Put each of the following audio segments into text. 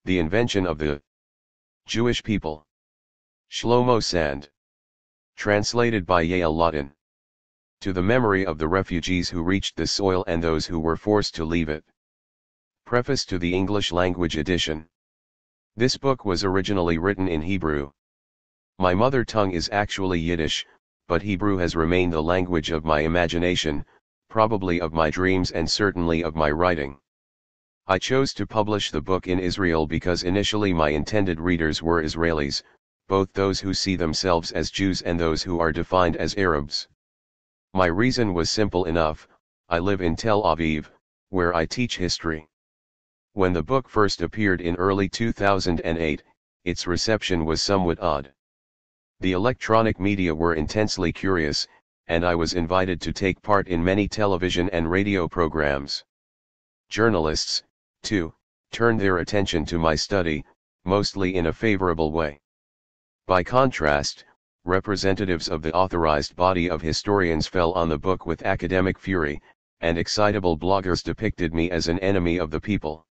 The Invention of the Jewish People. Shlomo Sand. Translated by Yael Lawton. To the memory of the refugees who reached this soil and those who were forced to leave it. Preface to the English language edition. This book was originally written in Hebrew. My mother tongue is actually Yiddish, but Hebrew has remained the language of my imagination, probably of my dreams and certainly of my writing. I chose to publish the book in Israel because initially my intended readers were Israelis, both those who see themselves as Jews and those who are defined as Arabs. My reason was simple enough: I live in Tel Aviv, where I teach history. When the book first appeared in early 2008, its reception was somewhat odd. The electronic media were intensely curious, and I was invited to take part in many television and radio programs. Journalists, too, turned their attention to my study, mostly in a favorable way. By contrast, representatives of the authorized body of historians fell on the book with academic fury, and excitable bloggers depicted me as an enemy of the people.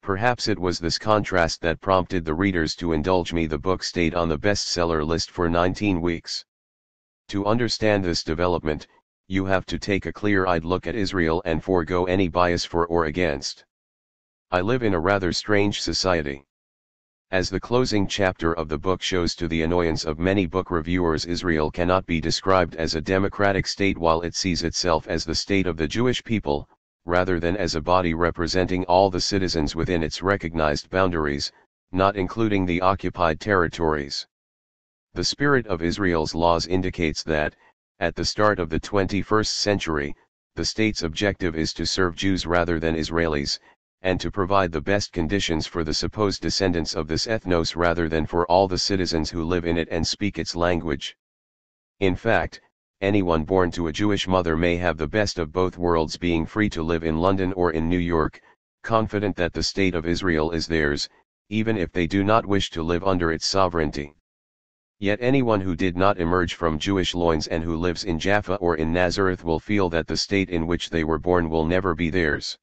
Perhaps it was this contrast that prompted the readers to indulge me. The book stayed on the bestseller list for 19 weeks. To understand this development, you have to take a clear-eyed look at Israel and forego any bias for or against. I live in a rather strange society. As the closing chapter of the book shows to the annoyance of many book reviewers, Israel cannot be described as a democratic state while it sees itself as the state of the Jewish people, rather than as a body representing all the citizens within its recognized boundaries, not including the occupied territories. The spirit of Israel's laws indicates that, at the start of the 21st century, the state's objective is to serve Jews rather than Israelis, and to provide the best conditions for the supposed descendants of this ethnos rather than for all the citizens who live in it and speak its language. In fact, anyone born to a Jewish mother may have the best of both worlds, being free to live in London or in New York, confident that the state of Israel is theirs, even if they do not wish to live under its sovereignty. Yet anyone who did not emerge from Jewish loins and who lives in Jaffa or in Nazareth will feel that the state in which they were born will never be theirs.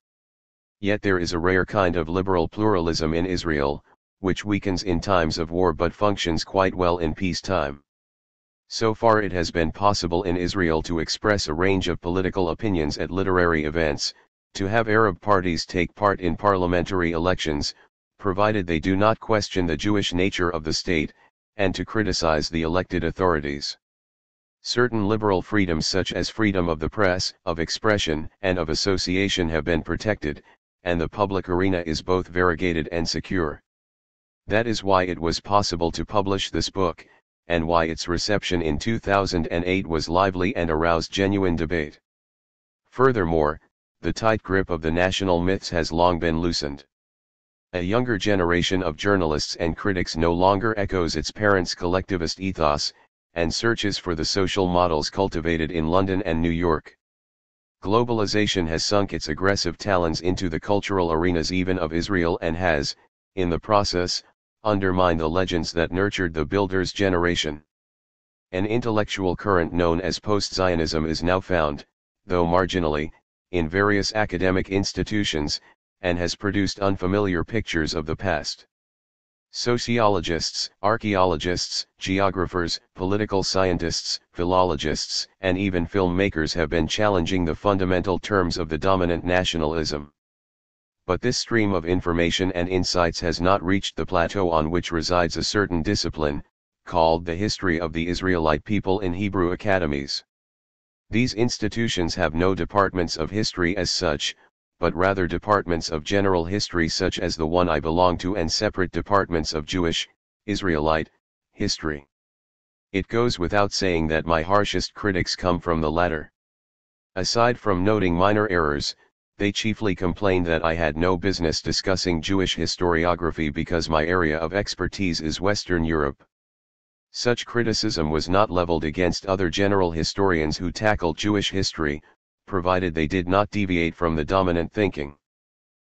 Yet there is a rare kind of liberal pluralism in Israel, which weakens in times of war but functions quite well in peacetime. So far it has been possible in Israel to express a range of political opinions at literary events, to have Arab parties take part in parliamentary elections, provided they do not question the Jewish nature of the state, and to criticize the elected authorities. Certain liberal freedoms such as freedom of the press, of expression, and of association have been protected, and the public arena is both variegated and secure. That is why it was possible to publish this book, and why its reception in 2008 was lively and aroused genuine debate. Furthermore, the tight grip of the national myths has long been loosened. A younger generation of journalists and critics no longer echoes its parents' collectivist ethos, and searches for the social models cultivated in London and New York. Globalization has sunk its aggressive talons into the cultural arenas even of Israel and has, in the process, undermined the legends that nurtured the builders' generation. An intellectual current known as post-Zionism is now found, though marginally, in various academic institutions, and has produced unfamiliar pictures of the past. Sociologists, archaeologists, geographers, political scientists, philologists, and even filmmakers have been challenging the fundamental terms of the dominant nationalism. But this stream of information and insights has not reached the plateau on which resides a certain discipline, called the history of the Israelite people in Hebrew academies. These institutions have no departments of history as such, but rather departments of general history such as the one I belong to, and separate departments of Jewish, Israelite, history. It goes without saying that my harshest critics come from the latter. Aside from noting minor errors, they chiefly complained that I had no business discussing Jewish historiography because my area of expertise is Western Europe. Such criticism was not leveled against other general historians who tackled Jewish history, provided they did not deviate from the dominant thinking.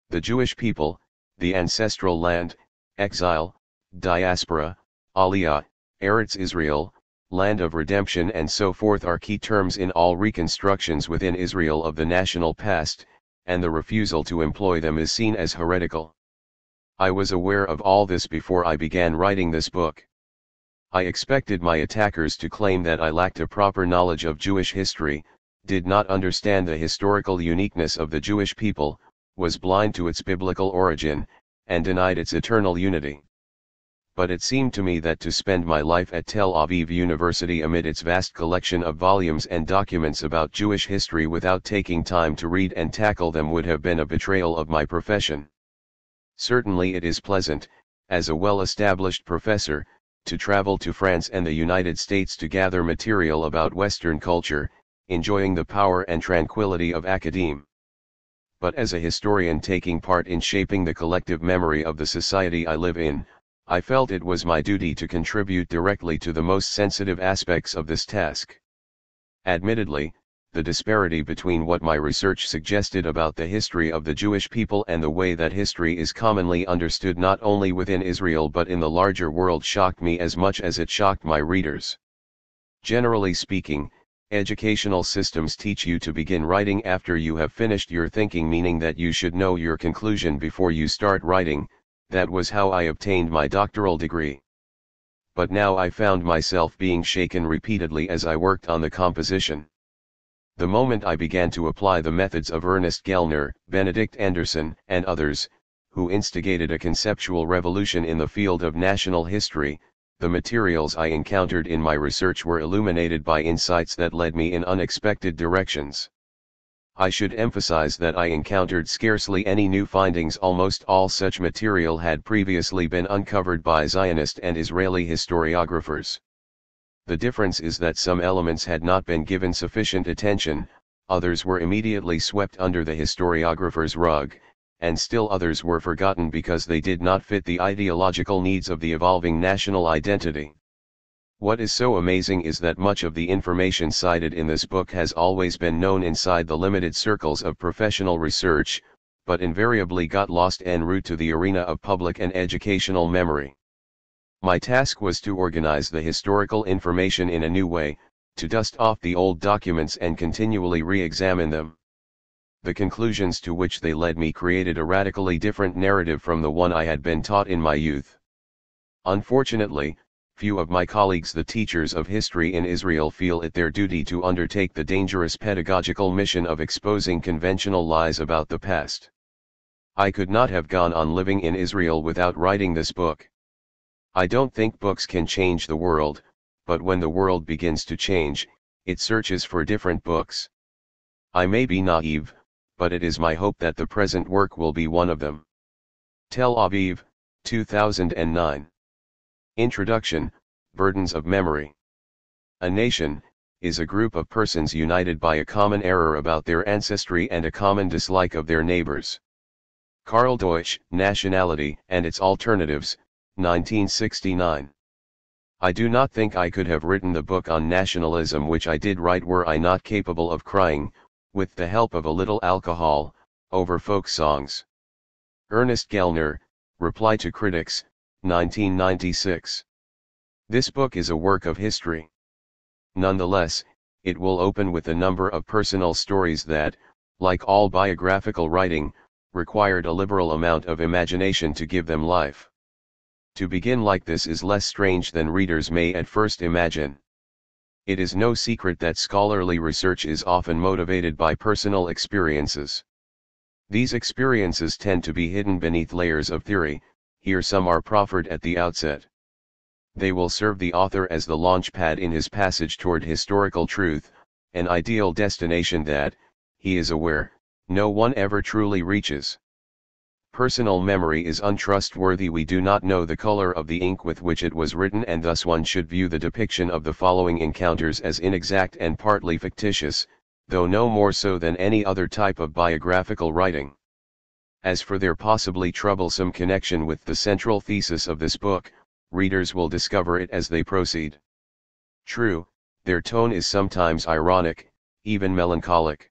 The Jewish people, the ancestral land, exile, diaspora, aliyah, Eretz Israel, land of redemption and so forth are key terms in all reconstructions within Israel of the national past, and the refusal to employ them is seen as heretical. I was aware of all this before I began writing this book. I expected my attackers to claim that I lacked a proper knowledge of Jewish history, did not understand the historical uniqueness of the Jewish people, was blind to its biblical origin, and denied its eternal unity. But it seemed to me that to spend my life at Tel Aviv University amid its vast collection of volumes and documents about Jewish history without taking time to read and tackle them would have been a betrayal of my profession. Certainly it is pleasant, as a well-established professor, to travel to France and the United States to gather material about Western culture, enjoying the power and tranquility of academe. But as a historian taking part in shaping the collective memory of the society I live in, I felt it was my duty to contribute directly to the most sensitive aspects of this task. Admittedly, the disparity between what my research suggested about the history of the Jewish people and the way that history is commonly understood not only within Israel but in the larger world shocked me as much as it shocked my readers. Generally speaking, educational systems teach you to begin writing after you have finished your thinking, meaning that you should know your conclusion before you start writing. That was how I obtained my doctoral degree. But now I found myself being shaken repeatedly as I worked on the composition. The moment I began to apply the methods of Ernest Gellner, Benedict Anderson, and others, who instigated a conceptual revolution in the field of national history, the materials I encountered in my research were illuminated by insights that led me in unexpected directions. I should emphasize that I encountered scarcely any new findings. Almost all such material had previously been uncovered by Zionist and Israeli historiographers. The difference is that some elements had not been given sufficient attention, others were immediately swept under the historiographer's rug, and still others were forgotten because they did not fit the ideological needs of the evolving national identity. What is so amazing is that much of the information cited in this book has always been known inside the limited circles of professional research, but invariably got lost en route to the arena of public and educational memory. My task was to organize the historical information in a new way, to dust off the old documents and continually re-examine them. The conclusions to which they led me created a radically different narrative from the one I had been taught in my youth. Unfortunately, few of my colleagues, the teachers of history in Israel, feel it their duty to undertake the dangerous pedagogical mission of exposing conventional lies about the past. I could not have gone on living in Israel without writing this book. I don't think books can change the world, but when the world begins to change, it searches for different books. I may be naive, but it is my hope that the present work will be one of them. Tel Aviv, 2009. Introduction, Burdens of Memory. A nation is a group of persons united by a common error about their ancestry and a common dislike of their neighbors. Karl Deutsch, Nationality and Its Alternatives, 1969. I do not think I could have written the book on nationalism which I did write were I not capable of crying, with the help of a little alcohol, over folk songs. Ernest Gellner, Reply to Critics, 1996. This book is a work of history. Nonetheless, it will open with a number of personal stories that, like all biographical writing, required a liberal amount of imagination to give them life. To begin like this is less strange than readers may at first imagine. It is no secret that scholarly research is often motivated by personal experiences. These experiences tend to be hidden beneath layers of theory. Here some are proffered at the outset. They will serve the author as the launch pad in his passage toward historical truth, an ideal destination that, he is aware, no one ever truly reaches. Personal memory is untrustworthy. We do not know the color of the ink with which it was written, and thus one should view the depiction of the following encounters as inexact and partly fictitious, though no more so than any other type of biographical writing. As for their possibly troublesome connection with the central thesis of this book, readers will discover it as they proceed. True, their tone is sometimes ironic, even melancholic.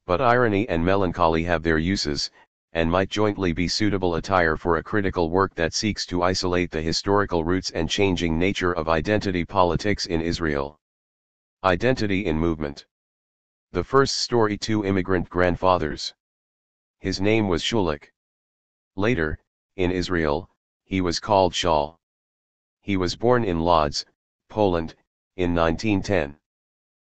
But irony and melancholy have their uses, and might jointly be suitable attire for a critical work that seeks to isolate the historical roots and changing nature of identity politics in Israel. Identity in Movement. The first story: two immigrant grandfathers. His name was Shulik. Later, In Israel, he was called Shaul. He was born in Lodz, Poland, in 1910.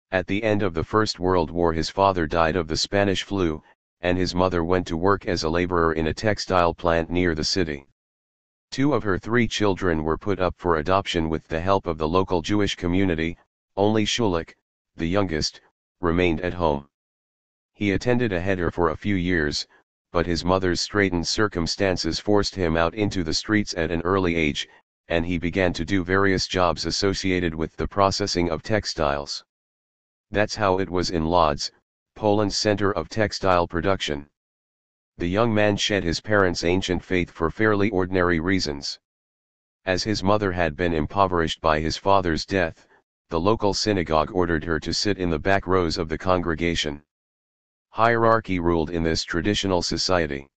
At the end of the First World War his father died of the Spanish flu, and his mother went to work as a laborer in a textile plant near the city. 2 of her 3 children were put up for adoption with the help of the local Jewish community. Only Shulik, the youngest, remained at home. He attended a heder for a few years, but his mother's straitened circumstances forced him out into the streets at an early age, and he began to do various jobs associated with the processing of textiles. That's how it was in Lodz, Poland's center of textile production. The young man shed his parents' ancient faith for fairly ordinary reasons. As his mother had been impoverished by his father's death, the local synagogue ordered her to sit in the back rows of the congregation. Hierarchy ruled in this traditional society.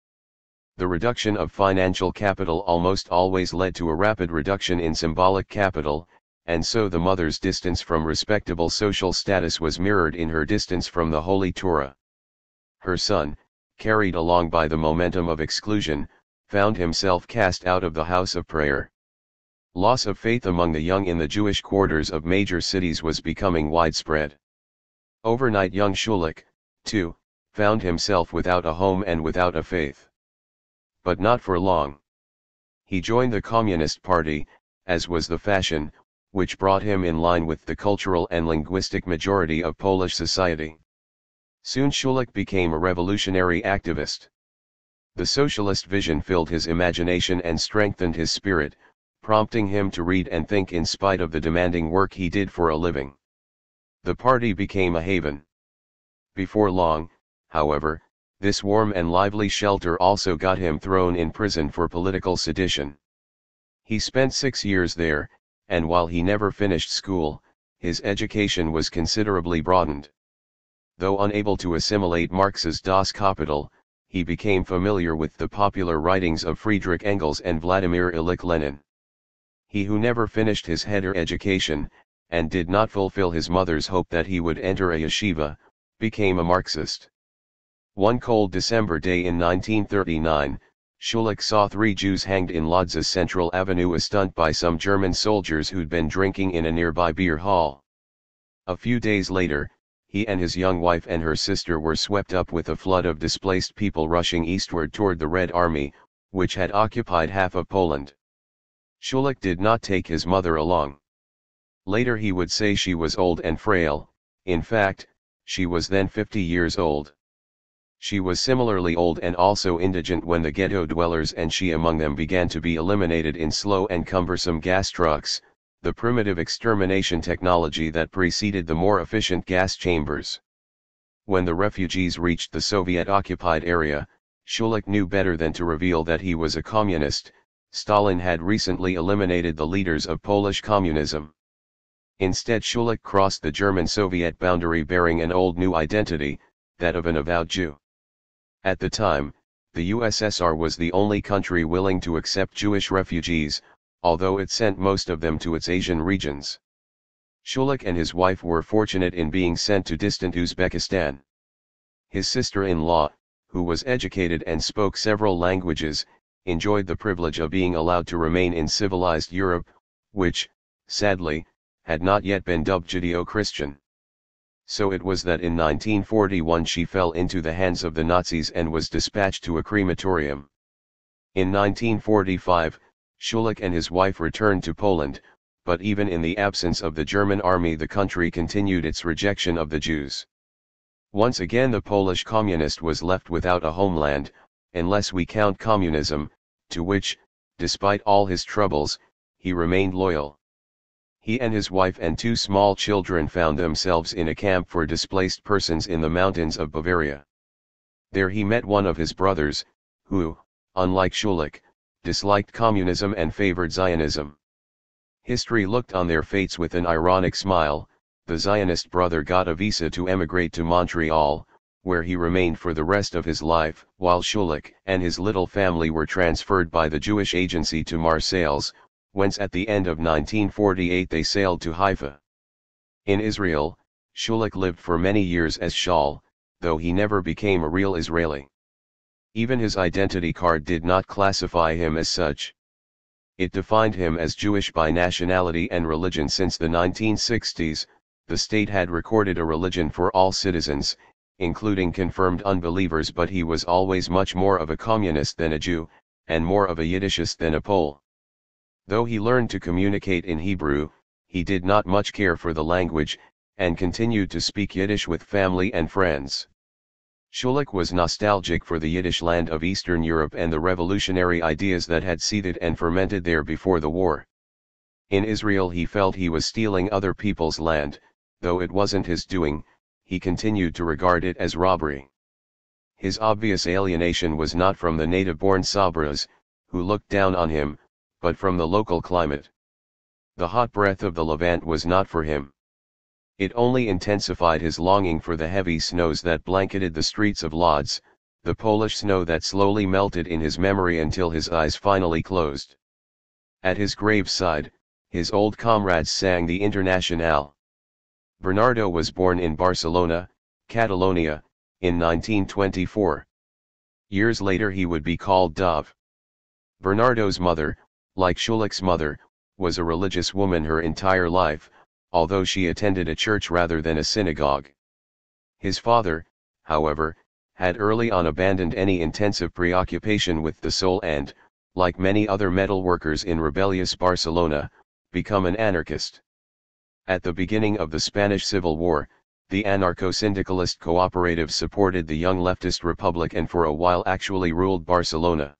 The reduction of financial capital almost always led to a rapid reduction in symbolic capital, and so the mother's distance from respectable social status was mirrored in her distance from the Holy Torah. Her son, carried along by the momentum of exclusion, found himself cast out of the house of prayer. Loss of faith among the young in the Jewish quarters of major cities was becoming widespread. Overnight young Shulik, too, found himself without a home and without a faith. But not for long. He joined the Communist Party, as was the fashion, which brought him in line with the cultural and linguistic majority of Polish society. Soon Shulik became a revolutionary activist. The socialist vision filled his imagination and strengthened his spirit, prompting him to read and think in spite of the demanding work he did for a living. The party became a haven. Before long, however, this warm and lively shelter also got him thrown in prison for political sedition. He spent 6 years there, and while he never finished school, his education was considerably broadened. Though unable to assimilate Marx's Das Kapital, he became familiar with the popular writings of Friedrich Engels and Vladimir Ilyich Lenin. He who never finished his heder education, and did not fulfill his mother's hope that he would enter a yeshiva, became a Marxist. One cold December day in 1939, Shulik saw 3 Jews hanged in Lodz's Central Avenue, a stunt by some German soldiers who'd been drinking in a nearby beer hall. A few days later, he and his young wife and her sister were swept up with a flood of displaced people rushing eastward toward the Red Army, which had occupied half of Poland. Shulik did not take his mother along. Later he would say she was old and frail. In fact, she was then 50 years old. She was similarly old and also indigent when the ghetto dwellers and she among them began to be eliminated in slow and cumbersome gas trucks, the primitive extermination technology that preceded the more efficient gas chambers. When the refugees reached the Soviet-occupied area, Shulik knew better than to reveal that he was a communist. Stalin had recently eliminated the leaders of Polish communism. Instead Shulik crossed the German-Soviet boundary bearing an old-new identity, that of an avowed Jew. At the time, the USSR was the only country willing to accept Jewish refugees, although it sent most of them to its Asian regions. Shulik and his wife were fortunate in being sent to distant Uzbekistan. His sister-in-law, who was educated and spoke several languages, enjoyed the privilege of being allowed to remain in civilized Europe, which, sadly, had not yet been dubbed Judeo-Christian. So it was that in 1941 she fell into the hands of the Nazis and was dispatched to a crematorium. In 1945, Shulik and his wife returned to Poland, but even in the absence of the German army the country continued its rejection of the Jews. Once again the Polish communist was left without a homeland, unless we count communism, to which, despite all his troubles, he remained loyal. He and his wife and 2 small children found themselves in a camp for displaced persons in the mountains of Bavaria. There he met one of his brothers, who, unlike Shulik, disliked communism and favored Zionism. History looked on their fates with an ironic smile. The Zionist brother got a visa to emigrate to Montreal, where he remained for the rest of his life, while Shulik and his little family were transferred by the Jewish agency to Marseilles, whence at the end of 1948 they sailed to Haifa. In Israel, Shulik lived for many years as Shaul, though he never became a real Israeli. Even his identity card did not classify him as such. It defined him as Jewish by nationality and religion. Since the 1960s, the state had recorded a religion for all citizens, including confirmed unbelievers, but he was always much more of a communist than a Jew, and more of a Yiddishist than a Pole. Though he learned to communicate in Hebrew, he did not much care for the language, and continued to speak Yiddish with family and friends. Schulich was nostalgic for the Yiddish land of Eastern Europe and the revolutionary ideas that had seeded and fermented there before the war. In Israel he felt he was stealing other people's land, though it wasn't his doing, he continued to regard it as robbery. His obvious alienation was not from the native-born Sabras, who looked down on him, but from the local climate. The hot breath of the Levant was not for him. It only intensified his longing for the heavy snows that blanketed the streets of Lodz, the Polish snow that slowly melted in his memory until his eyes finally closed. At his graveside, his old comrades sang the Internationale. Bernardo was born in Barcelona, Catalonia, in 1924. Years later he would be called Dov. Bernardo's mother, like Schulich's mother, was a religious woman her entire life, although she attended a church rather than a synagogue. His father, however, had early on abandoned any intensive preoccupation with the soul and, like many other metal workers in rebellious Barcelona, become an anarchist. At the beginning of the Spanish Civil War, the anarcho-syndicalist cooperative supported the young leftist republic and for a while actually ruled Barcelona.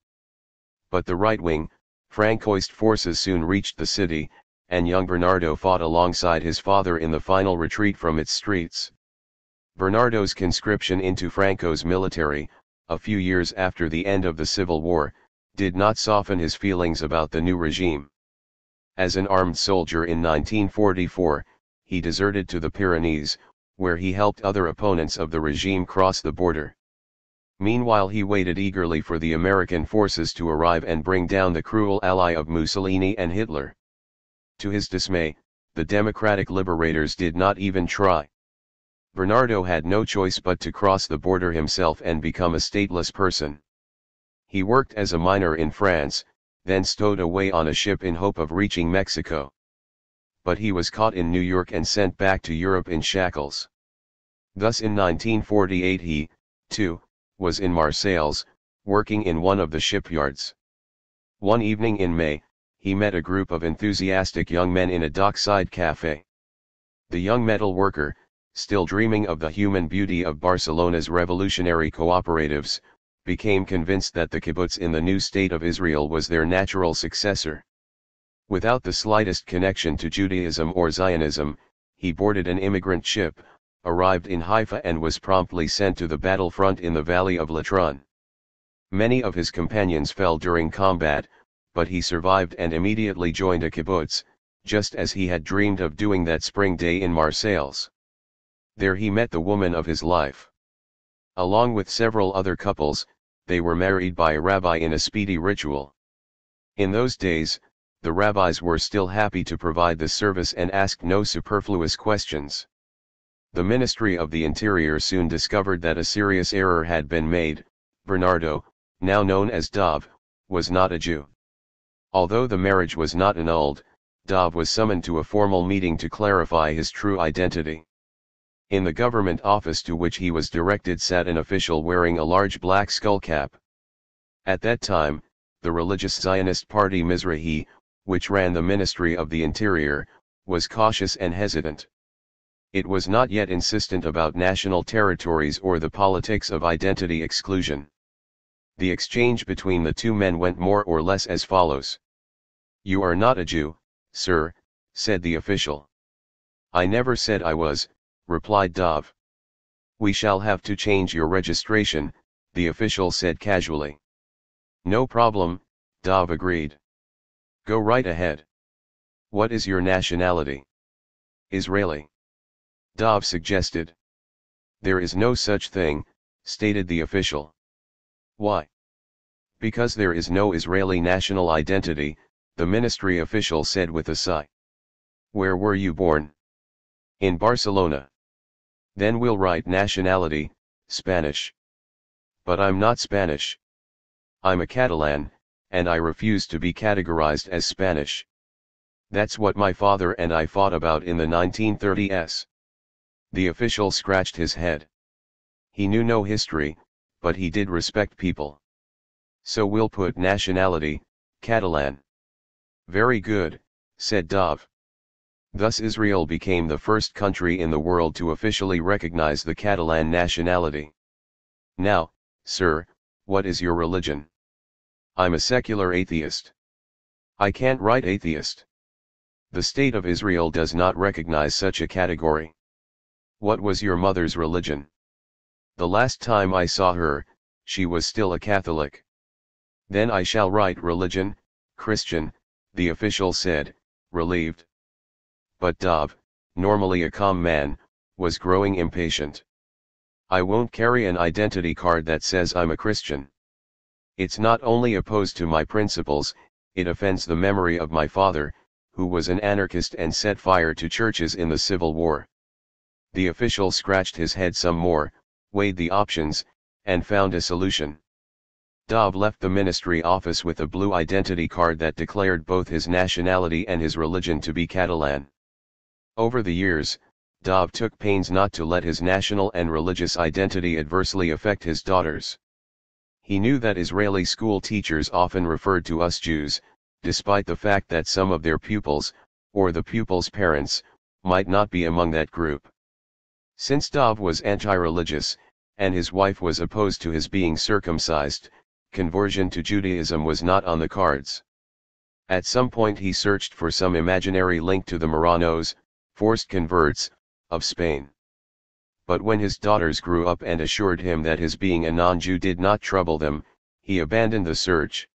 But the right-wing, Francoist forces soon reached the city, and young Bernardo fought alongside his father in the final retreat from its streets. Bernardo's conscription into Franco's military, a few years after the end of the Civil War, did not soften his feelings about the new regime. As an armed soldier in 1944, he deserted to the Pyrenees, where he helped other opponents of the regime cross the border. Meanwhile he waited eagerly for the American forces to arrive and bring down the cruel ally of Mussolini and Hitler. To his dismay, the Democratic Liberators did not even try. Bernardo had no choice but to cross the border himself and become a stateless person. He worked as a miner in France, then stowed away on a ship in hope of reaching Mexico. But he was caught in New York and sent back to Europe in shackles. Thus in 1948 he, too, was in Marseilles, working in one of the shipyards. One evening in May, he met a group of enthusiastic young men in a dockside cafe. The young metal worker, still dreaming of the human beauty of Barcelona's revolutionary cooperatives, became convinced that the kibbutz in the new state of Israel was their natural successor. Without the slightest connection to Judaism or Zionism, he boarded an immigrant ship, arrived in Haifa and was promptly sent to the battlefront in the valley of Latron. Many of his companions fell during combat, but he survived and immediately joined a kibbutz, just as he had dreamed of doing that spring day in Marseilles. There he met the woman of his life. Along with several other couples, they were married by a rabbi in a speedy ritual. In those days, the rabbis were still happy to provide the service and asked no superfluous questions. The Ministry of the Interior soon discovered that a serious error had been made. Bernardo, now known as Dov, was not a Jew. Although the marriage was not annulled, Dov was summoned to a formal meeting to clarify his true identity. In the government office to which he was directed sat an official wearing a large black skullcap. At that time, the religious Zionist party Mizrahi, which ran the Ministry of the Interior, was cautious and hesitant. It was not yet insistent about national territories or the politics of identity exclusion. The exchange between the two men went more or less as follows. "You are not a Jew, sir," said the official. "I never said I was," replied Dov. "We shall have to change your registration," the official said casually. "No problem," Dov agreed. "Go right ahead. What is your nationality?" "Israeli," Dov suggested. "There is no such thing," stated the official. "Why?" "Because there is no Israeli national identity," the ministry official said with a sigh. "Where were you born?" "In Barcelona." "Then we'll write nationality, Spanish." "But I'm not Spanish." I'm a Catalan, and I refuse to be categorized as Spanish. That's what my father and I fought about in the 1930s. The official scratched his head. He knew no history, but he did respect people. So we'll put nationality, Catalan. Very good, said Dov. Thus Israel became the first country in the world to officially recognize the Catalan nationality. Now, sir, what is your religion? I'm a secular atheist. I can't write atheist. The state of Israel does not recognize such a category. What was your mother's religion? The last time I saw her, she was still a Catholic. Then I shall write religion, Christian, the official said, relieved. But Dov, normally a calm man, was growing impatient. I won't carry an identity card that says I'm a Christian. It's not only opposed to my principles, it offends the memory of my father, who was an anarchist and set fire to churches in the Civil War. The official scratched his head some more, weighed the options, and found a solution. Dov left the ministry office with a blue identity card that declared both his nationality and his religion to be Catalan. Over the years, Dov took pains not to let his national and religious identity adversely affect his daughters. He knew that Israeli school teachers often referred to us Jews, despite the fact that some of their pupils, or the pupils' parents, might not be among that group. Since Dov was anti-religious, and his wife was opposed to his being circumcised, conversion to Judaism was not on the cards. At some point he searched for some imaginary link to the Marranos, forced converts, of Spain. But when his daughters grew up and assured him that his being a non-Jew did not trouble them, he abandoned the search.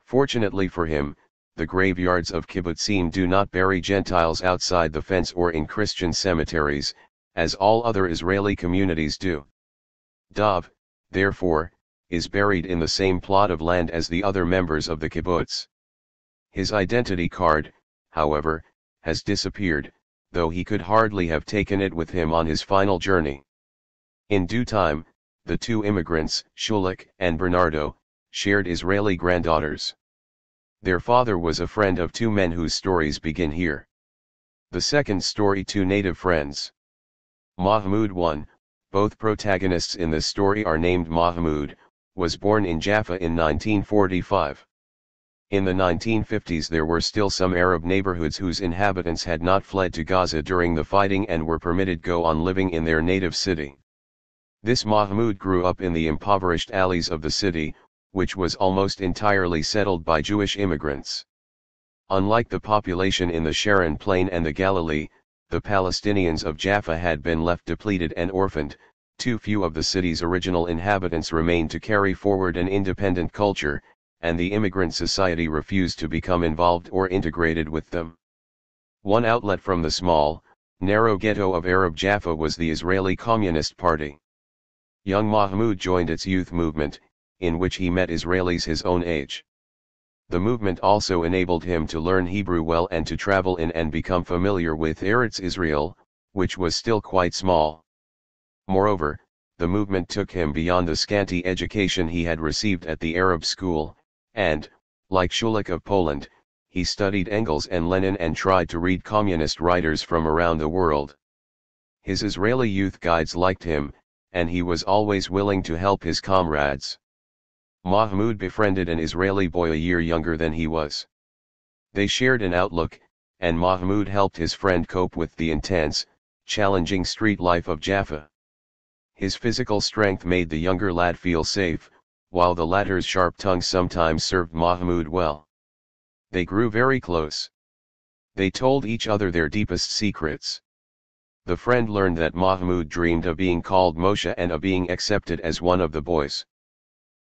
Fortunately for him, the graveyards of kibbutzim do not bury Gentiles outside the fence or in Christian cemeteries, as all other Israeli communities do. Dov, therefore, is buried in the same plot of land as the other members of the kibbutz. His identity card, however, has disappeared, though he could hardly have taken it with him on his final journey. In due time, the two immigrants, Shulik and Bernardo, shared Israeli granddaughters. Their father was a friend of two men whose stories begin here. The second story, two native friends. Mahmoud I, both protagonists in this story are named Mahmoud, was born in Jaffa in 1945. In the 1950s there were still some Arab neighborhoods whose inhabitants had not fled to Gaza during the fighting and were permitted go on living in their native city. This Mahmoud grew up in the impoverished alleys of the city, which was almost entirely settled by Jewish immigrants. Unlike the population in the Sharon Plain and the Galilee, the Palestinians of Jaffa had been left depleted and orphaned. Too few of the city's original inhabitants remained to carry forward an independent culture, and the immigrant society refused to become involved or integrated with them. One outlet from the small, narrow ghetto of Arab Jaffa was the Israeli Communist Party. Young Mahmoud joined its youth movement, in which he met Israelis his own age. The movement also enabled him to learn Hebrew well and to travel in and become familiar with Eretz Israel, which was still quite small. Moreover, the movement took him beyond the scanty education he had received at the Arab school, and, like Shulik of Poland, he studied Engels and Lenin and tried to read communist writers from around the world. His Israeli youth guides liked him, and he was always willing to help his comrades. Mahmoud befriended an Israeli boy a year younger than he was. They shared an outlook, and Mahmoud helped his friend cope with the intense, challenging street life of Jaffa. His physical strength made the younger lad feel safe, while the latter's sharp tongue sometimes served Mahmoud well. They grew very close. They told each other their deepest secrets. The friend learned that Mahmoud dreamed of being called Moshe and of being accepted as one of the boys.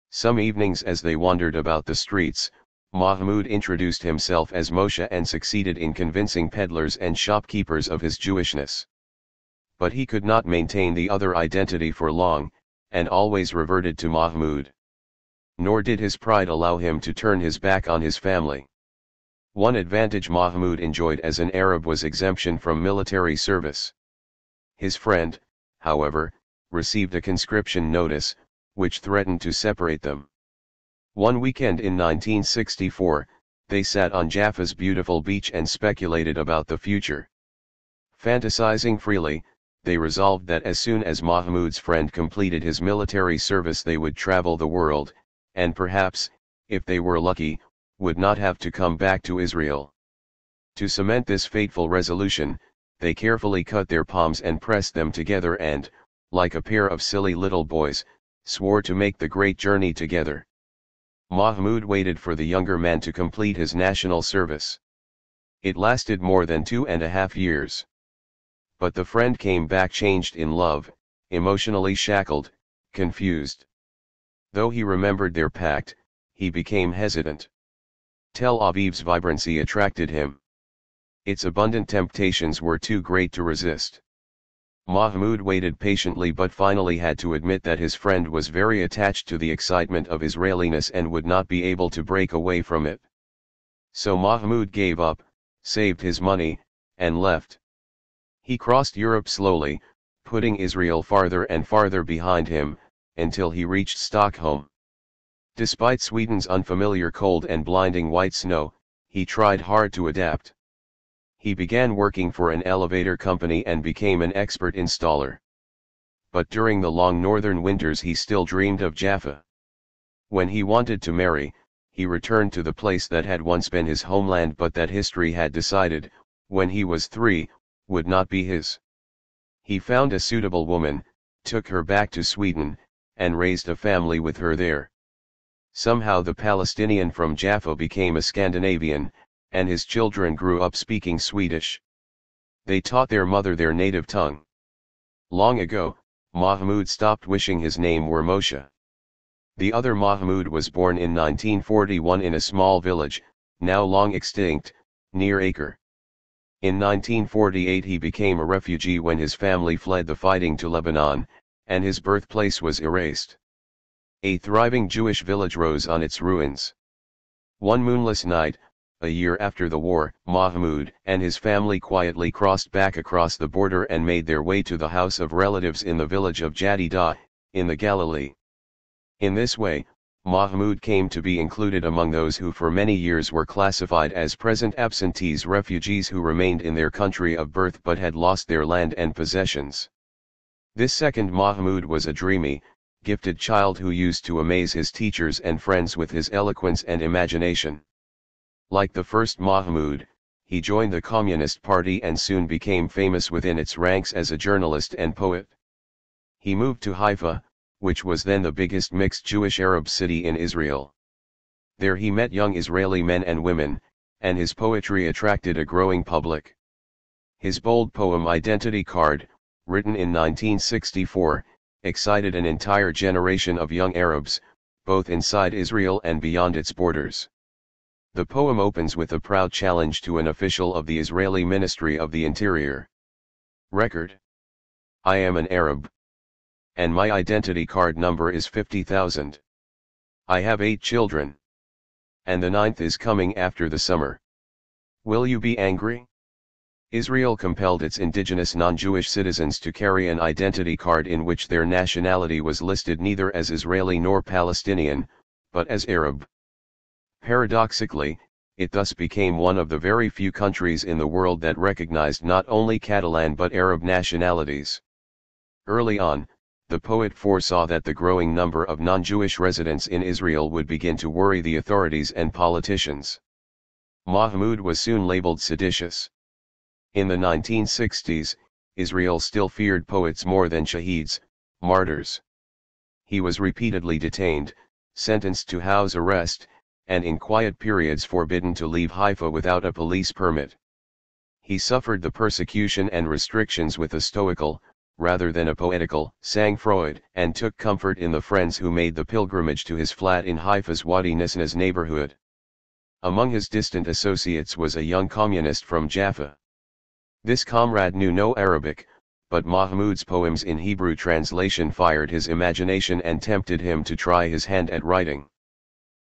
Some evenings as they wandered about the streets, Mahmoud introduced himself as Moshe and succeeded in convincing peddlers and shopkeepers of his Jewishness. But he could not maintain the other identity for long, and always reverted to Mahmoud. Nor did his pride allow him to turn his back on his family. One advantage Mahmoud enjoyed as an Arab was exemption from military service. His friend, however, received a conscription notice, which threatened to separate them. One weekend in 1964, they sat on Jaffa's beautiful beach and speculated about the future. Fantasizing freely, they resolved that as soon as Mahmud's friend completed his military service they would travel the world, and perhaps, if they were lucky, would not have to come back to Israel. To cement this fateful resolution, they carefully cut their palms and pressed them together and, like a pair of silly little boys, swore to make the great journey together. Mahmud waited for the younger man to complete his national service. It lasted more than 2.5 years. But the friend came back changed in love, emotionally shackled, confused. Though he remembered their pact, he became hesitant. Tel Aviv's vibrancy attracted him. Its abundant temptations were too great to resist. Mahmud waited patiently but finally had to admit that his friend was very attached to the excitement of Israeliness and would not be able to break away from it. So Mahmud gave up, saved his money, and left. He crossed Europe slowly, putting Israel farther and farther behind him, until he reached Stockholm. Despite Sweden's unfamiliar cold and blinding white snow, he tried hard to adapt. He began working for an elevator company and became an expert installer. But during the long northern winters he still dreamed of Jaffa. When he wanted to marry, he returned to the place that had once been his homeland but that history had decided, when he was 3, would not be his. He found a suitable woman, took her back to Sweden, and raised a family with her there. Somehow the Palestinian from Jaffa became a Scandinavian, and his children grew up speaking Swedish. They taught their mother their native tongue. Long ago, Mahmud stopped wishing his name were Moshe. The other Mahmud was born in 1941 in a small village, now long extinct, near Acre. In 1948 he became a refugee when his family fled the fighting to Lebanon, and his birthplace was erased. A thriving Jewish village rose on its ruins. One moonless night, a year after the war, Mahmud and his family quietly crossed back across the border and made their way to the house of relatives in the village of Jadida, in the Galilee. In this way, Mahmud came to be included among those who for many years were classified as present absentees, refugees who remained in their country of birth but had lost their land and possessions. This second Mahmud was a dreamy, gifted child who used to amaze his teachers and friends with his eloquence and imagination. Like the first Mahmud, he joined the Communist Party and soon became famous within its ranks as a journalist and poet. He moved to Haifa, which was then the biggest mixed Jewish-Arab city in Israel. There he met young Israeli men and women, and his poetry attracted a growing public. His bold poem Identity Card, written in 1964, excited an entire generation of young Arabs, both inside Israel and beyond its borders. The poem opens with a proud challenge to an official of the Israeli Ministry of the Interior. Record: I am an Arab. And my identity card number is 50,000. I have 8 children. And the 9th is coming after the summer. Will you be angry? Israel compelled its indigenous non-Jewish citizens to carry an identity card in which their nationality was listed neither as Israeli nor Palestinian, but as Arab. Paradoxically, it thus became one of the very few countries in the world that recognized not only Catalan but Arab nationalities. Early on, the poet foresaw that the growing number of non-Jewish residents in Israel would begin to worry the authorities and politicians. Mahmud was soon labeled seditious. In the 1960s, Israel still feared poets more than shaheeds, martyrs. He was repeatedly detained, sentenced to house arrest, and in quiet periods forbidden to leave Haifa without a police permit. He suffered the persecution and restrictions with a stoical, rather than a poetical, sang-froid, and took comfort in the friends who made the pilgrimage to his flat in Haifa's Wadi Nisna's neighborhood. Among his distant associates was a young communist from Jaffa. This comrade knew no Arabic, but Mahmud's poems in Hebrew translation fired his imagination and tempted him to try his hand at writing.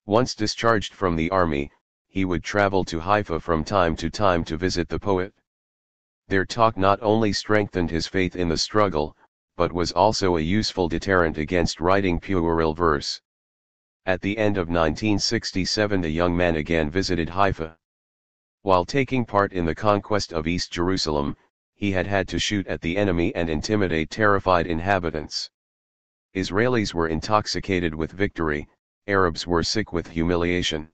Once discharged from the army, he would travel to Haifa from time to time to visit the poet. Their talk not only strengthened his faith in the struggle, but was also a useful deterrent against writing puerile verse. At the end of 1967 the young man again visited Haifa. While taking part in the conquest of East Jerusalem, he had had to shoot at the enemy and intimidate terrified inhabitants. Israelis were intoxicated with victory, Arabs were sick with humiliation.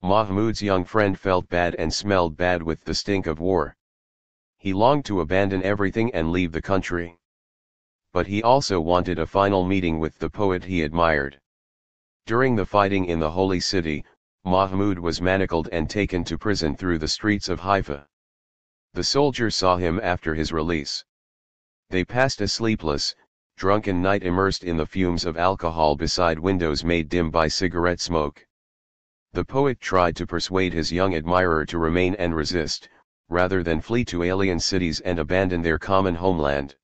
Mahmoud's young friend felt bad and smelled bad with the stink of war. He longed to abandon everything and leave the country. But he also wanted a final meeting with the poet he admired. During the fighting in the Holy City, Mahmoud was manacled and taken to prison through the streets of Haifa. The soldiers saw him after his release. They passed a sleepless, drunken night immersed in the fumes of alcohol beside windows made dim by cigarette smoke. The poet tried to persuade his young admirer to remain and resist, rather than flee to alien cities and abandon their common homeland.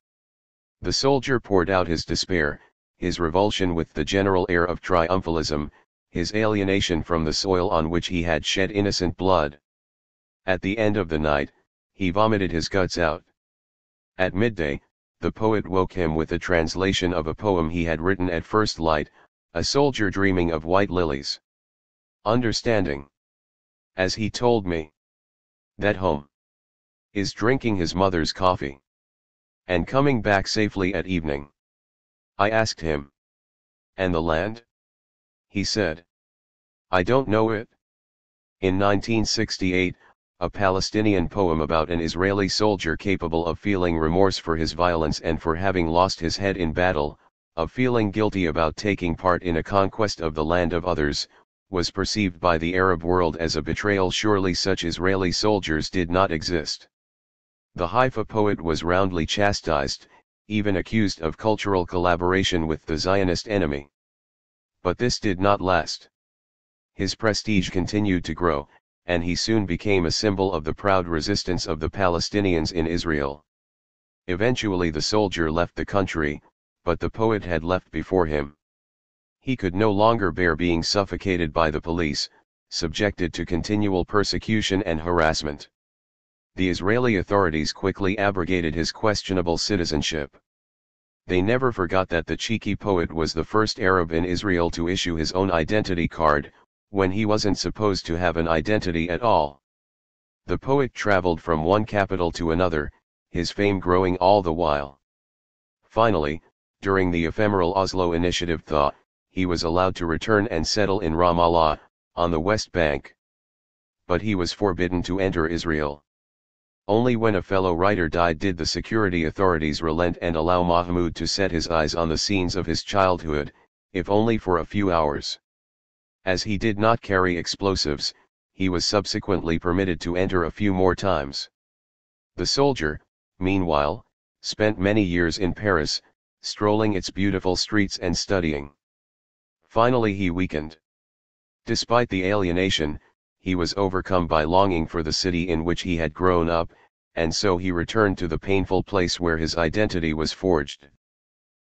The soldier poured out his despair, his revulsion with the general air of triumphalism, his alienation from the soil on which he had shed innocent blood. At the end of the night, he vomited his guts out. At midday, the poet woke him with a translation of a poem he had written at first light, a soldier dreaming of white lilies. Understanding. As he told me. That home. Is drinking his mother's coffee. And coming back safely at evening. I asked him. And the land? He said. I don't know it. In 1968, a Palestinian poem about an Israeli soldier capable of feeling remorse for his violence and for having lost his head in battle, of feeling guilty about taking part in a conquest of the land of others, was perceived by the Arab world as a betrayal. Surely such Israeli soldiers did not exist. The Haifa poet was roundly chastised, even accused of cultural collaboration with the Zionist enemy. But this did not last. His prestige continued to grow, and he soon became a symbol of the proud resistance of the Palestinians in Israel. Eventually the soldier left the country, but the poet had left before him. He could no longer bear being suffocated by the police, subjected to continual persecution and harassment. The Israeli authorities quickly abrogated his questionable citizenship. They never forgot that the cheeky poet was the first Arab in Israel to issue his own identity card, when he wasn't supposed to have an identity at all. The poet traveled from one capital to another, his fame growing all the while. Finally, during the ephemeral Oslo Initiative thaw, he was allowed to return and settle in Ramallah, on the West Bank. But he was forbidden to enter Israel. Only when a fellow writer died did the security authorities relent and allow Mahmoud to set his eyes on the scenes of his childhood, if only for a few hours. As he did not carry explosives, he was subsequently permitted to enter a few more times. The soldier, meanwhile, spent many years in Paris, strolling its beautiful streets and studying. Finally he weakened. Despite the alienation, he was overcome by longing for the city in which he had grown up, and so he returned to the painful place where his identity was forged.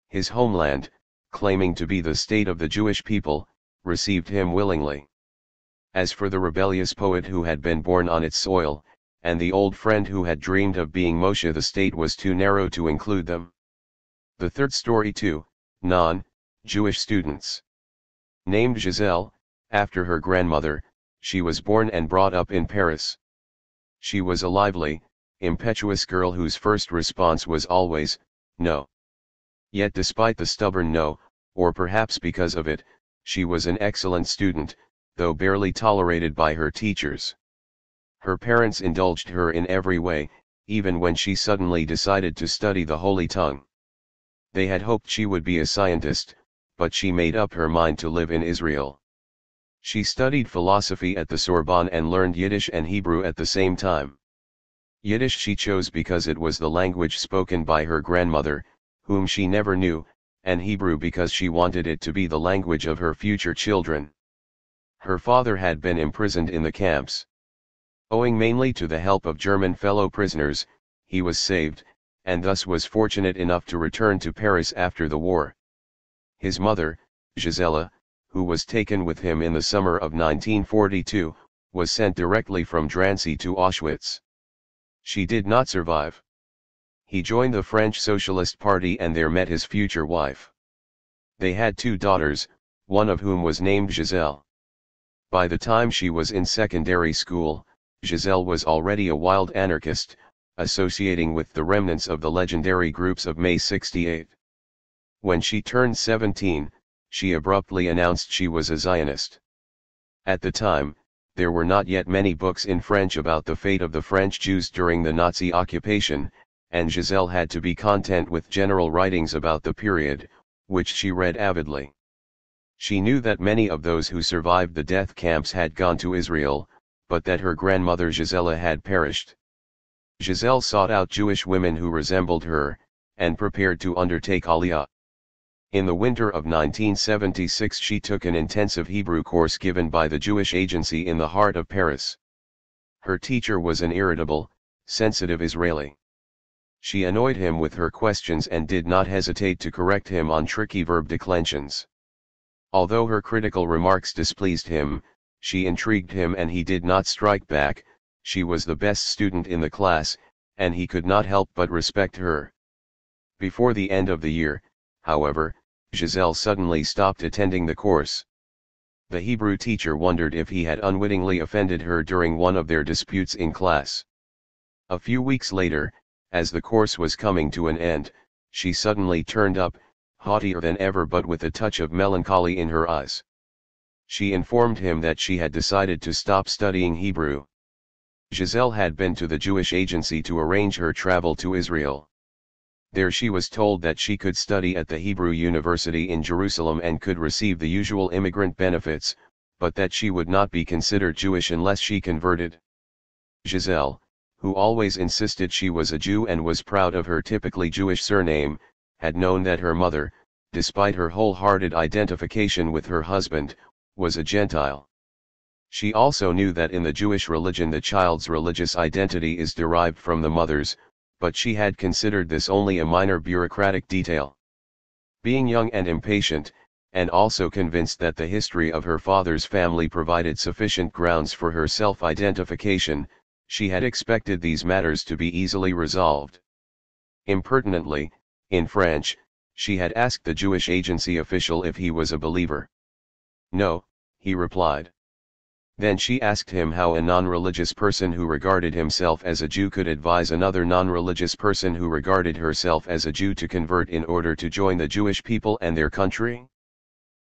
His homeland, claiming to be the state of the Jewish people, received him willingly. As for the rebellious poet who had been born on its soil, and the old friend who had dreamed of being Moshe, the state was too narrow to include them. The third story too, non-Jewish students. Named Giselle, after her grandmother, she was born and brought up in Paris. She was a lively, impetuous girl whose first response was always, no. Yet despite the stubborn no, or perhaps because of it, she was an excellent student, though barely tolerated by her teachers. Her parents indulged her in every way, even when she suddenly decided to study the Holy Tongue. They had hoped she would be a scientist, but she made up her mind to live in Israel. She studied philosophy at the Sorbonne and learned Yiddish and Hebrew at the same time. Yiddish she chose because it was the language spoken by her grandmother, whom she never knew, and Hebrew because she wanted it to be the language of her future children. Her father had been imprisoned in the camps. Owing mainly to the help of German fellow prisoners, he was saved, and thus was fortunate enough to return to Paris after the war. His mother, Gisela, who was taken with him in the summer of 1942, was sent directly from Drancy to Auschwitz. She did not survive. He joined the French Socialist Party and there met his future wife. They had two daughters, one of whom was named Giselle. By the time she was in secondary school, Giselle was already a wild anarchist, associating with the remnants of the legendary groups of May '68. When she turned 17, she abruptly announced she was a Zionist. At the time, there were not yet many books in French about the fate of the French Jews during the Nazi occupation, and Giselle had to be content with general writings about the period, which she read avidly. She knew that many of those who survived the death camps had gone to Israel, but that her grandmother Gisela had perished. Giselle sought out Jewish women who resembled her, and prepared to undertake Aliyah. In the winter of 1976 she took an intensive Hebrew course given by the Jewish Agency in the heart of Paris. Her teacher was an irritable, sensitive Israeli. She annoyed him with her questions and did not hesitate to correct him on tricky verb declensions. Although her critical remarks displeased him, she intrigued him and he did not strike back. She was the best student in the class, and he could not help but respect her. Before the end of the year, however, Giselle suddenly stopped attending the course. The Hebrew teacher wondered if he had unwittingly offended her during one of their disputes in class. A few weeks later, as the course was coming to an end, she suddenly turned up, haughtier than ever but with a touch of melancholy in her eyes. She informed him that she had decided to stop studying Hebrew. Giselle had been to the Jewish Agency to arrange her travel to Israel. There she was told that she could study at the Hebrew University in Jerusalem and could receive the usual immigrant benefits, but that she would not be considered Jewish unless she converted. Giselle, who always insisted she was a Jew and was proud of her typically Jewish surname, had known that her mother, despite her wholehearted identification with her husband, was a Gentile. She also knew that in the Jewish religion the child's religious identity is derived from the mother's, but she had considered this only a minor bureaucratic detail. Being young and impatient, and also convinced that the history of her father's family provided sufficient grounds for her self-identification, she had expected these matters to be easily resolved. Impertinently, in French, she had asked the Jewish Agency official if he was a believer. No, he replied. Then she asked him how a non-religious person who regarded himself as a Jew could advise another non-religious person who regarded herself as a Jew to convert in order to join the Jewish people and their country.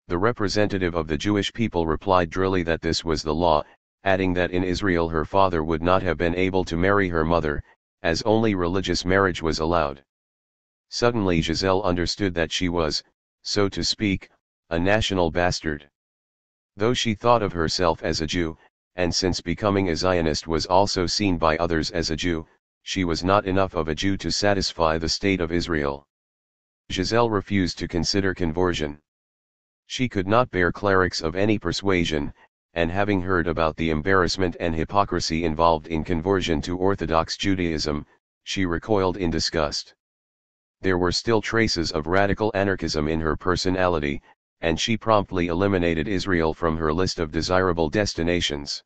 The representative of the Jewish people replied drily that this was the law, adding that in Israel her father would not have been able to marry her mother, as only religious marriage was allowed. Suddenly Giselle understood that she was, so to speak, a national bastard. Though she thought of herself as a Jew, and since becoming a Zionist was also seen by others as a Jew, she was not enough of a Jew to satisfy the state of Israel. Giselle refused to consider conversion. She could not bear clerics of any persuasion, and having heard about the embarrassment and hypocrisy involved in conversion to Orthodox Judaism, she recoiled in disgust. There were still traces of radical anarchism in her personality, and she promptly eliminated Israel from her list of desirable destinations.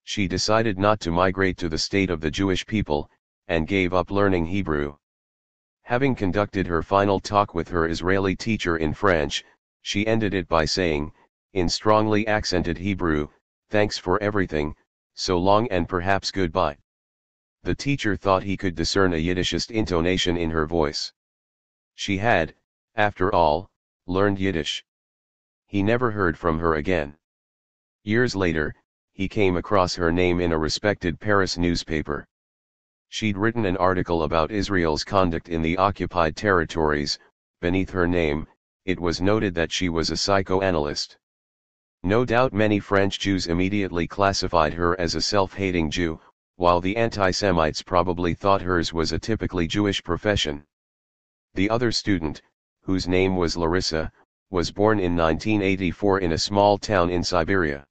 She decided not to migrate to the state of the Jewish people, and gave up learning Hebrew. Having conducted her final talk with her Israeli teacher in French, she ended it by saying, in strongly accented Hebrew, "Thanks for everything, so long and perhaps goodbye." The teacher thought he could discern a Yiddishist intonation in her voice. She had, after all, learned Yiddish. He never heard from her again. Years later, he came across her name in a respected Paris newspaper. She'd written an article about Israel's conduct in the occupied territories. Beneath her name, it was noted that she was a psychoanalyst. No doubt many French Jews immediately classified her as a self-hating Jew, while the anti-Semites probably thought hers was a typically Jewish profession. The other student, whose name was Larissa, was born in 1984 in a small town in Siberia.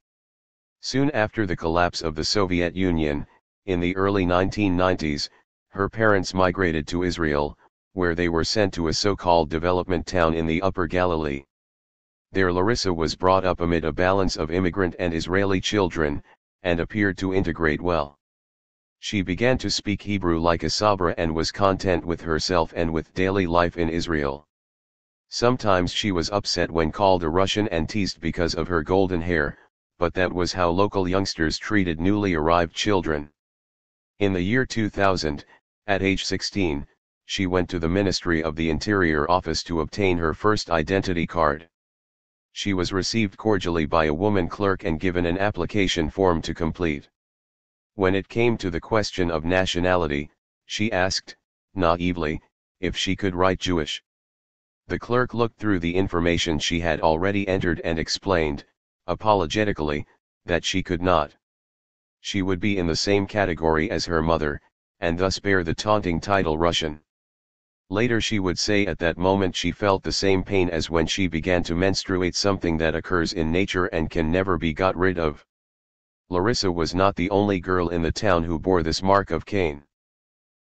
Soon after the collapse of the Soviet Union, in the early 1990s, her parents migrated to Israel, where they were sent to a so-called development town in the Upper Galilee. There Larissa was brought up amid a balance of immigrant and Israeli children, and appeared to integrate well. She began to speak Hebrew like a Sabra and was content with herself and with daily life in Israel. Sometimes she was upset when called a Russian and teased because of her golden hair, but that was how local youngsters treated newly arrived children. In the year 2000, at age 16, she went to the Ministry of the Interior office to obtain her first identity card. She was received cordially by a woman clerk and given an application form to complete. When it came to the question of nationality, she asked, naively, if she could write Jewish. The clerk looked through the information she had already entered and explained, apologetically, that she could not. She would be in the same category as her mother, and thus bear the taunting title Russian. Later she would say at that moment she felt the same pain as when she began to menstruate, something that occurs in nature and can never be got rid of. Larissa was not the only girl in the town who bore this mark of Cain.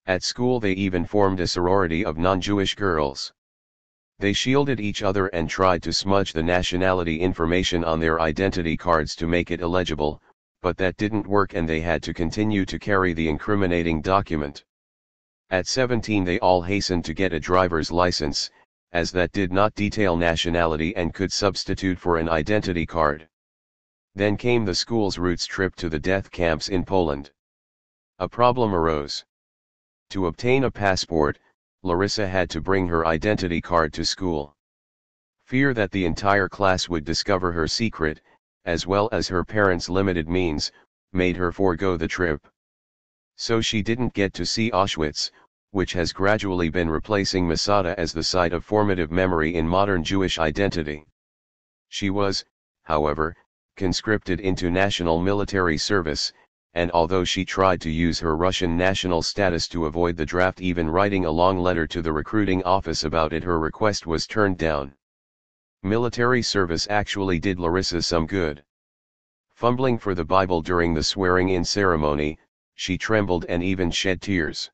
At school they even formed a sorority of non-Jewish girls. They shielded each other and tried to smudge the nationality information on their identity cards to make it illegible, but that didn't work and they had to continue to carry the incriminating document. At 17 they all hastened to get a driver's license, as that did not detail nationality and could substitute for an identity card. Then came the school's roots trip to the death camps in Poland. A problem arose. To obtain a passport, Larissa had to bring her identity card to school. Fear that the entire class would discover her secret, as well as her parents' limited means, made her forego the trip. So she didn't get to see Auschwitz, which has gradually been replacing Masada as the site of formative memory in modern Jewish identity. She was, however, conscripted into national military service, and although she tried to use her Russian national status to avoid the draft, even writing a long letter to the recruiting office about it, her request was turned down. Military service actually did Larissa some good. Fumbling for the Bible during the swearing-in ceremony, she trembled and even shed tears.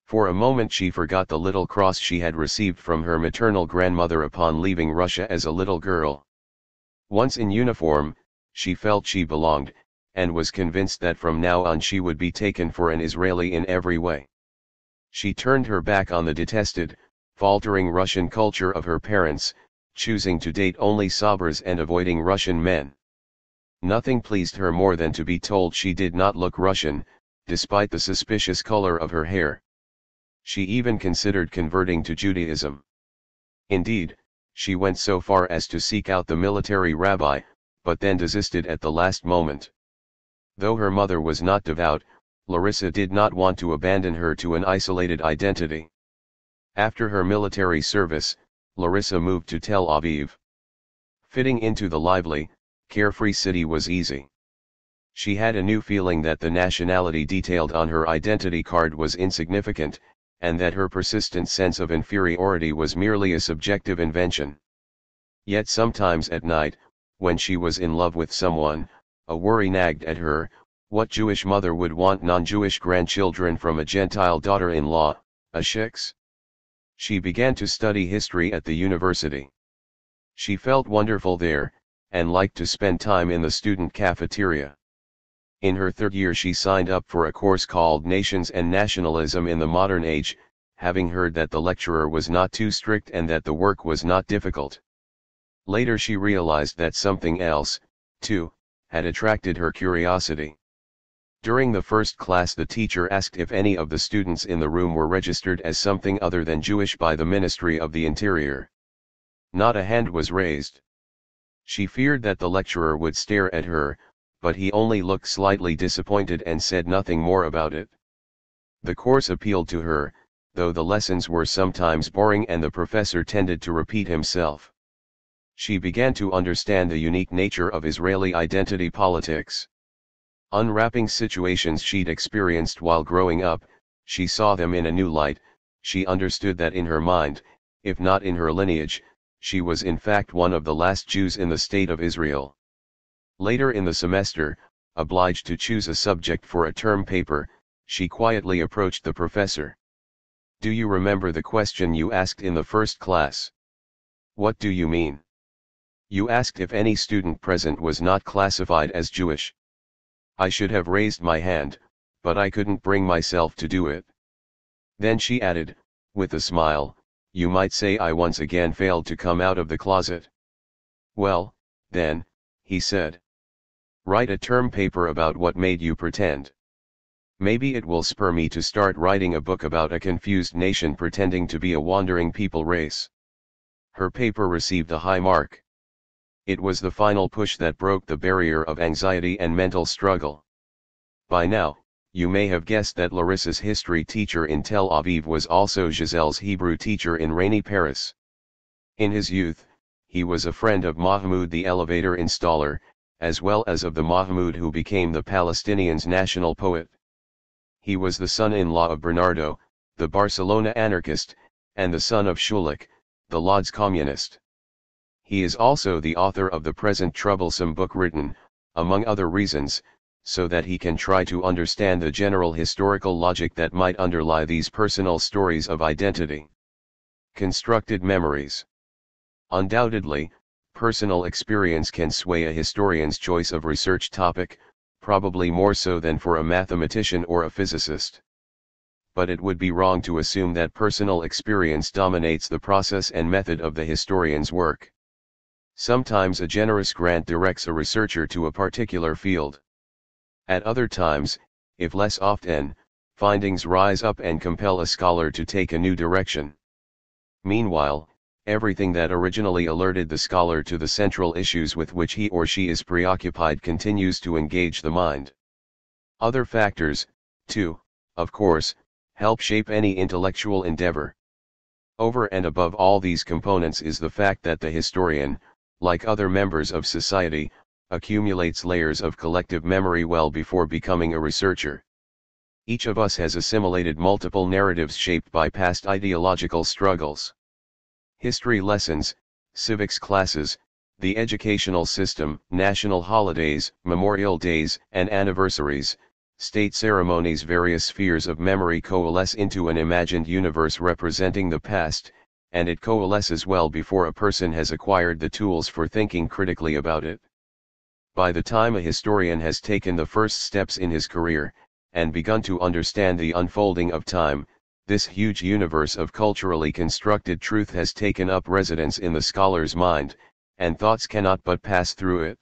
For a moment she forgot the little cross she had received from her maternal grandmother upon leaving Russia as a little girl. Once in uniform, she felt she belonged, and was convinced that from now on she would be taken for an Israeli in every way. She turned her back on the detested, faltering Russian culture of her parents, choosing to date only Sabras and avoiding Russian men. Nothing pleased her more than to be told she did not look Russian, despite the suspicious color of her hair. She even considered converting to Judaism. Indeed, she went so far as to seek out the military rabbi, but then desisted at the last moment. Though her mother was not devout, Larissa did not want to abandon her to an isolated identity. After her military service, Larissa moved to Tel Aviv. Fitting into the lively, carefree city was easy. She had a new feeling that the nationality detailed on her identity card was insignificant, and that her persistent sense of inferiority was merely a subjective invention. Yet sometimes at night, when she was in love with someone, a worry nagged at her: what Jewish mother would want non-Jewish grandchildren from a Gentile daughter-in-law, a shix? She began to study history at the university. She felt wonderful there, and liked to spend time in the student cafeteria. In her third year she signed up for a course called Nations and Nationalism in the Modern Age, having heard that the lecturer was not too strict and that the work was not difficult. Later she realized that something else, too, had attracted her curiosity. During the first class the teacher asked if any of the students in the room were registered as something other than Jewish by the Ministry of the Interior. Not a hand was raised. She feared that the lecturer would stare at her, but he only looked slightly disappointed and said nothing more about it. The course appealed to her, though the lessons were sometimes boring and the professor tended to repeat himself. She began to understand the unique nature of Israeli identity politics. Unwrapping situations she'd experienced while growing up, she saw them in a new light. She understood that in her mind, if not in her lineage, she was in fact one of the last Jews in the state of Israel. Later in the semester, obliged to choose a subject for a term paper, she quietly approached the professor. "Do you remember the question you asked in the first class?" "What do you mean?" "You asked if any student present was not classified as Jewish." "I should have raised my hand, but I couldn't bring myself to do it." Then she added, with a smile, you might say I once again failed to come out of the closet. Well, then, he said. Write a term paper about what made you pretend. Maybe it will spur me to start writing a book about a confused nation pretending to be a wandering people race. Her paper received a high mark. It was the final push that broke the barrier of anxiety and mental struggle. By now, you may have guessed that Larissa's history teacher in Tel Aviv was also Giselle's Hebrew teacher in rainy Paris. In his youth, he was a friend of Mahmoud the elevator installer, as well as of the Mahmoud who became the Palestinians' national poet. He was the son-in-law of Bernardo, the Barcelona anarchist, and the son of Schulich, the Lodz communist. He is also the author of the present troublesome book written, among other reasons, so that he can try to understand the general historical logic that might underlie these personal stories of identity. Constructed memories. Undoubtedly, personal experience can sway a historian's choice of research topic, probably more so than for a mathematician or a physicist. But it would be wrong to assume that personal experience dominates the process and method of the historian's work. Sometimes a generous grant directs a researcher to a particular field. At other times, if less often, findings rise up and compel a scholar to take a new direction. Meanwhile, everything that originally alerted the scholar to the central issues with which he or she is preoccupied continues to engage the mind. Other factors, too, of course, help shape any intellectual endeavor. Over and above all these components is the fact that the historian, like other members of society, accumulates layers of collective memory well before becoming a researcher. Each of us has assimilated multiple narratives shaped by past ideological struggles. History lessons, civics classes, the educational system, national holidays, memorial days and anniversaries, state ceremonies, various spheres of memory coalesce into an imagined universe representing the past, and it coalesces well before a person has acquired the tools for thinking critically about it. By the time a historian has taken the first steps in his career, and begun to understand the unfolding of time, this huge universe of culturally constructed truth has taken up residence in the scholar's mind, and thoughts cannot but pass through it.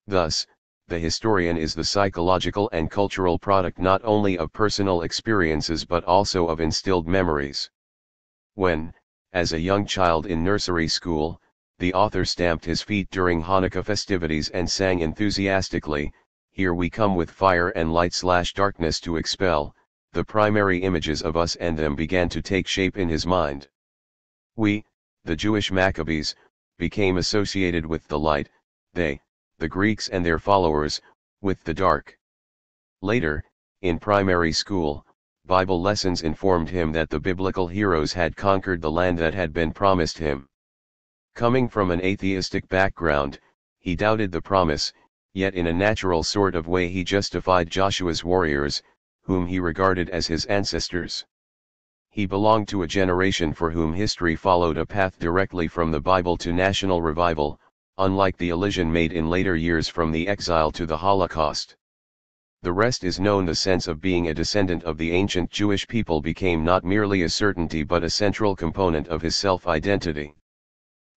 Thus, the historian is the psychological and cultural product not only of personal experiences but also of instilled memories. When, as a young child in nursery school, the author stamped his feet during Hanukkah festivities and sang enthusiastically, "Here we come with fire and light/darkness to expel," the primary images of us and them began to take shape in his mind. We, the Jewish Maccabees, became associated with the light, they, the Greeks and their followers, with the dark. Later, in primary school, Bible lessons informed him that the biblical heroes had conquered the land that had been promised him. Coming from an atheistic background, he doubted the promise, yet in a natural sort of way he justified Joshua's warriors, whom he regarded as his ancestors. He belonged to a generation for whom history followed a path directly from the Bible to national revival, unlike the elision made in later years from the exile to the Holocaust. The rest is known. The sense of being a descendant of the ancient Jewish people became not merely a certainty but a central component of his self-identity.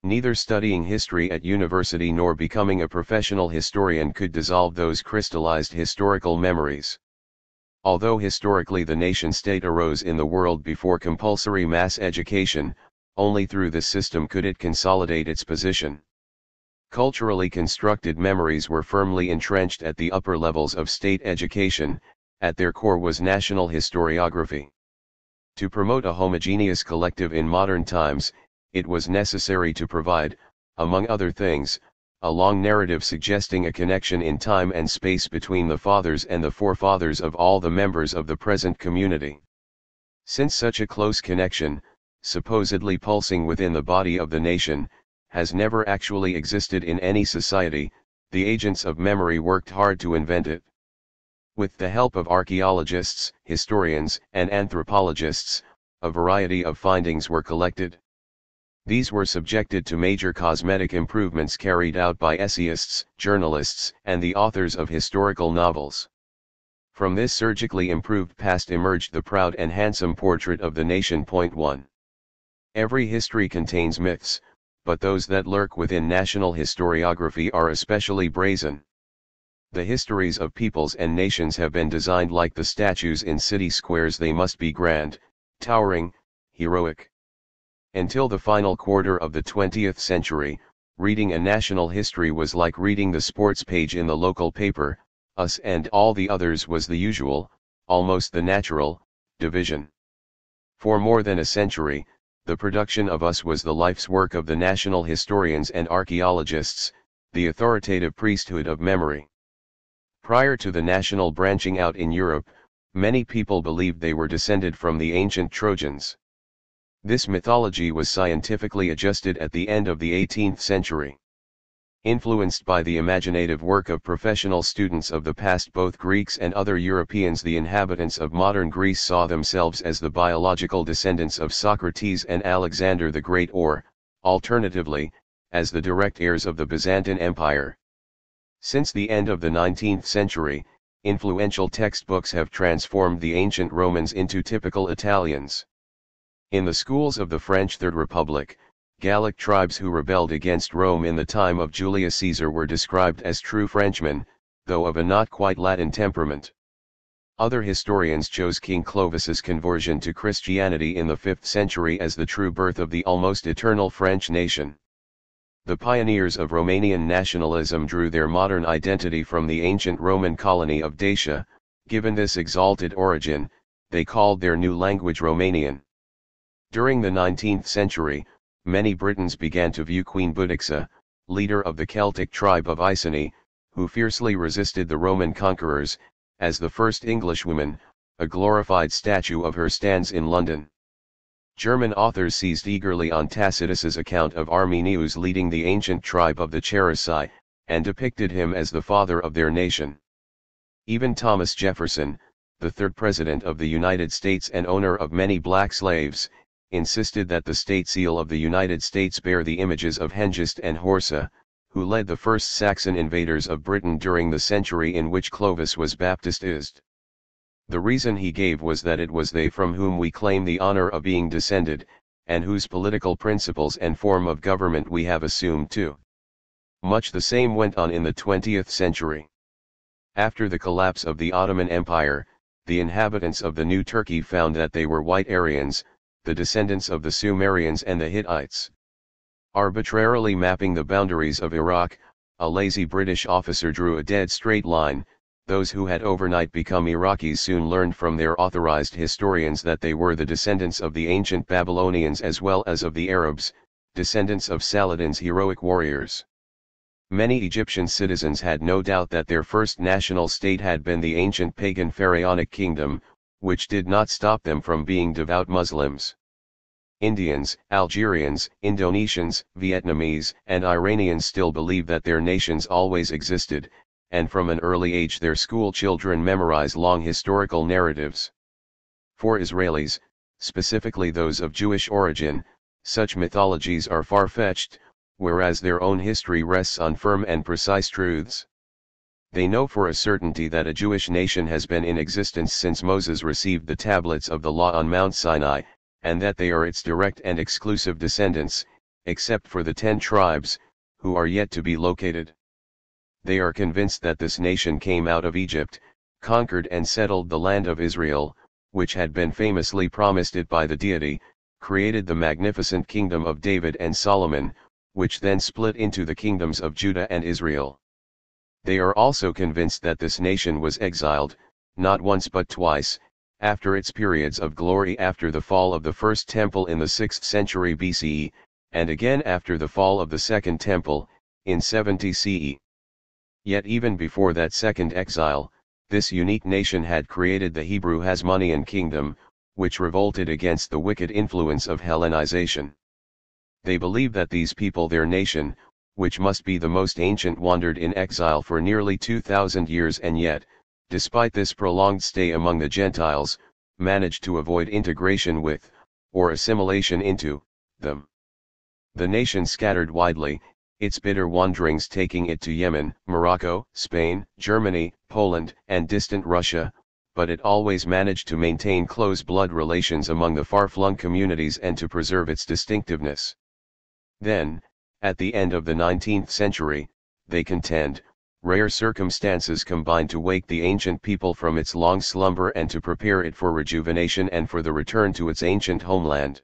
Neither studying history at university nor becoming a professional historian could dissolve those crystallized historical memories. Although historically the nation-state arose in the world before compulsory mass education, only through this system could it consolidate its position. Culturally constructed memories were firmly entrenched at the upper levels of state education. At their core was national historiography. To promote a homogeneous collective in modern times, it was necessary to provide, among other things, a long narrative suggesting a connection in time and space between the fathers and the forefathers of all the members of the present community. Since such a close connection, supposedly pulsing within the body of the nation, has never actually existed in any society, the agents of memory worked hard to invent it. With the help of archaeologists, historians, and anthropologists, a variety of findings were collected. These were subjected to major cosmetic improvements carried out by essayists, journalists, and the authors of historical novels. From this surgically improved past emerged the proud and handsome portrait of the nation. 1. Every history contains myths, but those that lurk within national historiography are especially brazen. The histories of peoples and nations have been designed like the statues in city squares. They must be grand, towering, heroic. Until the final quarter of the 20th century, reading a national history was like reading the sports page in the local paper. Us and all the others was the usual, almost the natural, division. For more than a century, the production of us was the life's work of the national historians and archaeologists, the authoritative priesthood of memory. Prior to the national branching out in Europe, many people believed they were descended from the ancient Trojans. This mythology was scientifically adjusted at the end of the 18th century. Influenced by the imaginative work of professional students of the past, both Greeks and other Europeans, the inhabitants of modern Greece saw themselves as the biological descendants of Socrates and Alexander the Great, or, alternatively, as the direct heirs of the Byzantine Empire. Since the end of the 19th century, influential textbooks have transformed the ancient Romans into typical Italians. In the schools of the French Third Republic, Gallic tribes who rebelled against Rome in the time of Julius Caesar were described as true Frenchmen, though of a not quite Latin temperament. Other historians chose King Clovis's conversion to Christianity in the 5th century as the true birth of the almost eternal French nation. The pioneers of Romanian nationalism drew their modern identity from the ancient Roman colony of Dacia. Given this exalted origin, they called their new language Romanian. During the 19th century, many Britons began to view Queen Boudicca, leader of the Celtic tribe of Iceni, who fiercely resisted the Roman conquerors, as the first Englishwoman. A glorified statue of her stands in London. German authors seized eagerly on Tacitus's account of Arminius leading the ancient tribe of the Cherusci, and depicted him as the father of their nation. Even Thomas Jefferson, the third president of the United States and owner of many black slaves, insisted that the state seal of the United States bear the images of Hengist and Horsa, who led the first Saxon invaders of Britain during the century in which Clovis was baptized. The reason he gave was that it was they from whom we claim the honor of being descended, and whose political principles and form of government we have assumed too. Much the same went on in the 20th century. After the collapse of the Ottoman Empire, the inhabitants of the New Turkey found that they were white Aryans, the descendants of the Sumerians and the Hittites. Arbitrarily mapping the boundaries of Iraq, a lazy British officer drew a dead straight line. Those who had overnight become Iraqis soon learned from their authorized historians that they were the descendants of the ancient Babylonians as well as of the Arabs, descendants of Saladin's heroic warriors. Many Egyptian citizens had no doubt that their first national state had been the ancient pagan pharaonic kingdom, which did not stop them from being devout Muslims. Indians, Algerians, Indonesians, Vietnamese, and Iranians still believe that their nations always existed, and from an early age their school children memorize long historical narratives. For Israelis, specifically those of Jewish origin, such mythologies are far-fetched, whereas their own history rests on firm and precise truths. They know for a certainty that a Jewish nation has been in existence since Moses received the tablets of the law on Mount Sinai, and that they are its direct and exclusive descendants, except for the 10 tribes, who are yet to be located. They are convinced that this nation came out of Egypt, conquered and settled the land of Israel, which had been famously promised it by the deity, created the magnificent kingdom of David and Solomon, which then split into the kingdoms of Judah and Israel. They are also convinced that this nation was exiled, not once but twice, after its periods of glory after the fall of the First Temple in the 6th century BCE, and again after the fall of the Second Temple, in 70 CE. Yet even before that second exile, this unique nation had created the Hebrew Hasmonean kingdom, which revolted against the wicked influence of Hellenization. They believe that these people, their nation, which must be the most ancient, wandered in exile for nearly 2,000 years and yet, despite this prolonged stay among the Gentiles, managed to avoid integration with, or assimilation into, them. The nation scattered widely, its bitter wanderings taking it to Yemen, Morocco, Spain, Germany, Poland, and distant Russia, but it always managed to maintain close blood relations among the far-flung communities and to preserve its distinctiveness. Then, at the end of the 19th century, they contend, rare circumstances combined to wake the ancient people from its long slumber and to prepare it for rejuvenation and for the return to its ancient homeland.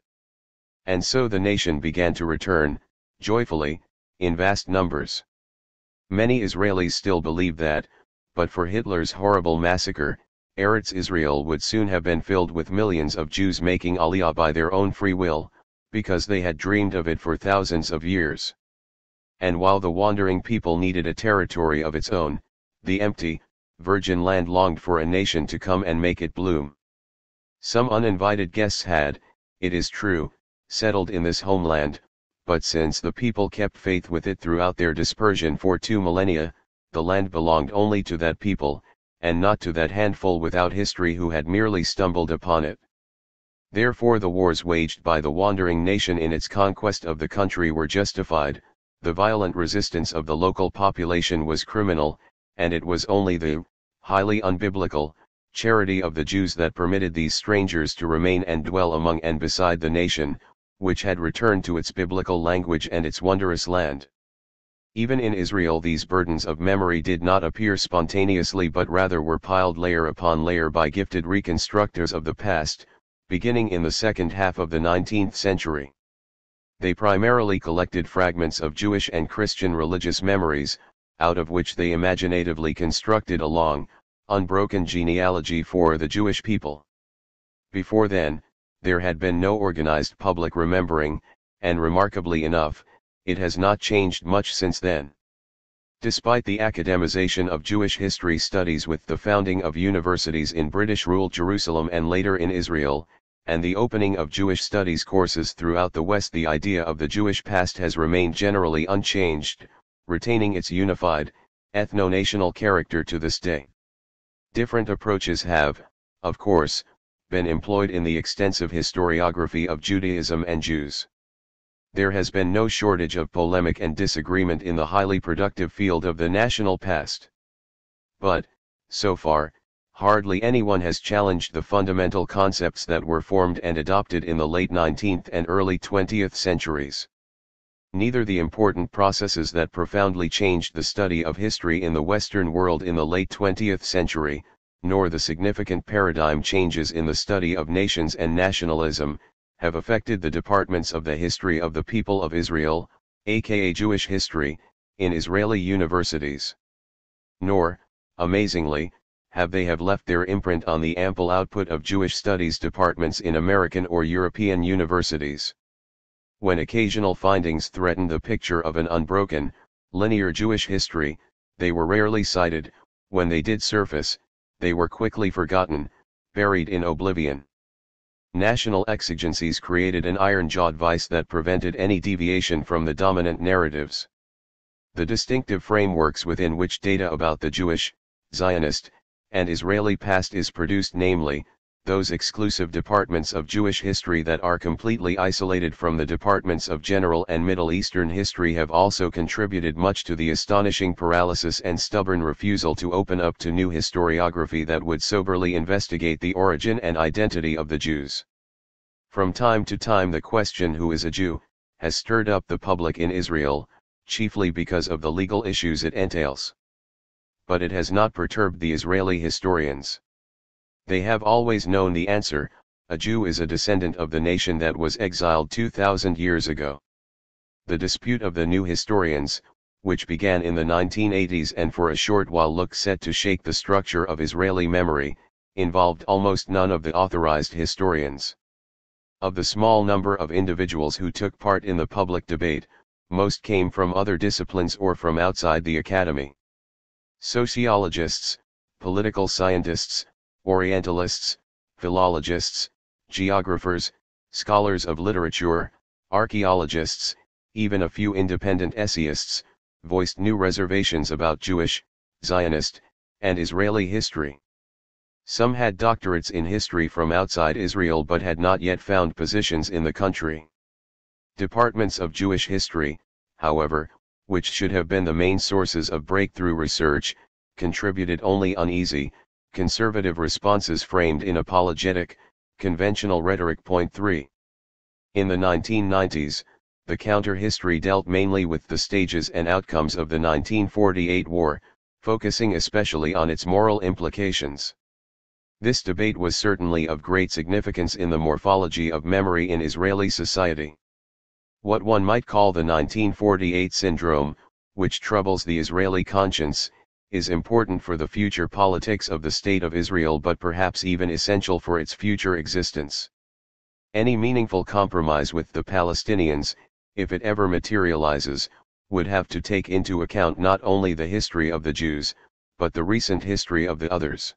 And so the nation began to return, joyfully, in vast numbers. Many Israelis still believe that, but for Hitler's horrible massacre, Eretz Israel would soon have been filled with millions of Jews making Aliyah by their own free will, because they had dreamed of it for thousands of years. And while the wandering people needed a territory of its own, the empty, virgin land longed for a nation to come and make it bloom. Some uninvited guests had, it is true, settled in this homeland, but since the people kept faith with it throughout their dispersion for 2 millennia, the land belonged only to that people, and not to that handful without history who had merely stumbled upon it. Therefore the wars waged by the wandering nation in its conquest of the country were justified, the violent resistance of the local population was criminal, and it was only the, highly unbiblical, charity of the Jews that permitted these strangers to remain and dwell among and beside the nation, which had returned to its biblical language and its wondrous land. Even in Israel these burdens of memory did not appear spontaneously but rather were piled layer upon layer by gifted reconstructors of the past, beginning in the second half of the 19th century. They primarily collected fragments of Jewish and Christian religious memories, out of which they imaginatively constructed a long, unbroken genealogy for the Jewish people. Before then, there had been no organized public remembering, and remarkably enough, it has not changed much since then. Despite the academization of Jewish history studies with the founding of universities in British-ruled Jerusalem and later in Israel, and the opening of Jewish studies courses throughout the West, the idea of the Jewish past has remained generally unchanged, retaining its unified, ethno-national character to this day. Different approaches have, of course, been employed in the extensive historiography of Judaism and Jews. There has been no shortage of polemic and disagreement in the highly productive field of the national past. But, so far, hardly anyone has challenged the fundamental concepts that were formed and adopted in the late 19th and early 20th centuries. Neither the important processes that profoundly changed the study of history in the Western world in the late 20th century, nor the significant paradigm changes in the study of nations and nationalism, have affected the departments of the history of the people of Israel, aka Jewish history, in Israeli universities. Nor, amazingly, have they left their imprint on the ample output of Jewish studies departments in American or European universities. When occasional findings threatened the picture of an unbroken, linear Jewish history, they were rarely cited. When they did surface, they were quickly forgotten, buried in oblivion. National exigencies created an iron-jawed vice that prevented any deviation from the dominant narratives. The distinctive frameworks within which data about the Jewish, Zionist, and Israeli past is produced, namely, those exclusive departments of Jewish history that are completely isolated from the departments of General and Middle Eastern history, have also contributed much to the astonishing paralysis and stubborn refusal to open up to new historiography that would soberly investigate the origin and identity of the Jews. From time to time the question "who is a Jew?" has stirred up the public in Israel, chiefly because of the legal issues it entails. But it has not perturbed the Israeli historians. They have always known the answer: a Jew is a descendant of the nation that was exiled 2,000 years ago. The dispute of the new historians, which began in the 1980s and for a short while looked set to shake the structure of Israeli memory, involved almost none of the authorized historians. Of the small number of individuals who took part in the public debate, most came from other disciplines or from outside the academy. Sociologists, political scientists, Orientalists, philologists, geographers, scholars of literature, archaeologists, even a few independent essayists, voiced new reservations about Jewish, Zionist, and Israeli history. Some had doctorates in history from outside Israel but had not yet found positions in the country. Departments of Jewish history, however, which should have been the main sources of breakthrough research, contributed only uneasy, Conservative responses framed in apologetic, conventional rhetoric. Point 3. In the 1990s, the counter-history dealt mainly with the stages and outcomes of the 1948 war, focusing especially on its moral implications. This debate was certainly of great significance in the morphology of memory in Israeli society. What one might call the 1948 syndrome, which troubles the Israeli conscience, is important for the future politics of the State of Israel, but perhaps even essential for its future existence. Any meaningful compromise with the Palestinians, if it ever materializes, would have to take into account not only the history of the Jews, but the recent history of the others.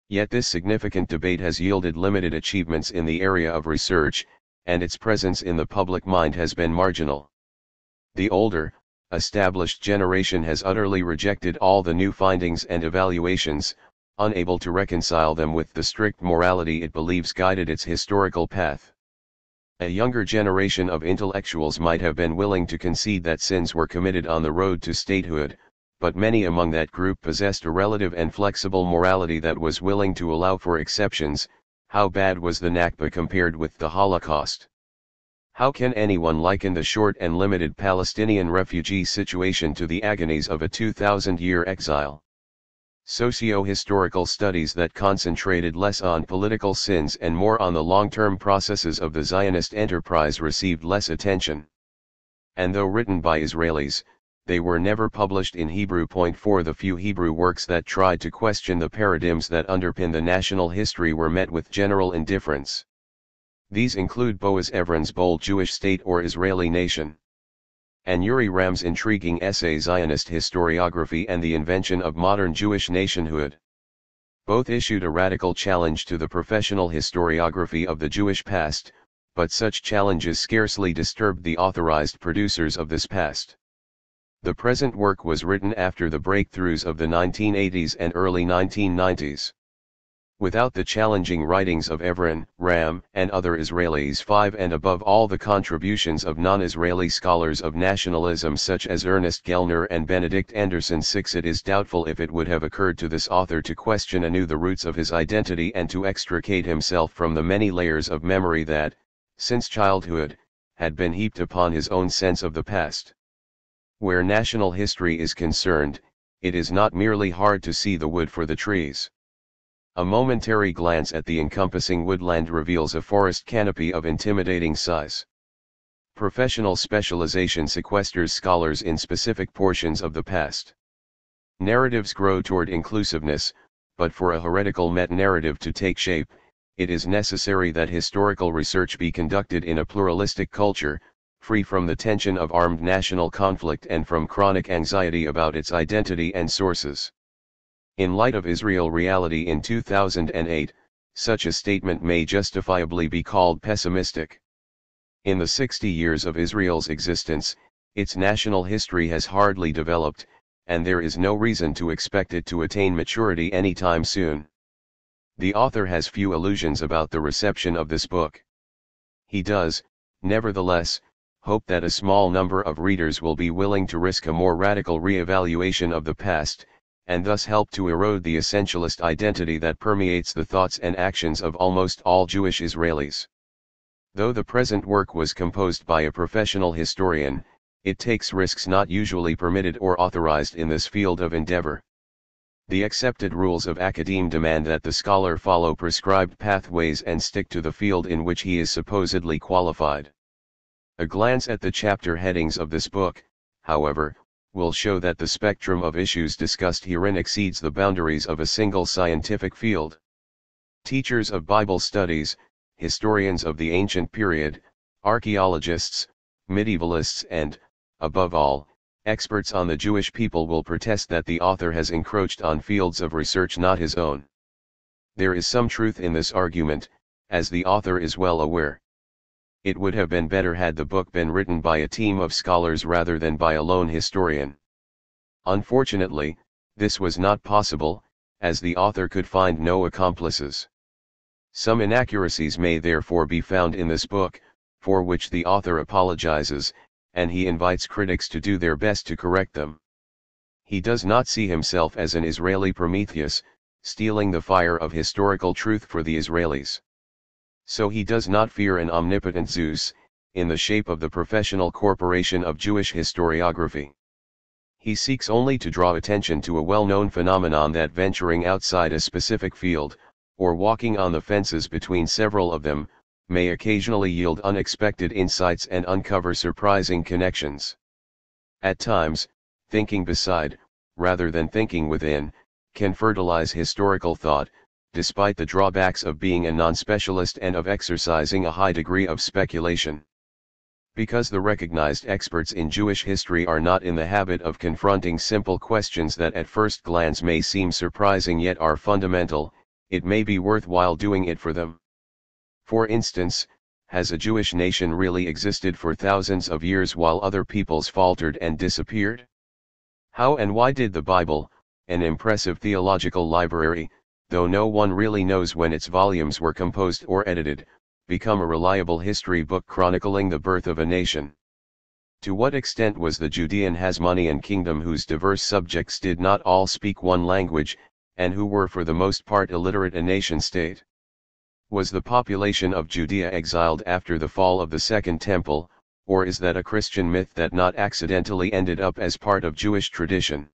Yet this significant debate has yielded limited achievements in the area of research, and its presence in the public mind has been marginal. The older, established generation has utterly rejected all the new findings and evaluations, unable to reconcile them with the strict morality it believes guided its historical path. A younger generation of intellectuals might have been willing to concede that sins were committed on the road to statehood, but many among that group possessed a relative and flexible morality that was willing to allow for exceptions. How bad was the Nakba compared with the Holocaust? How can anyone liken the short and limited Palestinian refugee situation to the agonies of a 2,000-year exile? Socio-historical studies that concentrated less on political sins and more on the long-term processes of the Zionist enterprise received less attention. And though written by Israelis, they were never published in Hebrew. Point 4. The few Hebrew works that tried to question the paradigms that underpin the national history were met with general indifference. These include Boaz Evren's bold Jewish State or Israeli Nation, and Uri Ram's intriguing essay Zionist Historiography and the Invention of Modern Jewish Nationhood. Both issued a radical challenge to the professional historiography of the Jewish past, but such challenges scarcely disturbed the authorized producers of this past. The present work was written after the breakthroughs of the 1980s and early 1990s. Without the challenging writings of Evren, Ram, and other Israelis 5 and above all the contributions of non-Israeli scholars of nationalism such as Ernest Gellner and Benedict Anderson 6, it is doubtful if it would have occurred to this author to question anew the roots of his identity and to extricate himself from the many layers of memory that, since childhood, had been heaped upon his own sense of the past. Where national history is concerned, it is not merely hard to see the wood for the trees. A momentary glance at the encompassing woodland reveals a forest canopy of intimidating size. Professional specialization sequesters scholars in specific portions of the past. Narratives grow toward inclusiveness, but for a heretical meta-narrative to take shape, it is necessary that historical research be conducted in a pluralistic culture, free from the tension of armed national conflict and from chronic anxiety about its identity and sources. In light of Israel reality in 2008, such a statement may justifiably be called pessimistic. In the 60 years of Israel's existence, its national history has hardly developed, and there is no reason to expect it to attain maturity anytime soon. The author has few illusions about the reception of this book. He does, nevertheless, hope that a small number of readers will be willing to risk a more radical re-evaluation of the past, and thus help to erode the essentialist identity that permeates the thoughts and actions of almost all Jewish Israelis. Though the present work was composed by a professional historian, it takes risks not usually permitted or authorized in this field of endeavor. The accepted rules of academe demand that the scholar follow prescribed pathways and stick to the field in which he is supposedly qualified. A glance at the chapter headings of this book, however, will show that the spectrum of issues discussed herein exceeds the boundaries of a single scientific field. Teachers of Bible studies, historians of the ancient period, archaeologists, medievalists and, above all, experts on the Jewish people will protest that the author has encroached on fields of research not his own. There is some truth in this argument, as the author is well aware. It would have been better had the book been written by a team of scholars rather than by a lone historian. Unfortunately, this was not possible, as the author could find no accomplices. Some inaccuracies may therefore be found in this book, for which the author apologizes, and he invites critics to do their best to correct them. He does not see himself as an Israeli Prometheus, stealing the fire of historical truth for the Israelis. So he does not fear an omnipotent Zeus, in the shape of the professional corporation of Jewish historiography. He seeks only to draw attention to a well-known phenomenon that venturing outside a specific field, or walking on the fences between several of them, may occasionally yield unexpected insights and uncover surprising connections. At times, thinking beside, rather than thinking within, can fertilize historical thought, despite the drawbacks of being a non-specialist and of exercising a high degree of speculation. Because the recognized experts in Jewish history are not in the habit of confronting simple questions that at first glance may seem surprising yet are fundamental, it may be worthwhile doing it for them. For instance, has a Jewish nation really existed for thousands of years while other peoples faltered and disappeared? How and why did the Bible, an impressive theological library, though no one really knows when its volumes were composed or edited, become a reliable history book chronicling the birth of a nation? To what extent was the Judean Hasmonean kingdom, whose diverse subjects did not all speak one language, and who were for the most part illiterate, a nation-state? Was the population of Judea exiled after the fall of the Second Temple, or is that a Christian myth that not accidentally ended up as part of Jewish tradition?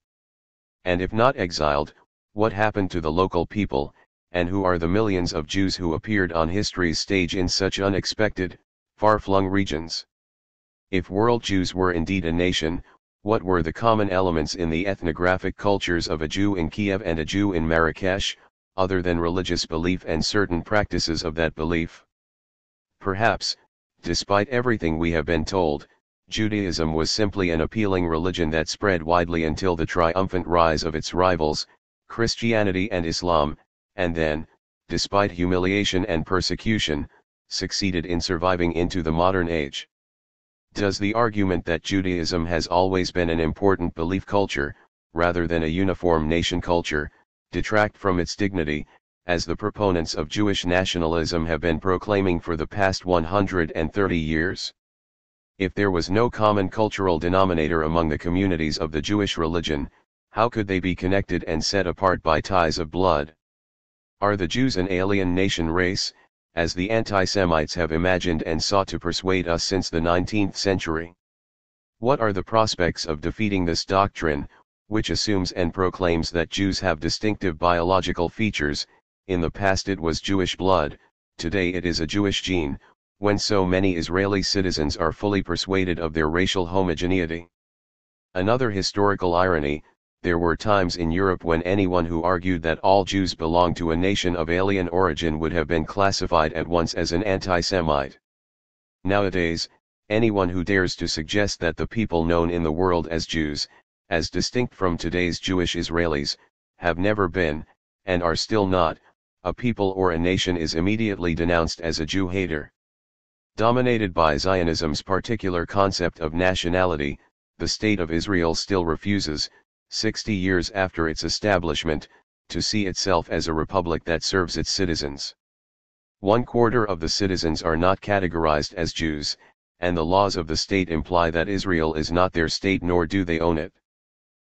And if not exiled, what happened to the local people, and who are the millions of Jews who appeared on history's stage in such unexpected, far-flung regions? If world Jews were indeed a nation, what were the common elements in the ethnographic cultures of a Jew in Kiev and a Jew in Marrakesh, other than religious belief and certain practices of that belief? Perhaps, despite everything we have been told, Judaism was simply an appealing religion that spread widely until the triumphant rise of its rivals, Christianity and Islam, and then, despite humiliation and persecution, succeeded in surviving into the modern age. Does the argument that Judaism has always been an important belief culture, rather than a uniform nation culture, detract from its dignity, as the proponents of Jewish nationalism have been proclaiming for the past 130 years? If there was no common cultural denominator among the communities of the Jewish religion, how could they be connected and set apart by ties of blood? Are the Jews an alien nation race, as the anti-Semites have imagined and sought to persuade us since the 19th century? What are the prospects of defeating this doctrine, which assumes and proclaims that Jews have distinctive biological features? In the past it was Jewish blood, today it is a Jewish gene, when so many Israeli citizens are fully persuaded of their racial homogeneity. Another historical irony: there were times in Europe when anyone who argued that all Jews belonged to a nation of alien origin would have been classified at once as an anti-Semite. Nowadays, anyone who dares to suggest that the people known in the world as Jews, as distinct from today's Jewish Israelis, have never been, and are still not, a people or a nation is immediately denounced as a Jew hater. Dominated by Zionism's particular concept of nationality, the State of Israel still refuses, 60 years after its establishment, to see itself as a republic that serves its citizens. 1/4 of the citizens are not categorized as Jews, and the laws of the state imply that Israel is not their state nor do they own it.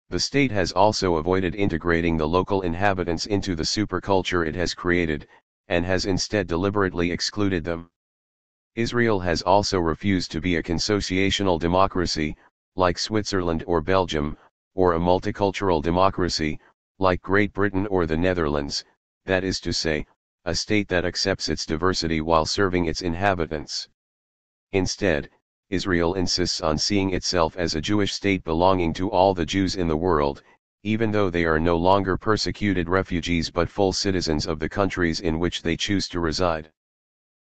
The state has also avoided integrating the local inhabitants into the superculture it has created, and has instead deliberately excluded them. Israel has also refused to be a consociational democracy, like Switzerland or Belgium, or a multicultural democracy, like Great Britain or the Netherlands, that is to say, a state that accepts its diversity while serving its inhabitants. Instead, Israel insists on seeing itself as a Jewish state belonging to all the Jews in the world, even though they are no longer persecuted refugees but full citizens of the countries in which they choose to reside.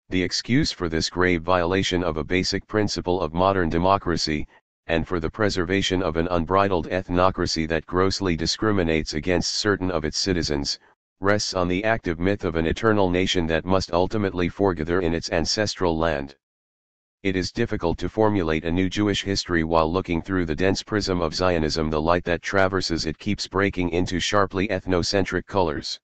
The excuse for this grave violation of a basic principle of modern democracy, and for the preservation of an unbridled ethnocracy that grossly discriminates against certain of its citizens, rests on the active myth of an eternal nation that must ultimately foregather in its ancestral land. It is difficult to formulate a new Jewish history while looking through the dense prism of Zionism. The light that traverses it keeps breaking into sharply ethnocentric colors.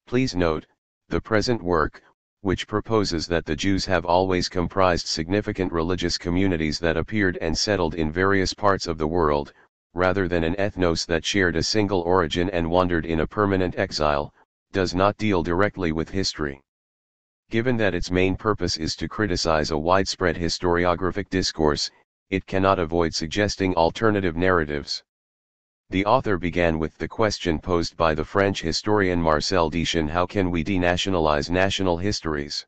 Please note, the present work, which proposes that the Jews have always comprised significant religious communities that appeared and settled in various parts of the world, rather than an ethnos that shared a single origin and wandered in a permanent exile, does not deal directly with history. Given that its main purpose is to criticize a widespread historiographic discourse, it cannot avoid suggesting alternative narratives. The author began with the question posed by the French historian Marcel Deschamps: how can we denationalize national histories?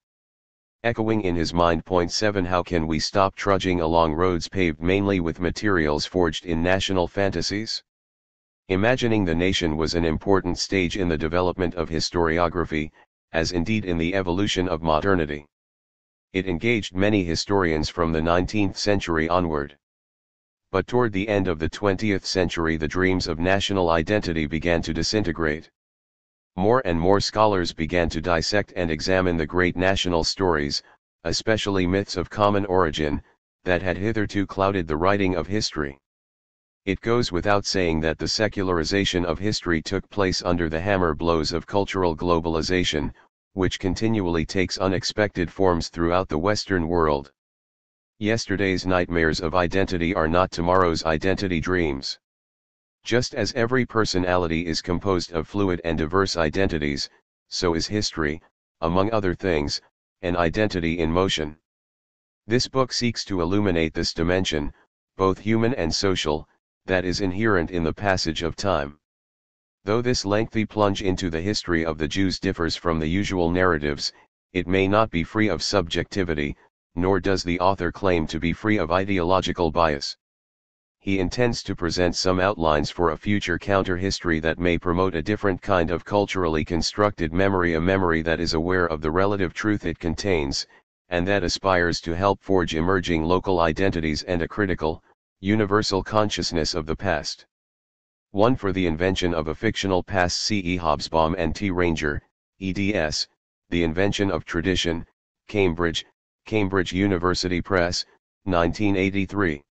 Echoing in his mind point 7, how can we stop trudging along roads paved mainly with materials forged in national fantasies? Imagining the nation was an important stage in the development of historiography, as indeed in the evolution of modernity. It engaged many historians from the 19th century onward. But toward the end of the 20th century the dreams of national identity began to disintegrate. More and more scholars began to dissect and examine the great national stories, especially myths of common origin, that had hitherto clouded the writing of history. It goes without saying that the secularization of history took place under the hammer blows of cultural globalization, which continually takes unexpected forms throughout the Western world. Yesterday's nightmares of identity are not tomorrow's identity dreams. Just as every personality is composed of fluid and diverse identities, so is history, among other things, an identity in motion. This book seeks to illuminate this dimension, both human and social, that is inherent in the passage of time. Though this lengthy plunge into the history of the Jews differs from the usual narratives, it may not be free of subjectivity, nor does the author claim to be free of ideological bias. He intends to present some outlines for a future counter-history that may promote a different kind of culturally constructed memory, a memory that is aware of the relative truth it contains, and that aspires to help forge emerging local identities and a critical, universal consciousness of the past. 1. For the invention of a fictional past, C.E. Hobsbawm and T. Ranger, eds, The Invention of Tradition, Cambridge, Cambridge University Press, 1983.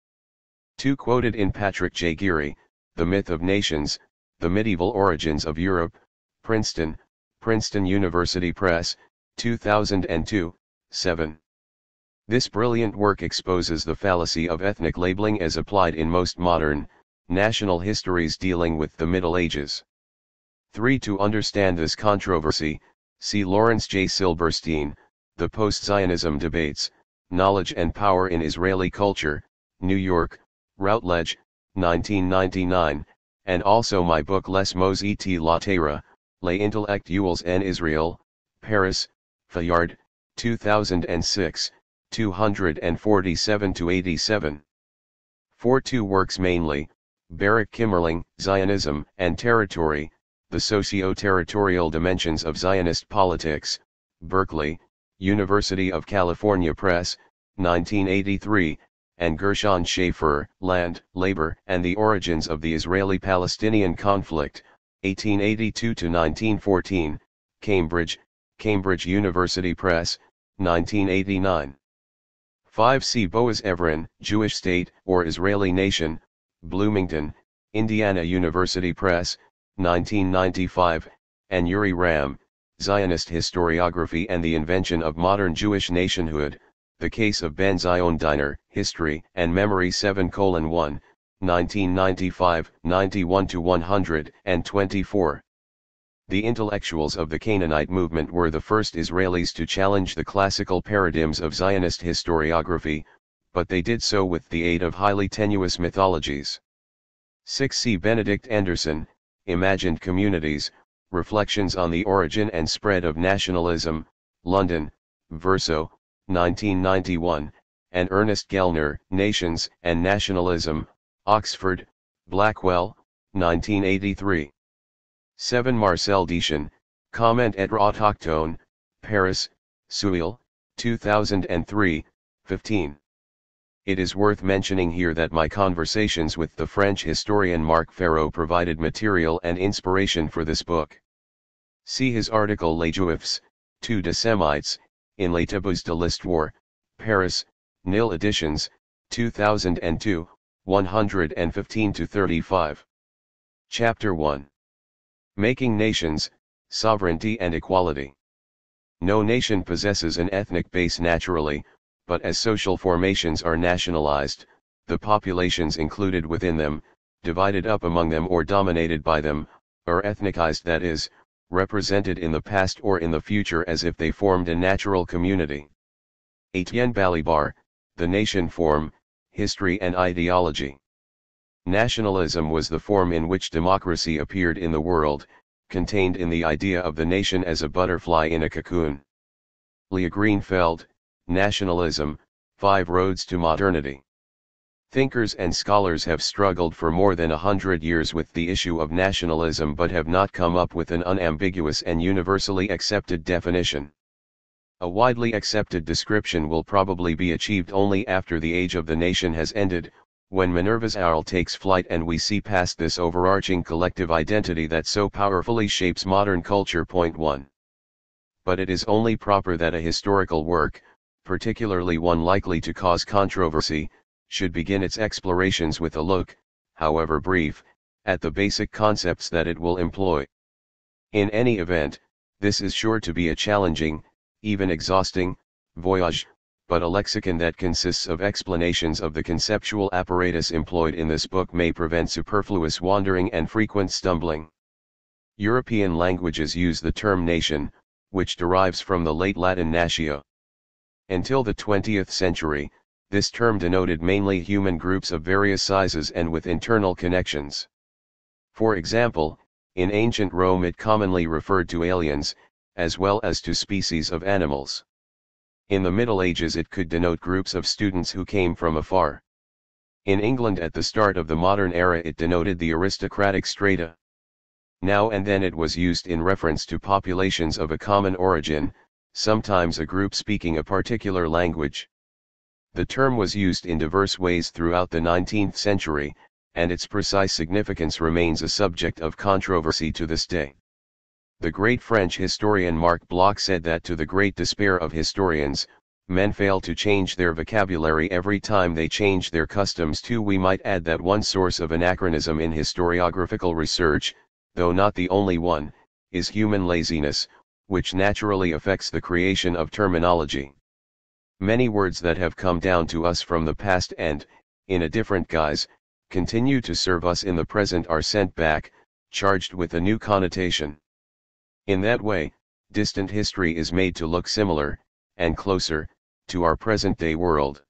2. Quoted in Patrick J. Geary, The Myth of Nations, The Medieval Origins of Europe, Princeton, Princeton University Press, 2002, 7. This brilliant work exposes the fallacy of ethnic labeling as applied in most modern, national histories dealing with the Middle Ages. 3. To understand this controversy, see Lawrence J. Silberstein, The Post-Zionism Debates, Knowledge and Power in Israeli Culture, New York, Routledge, 1999, and also my book Les mots et la terre, Les intellectuels en Israel, Paris, Fayard, 2006, 247-87. 4. 2 works mainly, Barak Kimmerling, Zionism and Territory, The Socio-Territorial Dimensions of Zionist Politics, Berkeley, University of California Press, 1983, and Gershon Schaefer, Land, Labor and the Origins of the Israeli-Palestinian Conflict, 1882-1914, Cambridge, Cambridge University Press, 1989. 5. C. Boaz Evren, Jewish State or Israeli Nation, Bloomington, Indiana University Press, 1995, and Yuri Ram, Zionist Historiography and the Invention of Modern Jewish Nationhood, The Case of Ben Zion Diner, History and Memory 7:1, 1995, 91-124. The intellectuals of the Canaanite movement were the first Israelis to challenge the classical paradigms of Zionist historiography, but they did so with the aid of highly tenuous mythologies. 6. C. Benedict Anderson, Imagined Communities, Reflections on the Origin and Spread of Nationalism, London, Verso, 1991, and Ernest Gellner, Nations and Nationalism, Oxford, Blackwell, 1983. 7. Marcel Deschamps, Comment et Autochtone, Paris, Seuil, 2003, 15. It is worth mentioning here that my conversations with the French historian Marc Ferraud provided material and inspiration for this book. See his article Les Juifs, two de Semites, in Les Taboos de l'Histoire, Paris, Nil Editions, 2002, 115-35. Chapter 1. Making Nations, Sovereignty and Equality. No nation possesses an ethnic base naturally, but as social formations are nationalized, the populations included within them, divided up among them or dominated by them, or ethnicized, that is, represented in the past or in the future as if they formed a natural community. Etienne Balibar, The Nation Form, History and Ideology. Nationalism was the form in which democracy appeared in the world, contained in the idea of the nation as a butterfly in a cocoon. Leah Greenfeld, Nationalism, 5 Roads to Modernity. Thinkers and scholars have struggled for more than 100 years with the issue of nationalism but have not come up with an unambiguous and universally accepted definition. A widely accepted description will probably be achieved only after the age of the nation has ended, when Minerva's owl takes flight and we see past this overarching collective identity that so powerfully shapes modern culture. 1. But it is only proper that a historical work, particularly one likely to cause controversy, should begin its explorations with a look, however brief, at the basic concepts that it will employ. In any event, this is sure to be a challenging, even exhausting, voyage, but a lexicon that consists of explanations of the conceptual apparatus employed in this book may prevent superfluous wandering and frequent stumbling. European languages use the term nation, which derives from the late Latin natio. Until the 20th century, this term denoted mainly human groups of various sizes and with internal connections. For example, in ancient Rome it commonly referred to aliens, as well as to species of animals. In the Middle Ages it could denote groups of students who came from afar. In England at the start of the modern era it denoted the aristocratic strata. Now and then it was used in reference to populations of a common origin, sometimes a group speaking a particular language. The term was used in diverse ways throughout the 19th century, and its precise significance remains a subject of controversy to this day. The great French historian Marc Bloch said that to the great despair of historians, men fail to change their vocabulary every time they change their customs too. We might add that one source of anachronism in historiographical research, though not the only one, is human laziness, which naturally affects the creation of terminology. Many words that have come down to us from the past and, in a different guise, continue to serve us in the present are sent back, charged with a new connotation. In that way, distant history is made to look similar, and closer, to our present-day world.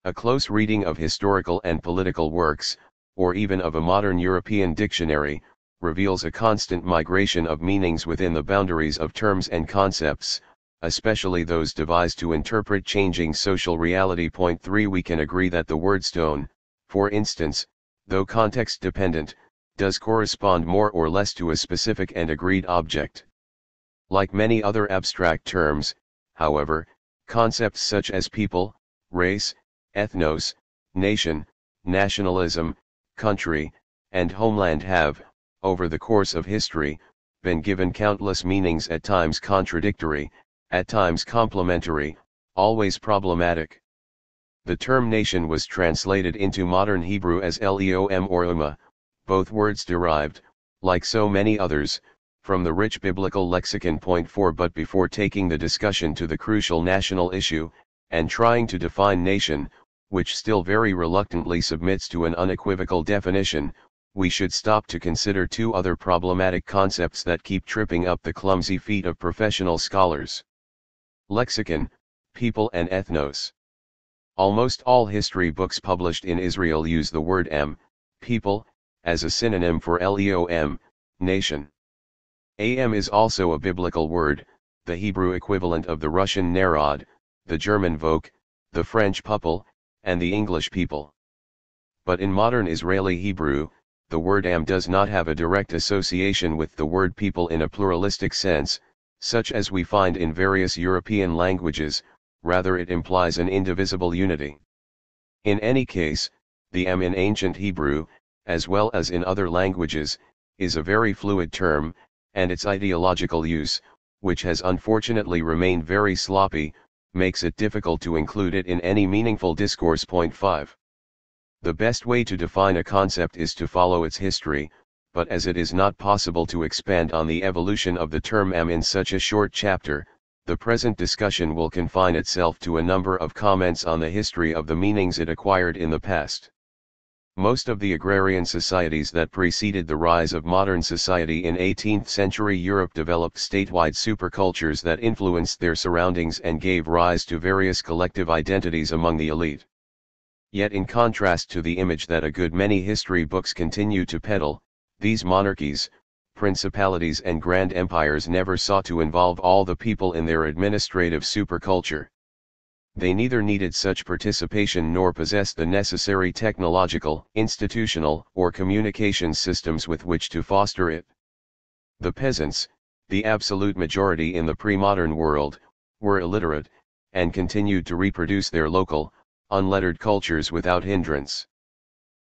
A close reading of historical and political works, or even of a modern European dictionary, reveals a constant migration of meanings within the boundaries of terms and concepts, especially those devised to interpret changing social reality. 3 We can agree that the word stone, for instance, though context-dependent, does correspond more or less to a specific and agreed object. Like many other abstract terms, however, concepts such as people, race, ethnos, nation, nationalism, country, and homeland have, over the course of history, been given countless meanings, at times contradictory, at times complementary, always problematic. The term nation was translated into modern Hebrew as Leom or Ummah, both words derived, like so many others, from the rich biblical lexicon. 4 But before taking the discussion to the crucial national issue, and trying to define nation, which still very reluctantly submits to an unequivocal definition, we should stop to consider 2 other problematic concepts that keep tripping up the clumsy feet of professional scholars. Lexicon, people and ethnos. Almost all history books published in Israel use the word people, as a synonym for leom, nation. Am is also a biblical word, the Hebrew equivalent of the Russian narod, the German Volk, the French Peuple, and the English people. But in modern Israeli Hebrew, the word am does not have a direct association with the word people in a pluralistic sense, such as we find in various European languages, rather it implies an indivisible unity. In any case, the am in ancient Hebrew, as well as in other languages, is a very fluid term, and its ideological use, which has unfortunately remained very sloppy, makes it difficult to include it in any meaningful discourse. 5. The best way to define a concept is to follow its history, but as it is not possible to expand on the evolution of the term am in such a short chapter, the present discussion will confine itself to a number of comments on the history of the meanings it acquired in the past. Most of the agrarian societies that preceded the rise of modern society in 18th century Europe developed statewide supercultures that influenced their surroundings and gave rise to various collective identities among the elite. Yet in contrast to the image that a good many history books continue to peddle, these monarchies, principalities and grand empires never sought to involve all the people in their administrative superculture. They neither needed such participation nor possessed the necessary technological, institutional, or communications systems with which to foster it. The peasants, the absolute majority in the pre-modern world, were illiterate, and continued to reproduce their local, unlettered cultures without hindrance.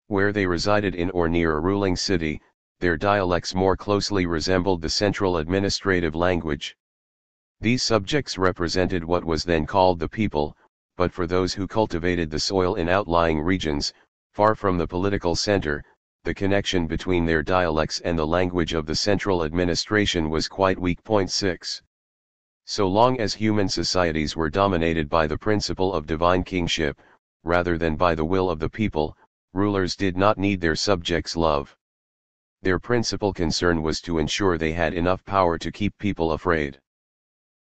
Where they resided in or near a ruling city, their dialects more closely resembled the central administrative language. These subjects represented what was then called the people, but for those who cultivated the soil in outlying regions, far from the political center, the connection between their dialects and the language of the central administration was quite weak. 6. So long as human societies were dominated by the principle of divine kingship, rather than by the will of the people, rulers did not need their subjects' love. Their principal concern was to ensure they had enough power to keep people afraid.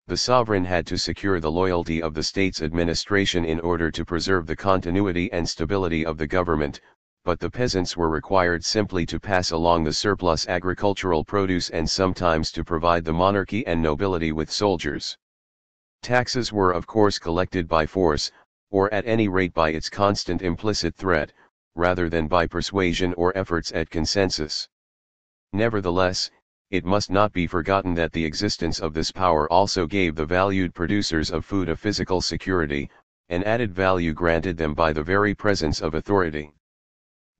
The sovereign had to secure the loyalty of the state's administration in order to preserve the continuity and stability of the government, but the peasants were required simply to pass along the surplus agricultural produce and sometimes to provide the monarchy and nobility with soldiers. Taxes were of course collected by force, or at any rate by its constant implicit threat, rather than by persuasion or efforts at consensus. Nevertheless, it must not be forgotten that the existence of this power also gave the valued producers of food a physical security, an added value granted them by the very presence of authority.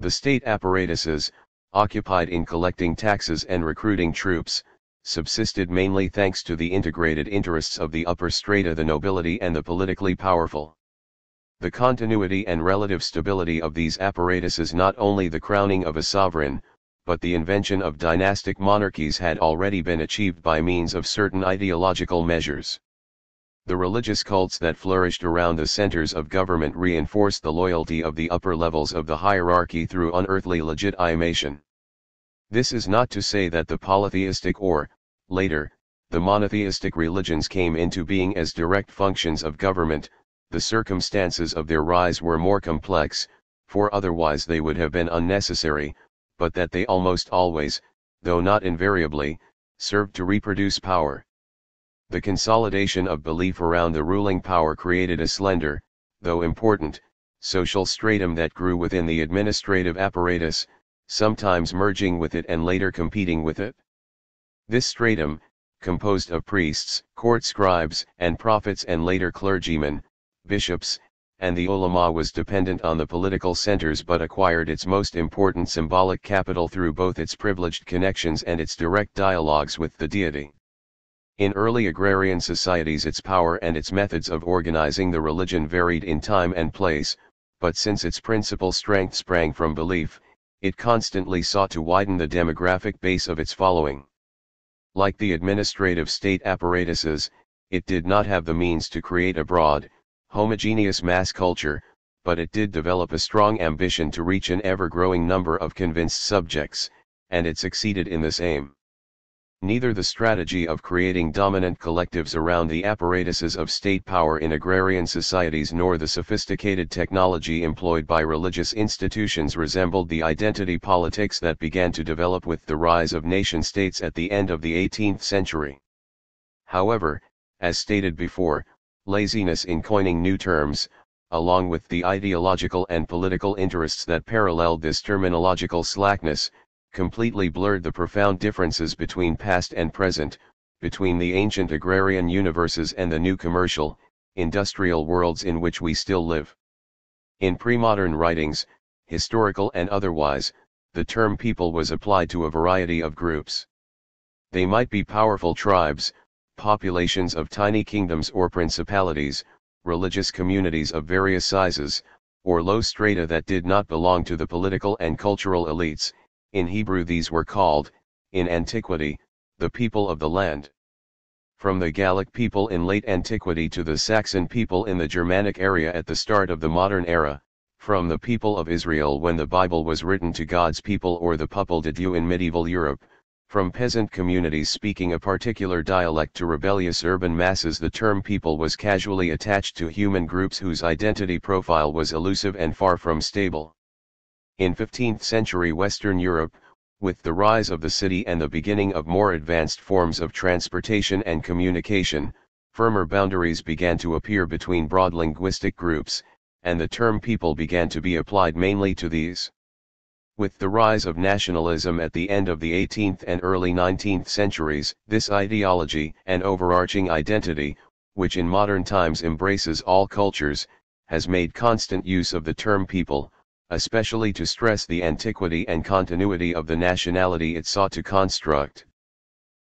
The state apparatuses, occupied in collecting taxes and recruiting troops, subsisted mainly thanks to the integrated interests of the upper strata, the nobility and the politically powerful. The continuity and relative stability of these apparatuses, not only the crowning of a sovereign, but the invention of dynastic monarchies, had already been achieved by means of certain ideological measures. The religious cults that flourished around the centers of government reinforced the loyalty of the upper levels of the hierarchy through unearthly legitimation. This is not to say that the polytheistic or, later, the monotheistic religions came into being as direct functions of government. The circumstances of their rise were more complex, for otherwise they would have been unnecessary, but that they almost always, though not invariably, served to reproduce power. The consolidation of belief around the ruling power created a slender, though important, social stratum that grew within the administrative apparatus, sometimes merging with it and later competing with it. This stratum, composed of priests, court scribes, and prophets and later clergymen, bishops, and the ulama, was dependent on the political centers but acquired its most important symbolic capital through both its privileged connections and its direct dialogues with the deity. In early agrarian societies its power and its methods of organizing the religion varied in time and place, but since its principal strength sprang from belief, it constantly sought to widen the demographic base of its following. Like the administrative state apparatuses, it did not have the means to create a broad, homogeneous mass culture, but it did develop a strong ambition to reach an ever-growing number of convinced subjects, and it succeeded in this aim. Neither the strategy of creating dominant collectives around the apparatuses of state power in agrarian societies nor the sophisticated technology employed by religious institutions resembled the identity politics that began to develop with the rise of nation-states at the end of the 18th century. However, as stated before, laziness in coining new terms, along with the ideological and political interests that paralleled this terminological slackness, completely blurred the profound differences between past and present, between the ancient agrarian universes and the new commercial, industrial worlds in which we still live. In pre-modern writings, historical and otherwise, the term people was applied to a variety of groups. They might be powerful tribes, populations of tiny kingdoms or principalities, religious communities of various sizes, or low strata that did not belong to the political and cultural elites. In Hebrew these were called, in antiquity, the people of the land. From the Gallic people in late antiquity to the Saxon people in the Germanic area at the start of the modern era, from the people of Israel when the Bible was written to God's people or the Peuple de Dieu in medieval Europe, from peasant communities speaking a particular dialect to rebellious urban masses. The term people was casually attached to human groups whose identity profile was elusive and far from stable. In 15th century Western Europe, with the rise of the city and the beginning of more advanced forms of transportation and communication, firmer boundaries began to appear between broad linguistic groups, and the term people began to be applied mainly to these. With the rise of nationalism at the end of the 18th and early 19th centuries, this ideology and overarching identity, which in modern times embraces all cultures, has made constant use of the term people, especially to stress the antiquity and continuity of the nationality it sought to construct.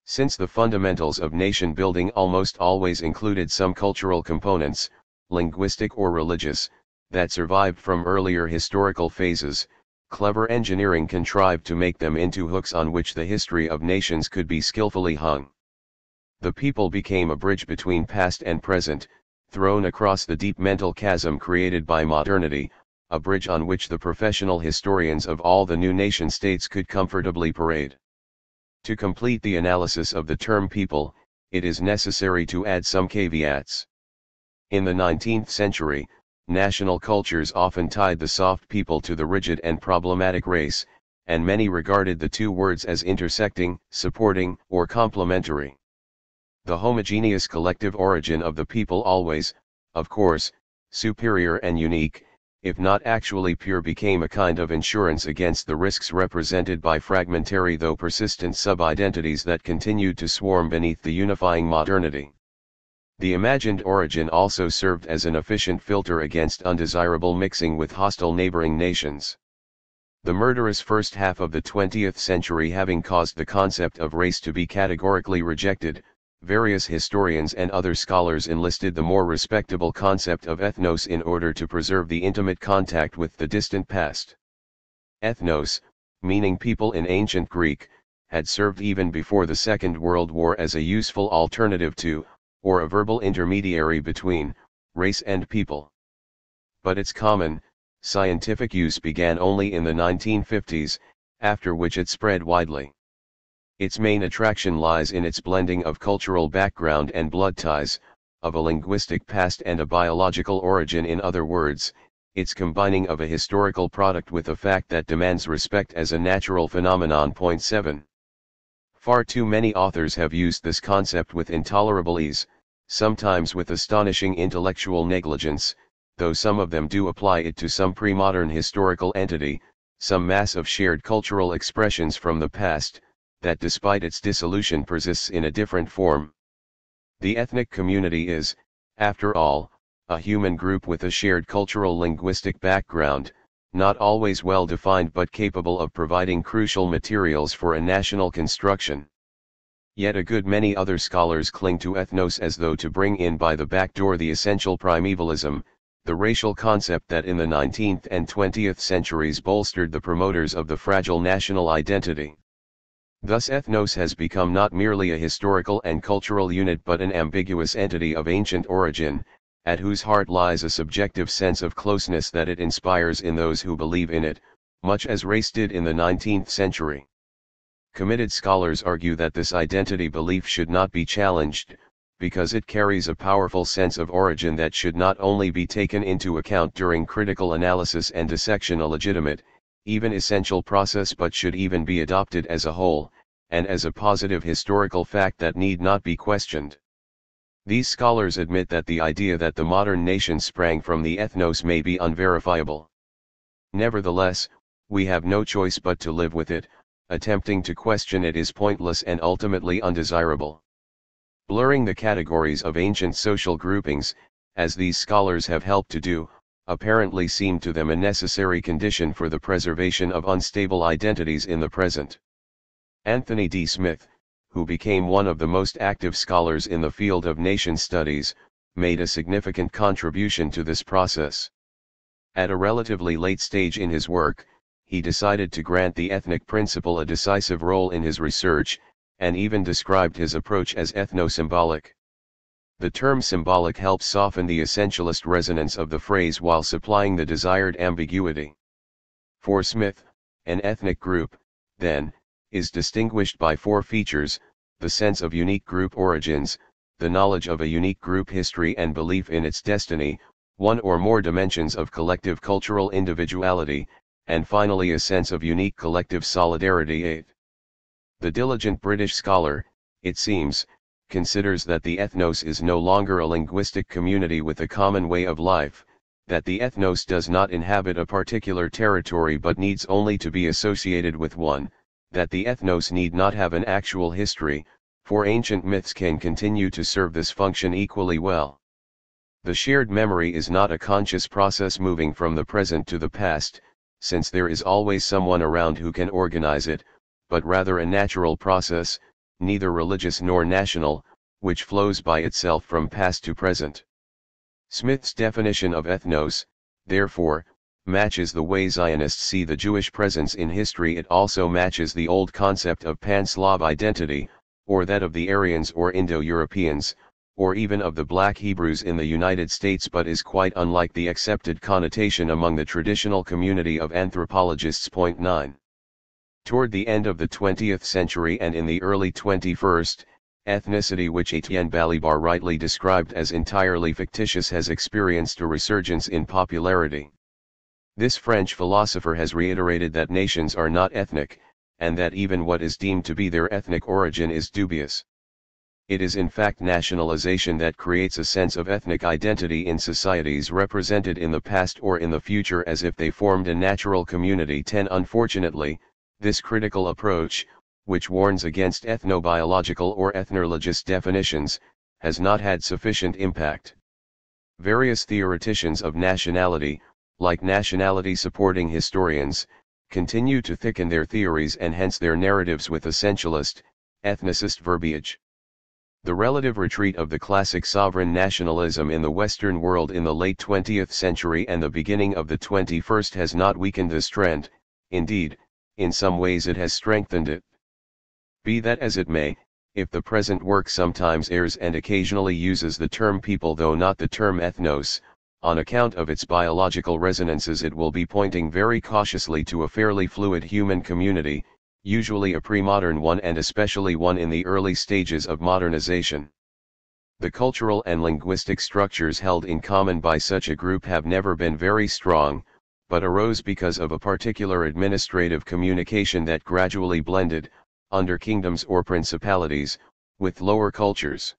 Since the fundamentals of nation building almost always included some cultural components, linguistic or religious, that survived from earlier historical phases, clever engineering contrived to make them into hooks on which the history of nations could be skillfully hung. The people became a bridge between past and present, thrown across the deep mental chasm created by modernity, a bridge on which the professional historians of all the new nation-states could comfortably parade. To complete the analysis of the term people, it is necessary to add some caveats. In the 19th century, national cultures often tied the soft people to the rigid and problematic race, and many regarded the two words as intersecting, supporting, or complementary. The homogeneous collective origin of the people always, of course, superior and unique, if not actually pure, became a kind of insurance against the risks represented by fragmentary though persistent sub-identities that continued to swarm beneath the unifying modernity. The imagined origin also served as an efficient filter against undesirable mixing with hostile neighboring nations. The murderous first half of the 20th century having caused the concept of race to be categorically rejected, various historians and other scholars enlisted the more respectable concept of ethnos in order to preserve the intimate contact with the distant past. Ethnos, meaning people in ancient Greek, had served even before the Second World War as a useful alternative to, or a verbal intermediary between, race and people. But its common, scientific use began only in the 1950s, after which it spread widely. Its main attraction lies in its blending of cultural background and blood ties, of a linguistic past and a biological origin. In other words, its combining of a historical product with a fact that demands respect as a natural phenomenon. 7. Far too many authors have used this concept with intolerable ease, sometimes with astonishing intellectual negligence, though some of them do apply it to some pre-modern historical entity, some mass of shared cultural expressions from the past, that despite its dissolution persists in a different form. The ethnic community is, after all, a human group with a shared cultural linguistic background, not always well defined but capable of providing crucial materials for a national construction. Yet a good many other scholars cling to ethnos as though to bring in by the back door the essential primevalism, the racial concept that in the 19th and 20th centuries bolstered the promoters of the fragile national identity. Thus ethnos has become not merely a historical and cultural unit but an ambiguous entity of ancient origin, at whose heart lies a subjective sense of closeness that it inspires in those who believe in it, much as race did in the 19th century. Committed scholars argue that this identity belief should not be challenged, because it carries a powerful sense of origin that should not only be taken into account during critical analysis and dissection a legitimate, even essential process, but should even be adopted as a whole, and as a positive historical fact that need not be questioned. These scholars admit that the idea that the modern nation sprang from the ethnos may be unverifiable. Nevertheless, we have no choice but to live with it. Attempting to question it is pointless and ultimately undesirable. Blurring the categories of ancient social groupings, as these scholars have helped to do, apparently seemed to them a necessary condition for the preservation of unstable identities in the present. Anthony D. Smith, who became one of the most active scholars in the field of nation studies, made a significant contribution to this process. At a relatively late stage in his work, he decided to grant the ethnic principle a decisive role in his research, and even described his approach as ethno-symbolic. The term symbolic helps soften the essentialist resonance of the phrase while supplying the desired ambiguity. For Smith, an ethnic group, then, is distinguished by four features: the sense of unique group origins, the knowledge of a unique group history and belief in its destiny, one or more dimensions of collective cultural individuality, and finally a sense of unique collective solidarity. 8. The diligent British scholar, it seems, considers that the ethnos is no longer a linguistic community with a common way of life, that the ethnos does not inhabit a particular territory but needs only to be associated with one, that the ethnos need not have an actual history, for ancient myths can continue to serve this function equally well. The shared memory is not a conscious process moving from the present to the past, since there is always someone around who can organize it, but rather a natural process, neither religious nor national, which flows by itself from past to present. Smith's definition of ethnos, therefore, matches the way Zionists see the Jewish presence in history. It also matches the old concept of Pan-Slav identity, or that of the Aryans or Indo-Europeans, or even of the Black Hebrews in the United States, but is quite unlike the accepted connotation among the traditional community of anthropologists. 9. Toward the end of the 20th century and in the early 21st, ethnicity, which Etienne Balibar rightly described as entirely fictitious, has experienced a resurgence in popularity. This French philosopher has reiterated that nations are not ethnic, and that even what is deemed to be their ethnic origin is dubious. It is in fact nationalization that creates a sense of ethnic identity in societies represented in the past or in the future as if they formed a natural community. 10. Unfortunately, this critical approach, which warns against ethnobiological or ethnologist definitions, has not had sufficient impact. Various theoreticians of nationality, like nationality-supporting historians, continue to thicken their theories and hence their narratives with essentialist, ethnicist verbiage. The relative retreat of the classic sovereign nationalism in the Western world in the late 20th century and the beginning of the 21st has not weakened this trend, indeed, in some ways it has strengthened it. Be that as it may, if the present work sometimes errs and occasionally uses the term people though not the term ethnos, on account of its biological resonances, it will be pointing very cautiously to a fairly fluid human community, usually a pre-modern one and especially one in the early stages of modernization. The cultural and linguistic structures held in common by such a group have never been very strong, but arose because of a particular administrative communication that gradually blended, under kingdoms or principalities, with lower cultures.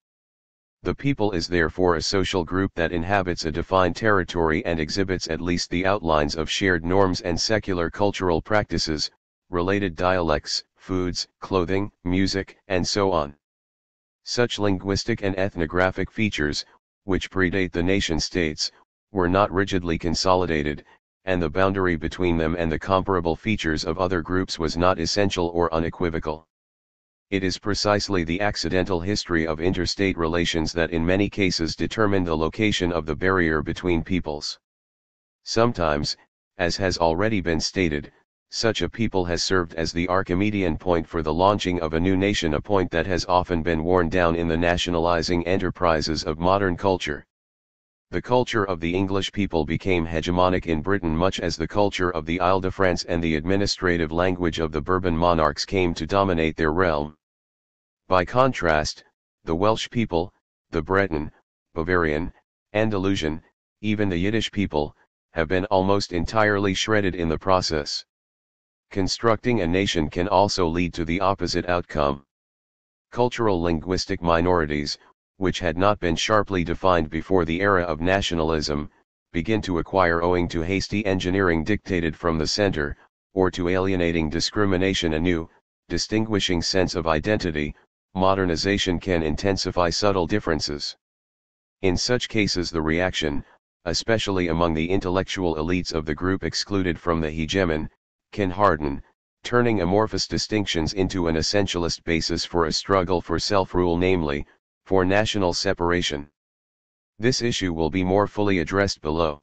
The people is therefore a social group that inhabits a defined territory and exhibits at least the outlines of shared norms and secular cultural practices, related dialects, foods, clothing, music, and so on. Such linguistic and ethnographic features, which predate the nation-states, were not rigidly consolidated, and the boundary between them and the comparable features of other groups was not essential or unequivocal. It is precisely the accidental history of interstate relations that in many cases determine the location of the barrier between peoples. Sometimes, as has already been stated, such a people has served as the Archimedean point for the launching of a new nation, a point that has often been worn down in the nationalizing enterprises of modern culture. The culture of the English people became hegemonic in Britain much as the culture of the Isle de France and the administrative language of the Bourbon monarchs came to dominate their realm. By contrast, the Welsh people, the Breton, Bavarian, Andalusian, even the Yiddish people, have been almost entirely shredded in the process. Constructing a nation can also lead to the opposite outcome. Cultural linguistic minorities, which had not been sharply defined before the era of nationalism, begin to acquire, owing to hasty engineering dictated from the center, or to alienating discrimination, a new, distinguishing sense of identity. Modernization can intensify subtle differences. In such cases the reaction, especially among the intellectual elites of the group excluded from the hegemon, can harden, turning amorphous distinctions into an essentialist basis for a struggle for self-rule, namely, for national separation. This issue will be more fully addressed below.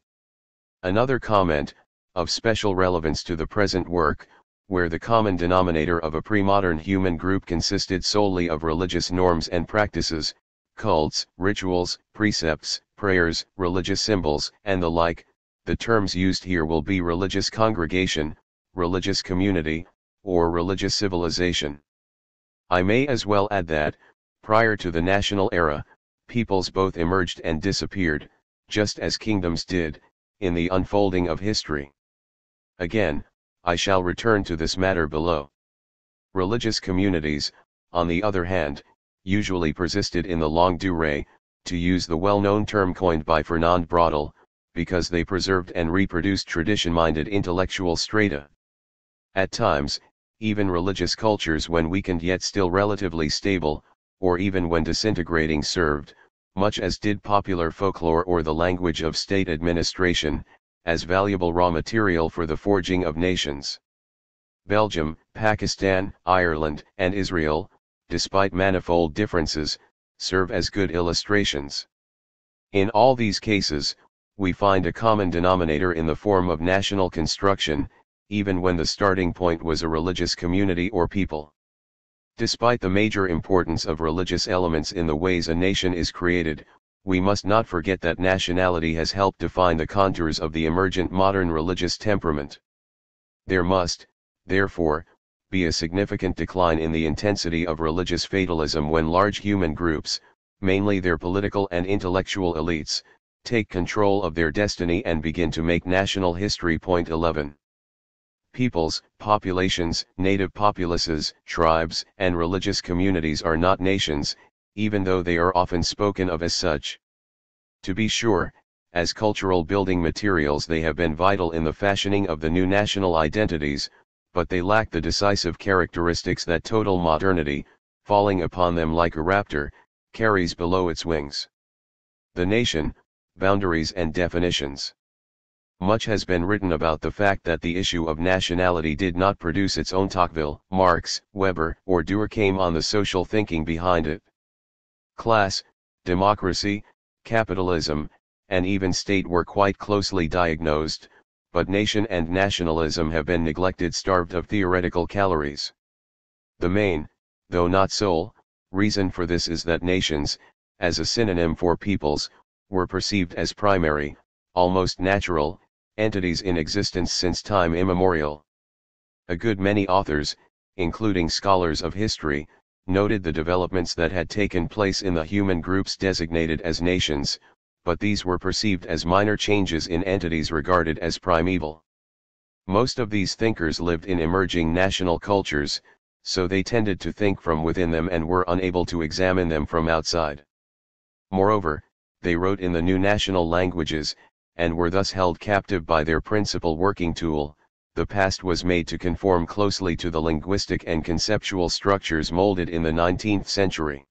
Another comment, of special relevance to the present work, where the common denominator of a pre-modern human group consisted solely of religious norms and practices, cults, rituals, precepts, prayers, religious symbols, and the like. The terms used here will be religious congregation, religious community, or religious civilization. I may as well add that, prior to the national era, peoples both emerged and disappeared, just as kingdoms did, in the unfolding of history. Again, I shall return to this matter below. Religious communities, on the other hand, usually persisted in the longue durée, to use the well-known term coined by Fernand Braudel, because they preserved and reproduced tradition-minded intellectual strata. At times, even religious cultures when weakened yet still relatively stable, or even when disintegrating served, much as did popular folklore or the language of state administration, as valuable raw material for the forging of nations. Belgium, Pakistan, Ireland, and Israel, despite manifold differences, serve as good illustrations. In all these cases, we find a common denominator in the form of national construction, even when the starting point was a religious community or people. Despite the major importance of religious elements in the ways a nation is created, we must not forget that nationality has helped define the contours of the emergent modern religious temperament. There must, therefore, be a significant decline in the intensity of religious fatalism when large human groups, mainly their political and intellectual elites, take control of their destiny and begin to make national history. Point 11. Peoples, populations, native populaces, tribes, and religious communities are not nations, even though they are often spoken of as such. To be sure, as cultural building materials they have been vital in the fashioning of the new national identities, but they lack the decisive characteristics that total modernity, falling upon them like a raptor, carries below its wings. The nation, boundaries and definitions. Much has been written about the fact that the issue of nationality did not produce its own Tocqueville, Marx, Weber, or Durkheim on the social thinking behind it. Class, democracy, capitalism, and even state were quite closely diagnosed, but nation and nationalism have been neglected, starved of theoretical calories. The main, though not sole, reason for this is that nations, as a synonym for peoples, were perceived as primary, almost natural, entities in existence since time immemorial. A good many authors, including scholars of history, noted the developments that had taken place in the human groups designated as nations, but these were perceived as minor changes in entities regarded as primeval. Most of these thinkers lived in emerging national cultures, so they tended to think from within them and were unable to examine them from outside. Moreover, they wrote in the new national languages, and were thus held captive by their principal working tool. The past was made to conform closely to the linguistic and conceptual structures molded in the 19th century.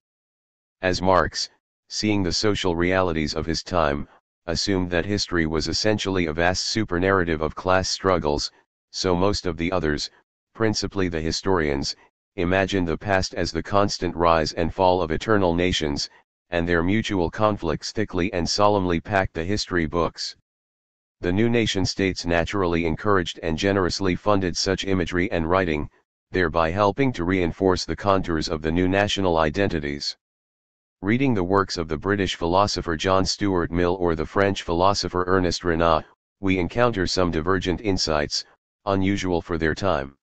As Marx, seeing the social realities of his time, assumed that history was essentially a vast supernarrative of class struggles, so most of the others, principally the historians, imagined the past as the constant rise and fall of eternal nations, and their mutual conflicts thickly and solemnly packed the history books. The new nation-states naturally encouraged and generously funded such imagery and writing, thereby helping to reinforce the contours of the new national identities. Reading the works of the British philosopher John Stuart Mill or the French philosopher Ernest Renan, we encounter some divergent insights, unusual for their time.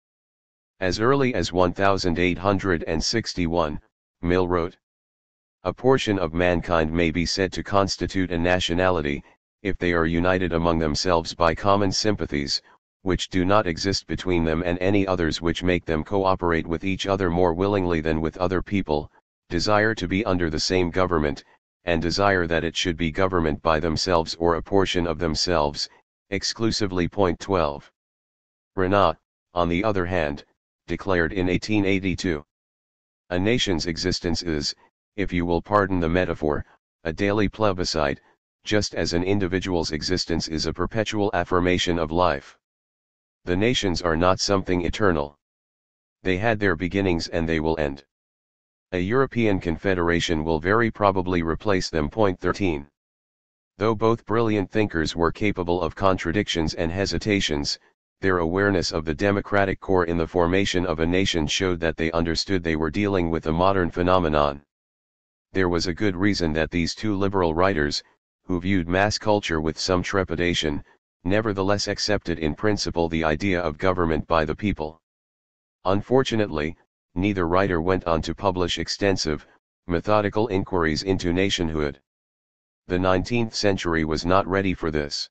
As early as 1861, Mill wrote, "A portion of mankind may be said to constitute a nationality, if they are united among themselves by common sympathies, which do not exist between them and any others, which make them cooperate with each other more willingly than with other people, desire to be under the same government, and desire that it should be government by themselves or a portion of themselves, exclusively." Point 12. Renan, on the other hand, declared in 1882, "A nation's existence is, if you will pardon the metaphor, a daily plebiscite, just as an individual's existence is a perpetual affirmation of life. The nations are not something eternal. They had their beginnings and they will end. A European confederation will very probably replace them." Point 13. Though both brilliant thinkers were capable of contradictions and hesitations, their awareness of the democratic core in the formation of a nation showed that they understood they were dealing with a modern phenomenon. There was a good reason that these two liberal writers, who viewed mass culture with some trepidation, nevertheless accepted in principle the idea of government by the people. Unfortunately, neither writer went on to publish extensive, methodical inquiries into nationhood. The 19th century was not ready for this.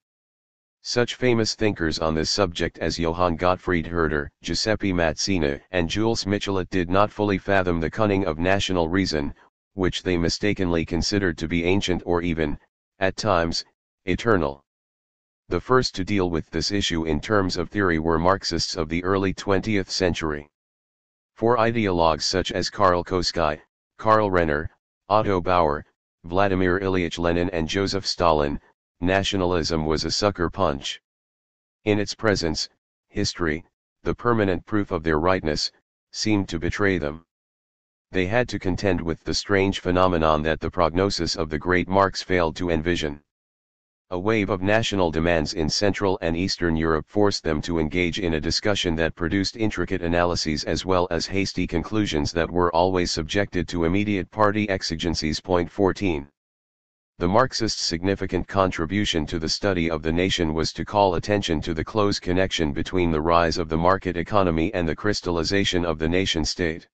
Such famous thinkers on this subject as Johann Gottfried Herder, Giuseppe Mazzini, and Jules Michelet did not fully fathom the cunning of national reason, which they mistakenly considered to be ancient or even, at times, eternal. The first to deal with this issue in terms of theory were Marxists of the early 20th century. For ideologues such as Karl Kautsky, Karl Renner, Otto Bauer, Vladimir Ilyich Lenin and Joseph Stalin, nationalism was a sucker punch. In its presence, history, the permanent proof of their rightness, seemed to betray them. They had to contend with the strange phenomenon that the prognosis of the great Marx failed to envision. A wave of national demands in Central and Eastern Europe forced them to engage in a discussion that produced intricate analyses as well as hasty conclusions that were always subjected to immediate party exigencies. 14. The Marxists' significant contribution to the study of the nation was to call attention to the close connection between the rise of the market economy and the crystallization of the nation-state.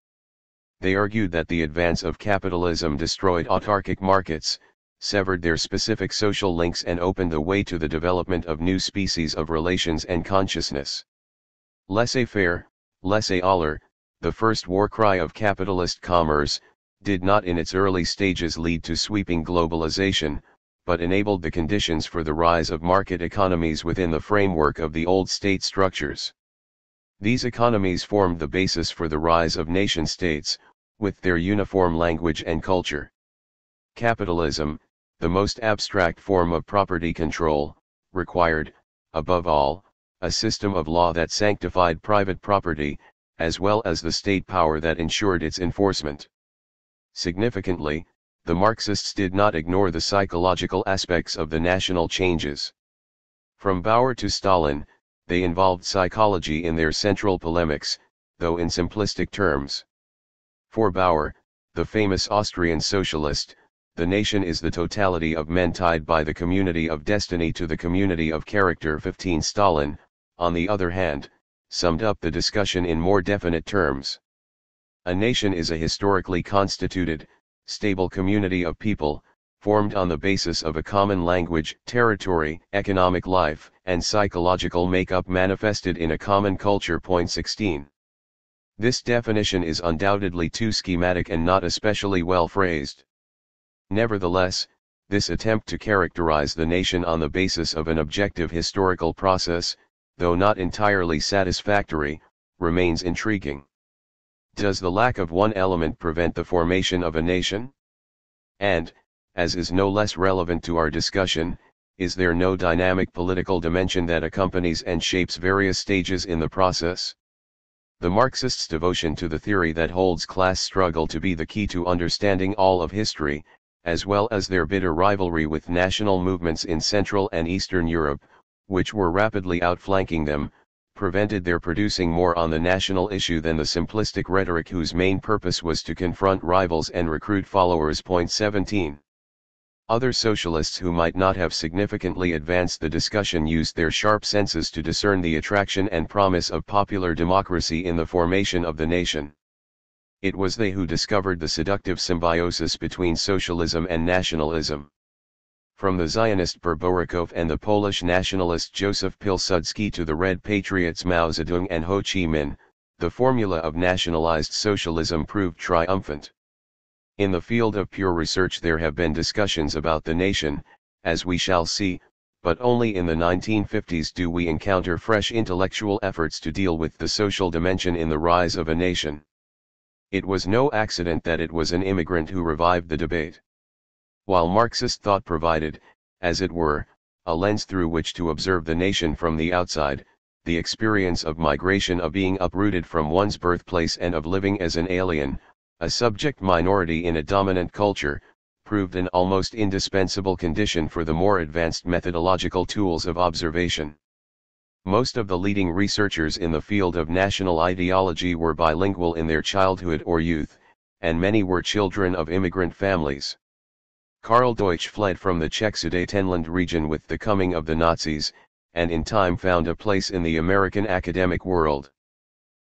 They argued that the advance of capitalism destroyed autarkic markets, severed their specific social links and opened the way to the development of new species of relations and consciousness. Laissez-faire, laissez-aller, the first war cry of capitalist commerce, did not in its early stages lead to sweeping globalization, but enabled the conditions for the rise of market economies within the framework of the old state structures. These economies formed the basis for the rise of nation-states, with their uniform language and culture. Capitalism, the most abstract form of property control, required, above all, a system of law that sanctified private property, as well as the state power that ensured its enforcement. Significantly, the Marxists did not ignore the psychological aspects of the national changes. From Bauer to Stalin, they involved psychology in their central polemics, though in simplistic terms. For Bauer, the famous Austrian socialist, the nation is the totality of men tied by the community of destiny to the community of character. 15. Stalin, on the other hand, summed up the discussion in more definite terms. A nation is a historically constituted, stable community of people, formed on the basis of a common language, territory, economic life, and psychological makeup manifested in a common culture. 16. This definition is undoubtedly too schematic and not especially well phrased. Nevertheless, this attempt to characterize the nation on the basis of an objective historical process, though not entirely satisfactory, remains intriguing. Does the lack of one element prevent the formation of a nation? And, as is no less relevant to our discussion, is there no dynamic political dimension that accompanies and shapes various stages in the process? The Marxists' devotion to the theory that holds class struggle to be the key to understanding all of history, as well as their bitter rivalry with national movements in Central and Eastern Europe, which were rapidly outflanking them, prevented their producing more on the national issue than the simplistic rhetoric whose main purpose was to confront rivals and recruit followers. 17. Other socialists who might not have significantly advanced the discussion used their sharp senses to discern the attraction and promise of popular democracy in the formation of the nation. It was they who discovered the seductive symbiosis between socialism and nationalism. From the Zionist Berborikov and the Polish nationalist Joseph Pilsudski to the Red Patriots Mao Zedong and Ho Chi Minh, the formula of nationalized socialism proved triumphant. In the field of pure research there have been discussions about the nation, as we shall see, but only in the 1950s do we encounter fresh intellectual efforts to deal with the social dimension in the rise of a nation. It was no accident that it was an immigrant who revived the debate. While Marxist thought provided, as it were, a lens through which to observe the nation from the outside, the experience of migration, of being uprooted from one's birthplace and of living as an alien, a subject minority in a dominant culture, proved an almost indispensable condition for the more advanced methodological tools of observation. Most of the leading researchers in the field of national ideology were bilingual in their childhood or youth, and many were children of immigrant families. Karl Deutsch fled from the Czech Sudetenland region with the coming of the Nazis, and in time found a place in the American academic world.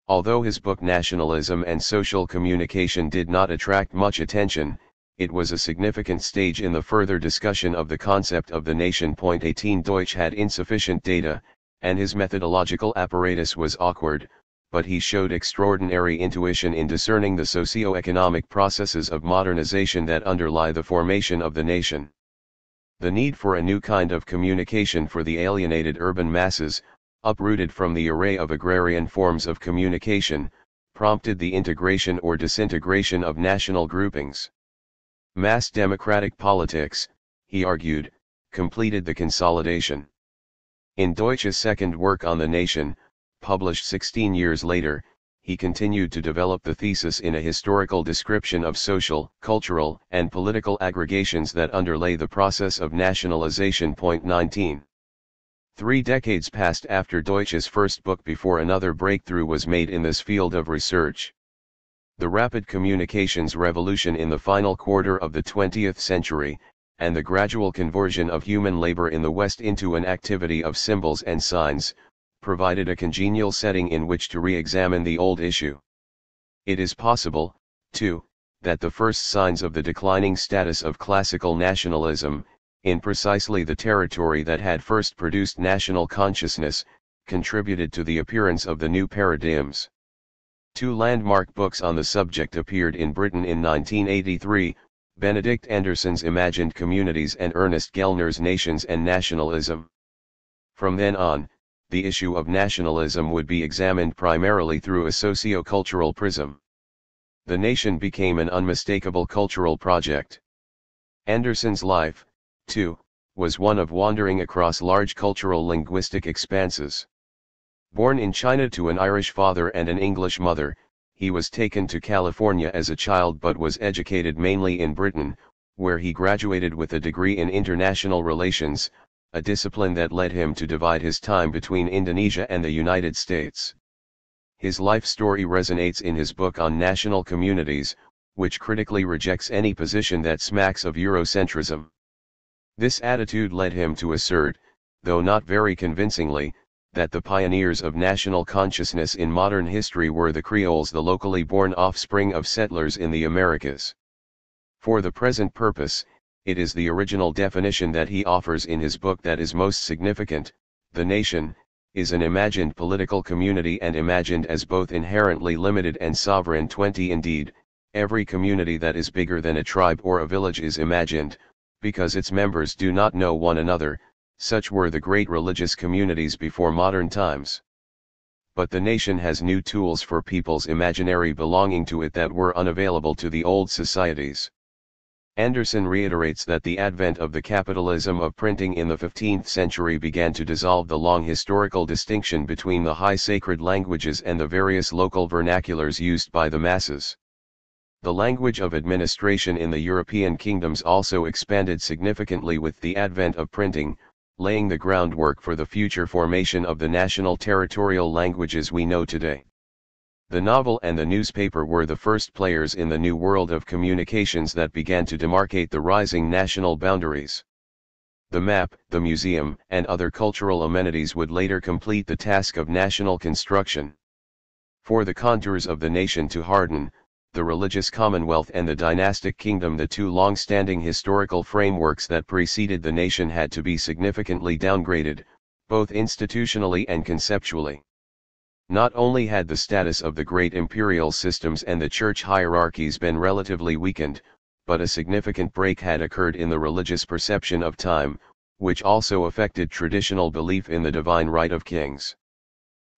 Although his book Nationalism and Social Communication did not attract much attention, it was a significant stage in the further discussion of the concept of the nation. 18 Deutsch had insufficient data, and his methodological apparatus was awkward, but he showed extraordinary intuition in discerning the socio-economic processes of modernization that underlie the formation of the nation. The need for a new kind of communication for the alienated urban masses, uprooted from the array of agrarian forms of communication, prompted the integration or disintegration of national groupings. Mass democratic politics, he argued, completed the consolidation. In Deutsch's second work on the nation, published 16 years later, he continued to develop the thesis in a historical description of social, cultural, and political aggregations that underlay the process of nationalization. 19. 3 decades passed after Deutsch's first book before another breakthrough was made in this field of research. The rapid communications revolution in the final quarter of the 20th century, and the gradual conversion of human labor in the West into an activity of symbols and signs, provided a congenial setting in which to re-examine the old issue. It is possible, too, that the first signs of the declining status of classical nationalism, in precisely the territory that had first produced national consciousness, contributed to the appearance of the new paradigms. 2 landmark books on the subject appeared in Britain in 1983, Benedict Anderson's Imagined Communities and Ernest Gellner's Nations and Nationalism. From then on, the issue of nationalism would be examined primarily through a socio-cultural prism. The nation became an unmistakable cultural project. Anderson's life, too, was one of wandering across large cultural linguistic expanses. Born in China to an Irish father and an English mother, he was taken to California as a child but was educated mainly in Britain, where he graduated with a degree in international relations, a discipline that led him to divide his time between Indonesia and the United States. His life story resonates in his book on national communities, which critically rejects any position that smacks of Eurocentrism. This attitude led him to assert, though not very convincingly, that the pioneers of national consciousness in modern history were the Creoles, the locally born offspring of settlers in the Americas. For the present purpose, it is the original definition that he offers in his book that is most significant. The nation is an imagined political community, and imagined as both inherently limited and sovereign. 20 Indeed, every community that is bigger than a tribe or a village is imagined, because its members do not know one another. Such were the great religious communities before modern times. But the nation has new tools for people's imaginary belonging to it that were unavailable to the old societies. Anderson reiterates that the advent of the capitalism of printing in the 15th century began to dissolve the long historical distinction between the high sacred languages and the various local vernaculars used by the masses. The language of administration in the European kingdoms also expanded significantly with the advent of printing, laying the groundwork for the future formation of the national territorial languages we know today. The novel and the newspaper were the first players in the new world of communications that began to demarcate the rising national boundaries. The map, the museum, and other cultural amenities would later complete the task of national construction. For the contours of the nation to harden, the religious commonwealth and the dynastic kingdom, the two long-standing historical frameworks that preceded the nation, had to be significantly downgraded, both institutionally and conceptually. Not only had the status of the great imperial systems and the church hierarchies been relatively weakened, but a significant break had occurred in the religious perception of time, which also affected traditional belief in the divine right of kings.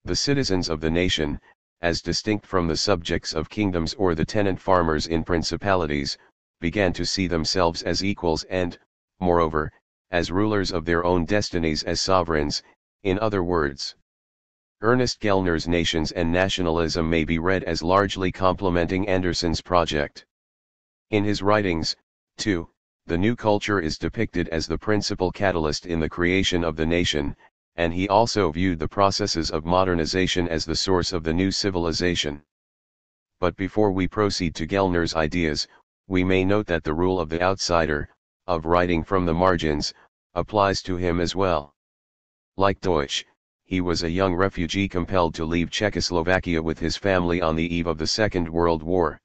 The citizens of the nation, as distinct from the subjects of kingdoms or the tenant farmers in principalities, began to see themselves as equals and, moreover, as rulers of their own destinies, as sovereigns. In other words, Ernest Gellner's Nations and Nationalism may be read as largely complementing Anderson's project. In his writings, too, the new culture is depicted as the principal catalyst in the creation of the nation, and he also viewed the processes of modernization as the source of the new civilization. But before we proceed to Gellner's ideas, we may note that the rule of the outsider, of writing from the margins, applies to him as well. Like Deutsch, he was a young refugee compelled to leave Czechoslovakia with his family on the eve of the Second World War.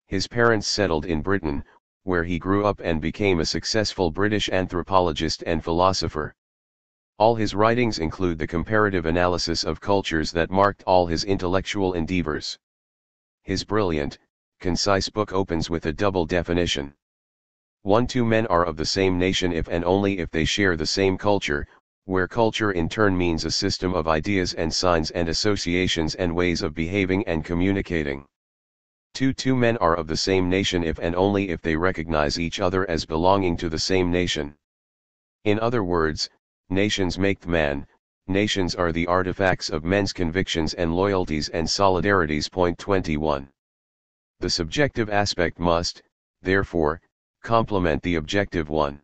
His parents settled in Britain, where he grew up and became a successful British anthropologist and philosopher. All his writings include the comparative analysis of cultures that marked all his intellectual endeavors. His brilliant, concise book opens with a double definition. 1. Two men are of the same nation if and only if they share the same culture, where culture in turn means a system of ideas and signs and associations and ways of behaving and communicating. 2. Two men are of the same nation if and only if they recognize each other as belonging to the same nation. In other words, nations make man, nations are the artifacts of men's convictions and loyalties and solidarities. Point 21. The subjective aspect must, therefore, complement the objective one.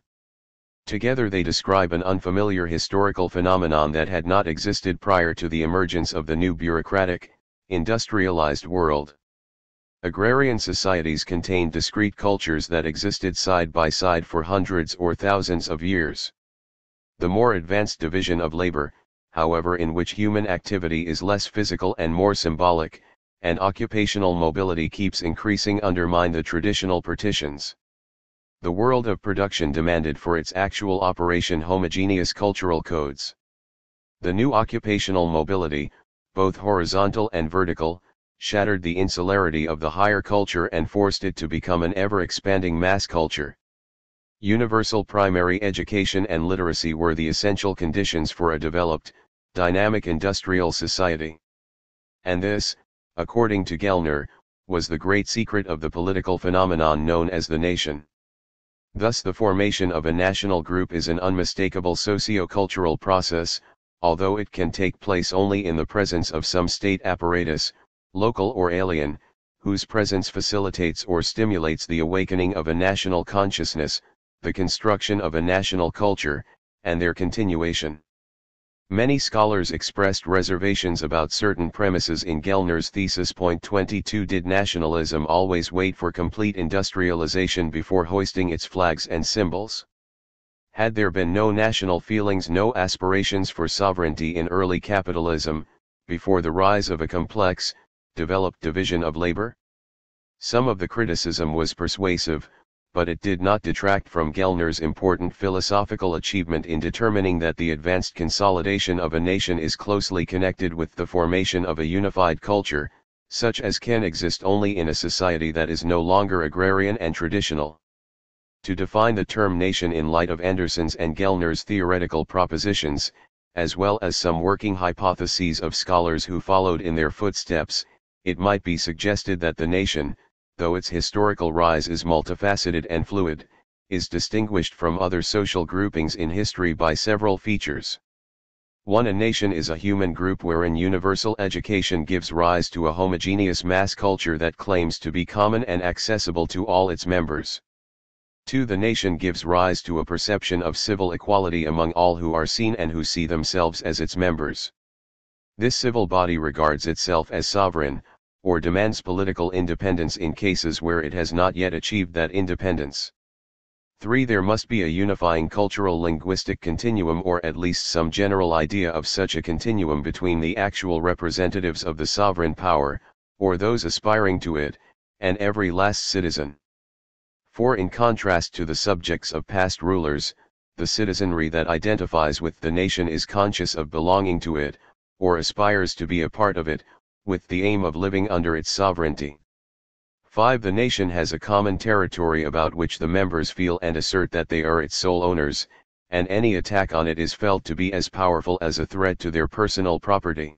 Together they describe an unfamiliar historical phenomenon that had not existed prior to the emergence of the new bureaucratic, industrialized world. Agrarian societies contained discrete cultures that existed side by side for hundreds or thousands of years. The more advanced division of labor, however, in which human activity is less physical and more symbolic, and occupational mobility keeps increasing, undermine the traditional partitions. The world of production demanded for its actual operation homogeneous cultural codes. The new occupational mobility, both horizontal and vertical, shattered the insularity of the higher culture and forced it to become an ever-expanding mass culture. Universal primary education and literacy were the essential conditions for a developed, dynamic industrial society. And this, according to Gellner, was the great secret of the political phenomenon known as the nation. Thus the formation of a national group is an unmistakable socio-cultural process, although it can take place only in the presence of some state apparatus, local or alien, whose presence facilitates or stimulates the awakening of a national consciousness, the construction of a national culture, and their continuation. Many scholars expressed reservations about certain premises in Gellner's thesis. Point 22. Did nationalism always wait for complete industrialization before hoisting its flags and symbols? Had there been no national feelings, no aspirations for sovereignty in early capitalism, before the rise of a complex, developed division of labor? Some of the criticism was persuasive, but it did not detract from Gellner's important philosophical achievement in determining that the advanced consolidation of a nation is closely connected with the formation of a unified culture, such as can exist only in a society that is no longer agrarian and traditional. To define the term nation in light of Anderson's and Gellner's theoretical propositions, as well as some working hypotheses of scholars who followed in their footsteps, it might be suggested that the nation, though its historical rise is multifaceted and fluid, is distinguished from other social groupings in history by several features. 1. A nation is a human group wherein universal education gives rise to a homogeneous mass culture that claims to be common and accessible to all its members. 2. The nation gives rise to a perception of civil equality among all who are seen and who see themselves as its members. This civil body regards itself as sovereign, or demands political independence in cases where it has not yet achieved that independence. 3. There must be a unifying cultural linguistic continuum, or at least some general idea of such a continuum between the actual representatives of the sovereign power, or those aspiring to it, and every last citizen. 4. In contrast to the subjects of past rulers, the citizenry that identifies with the nation is conscious of belonging to it, or aspires to be a part of it, with the aim of living under its sovereignty. 5. The nation has a common territory about which the members feel and assert that they are its sole owners, and any attack on it is felt to be as powerful as a threat to their personal property.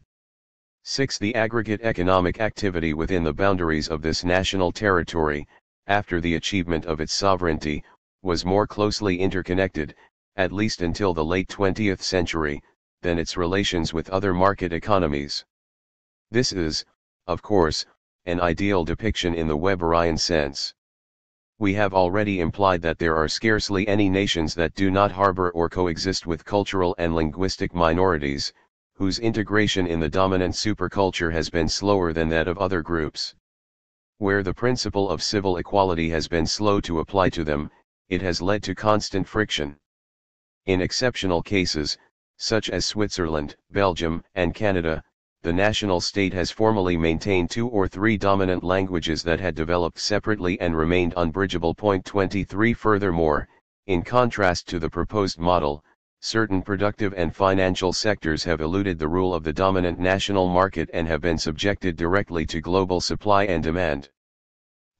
6. The aggregate economic activity within the boundaries of this national territory, after the achievement of its sovereignty, was more closely interconnected, at least until the late 20th century, than its relations with other market economies. This is, of course, an ideal depiction in the Weberian sense. We have already implied that there are scarcely any nations that do not harbor or coexist with cultural and linguistic minorities, whose integration in the dominant superculture has been slower than that of other groups. Where the principle of civil equality has been slow to apply to them, it has led to constant friction. In exceptional cases, such as Switzerland, Belgium, and Canada, the national state has formally maintained 2 or 3 dominant languages that had developed separately and remained unbridgeable. 23 Furthermore, in contrast to the proposed model, certain productive and financial sectors have eluded the rule of the dominant national market and have been subjected directly to global supply and demand.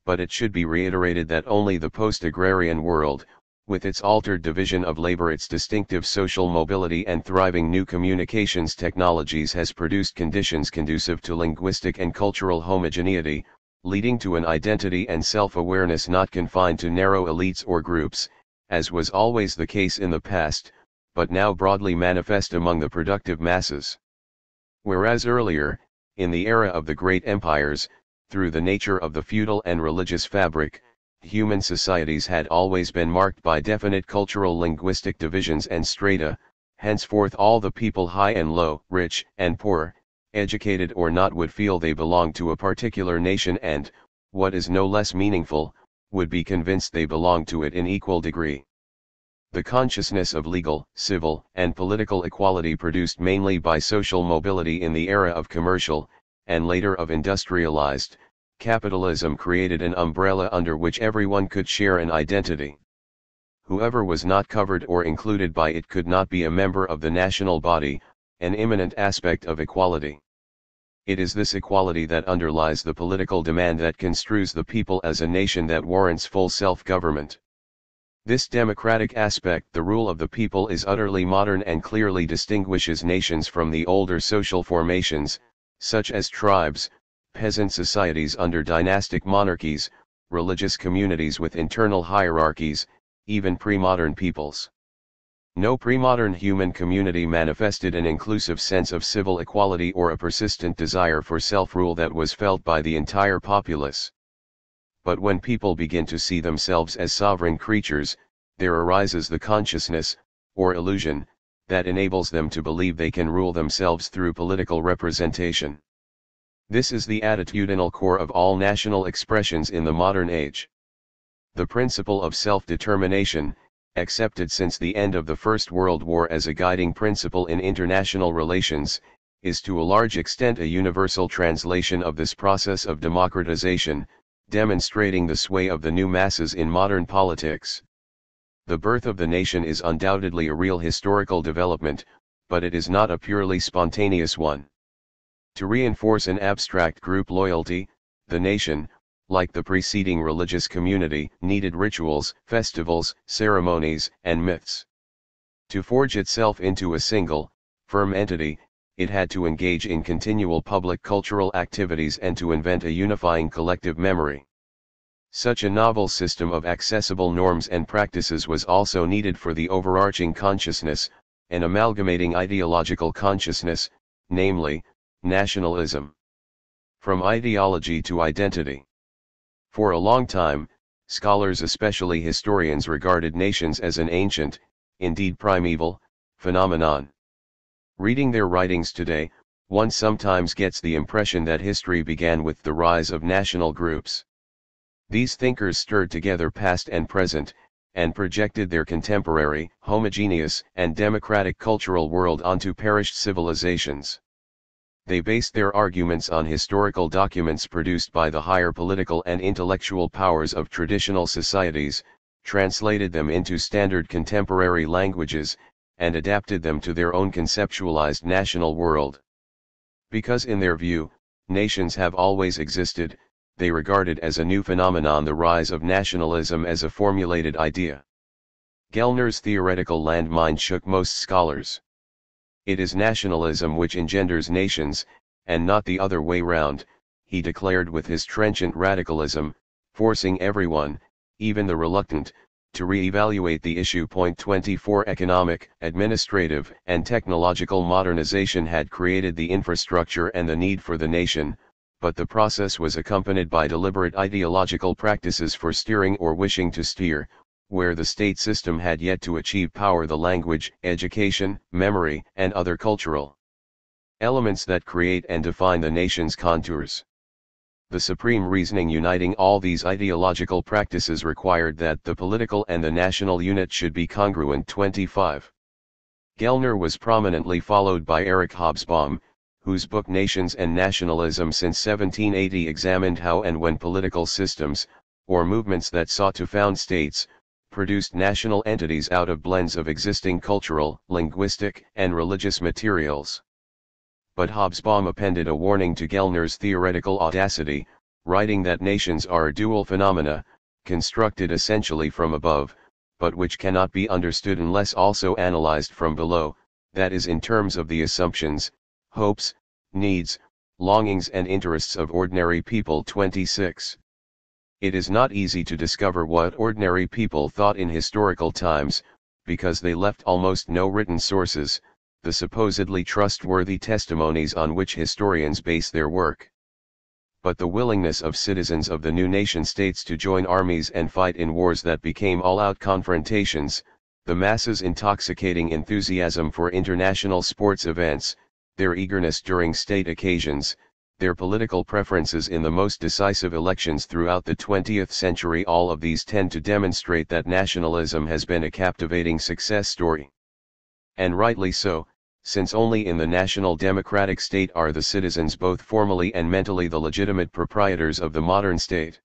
But it should be reiterated that only the post-agrarian world, with its altered division of labor, its distinctive social mobility and thriving new communications technologies, has produced conditions conducive to linguistic and cultural homogeneity, leading to an identity and self-awareness not confined to narrow elites or groups, as was always the case in the past, but now broadly manifest among the productive masses. Whereas earlier, in the era of the great empires, through the nature of the feudal and religious fabric, human societies had always been marked by definite cultural linguistic divisions and strata, henceforth all the people, high and low, rich and poor, educated or not, would feel they belonged to a particular nation and, what is no less meaningful, would be convinced they belonged to it in equal degree. The consciousness of legal, civil, and political equality, produced mainly by social mobility in the era of commercial, and later of industrialized, capitalism, created an umbrella under which everyone could share an identity. Whoever was not covered or included by it could not be a member of the national body, an immanent aspect of equality. It is this equality that underlies the political demand that construes the people as a nation that warrants full self-government. This democratic aspect, the rule of the people, is utterly modern and clearly distinguishes nations from the older social formations, such as tribes, peasant societies under dynastic monarchies, religious communities with internal hierarchies, even pre-modern peoples. No pre-modern human community manifested an inclusive sense of civil equality or a persistent desire for self-rule that was felt by the entire populace. But when people begin to see themselves as sovereign creatures, there arises the consciousness, or illusion, that enables them to believe they can rule themselves through political representation. This is the attitudinal core of all national expressions in the modern age. The principle of self-determination, accepted since the end of the First World War as a guiding principle in international relations, is to a large extent a universal translation of this process of democratization, demonstrating the sway of the new masses in modern politics. The birth of the nation is undoubtedly a real historical development, but it is not a purely spontaneous one. To reinforce an abstract group loyalty, the nation, like the preceding religious community, needed rituals, festivals, ceremonies, and myths. To forge itself into a single, firm entity, it had to engage in continual public cultural activities and to invent a unifying collective memory. Such a novel system of accessible norms and practices was also needed for the overarching consciousness, an amalgamating ideological consciousness, namely, nationalism. From ideology to identity. For a long time, scholars, especially historians, regarded nations as an ancient, indeed primeval, phenomenon. Reading their writings today, one sometimes gets the impression that history began with the rise of national groups. These thinkers stirred together past and present, and projected their contemporary, homogeneous, and democratic cultural world onto perished civilizations. They based their arguments on historical documents produced by the higher political and intellectual powers of traditional societies, translated them into standard contemporary languages, and adapted them to their own conceptualized national world. Because in their view, nations have always existed, they regarded as a new phenomenon the rise of nationalism as a formulated idea. Gellner's theoretical landmine shook most scholars. It is nationalism which engenders nations, and not the other way round, he declared with his trenchant radicalism, forcing everyone, even the reluctant, to re-evaluate the issue. 24 Economic, administrative, and technological modernization had created the infrastructure and the need for the nation, but the process was accompanied by deliberate ideological practices for steering or wishing to steer, where the state system had yet to achieve power: the language, education, memory, and other cultural elements that create and define the nation's contours. The supreme reasoning uniting all these ideological practices required that the political and the national unit should be congruent. 25. Gellner was prominently followed by Erich Hobsbawm, whose book Nations and Nationalism since 1780 examined how and when political systems, or movements that sought to found states, produced national entities out of blends of existing cultural, linguistic, and religious materials. But Hobsbawm appended a warning to Gellner's theoretical audacity, writing that nations are dual phenomena, constructed essentially from above, but which cannot be understood unless also analyzed from below, that is in terms of the assumptions, hopes, needs, longings and interests of ordinary people. 26. It is not easy to discover what ordinary people thought in historical times, because they left almost no written sources, the supposedly trustworthy testimonies on which historians base their work. But the willingness of citizens of the new nation-states to join armies and fight in wars that became all-out confrontations, the masses' intoxicating enthusiasm for international sports events, their eagerness during state occasions, their political preferences in the most decisive elections throughout the 20th century, all of these tend to demonstrate that nationalism has been a captivating success story. And rightly so, since only in the national democratic state are the citizens both formally and mentally the legitimate proprietors of the modern state.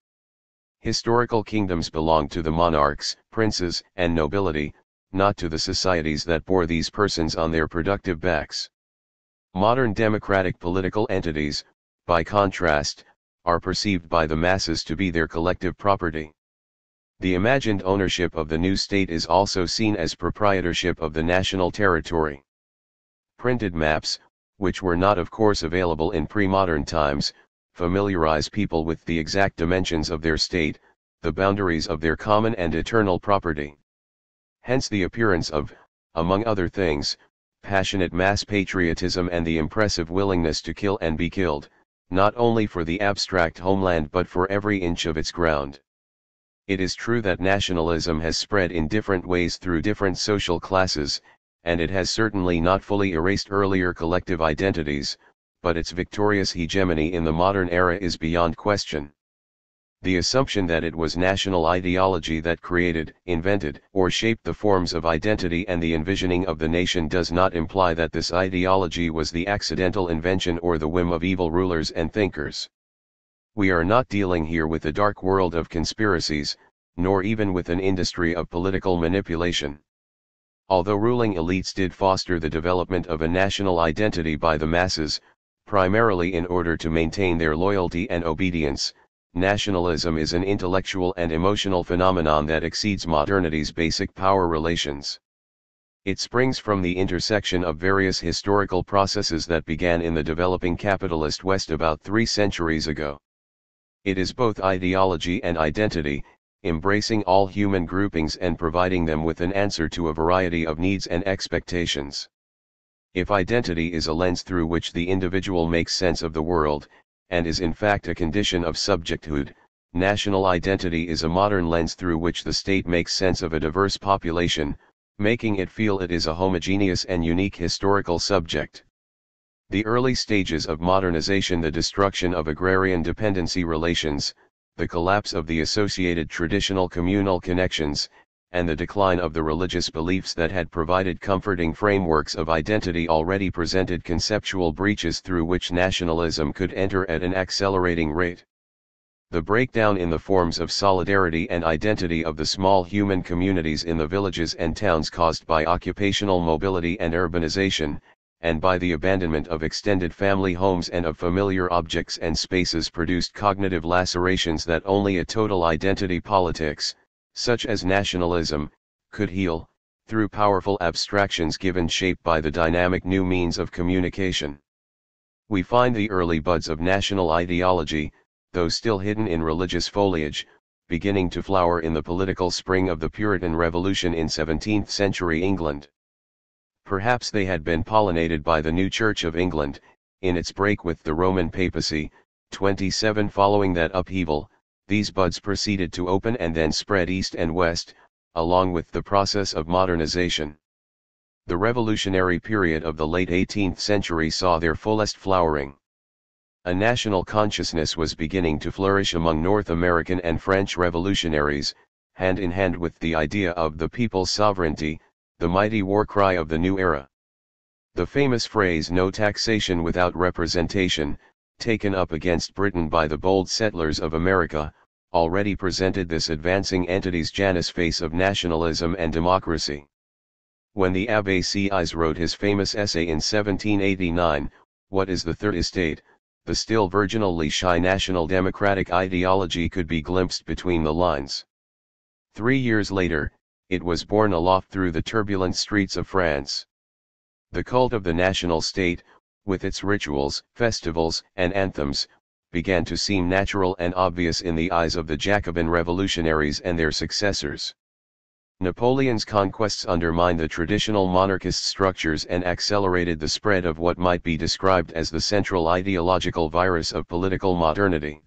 Historical kingdoms belong to the monarchs, princes, and nobility, not to the societies that bore these persons on their productive backs. Modern democratic political entities, by contrast, are perceived by the masses to be their collective property. The imagined ownership of the new state is also seen as proprietorship of the national territory. Printed maps, which were not of course available in pre-modern times, familiarize people with the exact dimensions of their state, the boundaries of their common and eternal property. Hence the appearance of, among other things, passionate mass patriotism and the impressive willingness to kill and be killed, not only for the abstract homeland but for every inch of its ground. It is true that nationalism has spread in different ways through different social classes, and it has certainly not fully erased earlier collective identities, but its victorious hegemony in the modern era is beyond question. The assumption that it was national ideology that created, invented, or shaped the forms of identity and the envisioning of the nation does not imply that this ideology was the accidental invention or the whim of evil rulers and thinkers. We are not dealing here with a dark world of conspiracies, nor even with an industry of political manipulation. Although ruling elites did foster the development of a national identity by the masses, primarily in order to maintain their loyalty and obedience, nationalism is an intellectual and emotional phenomenon that exceeds modernity's basic power relations. It springs from the intersection of various historical processes that began in the developing capitalist West about 3 centuries ago. It is both ideology and identity, embracing all human groupings and providing them with an answer to a variety of needs and expectations. If identity is a lens through which the individual makes sense of the world, and is in fact a condition of subjecthood, national identity is a modern lens through which the state makes sense of a diverse population, making it feel it is a homogeneous and unique historical subject. The early stages of modernization, the destruction of agrarian dependency relations, the collapse of the associated traditional communal connections, and the decline of the religious beliefs that had provided comforting frameworks of identity already presented conceptual breaches through which nationalism could enter at an accelerating rate. The breakdown in the forms of solidarity and identity of the small human communities in the villages and towns caused by occupational mobility and urbanization, and by the abandonment of extended family homes and of familiar objects and spaces produced cognitive lacerations that only a total identity politics, such as nationalism, could heal, through powerful abstractions given shape by the dynamic new means of communication. We find the early buds of national ideology, though still hidden in religious foliage, beginning to flower in the political spring of the Puritan Revolution in 17th century England. Perhaps they had been pollinated by the new Church of England, in its break with the Roman papacy. 27 Following that upheaval, these buds proceeded to open and then spread east and west, along with the process of modernization. The revolutionary period of the late 18th century saw their fullest flowering. A national consciousness was beginning to flourish among North American and French revolutionaries, hand in hand with the idea of the people's sovereignty, the mighty war cry of the new era. The famous phrase "no taxation without representation," taken up against Britain by the bold settlers of America, already presented this advancing entity's Janus face of nationalism and democracy. When the Abbé Sieyès wrote his famous essay in 1789, "What is the Third Estate?" the still virginally shy national democratic ideology could be glimpsed between the lines. 3 years later, it was borne aloft through the turbulent streets of France. The cult of the national state, with its rituals, festivals, and anthems, began to seem natural and obvious in the eyes of the Jacobin revolutionaries and their successors. Napoleon's conquests undermined the traditional monarchist structures and accelerated the spread of what might be described as the central ideological virus of political modernity.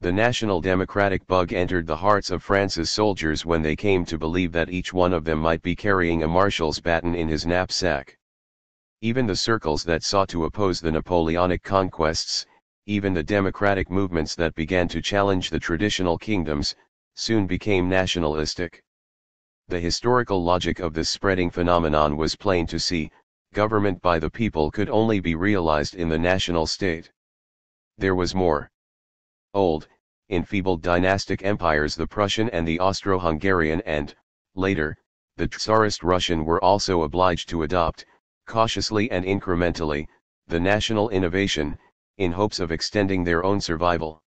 The national democratic bug entered the hearts of France's soldiers when they came to believe that each one of them might be carrying a marshal's baton in his knapsack. Even the circles that sought to oppose the Napoleonic conquests, even the democratic movements that began to challenge the traditional kingdoms, soon became nationalistic. The historical logic of this spreading phenomenon was plain to see: government by the people could only be realized in the national state. There was more. Old, enfeebled dynastic empires, the Prussian and the Austro-Hungarian and, later, the Tsarist Russian, were also obliged to adopt, cautiously and incrementally, the national innovation, in hopes of extending their own survival.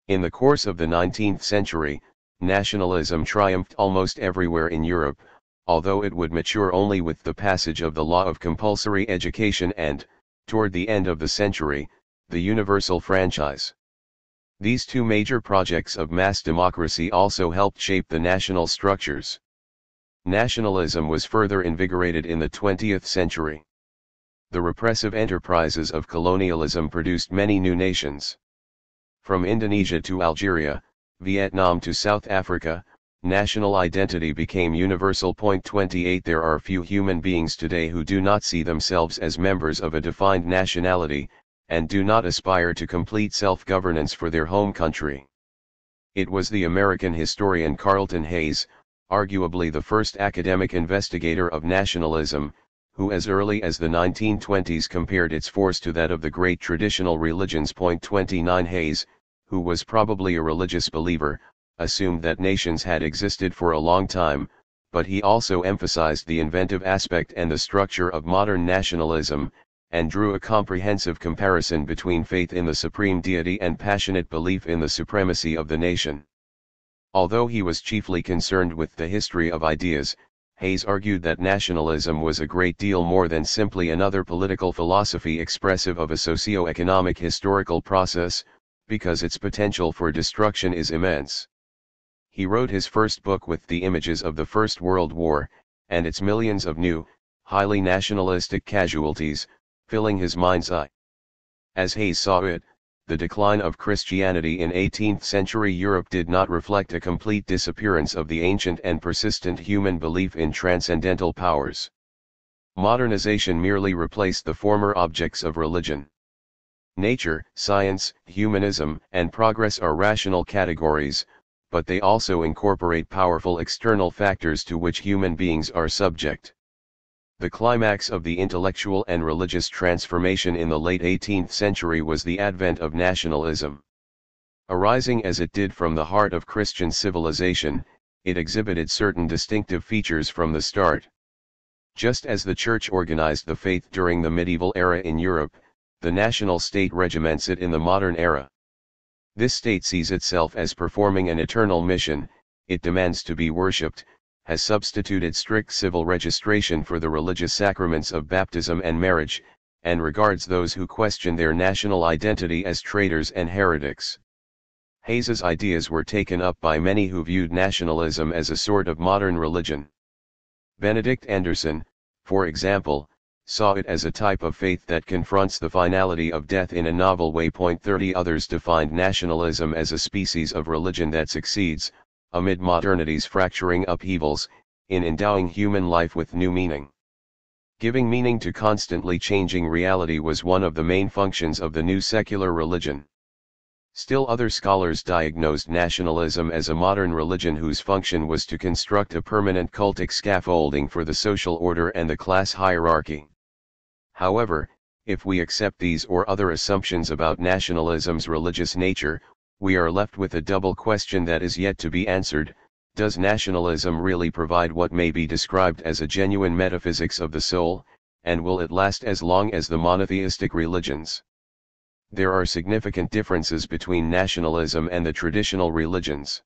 In the course of the 19th century, nationalism triumphed almost everywhere in Europe, although it would mature only with the passage of the law of compulsory education and, toward the end of the century, the universal franchise. These two major projects of mass democracy also helped shape the national structures. Nationalism was further invigorated in the 20th century. The repressive enterprises of colonialism produced many new nations. From Indonesia to Algeria, Vietnam to South Africa, national identity became universal. 28 There are few human beings today who do not see themselves as members of a defined nationality, and do not aspire to complete self-governance for their home country. It was the American historian Carlton Hayes, arguably the first academic investigator of nationalism, who as early as the 1920s compared its force to that of the great traditional religions. 29 Hayes, who was probably a religious believer, assumed that nations had existed for a long time, but he also emphasized the inventive aspect and the structure of modern nationalism, and drew a comprehensive comparison between faith in the supreme deity and passionate belief in the supremacy of the nation. Although he was chiefly concerned with the history of ideas, Hayes argued that nationalism was a great deal more than simply another political philosophy expressive of a socio-economic historical process, because its potential for destruction is immense. He wrote his first book with the images of the First World War, and its millions of new, highly nationalistic casualties, filling his mind's eye. As Hayes saw it, the decline of Christianity in 18th century Europe did not reflect a complete disappearance of the ancient and persistent human belief in transcendental powers. Modernization merely replaced the former objects of religion. Nature, science, humanism, and progress are rational categories, but they also incorporate powerful external factors to which human beings are subject. The climax of the intellectual and religious transformation in the late 18th century was the advent of nationalism. Arising as it did from the heart of Christian civilization, it exhibited certain distinctive features from the start. Just as the Church organized the faith during the medieval era in Europe, the national state regiments it in the modern era. This state sees itself as performing an eternal mission, it demands to be worshipped, has substituted strict civil registration for the religious sacraments of baptism and marriage, and regards those who question their national identity as traitors and heretics. Hayes's ideas were taken up by many who viewed nationalism as a sort of modern religion. Benedict Anderson, for example, saw it as a type of faith that confronts the finality of death in a novel way. 30 Others defined nationalism as a species of religion that succeeds, amid modernity's fracturing upheavals, in endowing human life with new meaning. Giving meaning to constantly changing reality was one of the main functions of the new secular religion. Still other scholars diagnosed nationalism as a modern religion whose function was to construct a permanent cultic scaffolding for the social order and the class hierarchy. However, if we accept these or other assumptions about nationalism's religious nature, we are left with a double question that is yet to be answered. Does nationalism really provide what may be described as a genuine metaphysics of the soul, and will it last as long as the monotheistic religions? There are significant differences between nationalism and the traditional religions.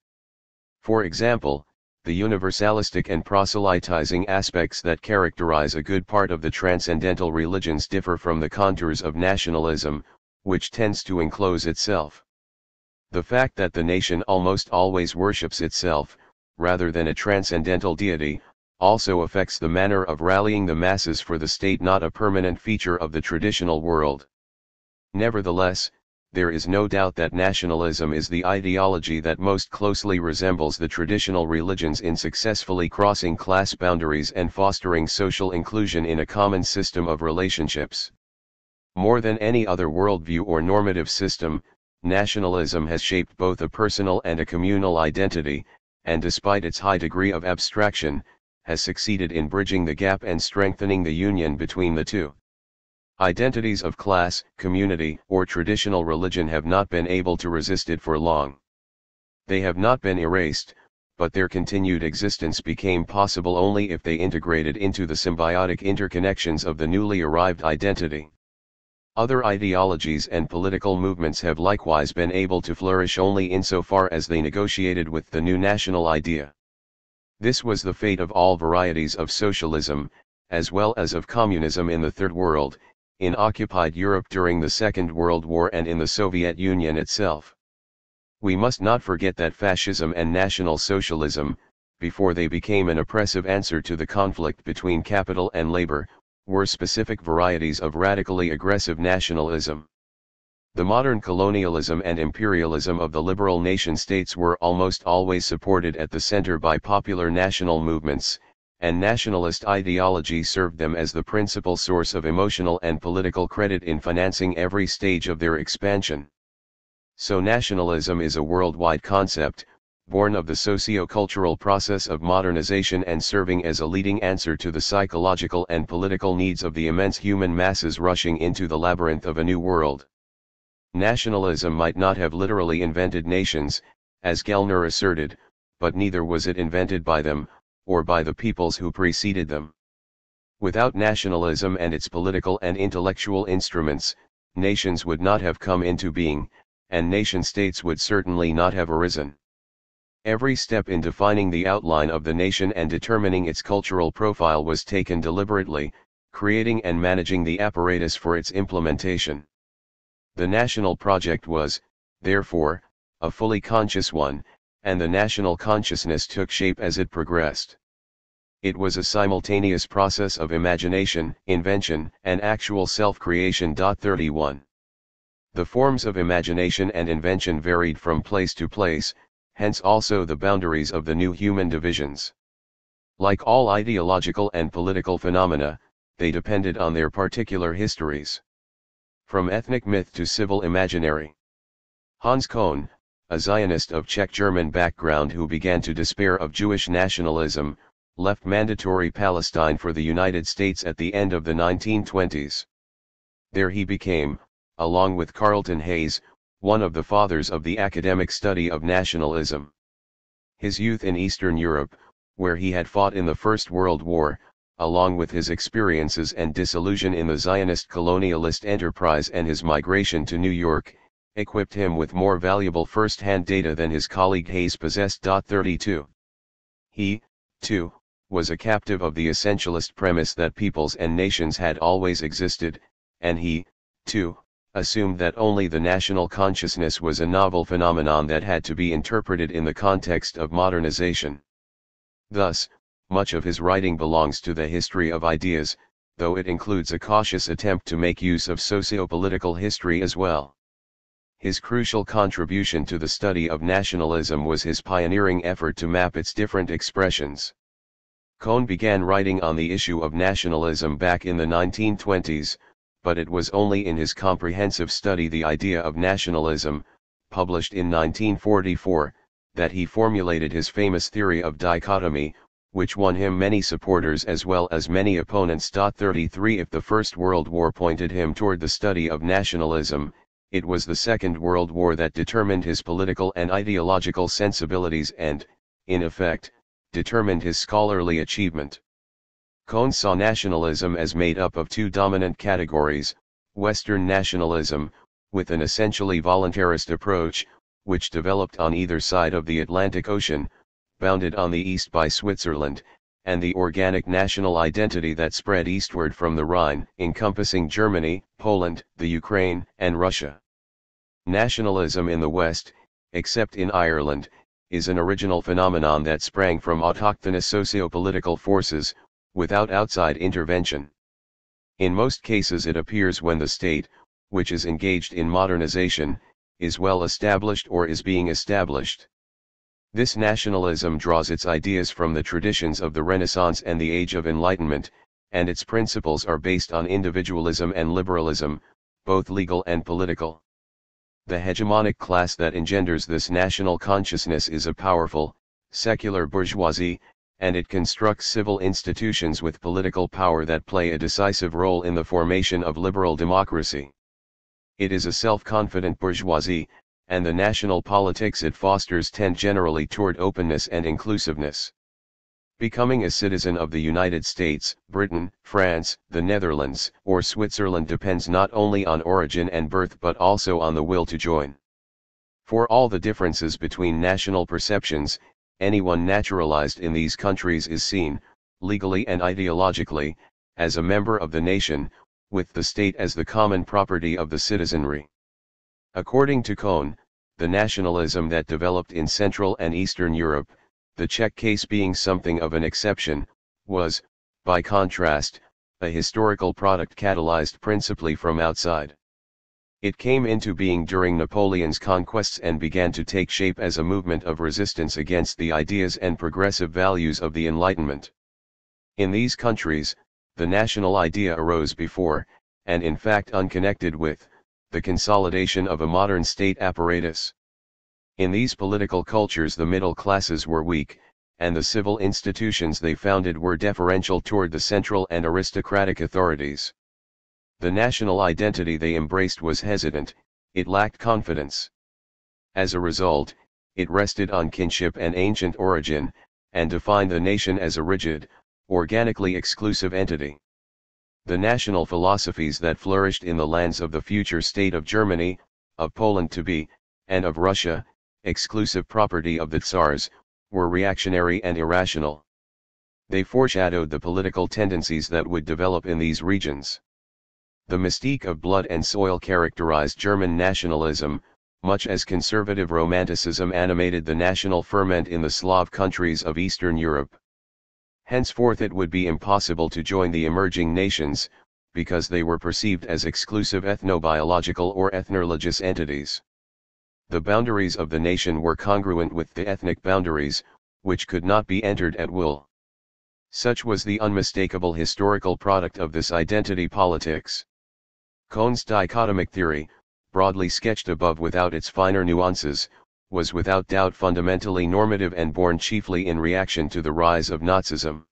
For example, the universalistic and proselytizing aspects that characterize a good part of the transcendental religions differ from the contours of nationalism, which tends to enclose itself. The fact that the nation almost always worships itself, rather than a transcendental deity, also affects the manner of rallying the masses for the state, not a permanent feature of the traditional world. Nevertheless, there is no doubt that nationalism is the ideology that most closely resembles the traditional religions in successfully crossing class boundaries and fostering social inclusion in a common system of relationships. More than any other worldview or normative system, nationalism has shaped both a personal and a communal identity, and despite its high degree of abstraction, has succeeded in bridging the gap and strengthening the union between the two. Identities of class, community, or traditional religion have not been able to resist it for long. They have not been erased, but their continued existence became possible only if they integrated into the symbiotic interconnections of the newly arrived identity. Other ideologies and political movements have likewise been able to flourish only insofar as they negotiated with the new national idea. This was the fate of all varieties of socialism, as well as of communism in the Third World, in occupied Europe during the Second World War and in the Soviet Union itself. We must not forget that fascism and National Socialism, before they became an oppressive answer to the conflict between capital and labor, were specific varieties of radically aggressive nationalism. The modern colonialism and imperialism of the liberal nation-states were almost always supported at the center by popular national movements, and nationalist ideology served them as the principal source of emotional and political credit in financing every stage of their expansion. So nationalism is a worldwide concept, born of the socio-cultural process of modernization and serving as a leading answer to the psychological and political needs of the immense human masses rushing into the labyrinth of a new world. Nationalism might not have literally invented nations, as Gellner asserted, but neither was it invented by them, or by the peoples who preceded them. Without nationalism and its political and intellectual instruments, nations would not have come into being, and nation-states would certainly not have arisen. Every step in defining the outline of the nation and determining its cultural profile was taken deliberately, creating and managing the apparatus for its implementation. The national project was, therefore, a fully conscious one, and the national consciousness took shape as it progressed. It was a simultaneous process of imagination, invention, and actual self-creation. 31. The forms of imagination and invention varied from place to place, hence also the boundaries of the new human divisions. Like all ideological and political phenomena, they depended on their particular histories. From ethnic myth to civil imaginary. Hans Kohn, a Zionist of Czech-German background who began to despair of Jewish nationalism, left Mandatory Palestine for the United States at the end of the 1920s. There he became, along with Carlton Hayes, one of the fathers of the academic study of nationalism. His youth in Eastern Europe, where he had fought in the First World War, along with his experiences and disillusion in the Zionist colonialist enterprise and his migration to New York, equipped him with more valuable first-hand data than his colleague Hayes possessed. 32. He, too, was a captive of the essentialist premise that peoples and nations had always existed, and he, too, assumed that only the national consciousness was a novel phenomenon that had to be interpreted in the context of modernization. Thus, much of his writing belongs to the history of ideas, though it includes a cautious attempt to make use of socio-political history as well. His crucial contribution to the study of nationalism was his pioneering effort to map its different expressions. Cohn began writing on the issue of nationalism back in the 1920s, but it was only in his comprehensive study The Idea of Nationalism, published in 1944, that he formulated his famous theory of dichotomy, which won him many supporters as well as many opponents. 33 If the First World War pointed him toward the study of nationalism, it was the Second World War that determined his political and ideological sensibilities and, in effect, determined his scholarly achievement. Cohn saw nationalism as made up of two dominant categories: Western nationalism, with an essentially voluntarist approach, which developed on either side of the Atlantic Ocean, bounded on the east by Switzerland, and the organic national identity that spread eastward from the Rhine, encompassing Germany, Poland, the Ukraine, and Russia. Nationalism in the West, except in Ireland, is an original phenomenon that sprang from autochthonous socio-political forces, without outside intervention. In most cases it appears when the state, which is engaged in modernization, is well established or is being established. This nationalism draws its ideas from the traditions of the Renaissance and the Age of Enlightenment, and its principles are based on individualism and liberalism, both legal and political. The hegemonic class that engenders this national consciousness is a powerful, secular bourgeoisie, and it constructs civil institutions with political power that play a decisive role in the formation of liberal democracy. It is a self-confident bourgeoisie, and the national politics it fosters tend generally toward openness and inclusiveness. Becoming a citizen of the United States, Britain, France, the Netherlands, or Switzerland depends not only on origin and birth but also on the will to join. For all the differences between national perceptions, anyone naturalized in these countries is seen, legally and ideologically, as a member of the nation, with the state as the common property of the citizenry. According to Cohn, the nationalism that developed in Central and Eastern Europe, the Czech case being something of an exception, was, by contrast, a historical product catalyzed principally from outside. It came into being during Napoleon's conquests and began to take shape as a movement of resistance against the ideas and progressive values of the Enlightenment. In these countries, the national idea arose before, and in fact unconnected with, the consolidation of a modern state apparatus. In these political cultures the middle classes were weak, and the civil institutions they founded were deferential toward the central and aristocratic authorities. The national identity they embraced was hesitant, it lacked confidence. As a result, it rested on kinship and ancient origin, and defined the nation as a rigid, organically exclusive entity. The national philosophies that flourished in the lands of the future state of Germany, of Poland to be, and of Russia, exclusive property of the Tsars, were reactionary and irrational. They foreshadowed the political tendencies that would develop in these regions. The mystique of blood and soil characterized German nationalism, much as conservative romanticism animated the national ferment in the Slav countries of Eastern Europe. Henceforth it would be impossible to join the emerging nations, because they were perceived as exclusive ethnobiological or ethnoreligious entities. The boundaries of the nation were congruent with the ethnic boundaries, which could not be entered at will. Such was the unmistakable historical product of this identity politics. Cohn's dichotomic theory, broadly sketched above without its finer nuances, was without doubt fundamentally normative and born chiefly in reaction to the rise of Nazism.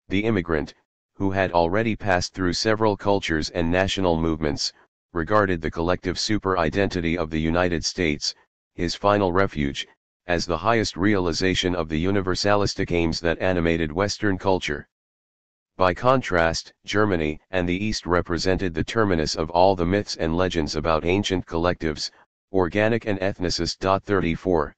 The immigrant, who had already passed through several cultures and national movements, regarded the collective super-identity of the United States, his final refuge, as the highest realization of the universalistic aims that animated Western culture. By contrast, Germany and the East represented the terminus of all the myths and legends about ancient collectives, organic and ethnicist. 34.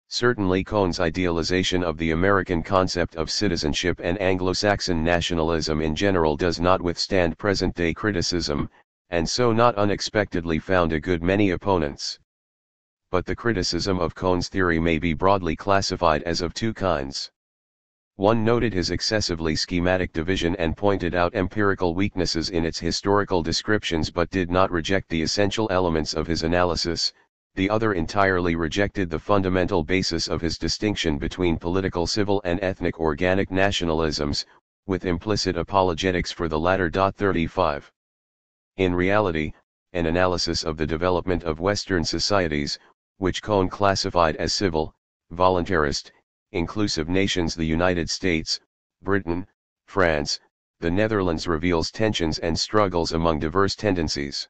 Certainly Cohn's idealization of the American concept of citizenship and Anglo-Saxon nationalism in general does not withstand present-day criticism, and so not unexpectedly found a good many opponents. But the criticism of Cohn's theory may be broadly classified as of two kinds. One noted his excessively schematic division and pointed out empirical weaknesses in its historical descriptions but did not reject the essential elements of his analysis. the other entirely rejected the fundamental basis of his distinction between political civil and ethnic organic nationalisms, with implicit apologetics for the latter. 35. In reality, an analysis of the development of Western societies, which Cohn classified as civil, voluntarist, inclusive nations, the United States, Britain, France, the Netherlands, reveals tensions and struggles among diverse tendencies.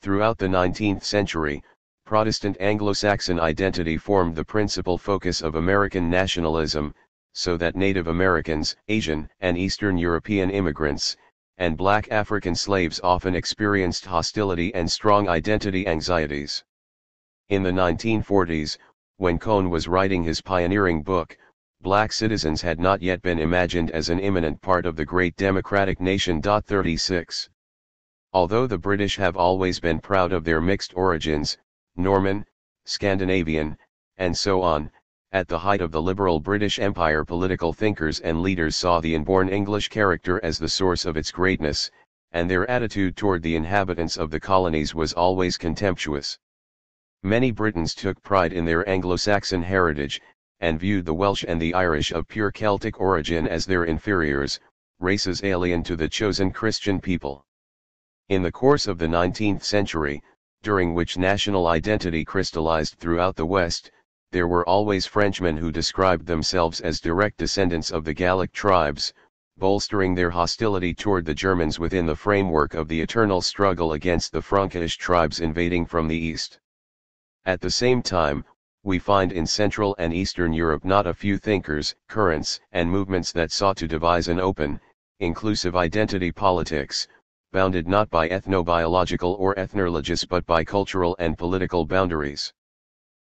Throughout the 19th century, Protestant Anglo-Saxon identity formed the principal focus of American nationalism, so that Native Americans, Asian and Eastern European immigrants, and black African slaves often experienced hostility and strong identity anxieties. In the 1940s, when Cohn was writing his pioneering book, black citizens had not yet been imagined as an imminent part of the great democratic nation. 36. Although the British have always been proud of their mixed origins, Norman, Scandinavian, and so on, at the height of the liberal British Empire, political thinkers and leaders saw the inborn English character as the source of its greatness, and their attitude toward the inhabitants of the colonies was always contemptuous. Many Britons took pride in their Anglo-Saxon heritage, and viewed the Welsh and the Irish of pure Celtic origin as their inferiors, races alien to the chosen Christian people. In the course of the 19th century, during which national identity crystallized throughout the West, there were always Frenchmen who described themselves as direct descendants of the Gallic tribes, bolstering their hostility toward the Germans within the framework of the eternal struggle against the Frankish tribes invading from the east. At the same time, we find in Central and Eastern Europe not a few thinkers, currents, and movements that sought to devise an open, inclusive identity politics, bounded not by ethnobiological or ethnologious but by cultural and political boundaries.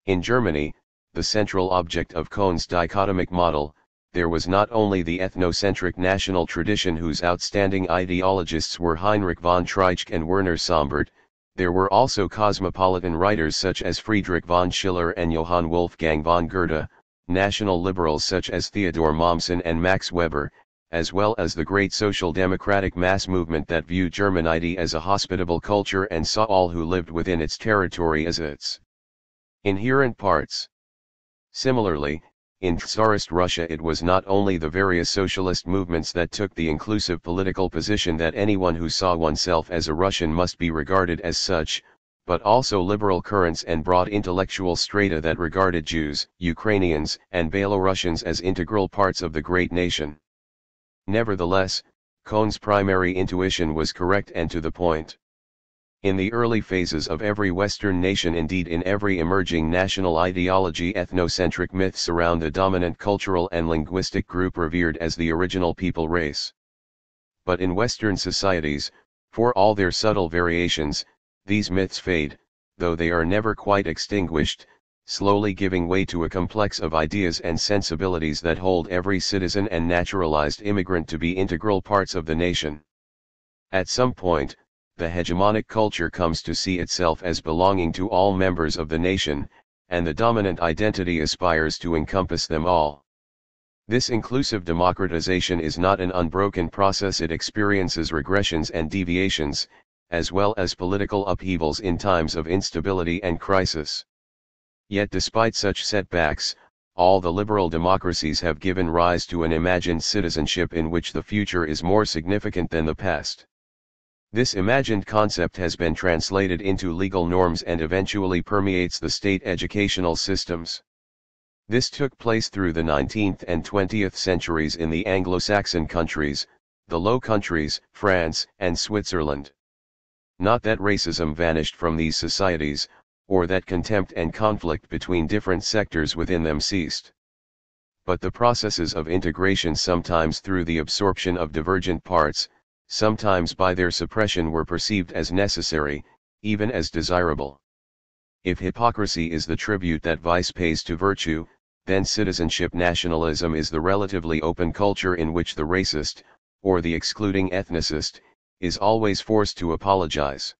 In Germany, the central object of Cohn's dichotomic model, there was not only the ethnocentric national tradition whose outstanding ideologists were Heinrich von Treitschke and Werner Sombart, there were also cosmopolitan writers such as Friedrich von Schiller and Johann Wolfgang von Goethe, national liberals such as Theodor Mommsen and Max Weber, as well as the great social democratic mass movement that viewed Germanity as a hospitable culture and saw all who lived within its territory as its inherent parts. Similarly, in Tsarist Russia it was not only the various socialist movements that took the inclusive political position that anyone who saw oneself as a Russian must be regarded as such, but also liberal currents and broad intellectual strata that regarded Jews, Ukrainians, and Belarusians as integral parts of the great nation. Nevertheless, Cohn's primary intuition was correct and to the point. In the early phases of every Western nation, indeed in every emerging national ideology, ethnocentric myths surround the dominant cultural and linguistic group revered as the original people race. But in Western societies, for all their subtle variations, these myths fade, though they are never quite extinguished, slowly giving way to a complex of ideas and sensibilities that hold every citizen and naturalized immigrant to be integral parts of the nation. At some point, the hegemonic culture comes to see itself as belonging to all members of the nation, and the dominant identity aspires to encompass them all. This inclusive democratization is not an unbroken process. It experiences regressions and deviations, as well as political upheavals in times of instability and crisis. Yet despite such setbacks, all the liberal democracies have given rise to an imagined citizenship in which the future is more significant than the past. This imagined concept has been translated into legal norms and eventually permeates the state educational systems. This took place through the 19th and 20th centuries in the Anglo-Saxon countries, the Low Countries, France, and Switzerland. Not that racism vanished from these societies, or that contempt and conflict between different sectors within them ceased. But the processes of integration, sometimes through the absorption of divergent parts, sometimes by their suppression, were perceived as necessary, even as desirable. If hypocrisy is the tribute that vice pays to virtue, then citizenship nationalism is the relatively open culture in which the racist, or the excluding ethnicist, is always forced to apologize.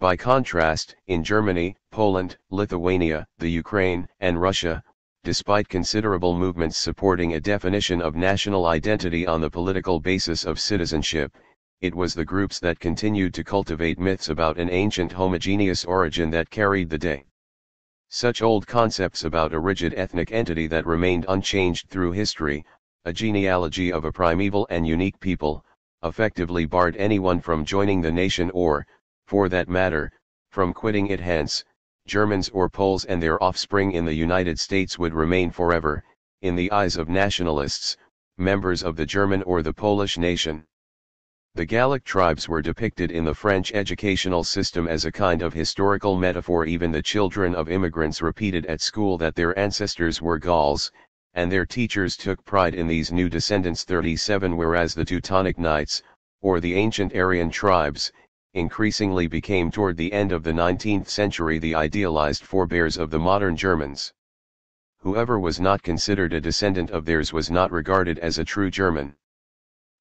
By contrast, in Germany, Poland, Lithuania, the Ukraine, and Russia, despite considerable movements supporting a definition of national identity on the political basis of citizenship, it was the groups that continued to cultivate myths about an ancient homogeneous origin that carried the day. Such old concepts about a rigid ethnic entity that remained unchanged through history, a genealogy of a primeval and unique people, effectively barred anyone from joining the nation or, for that matter, from quitting it. Hence, Germans or Poles and their offspring in the United States would remain forever, in the eyes of nationalists, members of the German or the Polish nation. The Gallic tribes were depicted in the French educational system as a kind of historical metaphor. Even the children of immigrants repeated at school that their ancestors were Gauls, and their teachers took pride in these new descendants. 37 Whereas the Teutonic Knights, or the ancient Aryan tribes, increasingly became toward the end of the 19th century the idealized forebears of the modern Germans. Whoever was not considered a descendant of theirs was not regarded as a true German.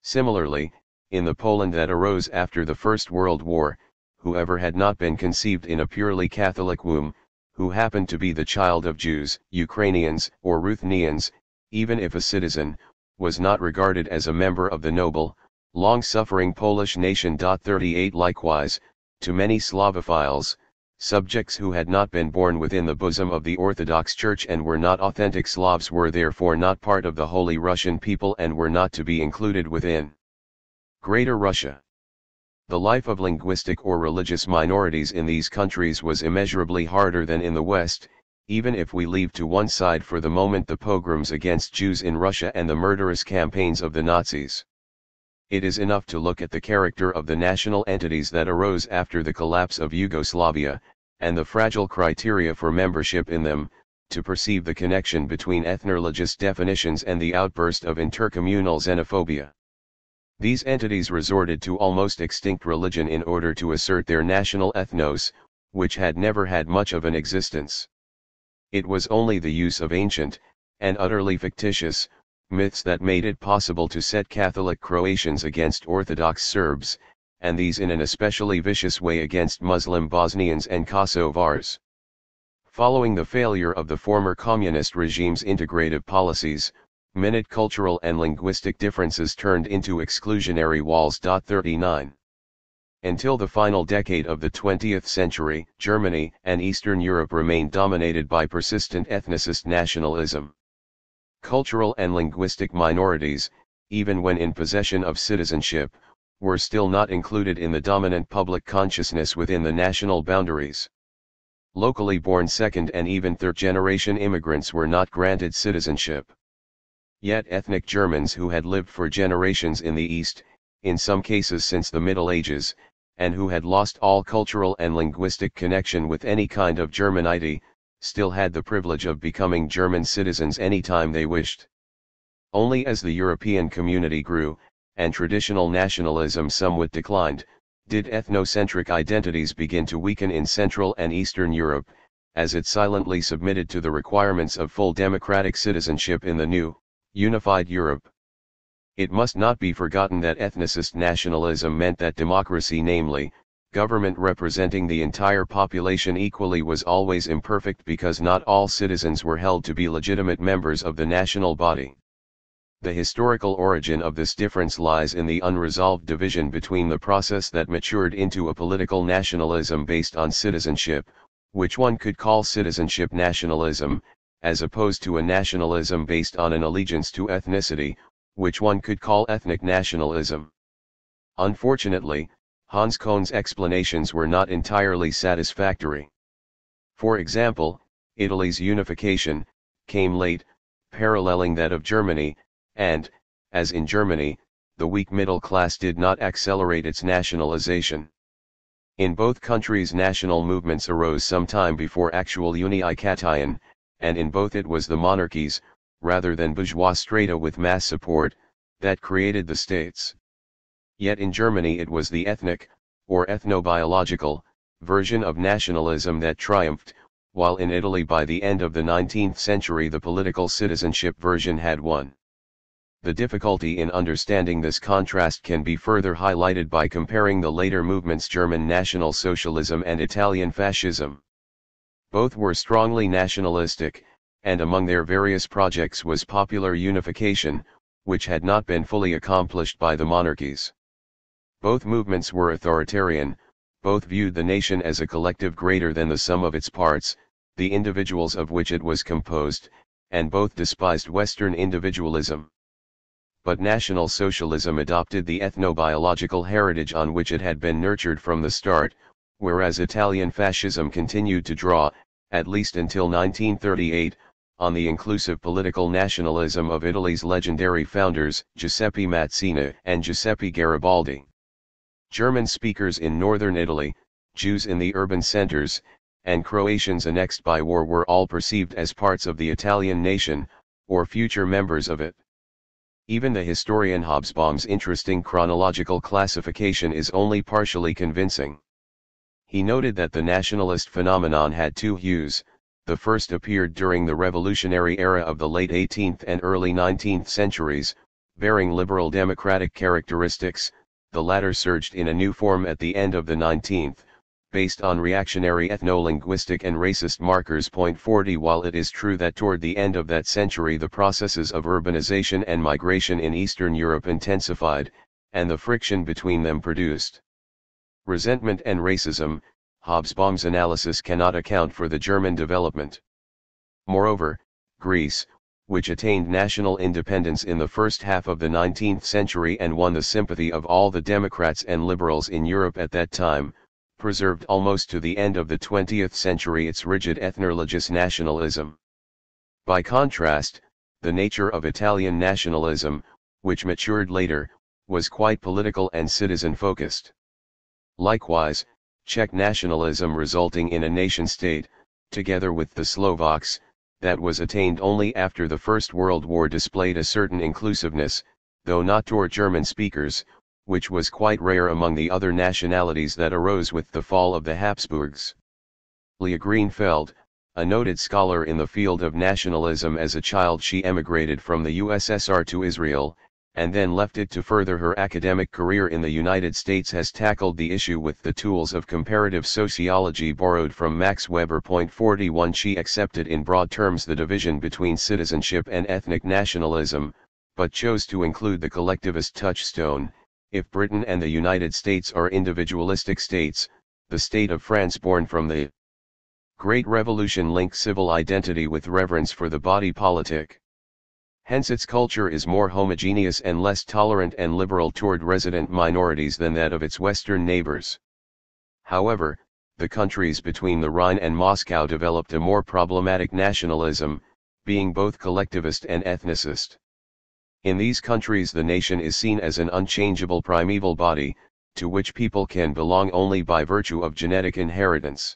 Similarly, in the Poland that arose after the First World War, whoever had not been conceived in a purely Catholic womb, who happened to be the child of Jews, Ukrainians, or Ruthenians, even if a citizen, was not regarded as a member of the noble, long-suffering Polish nation. 38 Likewise, to many Slavophiles, subjects who had not been born within the bosom of the Orthodox Church and were not authentic Slavs were therefore not part of the Holy Russian people and were not to be included within Greater Russia. The life of linguistic or religious minorities in these countries was immeasurably harder than in the West, even if we leave to one side for the moment the pogroms against Jews in Russia and the murderous campaigns of the Nazis. It is enough to look at the character of the national entities that arose after the collapse of Yugoslavia, and the fragile criteria for membership in them, to perceive the connection between ethnologist definitions and the outburst of intercommunal xenophobia. These entities resorted to almost extinct religion in order to assert their national ethnos, which had never had much of an existence. It was only the use of ancient, and utterly fictitious, myths that made it possible to set Catholic Croatians against Orthodox Serbs, and these in an especially vicious way against Muslim Bosnians and Kosovars. Following the failure of the former communist regime's integrative policies, minute cultural and linguistic differences turned into exclusionary walls. 39. Until the final decade of the 20th century, Germany and Eastern Europe remained dominated by persistent ethnicist nationalism. Cultural and linguistic minorities, even when in possession of citizenship, were still not included in the dominant public consciousness within the national boundaries. Locally born second and even third-generation immigrants were not granted citizenship. Yet ethnic Germans who had lived for generations in the East, in some cases since the Middle Ages, and who had lost all cultural and linguistic connection with any kind of Germanity, still had the privilege of becoming German citizens anytime they wished. Only as the European community grew, and traditional nationalism somewhat declined, did ethnocentric identities begin to weaken in Central and Eastern Europe, as it silently submitted to the requirements of full democratic citizenship in the new, unified Europe. It must not be forgotten that ethnicist nationalism meant that democracy, namely, government representing the entire population equally, was always imperfect because not all citizens were held to be legitimate members of the national body. The historical origin of this difference lies in the unresolved division between the process that matured into a political nationalism based on citizenship, which one could call citizenship nationalism, as opposed to a nationalism based on an allegiance to ethnicity, which one could call ethnic nationalism. Unfortunately, Hans Kohne's explanations were not entirely satisfactory. For example, Italy's unification came late, paralleling that of Germany, and, as in Germany, the weak middle class did not accelerate its nationalization. In both countries national movements arose some time before actual unification, and in both it was the monarchies, rather than bourgeois strata with mass support, that created the states. Yet in Germany it was the ethnic, or ethnobiological, version of nationalism that triumphed, while in Italy by the end of the 19th century the political citizenship version had won. The difficulty in understanding this contrast can be further highlighted by comparing the later movements German National Socialism and Italian Fascism. Both were strongly nationalistic, and among their various projects was popular unification, which had not been fully accomplished by the monarchies. Both movements were authoritarian, both viewed the nation as a collective greater than the sum of its parts, the individuals of which it was composed, and both despised Western individualism. But National Socialism adopted the ethno-biological heritage on which it had been nurtured from the start, whereas Italian fascism continued to draw, at least until 1938, on the inclusive political nationalism of Italy's legendary founders, Giuseppe Mazzini and Giuseppe Garibaldi. German speakers in northern Italy, Jews in the urban centers, and Croatians annexed by war were all perceived as parts of the Italian nation, or future members of it. Even the historian Hobsbawm's interesting chronological classification is only partially convincing. He noted that the nationalist phenomenon had two hues. The first appeared during the revolutionary era of the late 18th and early 19th centuries, bearing liberal democratic characteristics. The latter surged in a new form at the end of the 19th, based on reactionary ethno-linguistic and racist markers. 40 While it is true that toward the end of that century the processes of urbanization and migration in Eastern Europe intensified, and the friction between them produced resentment and racism, Hobsbawm's analysis cannot account for the German development. Moreover, Greece, which attained national independence in the first half of the 19th century and won the sympathy of all the Democrats and liberals in Europe at that time, preserved almost to the end of the 20th century its rigid ethno-religious nationalism. By contrast, the nature of Italian nationalism, which matured later, was quite political and citizen-focused. Likewise, Czech nationalism resulting in a nation-state, together with the Slovaks, that was attained only after the First World War displayed a certain inclusiveness, though not toward German speakers, which was quite rare among the other nationalities that arose with the fall of the Habsburgs. Leah Greenfeld, a noted scholar in the field of nationalism, as a child she emigrated from the USSR to Israel, and then left it to further her academic career in the United States, has tackled the issue with the tools of comparative sociology borrowed from Max Weber. 41 She accepted in broad terms the division between citizenship and ethnic nationalism, but chose to include the collectivist touchstone. If Britain and the United States are individualistic states, the state of France born from the Great Revolution links civil identity with reverence for the body politic. Hence its culture is more homogeneous and less tolerant and liberal toward resident minorities than that of its Western neighbors. However, the countries between the Rhine and Moscow developed a more problematic nationalism, being both collectivist and ethnicist. In these countries the nation is seen as an unchangeable primeval body, to which people can belong only by virtue of genetic inheritance.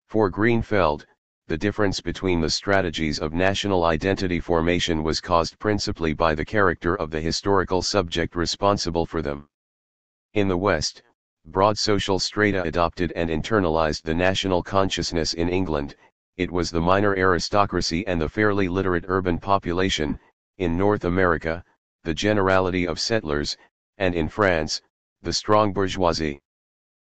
For Greenfeld, the difference between the strategies of national identity formation was caused principally by the character of the historical subject responsible for them. In the West, broad social strata adopted and internalized the national consciousness. In England, it was the minor aristocracy and the fairly literate urban population; in North America, the generality of settlers, and in France, the strong bourgeoisie.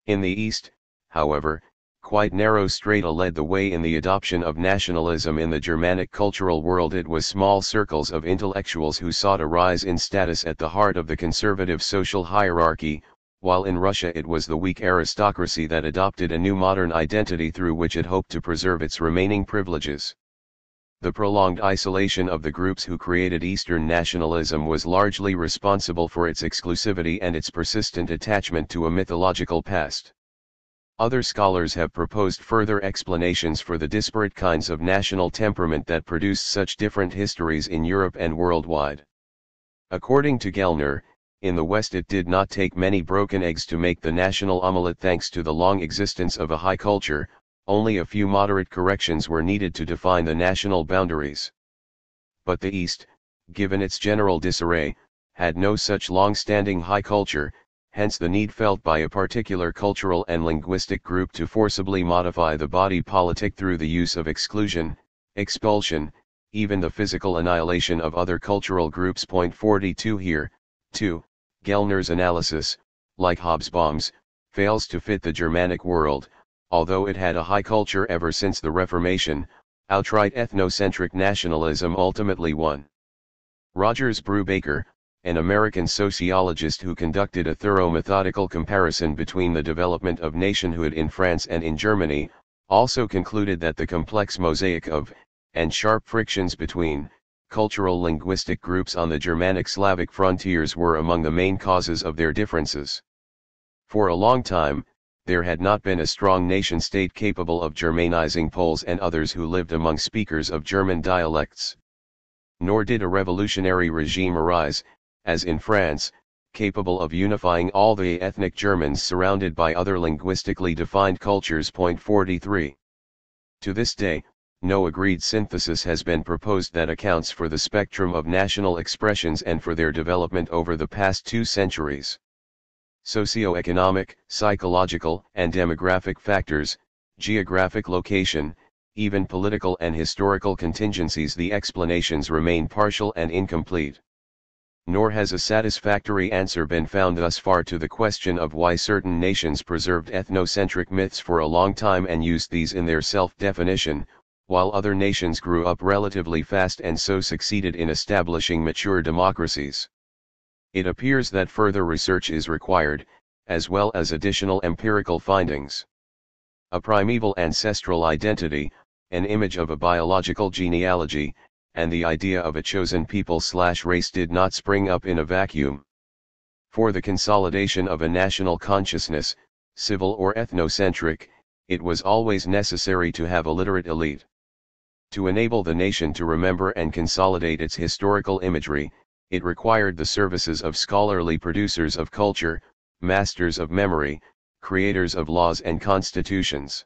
In the East, however, quite narrow strata led the way in the adoption of nationalism. In the Germanic cultural world it was small circles of intellectuals who sought a rise in status at the heart of the conservative social hierarchy, while in Russia it was the weak aristocracy that adopted a new modern identity through which it hoped to preserve its remaining privileges. The prolonged isolation of the groups who created Eastern nationalism was largely responsible for its exclusivity and its persistent attachment to a mythological past. Other scholars have proposed further explanations for the disparate kinds of national temperament that produced such different histories in Europe and worldwide. According to Gellner, in the West it did not take many broken eggs to make the national omelette. Thanks to the long existence of a high culture, only a few moderate corrections were needed to define the national boundaries. But the East, given its general disarray, had no such long-standing high culture, hence the need felt by a particular cultural and linguistic group to forcibly modify the body politic through the use of exclusion, expulsion, even the physical annihilation of other cultural groups. 42 Here, too, Gellner's analysis, like Hobsbawm's, fails to fit the Germanic world. Although it had a high culture ever since the Reformation, outright ethnocentric nationalism ultimately won. Rogers Brubaker, an American sociologist who conducted a thorough methodical comparison between the development of nationhood in France and in Germany, also concluded that the complex mosaic of, and sharp frictions between, cultural linguistic groups on the Germanic-Slavic frontiers were among the main causes of their differences. For a long time, there had not been a strong nation-state capable of Germanizing Poles and others who lived among speakers of German dialects. Nor did a revolutionary regime arise, as in France, capable of unifying all the ethnic Germans surrounded by other linguistically defined cultures. 43. To this day, no agreed synthesis has been proposed that accounts for the spectrum of national expressions and for their development over the past 2 centuries. Socioeconomic, psychological, and demographic factors, geographic location, even political and historical contingencies, the explanations remain partial and incomplete. Nor has a satisfactory answer been found thus far to the question of why certain nations preserved ethnocentric myths for a long time and used these in their self-definition, while other nations grew up relatively fast and so succeeded in establishing mature democracies. It appears that further research is required, as well as additional empirical findings. A primeval ancestral identity, an image of a biological genealogy, and the idea of a chosen people/race did not spring up in a vacuum. For the consolidation of a national consciousness, civil or ethnocentric, it was always necessary to have a literate elite. To enable the nation to remember and consolidate its historical imagery, it required the services of scholarly producers of culture, masters of memory, creators of laws and constitutions.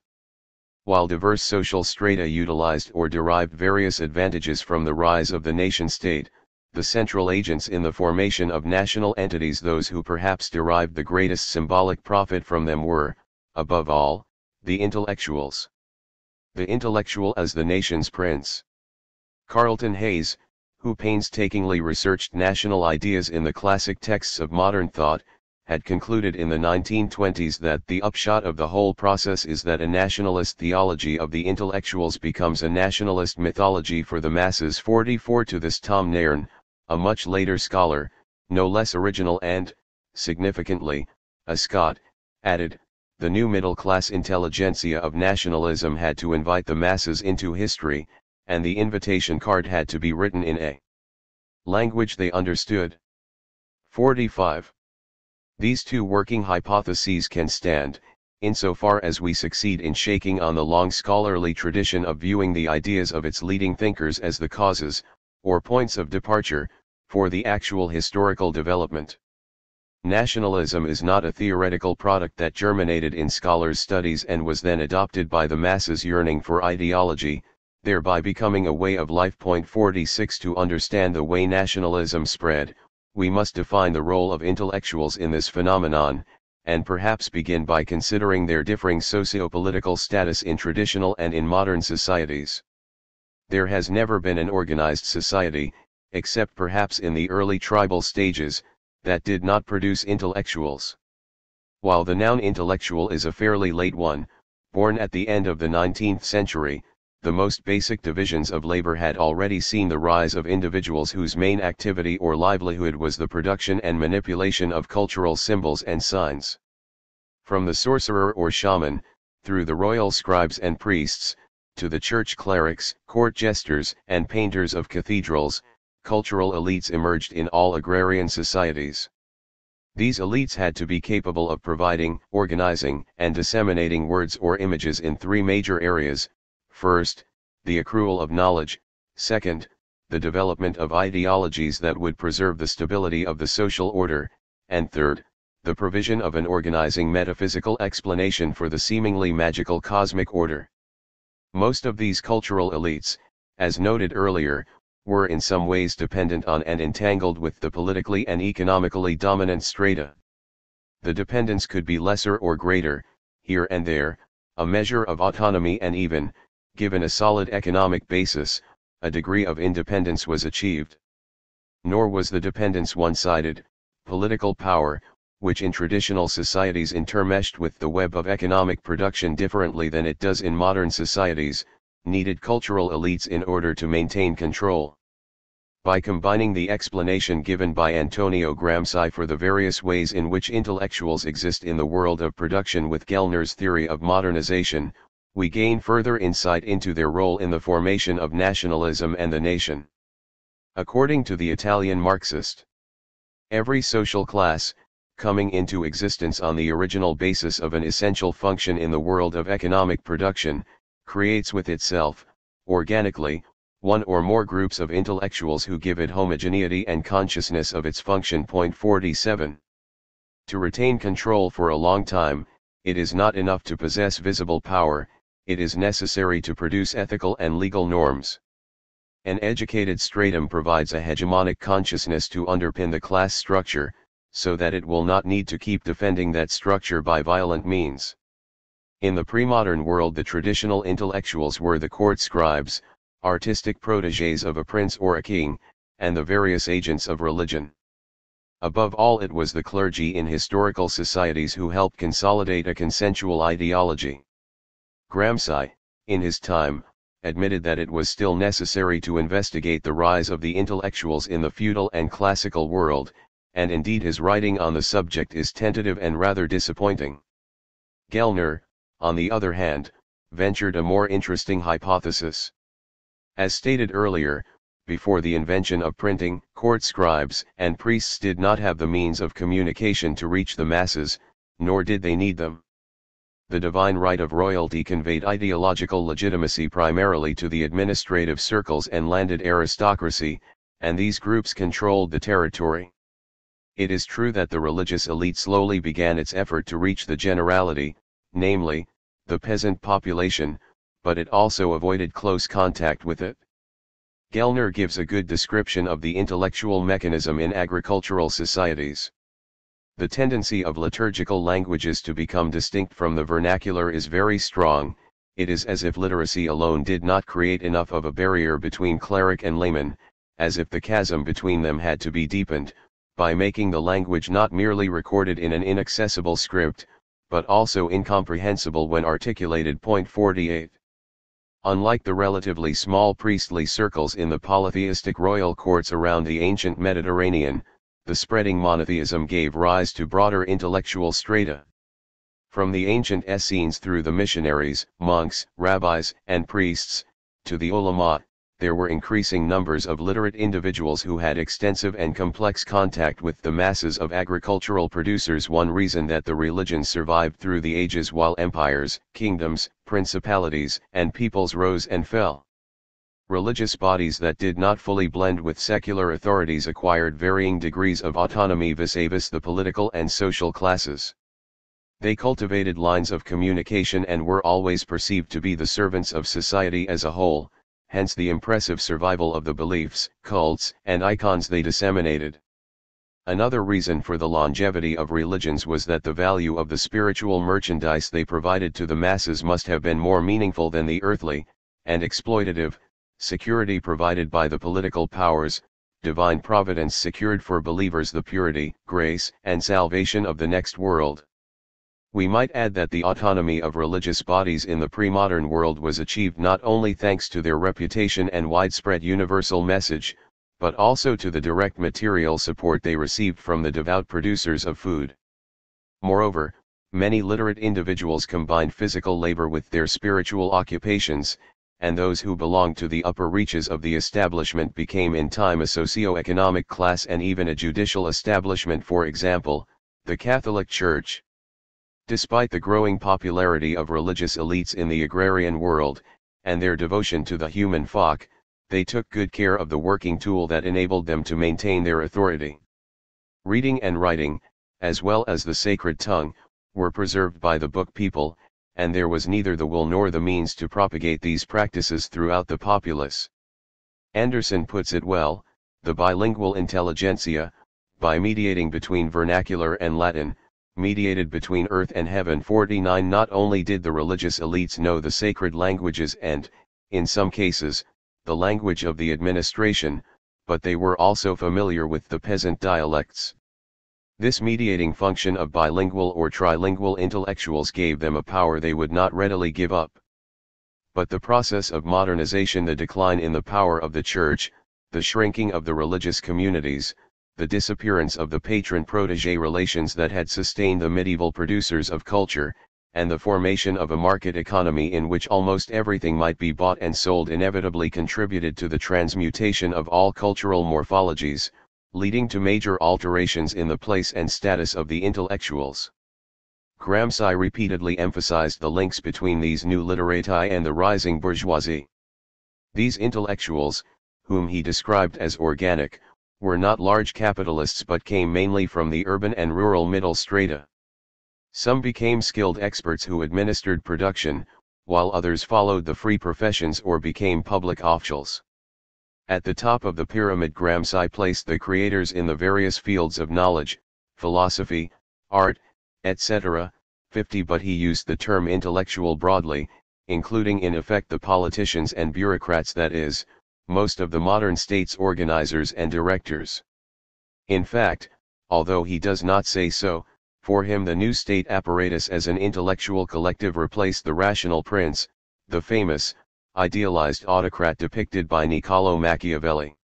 While diverse social strata utilized or derived various advantages from the rise of the nation-state, the central agents in the formation of national entities, those who perhaps derived the greatest symbolic profit from them, were, above all, the intellectuals. The intellectual as the nation's prince. Carlton Hayes, who painstakingly researched national ideas in the classic texts of modern thought, had concluded in the 1920s that the upshot of the whole process is that a nationalist theology of the intellectuals becomes a nationalist mythology for the masses. 44. To this Tom Nairn, a much later scholar, no less original and, significantly, a Scot, added, the new middle-class intelligentsia of nationalism had to invite the masses into history, and the invitation card had to be written in a language they understood. 45. These 2 working hypotheses can stand, insofar as we succeed in shaking on the long scholarly tradition of viewing the ideas of its leading thinkers as the causes, or points of departure, for the actual historical development. Nationalism is not a theoretical product that germinated in scholars' studies and was then adopted by the masses yearning for ideology, thereby becoming a way of life. 46. To understand the way nationalism spread, we must define the role of intellectuals in this phenomenon, and perhaps begin by considering their differing socio-political status in traditional and in modern societies. There has never been an organized society, except perhaps in the early tribal stages, that did not produce intellectuals. While the noun intellectual is a fairly late one, born at the end of the 19th century, the most basic divisions of labor had already seen the rise of individuals whose main activity or livelihood was the production and manipulation of cultural symbols and signs. From the sorcerer or shaman, through the royal scribes and priests, to the church clerics, court jesters, and painters of cathedrals, cultural elites emerged in all agrarian societies. These elites had to be capable of providing, organizing, and disseminating words or images in 3 major areas: first, the accrual of knowledge; second, the development of ideologies that would preserve the stability of the social order; and third, the provision of an organizing metaphysical explanation for the seemingly magical cosmic order. Most of these cultural elites, as noted earlier, were in some ways dependent on and entangled with the politically and economically dominant strata. The dependence could be lesser or greater, here and there, a measure of autonomy, and even, given a solid economic basis, a degree of independence was achieved. Nor was the dependence one-sided. Political power, which in traditional societies intermeshed with the web of economic production differently than it does in modern societies, needed cultural elites in order to maintain control. By combining the explanation given by Antonio Gramsci for the various ways in which intellectuals exist in the world of production with Gellner's theory of modernization, we gain further insight into their role in the formation of nationalism and the nation. According to the Italian Marxist, every social class, coming into existence on the original basis of an essential function in the world of economic production, creates with itself, organically, one or more groups of intellectuals who give it homogeneity and consciousness of its function. 47. To retain control for a long time, it is not enough to possess visible power, it is necessary to produce ethical and legal norms. An educated stratum provides a hegemonic consciousness to underpin the class structure, so that it will not need to keep defending that structure by violent means. In the pre-modern world, the traditional intellectuals were the court scribes, artistic protégés of a prince or a king, and the various agents of religion. Above all, it was the clergy in historical societies who helped consolidate a consensual ideology. Gramsci, in his time, admitted that it was still necessary to investigate the rise of the intellectuals in the feudal and classical world, and indeed his writing on the subject is tentative and rather disappointing. Gellner, on the other hand, ventured a more interesting hypothesis. As stated earlier, before the invention of printing, court scribes and priests did not have the means of communication to reach the masses, nor did they need them. The divine right of royalty conveyed ideological legitimacy primarily to the administrative circles and landed aristocracy, and these groups controlled the territory. It is true that the religious elite slowly began its effort to reach the generality, namely, the peasant population, but it also avoided close contact with it. Gellner gives a good description of the intellectual mechanism in agricultural societies. The tendency of liturgical languages to become distinct from the vernacular is very strong. It is as if literacy alone did not create enough of a barrier between cleric and layman, as if the chasm between them had to be deepened, by making the language not merely recorded in an inaccessible script, but also incomprehensible when articulated. 48. Unlike the relatively small priestly circles in the polytheistic royal courts around the ancient Mediterranean, the spreading monotheism gave rise to broader intellectual strata. From the ancient Essenes through the missionaries, monks, rabbis, and priests, to the ulama, there were increasing numbers of literate individuals who had extensive and complex contact with the masses of agricultural producers. One reason that the religions survived through the ages while empires, kingdoms, principalities, and peoples rose and fell. Religious bodies that did not fully blend with secular authorities acquired varying degrees of autonomy vis-a-vis the political and social classes. They cultivated lines of communication and were always perceived to be the servants of society as a whole, hence the impressive survival of the beliefs, cults, and icons they disseminated. Another reason for the longevity of religions was that the value of the spiritual merchandise they provided to the masses must have been more meaningful than the earthly, and exploitative, security provided by the political powers. Divine providence secured for believers the purity, grace, and salvation of the next world. We might add that the autonomy of religious bodies in the pre-modern world was achieved not only thanks to their reputation and widespread universal message, but also to the direct material support they received from the devout producers of food. Moreover, many literate individuals combined physical labor with their spiritual occupations, and those who belonged to the upper reaches of the establishment became in time a socio-economic class and even a judicial establishment. For example, the Catholic Church. Despite the growing popularity of religious elites in the agrarian world, and their devotion to the human flock, they took good care of the working tool that enabled them to maintain their authority. Reading and writing, as well as the sacred tongue, were preserved by the book people, and there was neither the will nor the means to propagate these practices throughout the populace. Anderson puts it well, the bilingual intelligentsia, by mediating between vernacular and Latin, mediated between earth and heaven. 49. Not only did the religious elites know the sacred languages and, in some cases, the language of the administration, but they were also familiar with the peasant dialects. This mediating function of bilingual or trilingual intellectuals gave them a power they would not readily give up. But the process of modernization, the decline in the power of the church, the shrinking of the religious communities, the disappearance of the patron-protégé relations that had sustained the medieval producers of culture, and the formation of a market economy in which almost everything might be bought and sold inevitably contributed to the transmutation of all cultural morphologies, leading to major alterations in the place and status of the intellectuals. Gramsci repeatedly emphasized the links between these new literati and the rising bourgeoisie. These intellectuals, whom he described as organic, were not large capitalists but came mainly from the urban and rural middle strata. Some became skilled experts who administered production, while others followed the free professions or became public officials. At the top of the pyramid, Gramsci placed the creators in the various fields of knowledge, philosophy, art, etc., 50, but he used the term intellectual broadly, including in effect the politicians and bureaucrats, that is, most of the modern state's organizers and directors. In fact, although he does not say so, for him the new state apparatus as an intellectual collective replaced the rational prince, the famous, idealized autocrat depicted by Niccolò Machiavelli.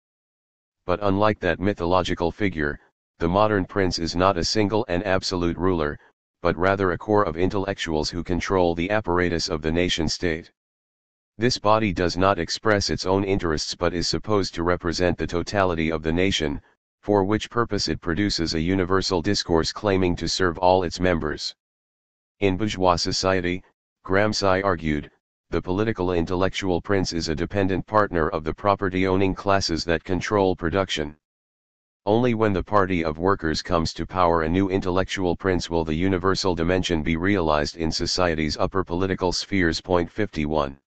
But unlike that mythological figure, the modern prince is not a single and absolute ruler, but rather a core of intellectuals who control the apparatus of the nation-state. This body does not express its own interests but is supposed to represent the totality of the nation, for which purpose it produces a universal discourse claiming to serve all its members. In bourgeois society, Gramsci argued, the political intellectual prince is a dependent partner of the property-owning classes that control production. Only when the party of workers comes to power, a new intellectual prince, will the universal dimension be realized in society's upper political spheres. 51.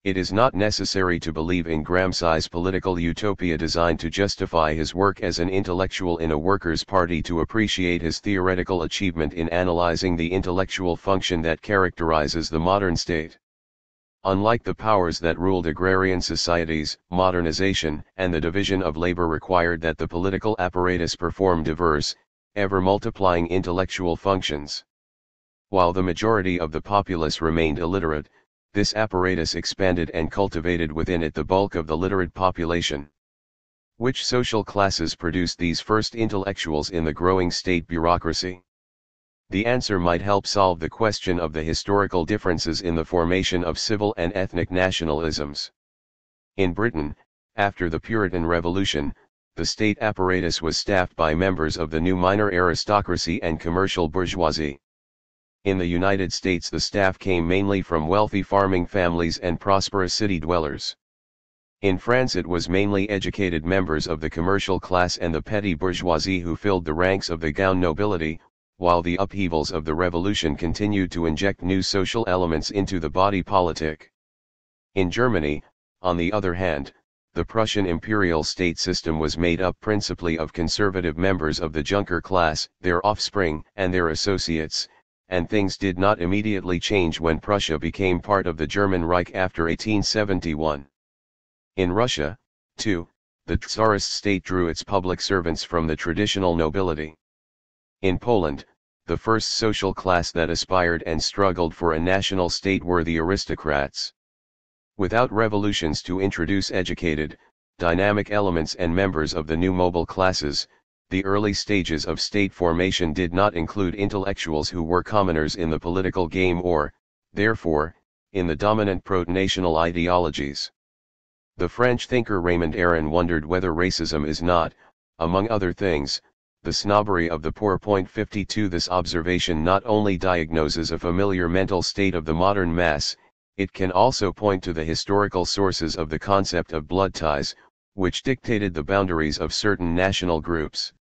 It is not necessary to believe in Gramsci's political utopia designed to justify his work as an intellectual in a workers' party to appreciate his theoretical achievement in analyzing the intellectual function that characterizes the modern state. Unlike the powers that ruled agrarian societies, modernization and the division of labor required that the political apparatus perform diverse, ever-multiplying intellectual functions. While the majority of the populace remained illiterate, this apparatus expanded and cultivated within it the bulk of the literate population. Which social classes produced these first intellectuals in the growing state bureaucracy? The answer might help solve the question of the historical differences in the formation of civil and ethnic nationalisms. In Britain, after the Puritan Revolution, the state apparatus was staffed by members of the new minor aristocracy and commercial bourgeoisie. In the United States, the staff came mainly from wealthy farming families and prosperous city dwellers. In France, it was mainly educated members of the commercial class and the petty bourgeoisie who filled the ranks of the gown nobility, while the upheavals of the revolution continued to inject new social elements into the body politic. In Germany, on the other hand, the Prussian imperial state system was made up principally of conservative members of the Junker class, their offspring, and their associates, and things did not immediately change when Prussia became part of the German Reich after 1871. In Russia, too, the Tsarist state drew its public servants from the traditional nobility. In Poland, the first social class that aspired and struggled for a national state were the aristocrats. Without revolutions to introduce educated, dynamic elements and members of the new mobile classes, the early stages of state formation did not include intellectuals who were commoners in the political game or, therefore, in the dominant pro-national ideologies. The French thinker Raymond Aron wondered whether racism is not, among other things, the snobbery of the poor. 52 This observation not only diagnoses a familiar mental state of the modern mass, it can also point to the historical sources of the concept of blood ties, which dictated the boundaries of certain national groups.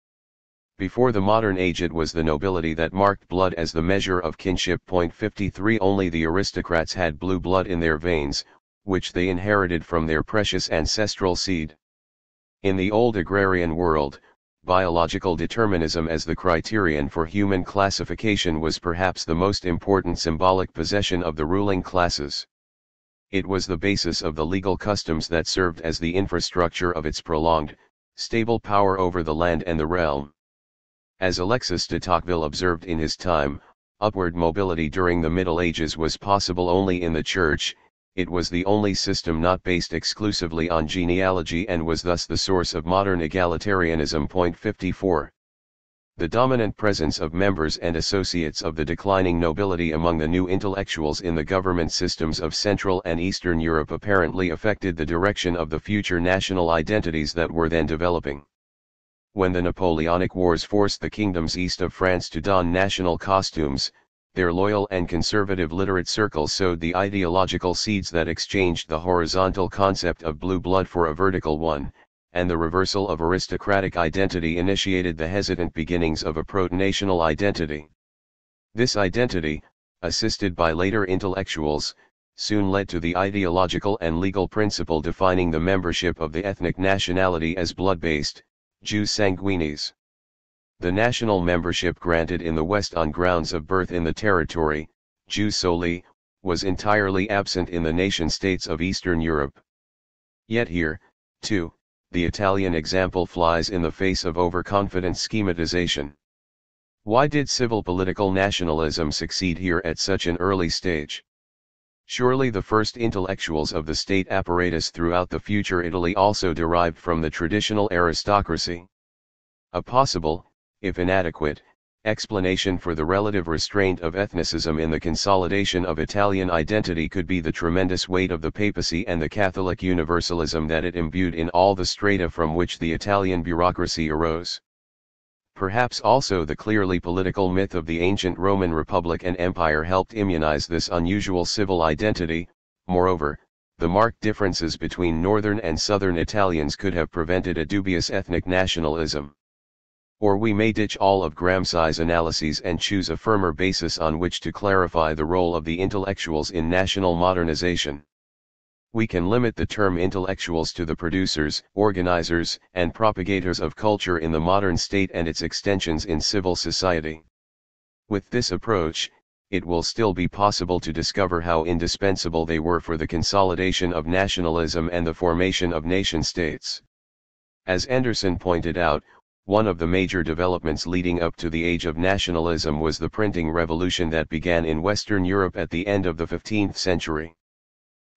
Before the modern age, it was the nobility that marked blood as the measure of kinship. 53 Only the aristocrats had blue blood in their veins, which they inherited from their precious ancestral seed. In the old agrarian world, biological determinism as the criterion for human classification was perhaps the most important symbolic possession of the ruling classes. It was the basis of the legal customs that served as the infrastructure of its prolonged, stable power over the land and the realm. As Alexis de Tocqueville observed in his time, upward mobility during the Middle Ages was possible only in the Church. It was the only system not based exclusively on genealogy and was thus the source of modern egalitarianism. 54. The dominant presence of members and associates of the declining nobility among the new intellectuals in the government systems of Central and Eastern Europe apparently affected the direction of the future national identities that were then developing. When the Napoleonic Wars forced the kingdoms east of France to don national costumes, their loyal and conservative literate circles sowed the ideological seeds that exchanged the horizontal concept of blue blood for a vertical one, and the reversal of aristocratic identity initiated the hesitant beginnings of a proto-national identity. This identity, assisted by later intellectuals, soon led to the ideological and legal principle defining the membership of the ethnic nationality as blood-based, jus sanguinis. The national membership granted in the West on grounds of birth in the territory, jus soli, was entirely absent in the nation-states of Eastern Europe. Yet here, too, the Italian example flies in the face of overconfident schematization. Why did civil political nationalism succeed here at such an early stage? Surely the first intellectuals of the state apparatus throughout the future Italy also derived from the traditional aristocracy. A possible, if inadequate, explanation for the relative restraint of ethnicism in the consolidation of Italian identity could be the tremendous weight of the papacy and the Catholic universalism that it imbued in all the strata from which the Italian bureaucracy arose. Perhaps also the clearly political myth of the ancient Roman Republic and Empire helped immunize this unusual civil identity. Moreover, the marked differences between northern and southern Italians could have prevented a dubious ethnic nationalism. Or we may ditch all of Gramsci's analyses and choose a firmer basis on which to clarify the role of the intellectuals in national modernization. We can limit the term intellectuals to the producers, organizers, and propagators of culture in the modern state and its extensions in civil society. With this approach, it will still be possible to discover how indispensable they were for the consolidation of nationalism and the formation of nation-states. As Anderson pointed out, one of the major developments leading up to the age of nationalism was the printing revolution that began in Western Europe at the end of the 15th century.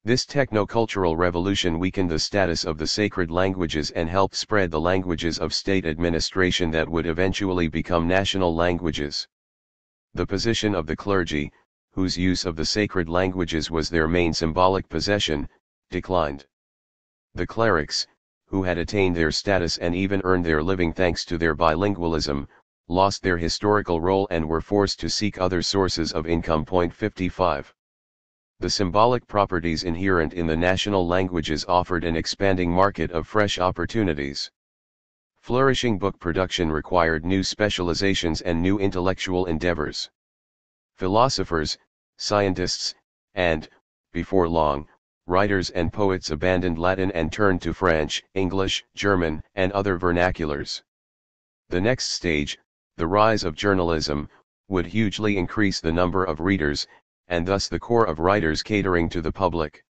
This techno-cultural revolution weakened the status of the sacred languages and helped spread the languages of state administration that would eventually become national languages. The position of the clergy, whose use of the sacred languages was their main symbolic possession, declined. The clerics, who had attained their status and even earned their living thanks to their bilingualism, lost their historical role and were forced to seek other sources of income. 55. The symbolic properties inherent in the national languages offered an expanding market of fresh opportunities. Flourishing book production required new specializations and new intellectual endeavors. Philosophers, scientists, and, before long, writers and poets abandoned Latin and turned to French, English, German, and other vernaculars. The next stage, the rise of journalism, would hugely increase the number of readers, and thus the core of writers catering to the public.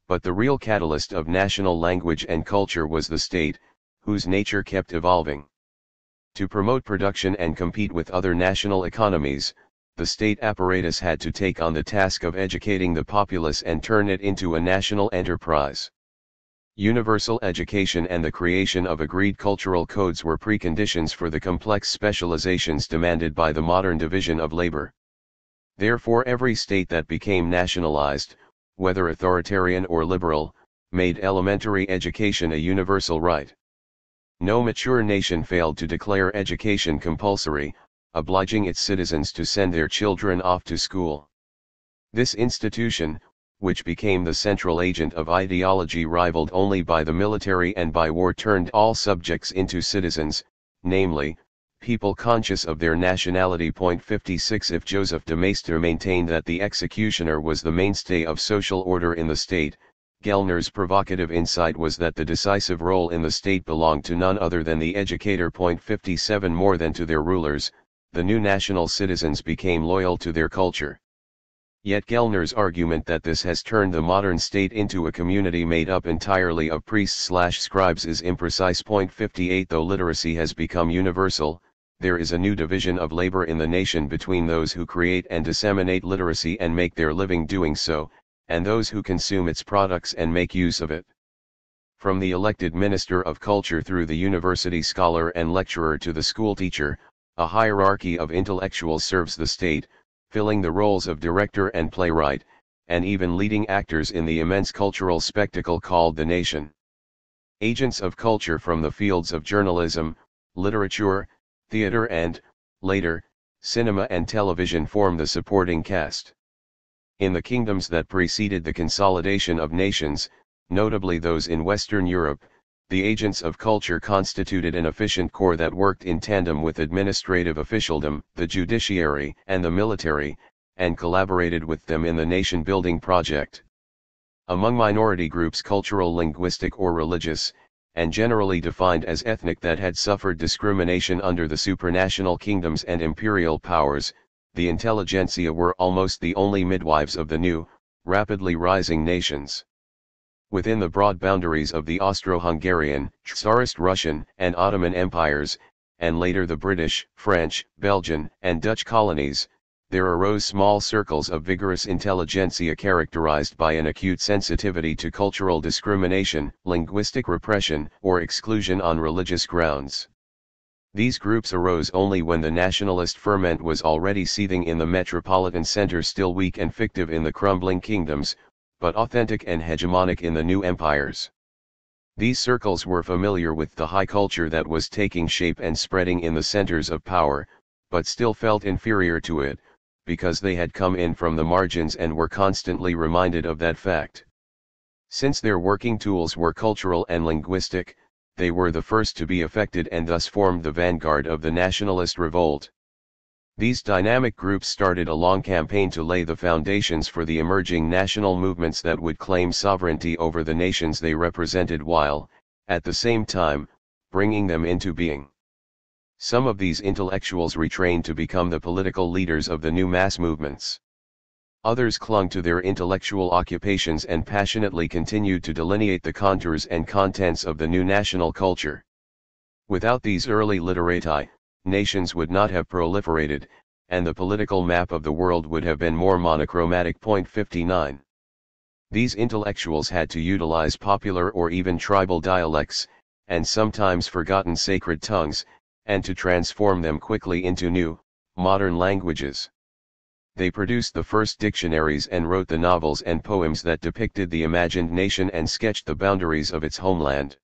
But the real catalyst of national language and culture was the state, whose nature kept evolving. To promote production and compete with other national economies, the state apparatus had to take on the task of educating the populace and turn it into a national enterprise. Universal education and the creation of agreed cultural codes were preconditions for the complex specializations demanded by the modern division of labor. Therefore every state that became nationalized, whether authoritarian or liberal, made elementary education a universal right. No mature nation failed to declare education compulsory, obliging its citizens to send their children off to school. This institution, which became the central agent of ideology rivaled only by the military and by war, turned all subjects into citizens, namely, people conscious of their nationality. 56 If Joseph de Maistre maintained that the executioner was the mainstay of social order in the state, Gellner's provocative insight was that the decisive role in the state belonged to none other than the educator. 57 More than to their rulers, the new national citizens became loyal to their culture. Yet Gellner's argument that this has turned the modern state into a community made up entirely of priests/scribes is imprecise. 58 Though literacy has become universal, there is a new division of labor in the nation between those who create and disseminate literacy and make their living doing so, and those who consume its products and make use of it. From the elected minister of culture through the university scholar and lecturer to the schoolteacher, A hierarchy of intellectuals serves the state, filling the roles of director and playwright, and even leading actors in the immense cultural spectacle called the nation. Agents of culture from the fields of journalism, literature, theater and, later, cinema and television form the supporting cast. In the kingdoms that preceded the consolidation of nations, notably those in Western Europe, the agents of culture constituted an efficient corps that worked in tandem with administrative officialdom, the judiciary, and the military, and collaborated with them in the nation-building project. Among minority groups cultural, linguistic or religious, and generally defined as ethnic that had suffered discrimination under the supranational kingdoms and imperial powers, the intelligentsia were almost the only midwives of the new, rapidly rising nations. Within the broad boundaries of the Austro-Hungarian, Tsarist Russian, and Ottoman empires, and later the British, French, Belgian, and Dutch colonies, there arose small circles of vigorous intelligentsia characterized by an acute sensitivity to cultural discrimination, linguistic repression, or exclusion on religious grounds. These groups arose only when the nationalist ferment was already seething in the metropolitan center, still weak and fictive in the crumbling kingdoms, but authentic and hegemonic in the new empires. These circles were familiar with the high culture that was taking shape and spreading in the centers of power, but still felt inferior to it, because they had come in from the margins and were constantly reminded of that fact. Since their working tools were cultural and linguistic, they were the first to be affected and thus formed the vanguard of the nationalist revolt. These dynamic groups started a long campaign to lay the foundations for the emerging national movements that would claim sovereignty over the nations they represented while, at the same time, bringing them into being. Some of these intellectuals retrained to become the political leaders of the new mass movements. Others clung to their intellectual occupations and passionately continued to delineate the contours and contents of the new national culture. Without these early literati, nations would not have proliferated, and the political map of the world would have been more monochromatic. 59. These intellectuals had to utilize popular or even tribal dialects, and sometimes forgotten sacred tongues, and to transform them quickly into new, modern languages. They produced the first dictionaries and wrote the novels and poems that depicted the imagined nation and sketched the boundaries of its homeland.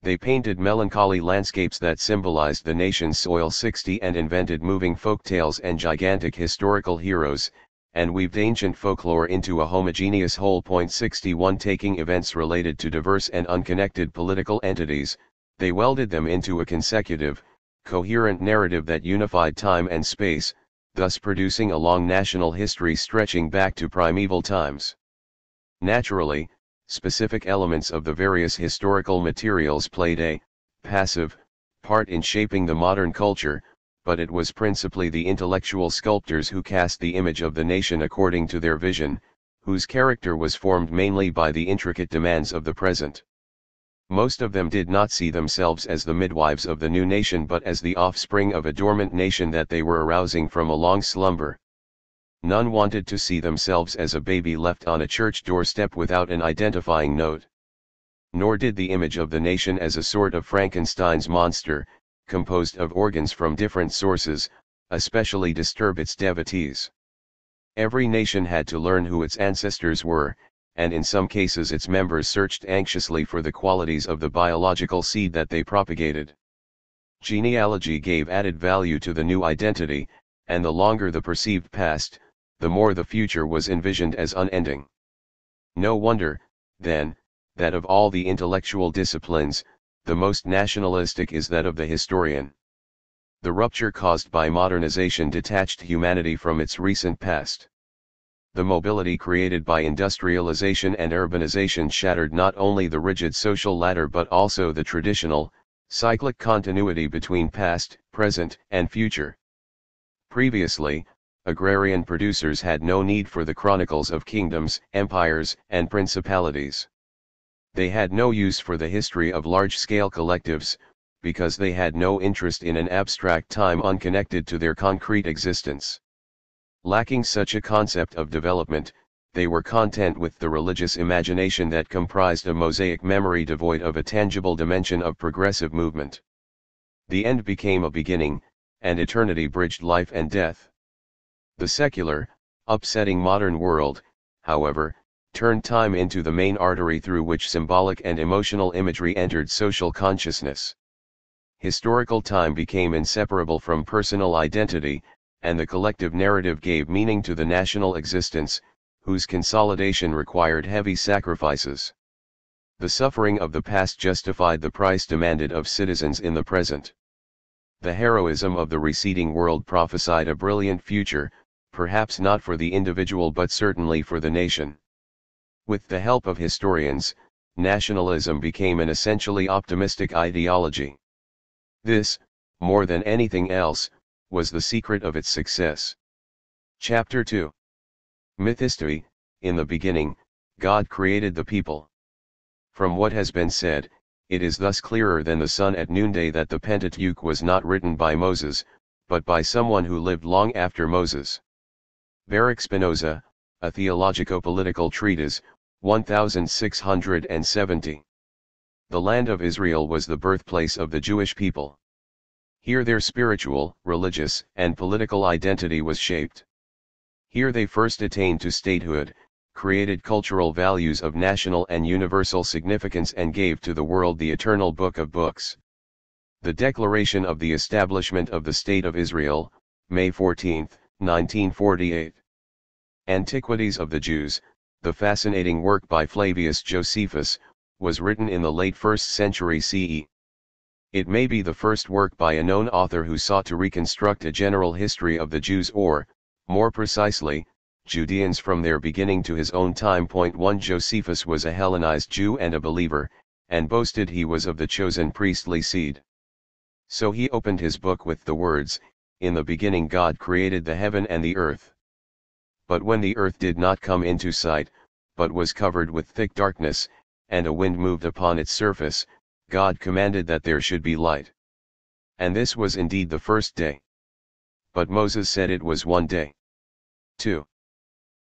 They painted melancholy landscapes that symbolized the nation's soil 60 and invented moving folk tales and gigantic historical heroes, and weaved ancient folklore into a homogeneous whole. 61 Taking events related to diverse and unconnected political entities, they welded them into a consecutive, coherent narrative that unified time and space, thus producing a long national history stretching back to primeval times. Naturally, specific elements of the various historical materials played a passive part in shaping the modern culture, but it was principally the intellectual sculptors who cast the image of the nation according to their vision, whose character was formed mainly by the intricate demands of the present. Most of them did not see themselves as the midwives of the new nation but as the offspring of a dormant nation that they were arousing from a long slumber. None wanted to see themselves as a baby left on a church doorstep without an identifying note. Nor did the image of the nation as a sort of Frankenstein's monster, composed of organs from different sources, especially disturb its devotees. Every nation had to learn who its ancestors were, and in some cases its members searched anxiously for the qualities of the biological seed that they propagated. Genealogy gave added value to the new identity, and the longer the perceived past, the more the future was envisioned as unending. No wonder, then, that of all the intellectual disciplines, the most nationalistic is that of the historian. The rupture caused by modernization detached humanity from its recent past. The mobility created by industrialization and urbanization shattered not only the rigid social ladder but also the traditional, cyclic continuity between past, present, and future. Previously, agrarian producers had no need for the chronicles of kingdoms, empires, and principalities. They had no use for the history of large-scale collectives, because they had no interest in an abstract time unconnected to their concrete existence. Lacking such a concept of development, they were content with the religious imagination that comprised a mosaic memory devoid of a tangible dimension of progressive movement. The end became a beginning, and eternity bridged life and death. The secular, upsetting modern world, however, turned time into the main artery through which symbolic and emotional imagery entered social consciousness. Historical time became inseparable from personal identity, and the collective narrative gave meaning to the national existence, whose consolidation required heavy sacrifices. The suffering of the past justified the price demanded of citizens in the present. The heroism of the receding world prophesied a brilliant future, perhaps not for the individual but certainly for the nation. With the help of historians, nationalism became an essentially optimistic ideology. This, more than anything else, was the secret of its success. Chapter 2. Mythhistory. In the beginning, God created the people. From what has been said, it is thus clearer than the sun at noonday that the Pentateuch was not written by Moses, but by someone who lived long after Moses. Baruch Spinoza, A Theologico-Political Treatise, 1670. The land of Israel was the birthplace of the Jewish people. Here their spiritual, religious, and political identity was shaped. Here they first attained to statehood, created cultural values of national and universal significance and gave to the world the eternal book of books. The Declaration of the Establishment of the State of Israel, May 14, 1948. Antiquities of the Jews, the fascinating work by Flavius Josephus, was written in the late 1st century CE. It may be the first work by a known author who sought to reconstruct a general history of the Jews or, more precisely, Judeans from their beginning to his own time. 1 Josephus was a Hellenized Jew and a believer, and boasted he was of the chosen priestly seed. So he opened his book with the words, "In the beginning God created the heaven and the earth. But when the earth did not come into sight, but was covered with thick darkness, and a wind moved upon its surface, God commanded that there should be light. And this was indeed the first day. But Moses said it was one day." 2.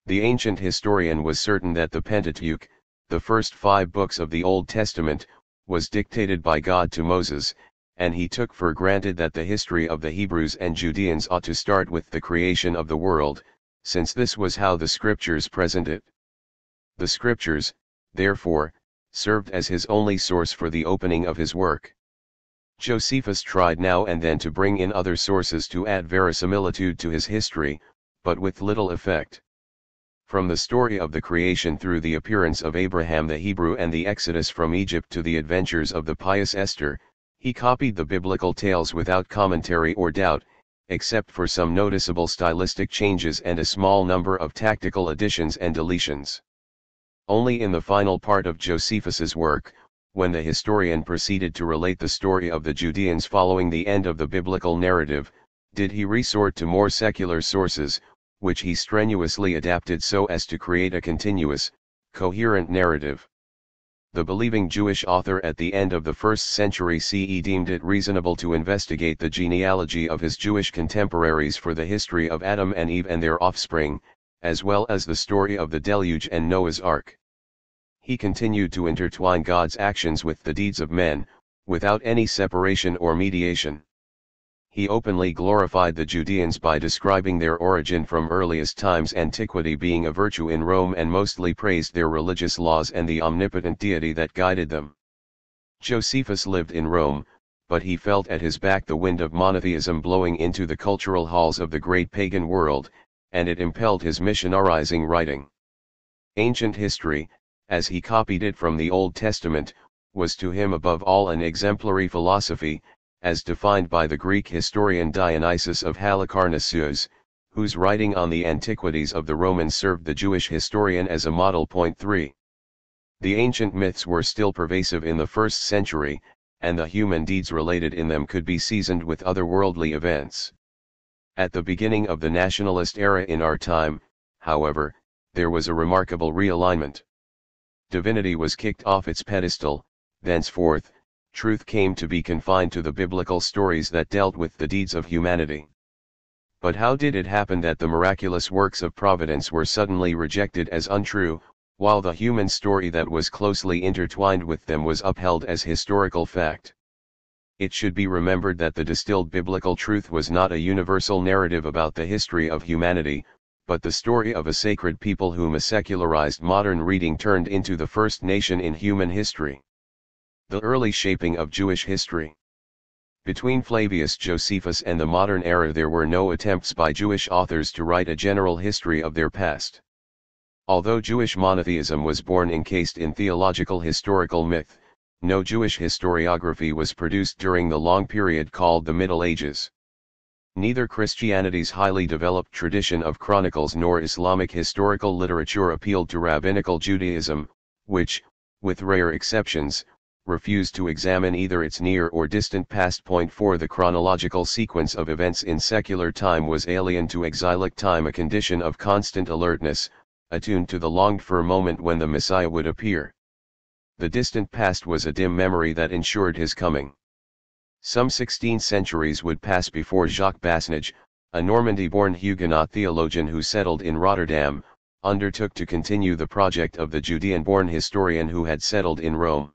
The ancient historian was certain that the Pentateuch, the first 5 books of the Old Testament, was dictated by God to Moses, and he took for granted that the history of the Hebrews and Judeans ought to start with the creation of the world, since this was how the scriptures present it. The scriptures, therefore, served as his only source for the opening of his work. Josephus tried now and then to bring in other sources to add verisimilitude to his history, but with little effect. From the story of the creation through the appearance of Abraham the Hebrew and the exodus from Egypt to the adventures of the pious Esther, he copied the biblical tales without commentary or doubt, except for some noticeable stylistic changes and a small number of tactical additions and deletions. Only in the final part of Josephus's work, when the historian proceeded to relate the story of the Judeans following the end of the biblical narrative, did he resort to more secular sources, which he strenuously adapted so as to create a continuous, coherent narrative. The believing Jewish author at the end of the 1st century CE deemed it reasonable to investigate the genealogy of his Jewish contemporaries for the history of Adam and Eve and their offspring, as well as the story of the deluge and Noah's Ark. He continued to intertwine God's actions with the deeds of men, without any separation or mediation. He openly glorified the Judeans by describing their origin from earliest times, antiquity being a virtue in Rome, and mostly praised their religious laws and the omnipotent deity that guided them. Josephus lived in Rome, but he felt at his back the wind of monotheism blowing into the cultural halls of the great pagan world, and it impelled his missionarizing writing. Ancient history, as he copied it from the Old Testament, was to him above all an exemplary philosophy, as defined by the Greek historian Dionysius of Halicarnassus, whose writing on the antiquities of the Romans served the Jewish historian as a model. 3. The ancient myths were still pervasive in the 1st century, and the human deeds related in them could be seasoned with otherworldly events. At the beginning of the nationalist era in our time, however, there was a remarkable realignment. Divinity was kicked off its pedestal. Thenceforth, truth came to be confined to the biblical stories that dealt with the deeds of humanity. But how did it happen that the miraculous works of providence were suddenly rejected as untrue, while the human story that was closely intertwined with them was upheld as historical fact? It should be remembered that the distilled biblical truth was not a universal narrative about the history of humanity, but the story of a sacred people whom a secularized modern reading turned into the first nation in human history. The early shaping of Jewish history. Between Flavius Josephus and the modern era there were no attempts by Jewish authors to write a general history of their past. Although Jewish monotheism was born encased in theological historical myth, no Jewish historiography was produced during the long period called the Middle Ages. Neither Christianity's highly developed tradition of chronicles nor Islamic historical literature appealed to rabbinical Judaism, which, with rare exceptions, refused to examine either its near or distant past. For the chronological sequence of events in secular time was alien to exilic time, a condition of constant alertness, attuned to the longed-for moment when the Messiah would appear. The distant past was a dim memory that ensured his coming. Some 16 centuries would pass before Jacques Basnage, a Normandy-born Huguenot theologian who settled in Rotterdam, undertook to continue the project of the Judean-born historian who had settled in Rome.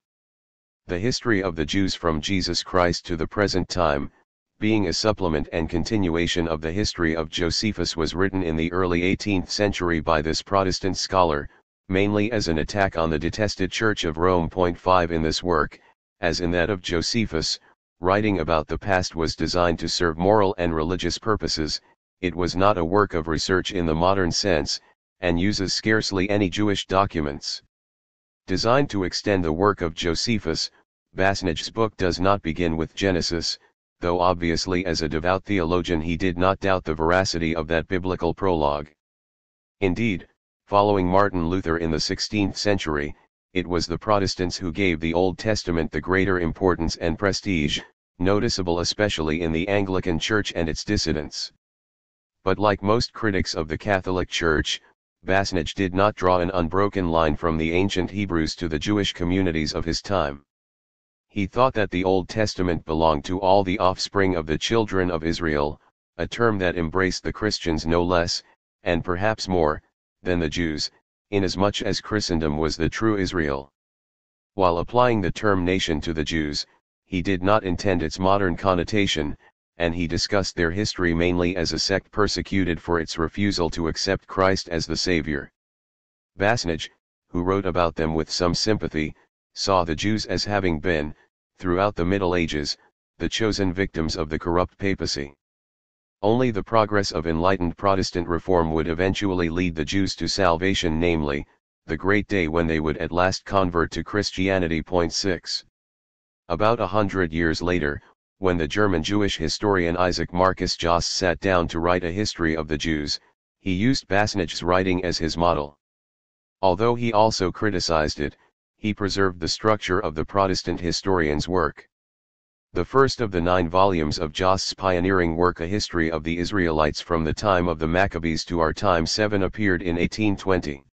The history of the Jews from Jesus Christ to the present time, being a supplement and continuation of the history of Josephus, was written in the early 18th century by this Protestant scholar, mainly as an attack on the detested Church of Rome. 5 In this work, as in that of Josephus, writing about the past was designed to serve moral and religious purposes. It was not a work of research in the modern sense, and uses scarcely any Jewish documents. Designed to extend the work of Josephus, Basnage's book does not begin with Genesis, though obviously as a devout theologian he did not doubt the veracity of that biblical prologue. Indeed, following Martin Luther in the 16th century, it was the Protestants who gave the Old Testament the greater importance and prestige, noticeable especially in the Anglican Church and its dissidents. But like most critics of the Catholic Church, Basnage did not draw an unbroken line from the ancient Hebrews to the Jewish communities of his time. He thought that the Old Testament belonged to all the offspring of the children of Israel, a term that embraced the Christians no less, and perhaps more, than the Jews, inasmuch as Christendom was the true Israel. While applying the term nation to the Jews, he did not intend its modern connotation, and he discussed their history mainly as a sect persecuted for its refusal to accept Christ as the Savior. Basnage, who wrote about them with some sympathy, saw the Jews as having been, throughout the Middle Ages, the chosen victims of the corrupt papacy. Only the progress of enlightened Protestant reform would eventually lead the Jews to salvation, namely, the great day when they would at last convert to Christianity. 6. About 100 years later, when the German Jewish historian Isaac Marcus Jost sat down to write a history of the Jews, he used Basnage's writing as his model. Although he also criticized it, he preserved the structure of the Protestant historian's work. The first of the 9 volumes of Jost's pioneering work, A History of the Israelites from the Time of the Maccabees to Our Time 7, appeared in 1820.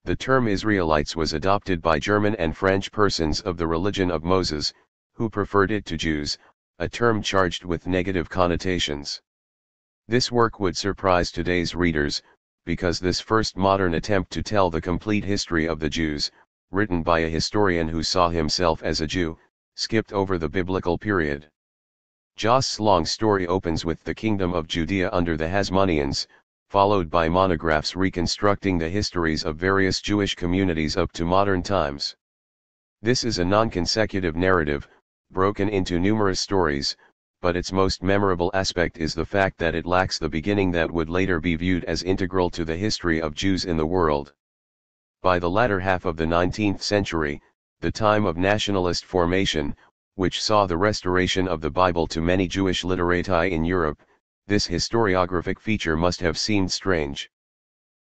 The term Israelites was adopted by German and French persons of the religion of Moses, who preferred it to Jews, a term charged with negative connotations. This work would surprise today's readers, because this first modern attempt to tell the complete history of the Jews, written by a historian who saw himself as a Jew, skipped over the biblical period. Jost's long story opens with the kingdom of Judea under the Hasmoneans, followed by monographs reconstructing the histories of various Jewish communities up to modern times. This is a non-consecutive narrative, broken into numerous stories, but its most memorable aspect is the fact that it lacks the beginning that would later be viewed as integral to the history of Jews in the world. By the latter half of the 19th century, the time of nationalist formation, which saw the restoration of the Bible to many Jewish literati in Europe, this historiographic feature must have seemed strange.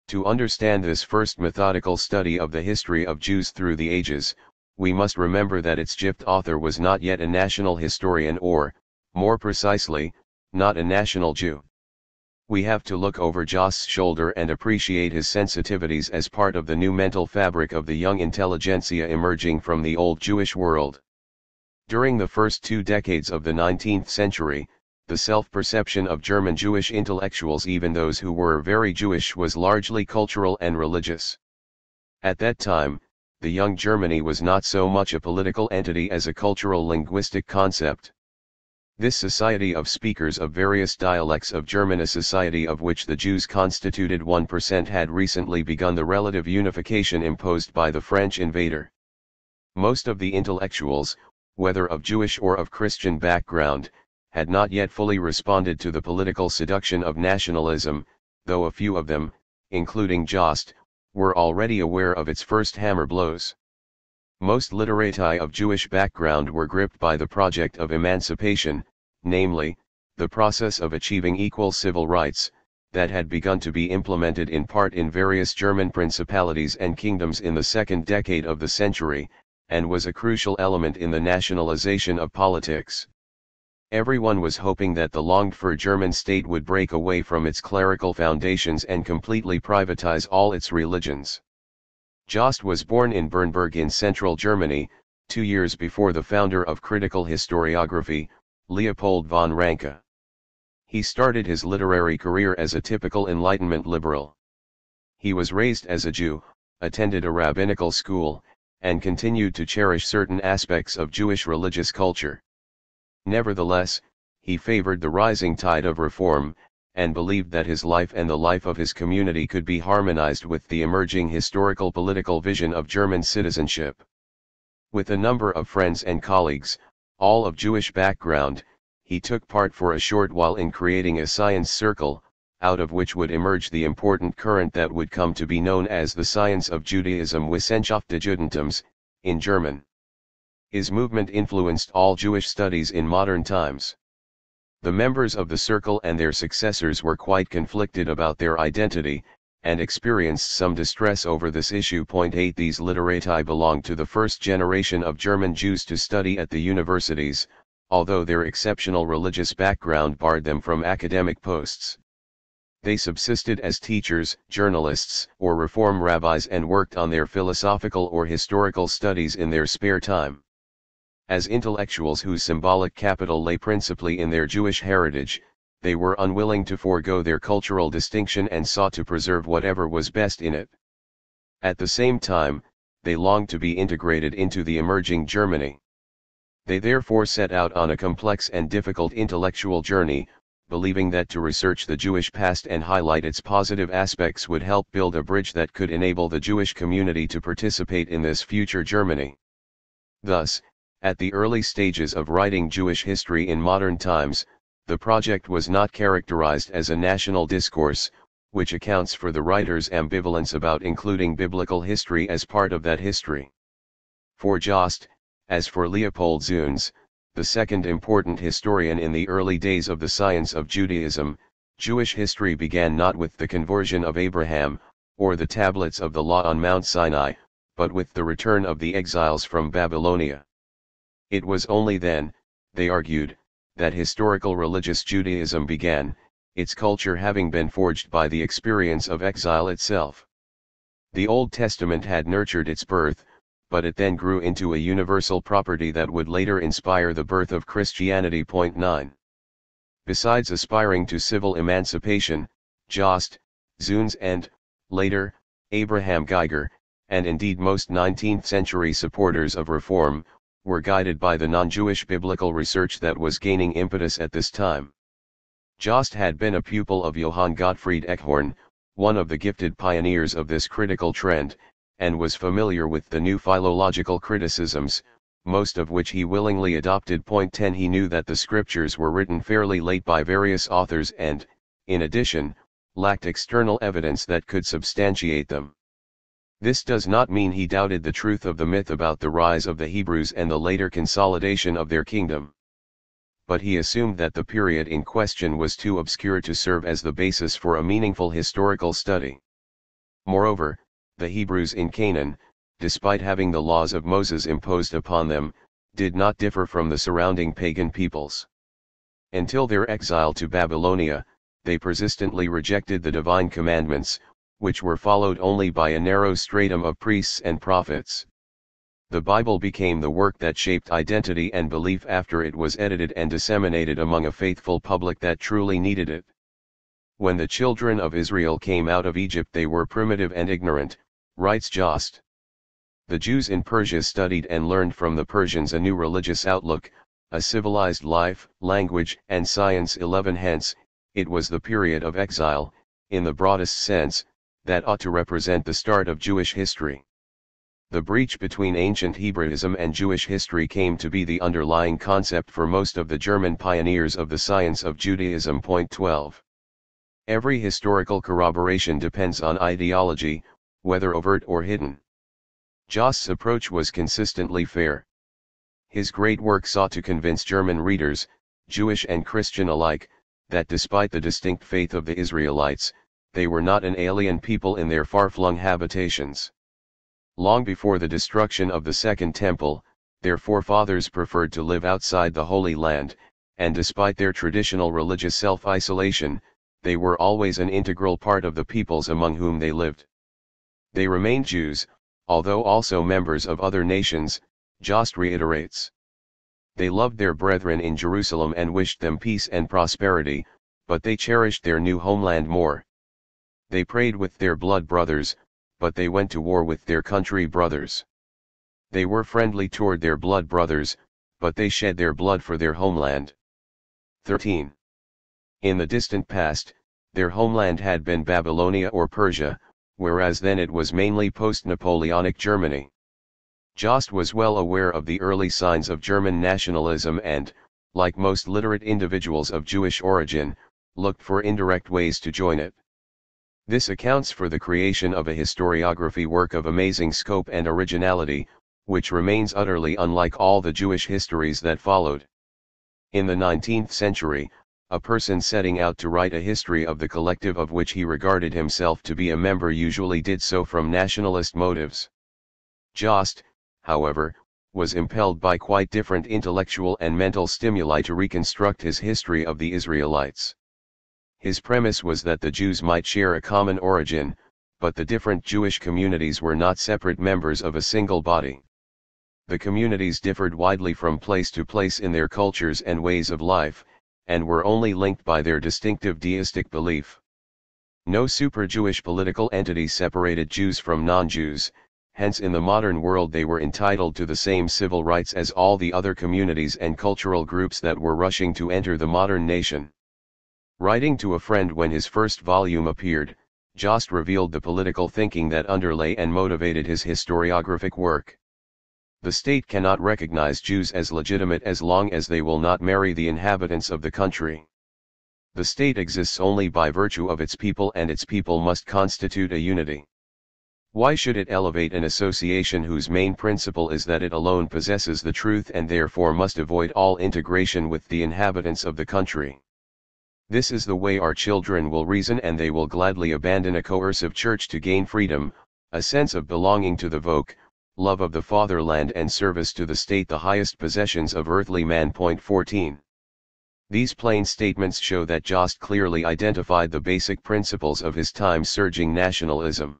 To understand this first methodical study of the history of Jews through the ages, we must remember that its Gypt author was not yet a national historian or, more precisely, not a national Jew. We have to look over Jost's shoulder and appreciate his sensitivities as part of the new mental fabric of the young intelligentsia emerging from the old Jewish world. During the first 2 decades of the 19th century, the self-perception of German Jewish intellectuals, even those who were very Jewish, was largely cultural and religious. At that time, the young Germany was not so much a political entity as a cultural linguistic concept. This society of speakers of various dialects of German, a society of which the Jews constituted 1%, had recently begun the relative unification imposed by the French invader. Most of the intellectuals, whether of Jewish or of Christian background, had not yet fully responded to the political seduction of nationalism, though a few of them, including Jost, were already aware of its first hammer blows. Most literati of Jewish background were gripped by the project of emancipation, namely, the process of achieving equal civil rights, that had begun to be implemented in part in various German principalities and kingdoms in the second decade of the century, and was a crucial element in the nationalization of politics. Everyone was hoping that the longed-for German state would break away from its clerical foundations and completely privatize all its religions. Jost was born in Bernburg in central Germany, 2 years before the founder of critical historiography, Leopold von Ranke. He started his literary career as a typical Enlightenment liberal. He was raised as a Jew, attended a rabbinical school, and continued to cherish certain aspects of Jewish religious culture. Nevertheless, he favored the rising tide of reform, and believed that his life and the life of his community could be harmonized with the emerging historical political vision of German citizenship. With a number of friends and colleagues, all of Jewish background, he took part for a short while in creating a science circle, out of which would emerge the important current that would come to be known as the science of Judaism, Wissenschaft des Judentums, in German. His movement influenced all Jewish studies in modern times. The members of the circle and their successors were quite conflicted about their identity, and experienced some distress over this issue. 8 These literati belonged to the first generation of German Jews to study at the universities, although their exceptional religious background barred them from academic posts. They subsisted as teachers, journalists, or reform rabbis and worked on their philosophical or historical studies in their spare time. As intellectuals whose symbolic capital lay principally in their Jewish heritage, they were unwilling to forego their cultural distinction and sought to preserve whatever was best in it. At the same time, they longed to be integrated into the emerging Germany. They therefore set out on a complex and difficult intellectual journey, believing that to research the Jewish past and highlight its positive aspects would help build a bridge that could enable the Jewish community to participate in this future Germany. Thus, at the early stages of writing Jewish history in modern times, the project was not characterized as a national discourse, which accounts for the writer's ambivalence about including biblical history as part of that history. For Jost, as for Leopold Zunz, the second important historian in the early days of the science of Judaism, Jewish history began not with the conversion of Abraham, or the tablets of the law on Mount Sinai, but with the return of the exiles from Babylonia. It was only then, they argued, that historical religious Judaism began, its culture having been forged by the experience of exile itself. The Old Testament had nurtured its birth, but it then grew into a universal property that would later inspire the birth of Christianity. 9. Besides aspiring to civil emancipation, Jost, Zunz and, later, Abraham Geiger, and indeed most 19th-century supporters of reform, were guided by the non-Jewish biblical research that was gaining impetus at this time. Jost had been a pupil of Johann Gottfried Eckhorn, one of the gifted pioneers of this critical trend, and was familiar with the new philological criticisms, most of which he willingly adopted. 10 He knew that the scriptures were written fairly late by various authors and, in addition, lacked external evidence that could substantiate them. This does not mean he doubted the truth of the myth about the rise of the Hebrews and the later consolidation of their kingdom. But he assumed that the period in question was too obscure to serve as the basis for a meaningful historical study. Moreover, the Hebrews in Canaan, despite having the laws of Moses imposed upon them, did not differ from the surrounding pagan peoples. Until their exile to Babylonia, they persistently rejected the divine commandments, which were followed only by a narrow stratum of priests and prophets. The Bible became the work that shaped identity and belief after it was edited and disseminated among a faithful public that truly needed it. When the children of Israel came out of Egypt, they were primitive and ignorant, writes Jost. The Jews in Persia studied and learned from the Persians a new religious outlook, a civilized life, language, and science. 11 Hence, it was the period of exile, in the broadest sense, that ought to represent the start of Jewish history. The breach between ancient Hebraism and Jewish history came to be the underlying concept for most of the German pioneers of the science of Judaism. 12. Every historical corroboration depends on ideology, whether overt or hidden. Jost's approach was consistently fair. His great work sought to convince German readers, Jewish and Christian alike, that despite the distinct faith of the Israelites, they were not an alien people in their far-flung habitations. Long before the destruction of the Second Temple, their forefathers preferred to live outside the Holy Land, and despite their traditional religious self-isolation, they were always an integral part of the peoples among whom they lived. They remained Jews, although also members of other nations, Jost reiterates. They loved their brethren in Jerusalem and wished them peace and prosperity, but they cherished their new homeland more. They prayed with their blood brothers, but they went to war with their country brothers. They were friendly toward their blood brothers, but they shed their blood for their homeland. 13. In the distant past, their homeland had been Babylonia or Persia, whereas then it was mainly post-Napoleonic Germany. Jost was well aware of the early signs of German nationalism and, like most literate individuals of Jewish origin, looked for indirect ways to join it. This accounts for the creation of a historiography work of amazing scope and originality, which remains utterly unlike all the Jewish histories that followed. In the 19th century, a person setting out to write a history of the collective of which he regarded himself to be a member usually did so from nationalist motives. Jost, however, was impelled by quite different intellectual and mental stimuli to reconstruct his history of the Israelites. His premise was that the Jews might share a common origin, but the different Jewish communities were not separate members of a single body. The communities differed widely from place to place in their cultures and ways of life, and were only linked by their distinctive deistic belief. No super-Jewish political entity separated Jews from non-Jews, hence in the modern world they were entitled to the same civil rights as all the other communities and cultural groups that were rushing to enter the modern nation. Writing to a friend when his first volume appeared, Jost revealed the political thinking that underlay and motivated his historiographic work. The state cannot recognize Jews as legitimate as long as they will not marry the inhabitants of the country. The state exists only by virtue of its people, and its people must constitute a unity. Why should it elevate an association whose main principle is that it alone possesses the truth and therefore must avoid all integration with the inhabitants of the country? This is the way our children will reason, and they will gladly abandon a coercive church to gain freedom, a sense of belonging to the voc, love of the fatherland and service to the state, the highest possessions of earthly man. 14. These plain statements show that Jost clearly identified the basic principles of his time's surging nationalism.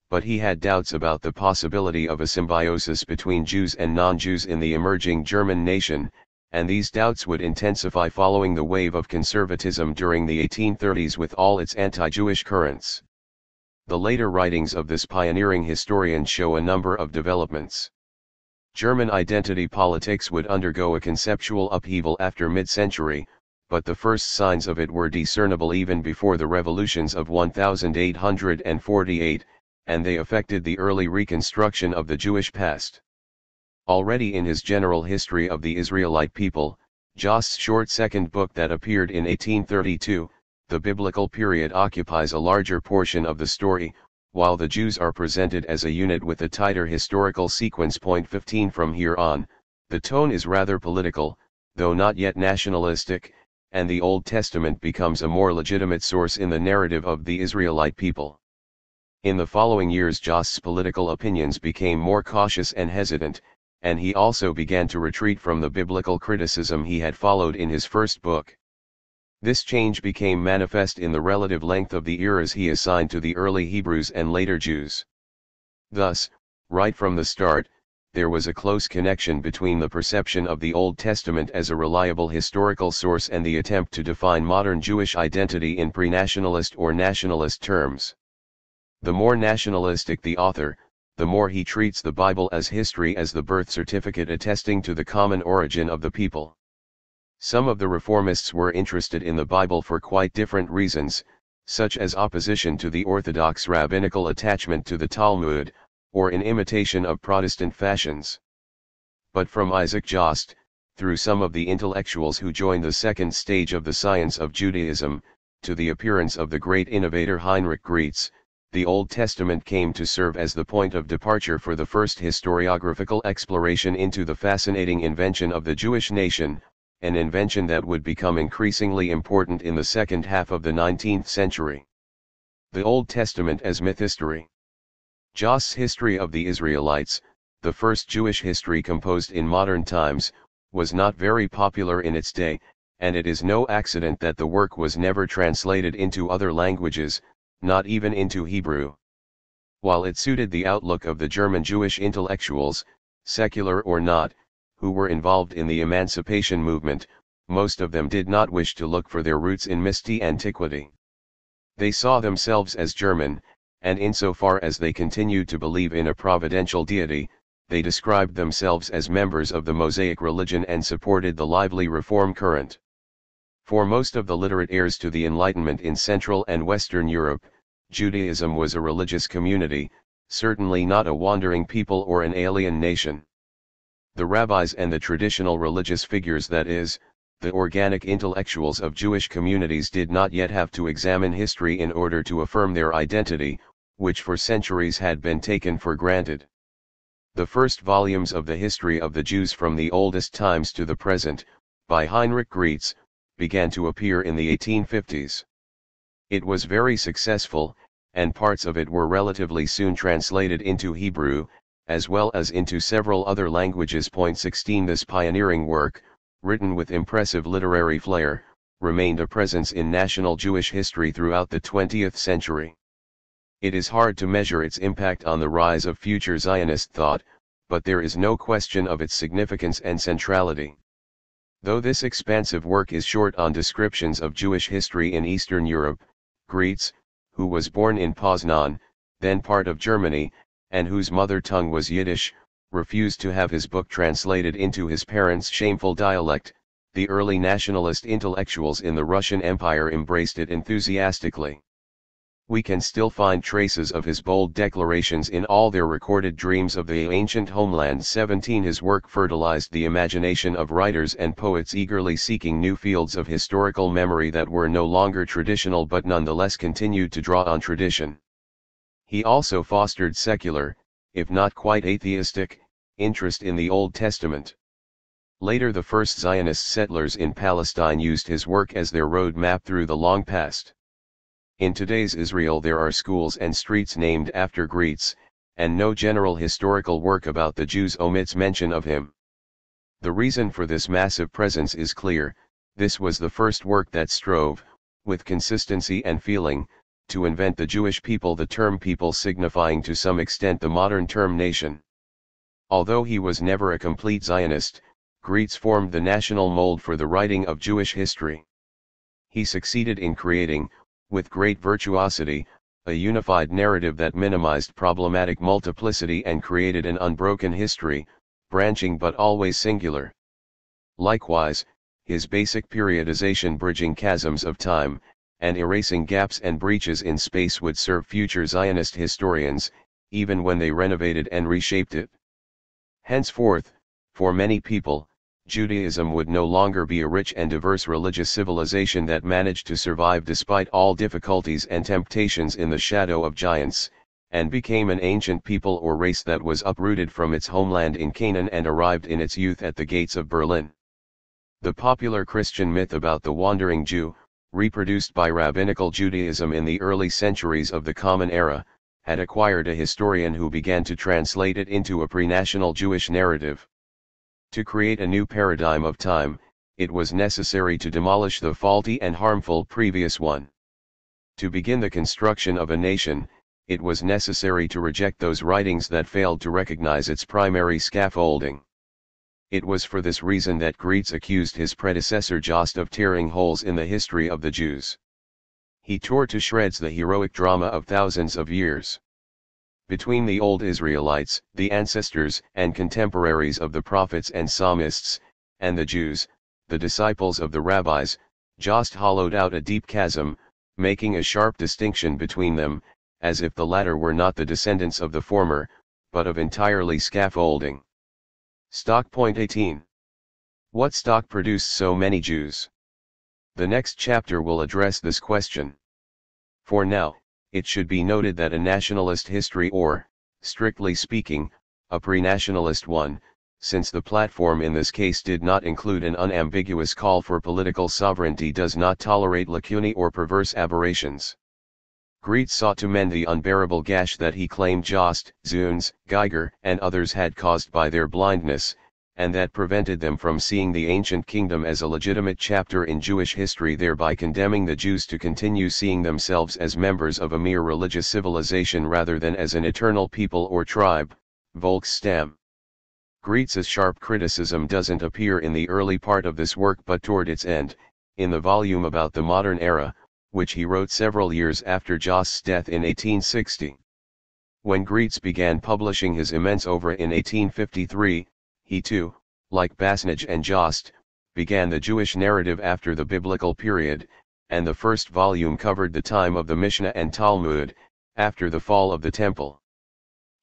But he had doubts about the possibility of a symbiosis between Jews and non-Jews in the emerging German nation, and these doubts would intensify following the wave of conservatism during the 1830s with all its anti-Jewish currents. The later writings of this pioneering historian show a number of developments. German identity politics would undergo a conceptual upheaval after mid-century, but the first signs of it were discernible even before the revolutions of 1848, and they affected the early reconstruction of the Jewish past. Already in his General History of the Israelite People, Jost's short second book that appeared in 1832, the biblical period occupies a larger portion of the story, while the Jews are presented as a unit with a tighter historical sequence. 15 From here on, the tone is rather political, though not yet nationalistic, and the Old Testament becomes a more legitimate source in the narrative of the Israelite people. In the following years Jost's political opinions became more cautious and hesitant, and he also began to retreat from the biblical criticism he had followed in his first book. This change became manifest in the relative length of the eras he assigned to the early Hebrews and later Jews. Thus, right from the start, there was a close connection between the perception of the Old Testament as a reliable historical source and the attempt to define modern Jewish identity in pre-nationalist or nationalist terms. The more nationalistic the author, the more he treats the Bible as history, as the birth certificate attesting to the common origin of the people. Some of the reformists were interested in the Bible for quite different reasons, such as opposition to the orthodox rabbinical attachment to the Talmud, or in imitation of Protestant fashions. But from Isaac Jost, through some of the intellectuals who joined the second stage of the science of Judaism, to the appearance of the great innovator Heinrich Graetz, the Old Testament came to serve as the point of departure for the first historiographical exploration into the fascinating invention of the Jewish nation, an invention that would become increasingly important in the second half of the 19th century. The Old Testament as mythhistory. Jost's History of the Israelites, the first Jewish history composed in modern times, was not very popular in its day, and it is no accident that the work was never translated into other languages, not even into Hebrew. While it suited the outlook of the German Jewish intellectuals, secular or not, who were involved in the emancipation movement, most of them did not wish to look for their roots in misty antiquity. They saw themselves as German, and insofar as they continued to believe in a providential deity, they described themselves as members of the Mosaic religion and supported the lively reform current. For most of the literate heirs to the Enlightenment in Central and Western Europe, Judaism was a religious community, certainly not a wandering people or an alien nation. The rabbis and the traditional religious figures, that is, the organic intellectuals of Jewish communities, did not yet have to examine history in order to affirm their identity, which for centuries had been taken for granted. The first volumes of the history of the Jews from the oldest times to the present, by Heinrich Graetz, began to appear in the 1850s. It was very successful, and parts of it were relatively soon translated into Hebrew, as well as into several other languages. 16 This pioneering work, written with impressive literary flair, remained a presence in national Jewish history throughout the 20th century. It is hard to measure its impact on the rise of future Zionist thought, but there is no question of its significance and centrality. Though this expansive work is short on descriptions of Jewish history in Eastern Europe, Graetz, who was born in Poznan, then part of Germany, and whose mother tongue was Yiddish, refused to have his book translated into his parents' shameful dialect. The early nationalist intellectuals in the Russian Empire embraced it enthusiastically. We can still find traces of his bold declarations in all their recorded dreams of the ancient homeland. 17 His work fertilized the imagination of writers and poets eagerly seeking new fields of historical memory that were no longer traditional but nonetheless continued to draw on tradition. He also fostered secular, if not quite atheistic, interest in the Old Testament. Later, the first Zionist settlers in Palestine used his work as their road map through the long past. In today's Israel there are schools and streets named after Graetz, and no general historical work about the Jews omits mention of him. The reason for this massive presence is clear: this was the first work that strove, with consistency and feeling, to invent the Jewish people, the term people signifying to some extent the modern term nation. Although he was never a complete Zionist, Graetz formed the national mold for the writing of Jewish history. He succeeded in creating, with great virtuosity, a unified narrative that minimized problematic multiplicity and created an unbroken history, branching but always singular. Likewise, his basic periodization, bridging chasms of time, and erasing gaps and breaches in space, would serve future Zionist historians, even when they renovated and reshaped it. Henceforth, for many people, Judaism would no longer be a rich and diverse religious civilization that managed to survive despite all difficulties and temptations in the shadow of giants, and became an ancient people or race that was uprooted from its homeland in Canaan and arrived in its youth at the gates of Berlin. The popular Christian myth about the wandering Jew, reproduced by rabbinical Judaism in the early centuries of the Common Era, had acquired a historian who began to translate it into a pre-national Jewish narrative. To create a new paradigm of time, it was necessary to demolish the faulty and harmful previous one. To begin the construction of a nation, it was necessary to reject those writings that failed to recognize its primary scaffolding. It was for this reason that Graetz accused his predecessor Jost of tearing holes in the history of the Jews. He tore to shreds the heroic drama of thousands of years. Between the old Israelites, the ancestors and contemporaries of the prophets and psalmists, and the Jews, the disciples of the rabbis, Jost hollowed out a deep chasm, making a sharp distinction between them, as if the latter were not the descendants of the former, but of entirely scaffolding. Stock. Point 18. What stock produced so many Jews? The next chapter will address this question. For now, it should be noted that a nationalist history or, strictly speaking, a pre-nationalist one, since the platform in this case did not include an unambiguous call for political sovereignty, does not tolerate lacunae or perverse aberrations. Greetz sought to mend the unbearable gash that he claimed Jost, Zunes, Geiger and others had caused by their blindness, and that prevented them from seeing the ancient kingdom as a legitimate chapter in Jewish history, thereby condemning the Jews to continue seeing themselves as members of a mere religious civilization rather than as an eternal people or tribe, Volksstamm. Greetz's sharp criticism doesn't appear in the early part of this work but toward its end, in the volume about the modern era, which he wrote several years after Jost's death in 1860. When Greetz began publishing his immense oeuvre in 1853, he too, like Basnage and Jost, began the Jewish narrative after the biblical period, and the first volume covered the time of the Mishnah and Talmud, after the fall of the Temple.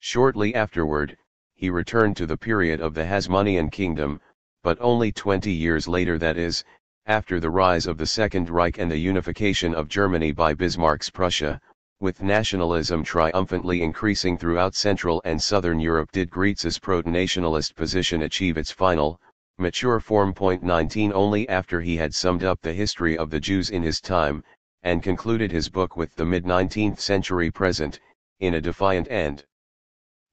Shortly afterward, he returned to the period of the Hasmonean kingdom, but only 20 years later, that is, after the rise of the Second Reich and the unification of Germany by Bismarck's Prussia, with nationalism triumphantly increasing throughout Central and Southern Europe, did Greetz's proto-nationalist position achieve its final, mature form. Point 19. Only after he had summed up the history of the Jews in his time, and concluded his book with the mid-19th century present, in a defiant and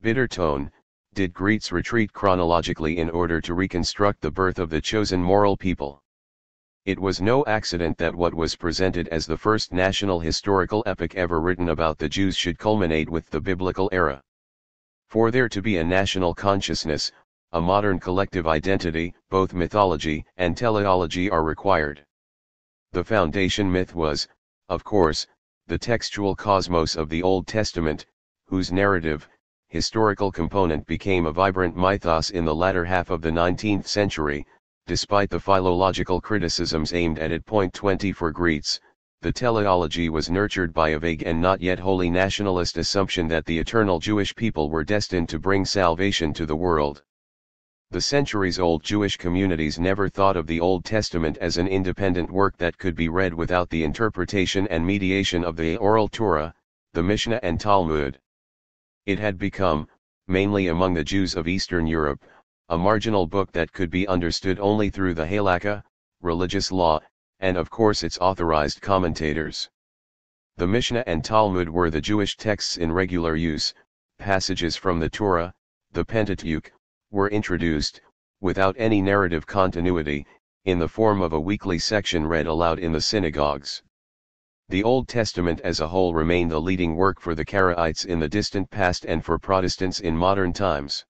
bitter tone, did Greetz retreat chronologically in order to reconstruct the birth of the chosen moral people. It was no accident that what was presented as the first national historical epic ever written about the Jews should culminate with the biblical era. For there to be a national consciousness, a modern collective identity, both mythology and teleology are required. The foundation myth was, of course, the textual cosmos of the Old Testament, whose narrative, historical component became a vibrant mythos in the latter half of the 19th century, despite the philological criticisms aimed at it. Point 20. For Greetz, the teleology was nurtured by a vague and not yet wholly nationalist assumption that the eternal Jewish people were destined to bring salvation to the world. The centuries-old Jewish communities never thought of the Old Testament as an independent work that could be read without the interpretation and mediation of the oral Torah, the Mishnah and Talmud. It had become, mainly among the Jews of Eastern Europe, a marginal book that could be understood only through the halakha, religious law, and of course its authorized commentators. The Mishnah and Talmud were the Jewish texts in regular use. Passages from the Torah, the Pentateuch, were introduced, without any narrative continuity, in the form of a weekly section read aloud in the synagogues. The Old Testament as a whole remained the leading work for the Karaites in the distant past and for Protestants in modern times.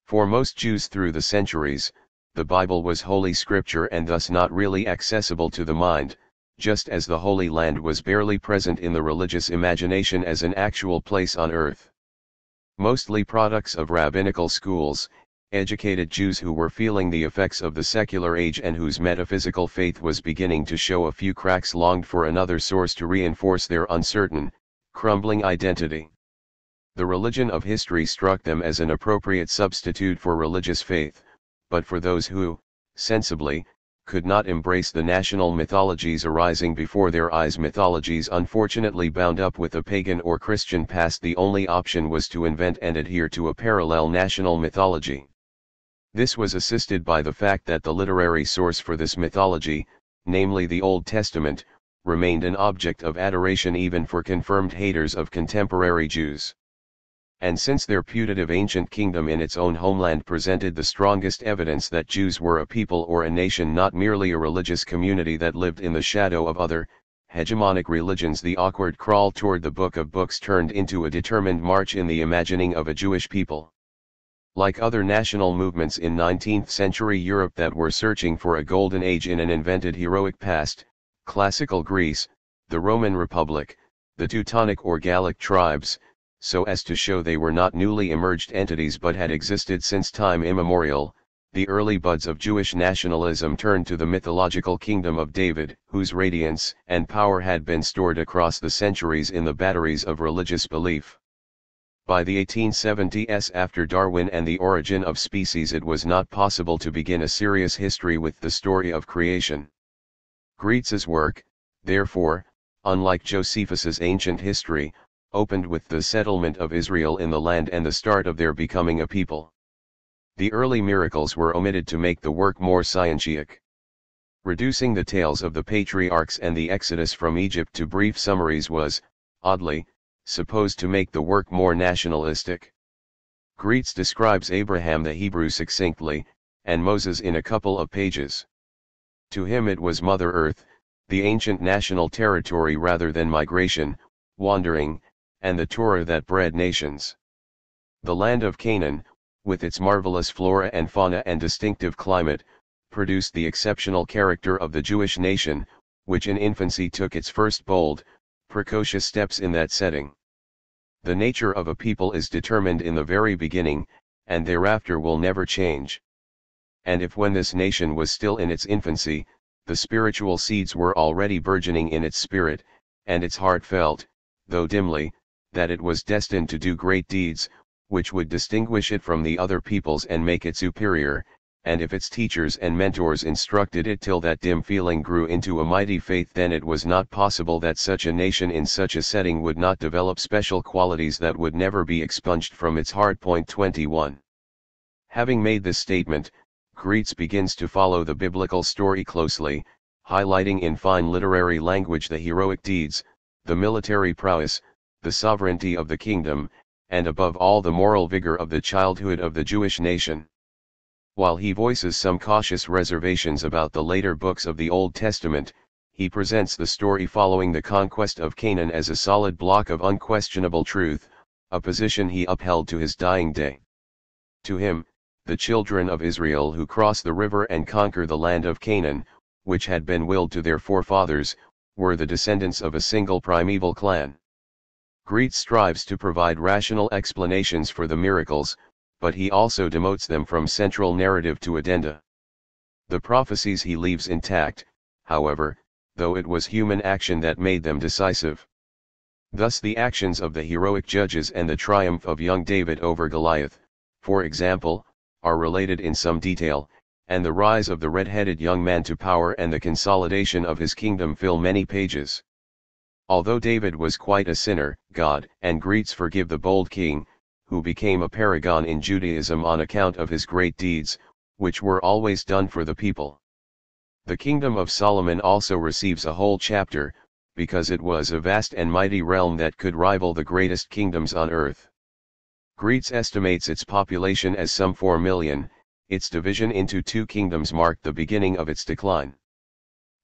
For most Jews through the centuries, the Bible was Holy Scripture and thus not really accessible to the mind, just as the Holy Land was barely present in the religious imagination as an actual place on earth. Mostly products of rabbinical schools, educated Jews who were feeling the effects of the secular age and whose metaphysical faith was beginning to show a few cracks longed for another source to reinforce their uncertain, crumbling identity. The religion of history struck them as an appropriate substitute for religious faith, but for those who, sensibly, could not embrace the national mythologies arising before their eyes, mythologies unfortunately bound up with a pagan or Christian past, the only option was to invent and adhere to a parallel national mythology. This was assisted by the fact that the literary source for this mythology, namely the Old Testament, remained an object of adoration even for confirmed haters of contemporary Jews. And since their putative ancient kingdom in its own homeland presented the strongest evidence that Jews were a people or a nation, not merely a religious community that lived in the shadow of other, hegemonic religions, the awkward crawl toward the Book of Books turned into a determined march in the imagining of a Jewish people. Like other national movements in 19th century Europe that were searching for a golden age in an invented heroic past, classical Greece, the Roman Republic, the Teutonic or Gallic tribes, so as to show they were not newly emerged entities but had existed since time immemorial. The early buds of Jewish nationalism turned to the mythological kingdom of David, whose radiance and power had been stored across the centuries in the batteries of religious belief. By the 1870s, after Darwin and the Origin of Species, it was not possible to begin a serious history with the story of creation. Greetz's work, therefore, unlike Josephus's ancient history, opened with the settlement of Israel in the land and the start of their becoming a people. The early miracles were omitted to make the work more scientific. Reducing the tales of the patriarchs and the Exodus from Egypt to brief summaries was, oddly, supposed to make the work more nationalistic. Greetz describes Abraham the Hebrew succinctly, and Moses in a couple of pages. To him it was Mother Earth, the ancient national territory rather than migration, wandering, and the Torah that bred nations. The land of Canaan, with its marvelous flora and fauna and distinctive climate, produced the exceptional character of the Jewish nation, which in infancy took its first bold, precocious steps in that setting. The nature of a people is determined in the very beginning, and thereafter will never change. And if when this nation was still in its infancy, the spiritual seeds were already burgeoning in its spirit, and its heart felt, though dimly, that it was destined to do great deeds, which would distinguish it from the other peoples and make it superior, and if its teachers and mentors instructed it till that dim feeling grew into a mighty faith, then it was not possible that such a nation in such a setting would not develop special qualities that would never be expunged from its heart. 21. Having made this statement, Greetz begins to follow the biblical story closely, highlighting in fine literary language the heroic deeds, the military prowess, the sovereignty of the kingdom, and above all the moral vigor of the childhood of the Jewish nation. While he voices some cautious reservations about the later books of the Old Testament, he presents the story following the conquest of Canaan as a solid block of unquestionable truth, a position he upheld to his dying day. To him, the children of Israel who cross the river and conquer the land of Canaan, which had been willed to their forefathers, were the descendants of a single primeval clan. Greetz strives to provide rational explanations for the miracles, but he also demotes them from central narrative to addenda. The prophecies he leaves intact, however, though it was human action that made them decisive. Thus the actions of the heroic judges and the triumph of young David over Goliath, for example, are related in some detail, and the rise of the red-headed young man to power and the consolidation of his kingdom fill many pages. Although David was quite a sinner, God and Greetz forgive the bold king, who became a paragon in Judaism on account of his great deeds, which were always done for the people. The kingdom of Solomon also receives a whole chapter, because it was a vast and mighty realm that could rival the greatest kingdoms on earth. Greetz estimates its population as some 4 million, its division into 2 kingdoms marked the beginning of its decline.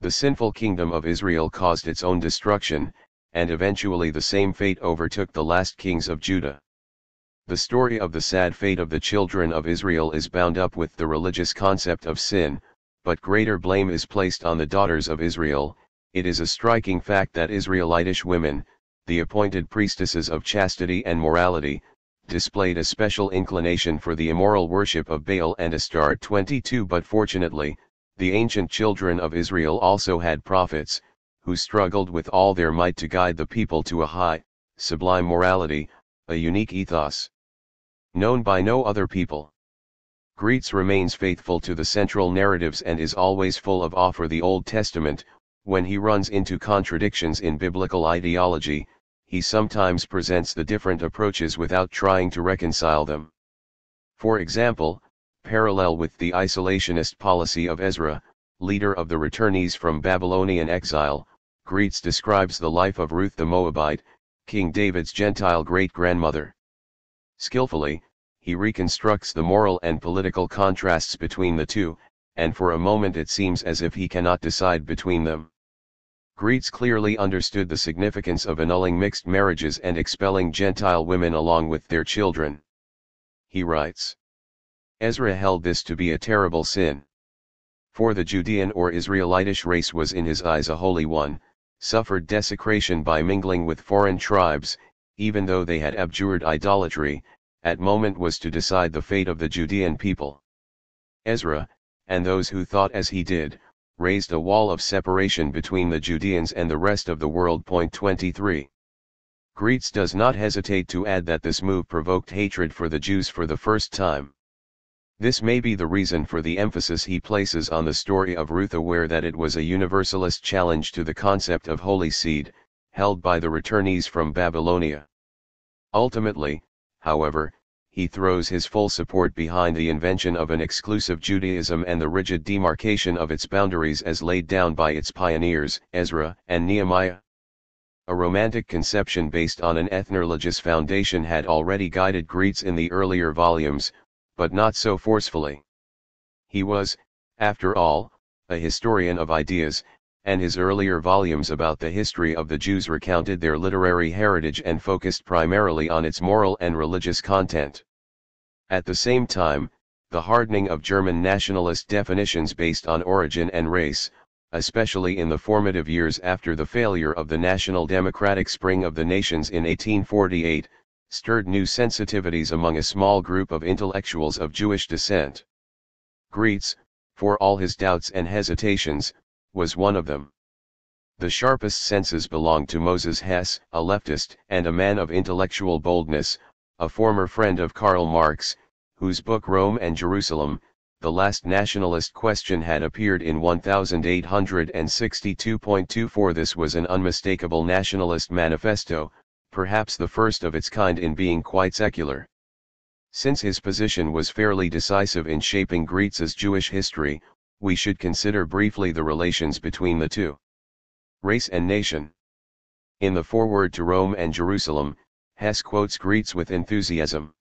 The sinful kingdom of Israel caused its own destruction, and eventually the same fate overtook the last kings of Judah. The story of the sad fate of the children of Israel is bound up with the religious concept of sin, but greater blame is placed on the daughters of Israel. It is a striking fact that Israelitish women, the appointed priestesses of chastity and morality, displayed a special inclination for the immoral worship of Baal and Astarte. 22 But fortunately, the ancient children of Israel also had prophets, who struggled with all their might to guide the people to a high, sublime morality, a unique ethos known by no other people. Greetz remains faithful to the central narratives and is always full of awe for the Old Testament. When he runs into contradictions in biblical ideology, he sometimes presents the different approaches without trying to reconcile them. For example, parallel with the isolationist policy of Ezra, leader of the returnees from Babylonian exile, Greetz describes the life of Ruth the Moabite, King David's Gentile great-grandmother. Skillfully, he reconstructs the moral and political contrasts between the two, and for a moment it seems as if he cannot decide between them. Greetz clearly understood the significance of annulling mixed marriages and expelling Gentile women along with their children. He writes, Ezra held this to be a terrible sin. For the Judean or Israelitish race was in his eyes a holy one, suffered desecration by mingling with foreign tribes, even though they had abjured idolatry, at moment was to decide the fate of the Judean people. Ezra, and those who thought as he did, raised a wall of separation between the Judeans and the rest of the world. 23. Greets does not hesitate to add that this move provoked hatred for the Jews for the first time. This may be the reason for the emphasis he places on the story of Ruth, aware that it was a universalist challenge to the concept of holy seed, held by the returnees from Babylonia. Ultimately, however, he throws his full support behind the invention of an exclusive Judaism and the rigid demarcation of its boundaries as laid down by its pioneers, Ezra and Nehemiah. A romantic conception based on an ethnologious foundation had already guided Greets in the earlier volumes, but not so forcefully. He was, after all, a historian of ideas, and his earlier volumes about the history of the Jews recounted their literary heritage and focused primarily on its moral and religious content. At the same time, the hardening of German nationalist definitions based on origin and race, especially in the formative years after the failure of the National Democratic Spring of the Nations in 1848, stirred new sensitivities among a small group of intellectuals of Jewish descent. Greets, for all his doubts and hesitations, was one of them. The sharpest senses belonged to Moses Hess, a leftist and a man of intellectual boldness, a former friend of Karl Marx, whose book Rome and Jerusalem, The Last Nationalist Question had appeared in 1862.24. This was an unmistakable nationalist manifesto, perhaps the first of its kind in being quite secular. Since his position was fairly decisive in shaping Greets's Jewish history, we should consider briefly the relations between the two. Race and nation. In the foreword to Rome and Jerusalem, Hess quotes Greets with enthusiasm.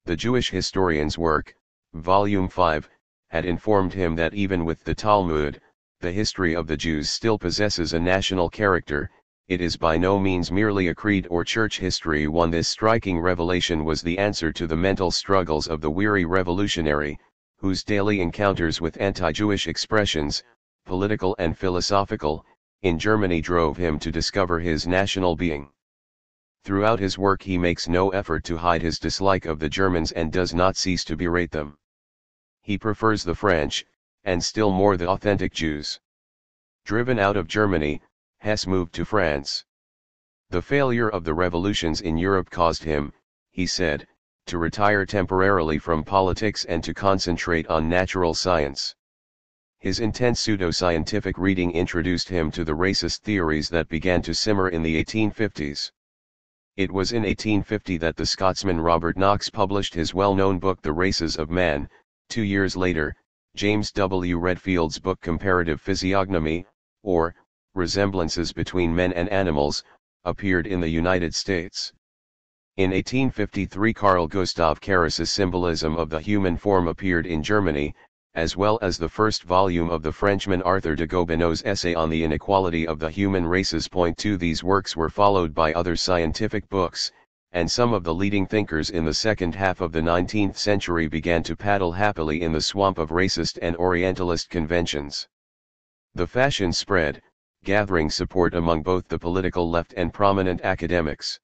The Jewish historian's work, Volume 5, had informed him that even with the Talmud, the history of the Jews still possesses a national character. It is by no means merely a creed or church history one. This striking revelation was the answer to the mental struggles of the weary revolutionary, whose daily encounters with anti-Jewish expressions, political and philosophical, in Germany drove him to discover his national being. Throughout his work he makes no effort to hide his dislike of the Germans and does not cease to berate them. He prefers the French, and still more the authentic Jews. Driven out of Germany, Hess moved to France. The failure of the revolutions in Europe caused him, he said, to retire temporarily from politics and to concentrate on natural science. His intense pseudo-scientific reading introduced him to the racist theories that began to simmer in the 1850s. It was in 1850 that the Scotsman Robert Knox published his well-known book The Races of Man. 2 years later, James W. Redfield's book Comparative Physiognomy, or Resemblances Between Men and Animals, appeared in the United States. In 1853 Carl Gustav Caras' Symbolism of the Human Form appeared in Germany, as well as the first volume of the Frenchman Arthur de Gobineau's essay on the inequality of the human races. 2 These works were followed by other scientific books, and some of the leading thinkers in the second half of the 19th century began to paddle happily in the swamp of racist and Orientalist conventions. The fashion spread, gathering support among both the political left and prominent academics.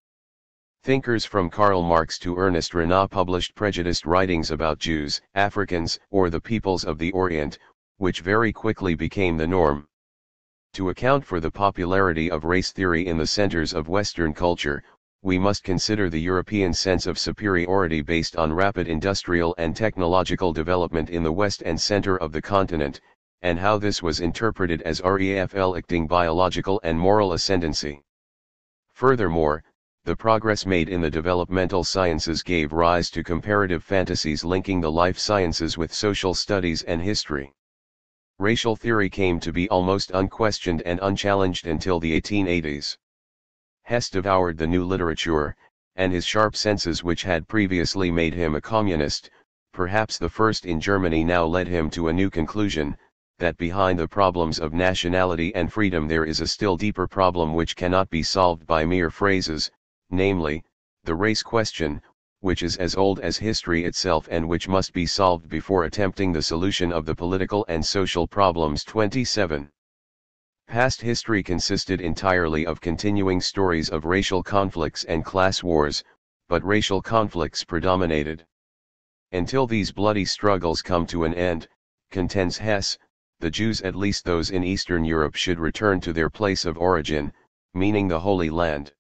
Thinkers from Karl Marx to Ernest Renan published prejudiced writings about Jews, Africans, or the peoples of the Orient, which very quickly became the norm. To account for the popularity of race theory in the centers of Western culture, we must consider the European sense of superiority based on rapid industrial and technological development in the west and center of the continent, and how this was interpreted as reflecting biological and moral ascendancy. Furthermore, the progress made in the developmental sciences gave rise to comparative fantasies linking the life sciences with social studies and history. Racial theory came to be almost unquestioned and unchallenged until the 1880s. Hess devoured the new literature, and his sharp senses, which had previously made him a communist, perhaps the first in Germany, now led him to a new conclusion, that behind the problems of nationality and freedom there is a still deeper problem which cannot be solved by mere phrases, namely, the race question, which is as old as history itself and which must be solved before attempting the solution of the political and social problems. 27. Past history consisted entirely of continuing stories of racial conflicts and class wars, but racial conflicts predominated. Until these bloody struggles come to an end, contends Hess, the Jews, at least those in Eastern Europe, should return to their place of origin, meaning the Holy Land.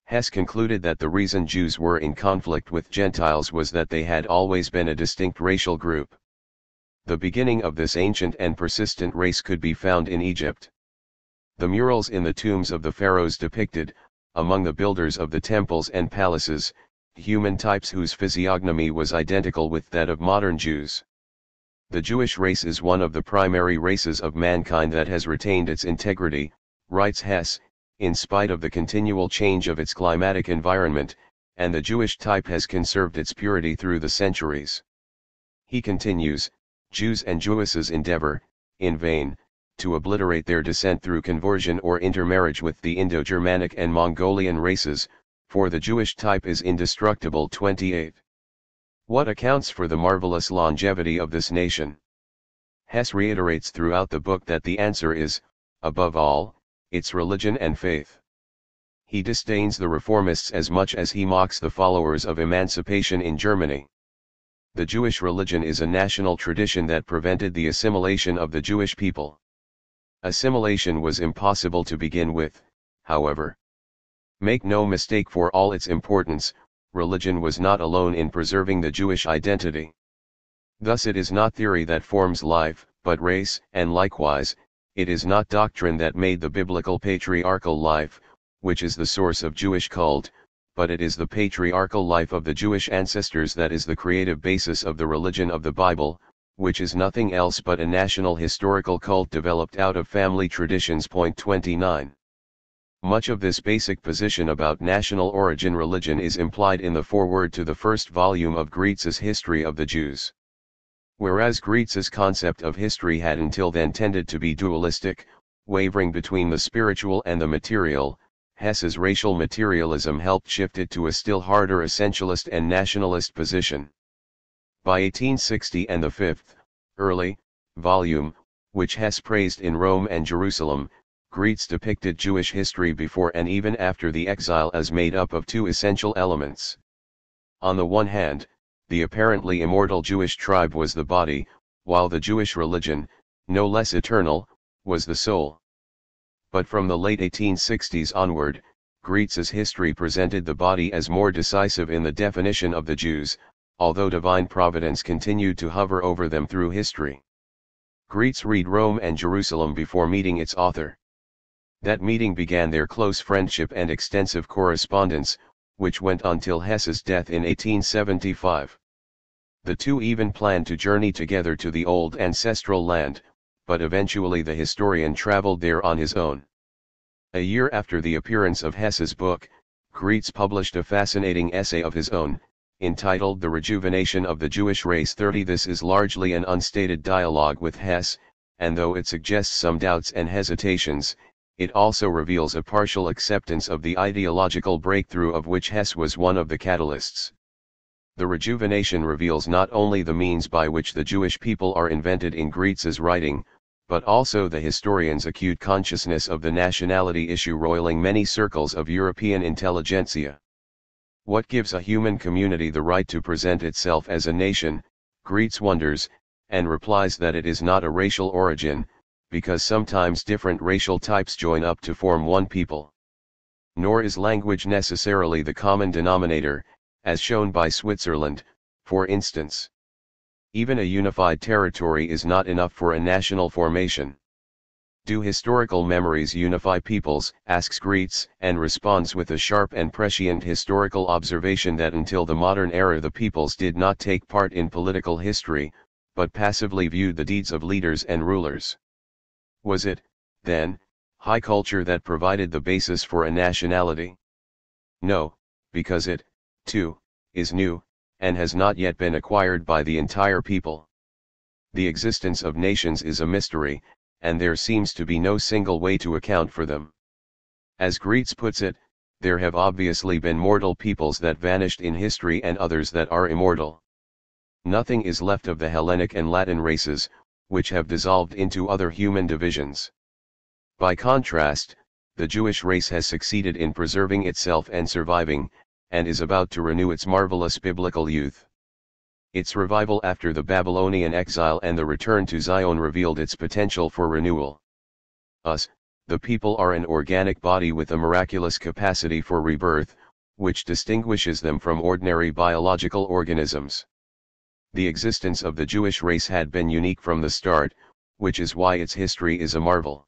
Hess concluded that the reason Jews were in conflict with Gentiles was that they had always been a distinct racial group. The beginning of this ancient and persistent race could be found in Egypt. The murals in the tombs of the pharaohs depicted, among the builders of the temples and palaces, human types whose physiognomy was identical with that of modern Jews. The Jewish race is one of the primary races of mankind that has retained its integrity, writes Hess, in spite of the continual change of its climatic environment, and the Jewish type has conserved its purity through the centuries. He continues, Jews and Jewesses endeavor, in vain, to obliterate their descent through conversion or intermarriage with the Indo-Germanic and Mongolian races, for the Jewish type is indestructible. 28. What accounts for the marvelous longevity of this nation? Hess reiterates throughout the book that the answer is, above all, its religion and faith. He disdains the reformists as much as he mocks the followers of emancipation in Germany. The Jewish religion is a national tradition that prevented the assimilation of the Jewish people. Assimilation was impossible to begin with, however. Make no mistake, for all its importance, religion was not alone in preserving the Jewish identity. Thus it is not theory that forms life, but race, and likewise, it is not doctrine that made the biblical patriarchal life, which is the source of Jewish cult, but it is the patriarchal life of the Jewish ancestors that is the creative basis of the religion of the Bible, which is nothing else but a national historical cult developed out of family traditions. 29. Much of this basic position about national origin religion is implied in the foreword to the first volume of Grietz's History of the Jews. Whereas Grietz's concept of history had until then tended to be dualistic, wavering between the spiritual and the material, Hess's racial materialism helped shift it to a still harder essentialist and nationalist position. By 1860 and the fifth, early, volume, which Hess praised in Rome and Jerusalem, Grietz depicted Jewish history before and even after the exile as made up of two essential elements. On the one hand, the apparently immortal Jewish tribe was the body, while the Jewish religion, no less eternal, was the soul. But from the late 1860s onward, Grietz's history presented the body as more decisive in the definition of the Jews, although divine providence continued to hover over them through history. Grietz read Rome and Jerusalem before meeting its author. That meeting began their close friendship and extensive correspondence, which went on till Hess's death in 1875. The two even planned to journey together to the old ancestral land, but eventually the historian traveled there on his own. A year after the appearance of Hess's book, Grietz published a fascinating essay of his own, entitled The Rejuvenation of the Jewish Race. 30. This is largely an unstated dialogue with Hess, and though it suggests some doubts and hesitations, it also reveals a partial acceptance of the ideological breakthrough of which Hess was one of the catalysts. The rejuvenation reveals not only the means by which the Jewish people are invented in Grietz's writing, but also the historian's acute consciousness of the nationality issue roiling many circles of European intelligentsia. What gives a human community the right to present itself as a nation, Grietz wonders, and replies that it is not a racial origin, because sometimes different racial types join up to form one people. Nor is language necessarily the common denominator, as shown by Switzerland, for instance. Even a unified territory is not enough for a national formation. Do historical memories unify peoples, asks Grietz, and responds with a sharp and prescient historical observation that until the modern era the peoples did not take part in political history, but passively viewed the deeds of leaders and rulers. Was it, then, high culture that provided the basis for a nationality? No, because it, too, is new, and has not yet been acquired by the entire people. The existence of nations is a mystery, and there seems to be no single way to account for them. As Grietz puts it, there have obviously been mortal peoples that vanished in history and others that are immortal. Nothing is left of the Hellenic and Latin races, which have dissolved into other human divisions. By contrast, the Jewish race has succeeded in preserving itself and surviving, and is about to renew its marvelous biblical youth. Its revival after the Babylonian exile and the return to Zion revealed its potential for renewal. Us, the people, are an organic body with a miraculous capacity for rebirth, which distinguishes them from ordinary biological organisms. The existence of the Jewish race had been unique from the start, which is why its history is a marvel.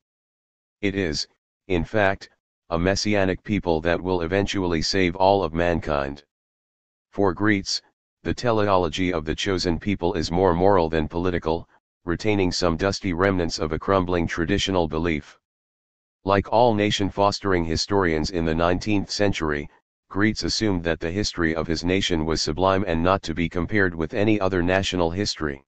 It is, in fact, a messianic people that will eventually save all of mankind. For Greeks, the teleology of the chosen people is more moral than political, retaining some dusty remnants of a crumbling traditional belief. Like all nation-fostering historians in the 19th century, Greeks assumed that the history of his nation was sublime and not to be compared with any other national history.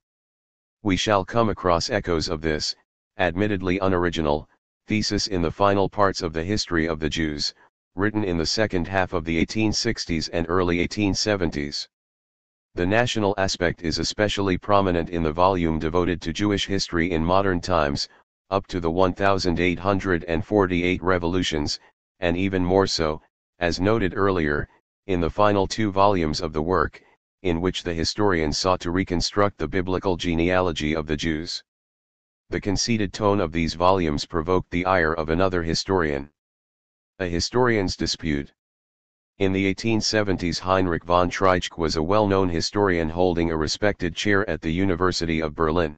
We shall come across echoes of this, admittedly unoriginal, thesis in the final parts of the History of the Jews, written in the second half of the 1860s and early 1870s. The national aspect is especially prominent in the volume devoted to Jewish history in modern times, up to the 1848 revolutions, and even more so, as noted earlier, in the final two volumes of the work, in which the historian sought to reconstruct the biblical genealogy of the Jews. The conceited tone of these volumes provoked the ire of another historian. A historian's dispute. In the 1870s, Heinrich von Treitschke was a well-known historian holding a respected chair at the University of Berlin.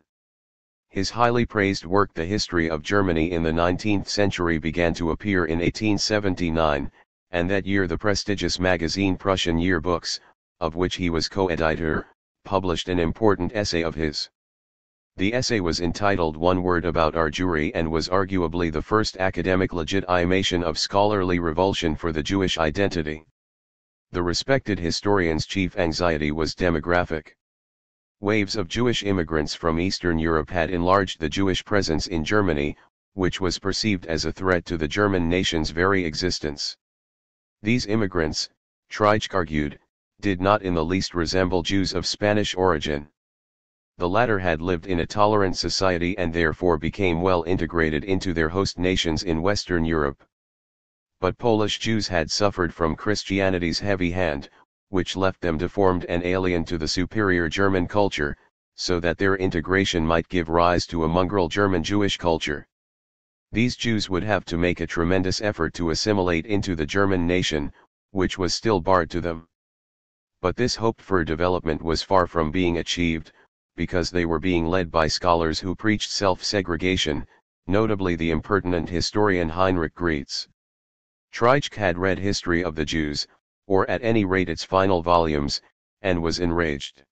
His highly praised work The History of Germany in the 19th Century began to appear in 1879, and that year the prestigious magazine Prussian Yearbooks, of which he was co-editor, published an important essay of his. The essay was entitled One Word About Our Jewry and was arguably the first academic legitimation of scholarly revulsion for the Jewish identity. The respected historian's chief anxiety was demographic. Waves of Jewish immigrants from Eastern Europe had enlarged the Jewish presence in Germany, which was perceived as a threat to the German nation's very existence. These immigrants, Treitschke argued, did not in the least resemble Jews of Spanish origin. The latter had lived in a tolerant society and therefore became well integrated into their host nations in Western Europe. But Polish Jews had suffered from Christianity's heavy hand, which left them deformed and alien to the superior German culture, so that their integration might give rise to a mongrel German Jewish culture. These Jews would have to make a tremendous effort to assimilate into the German nation, which was still barred to them. But this hoped-for development was far from being achieved, because they were being led by scholars who preached self-segregation, notably the impertinent historian Heinrich Graetz. Treitschke had read History of the Jews, or at any rate its final volumes, and was enraged.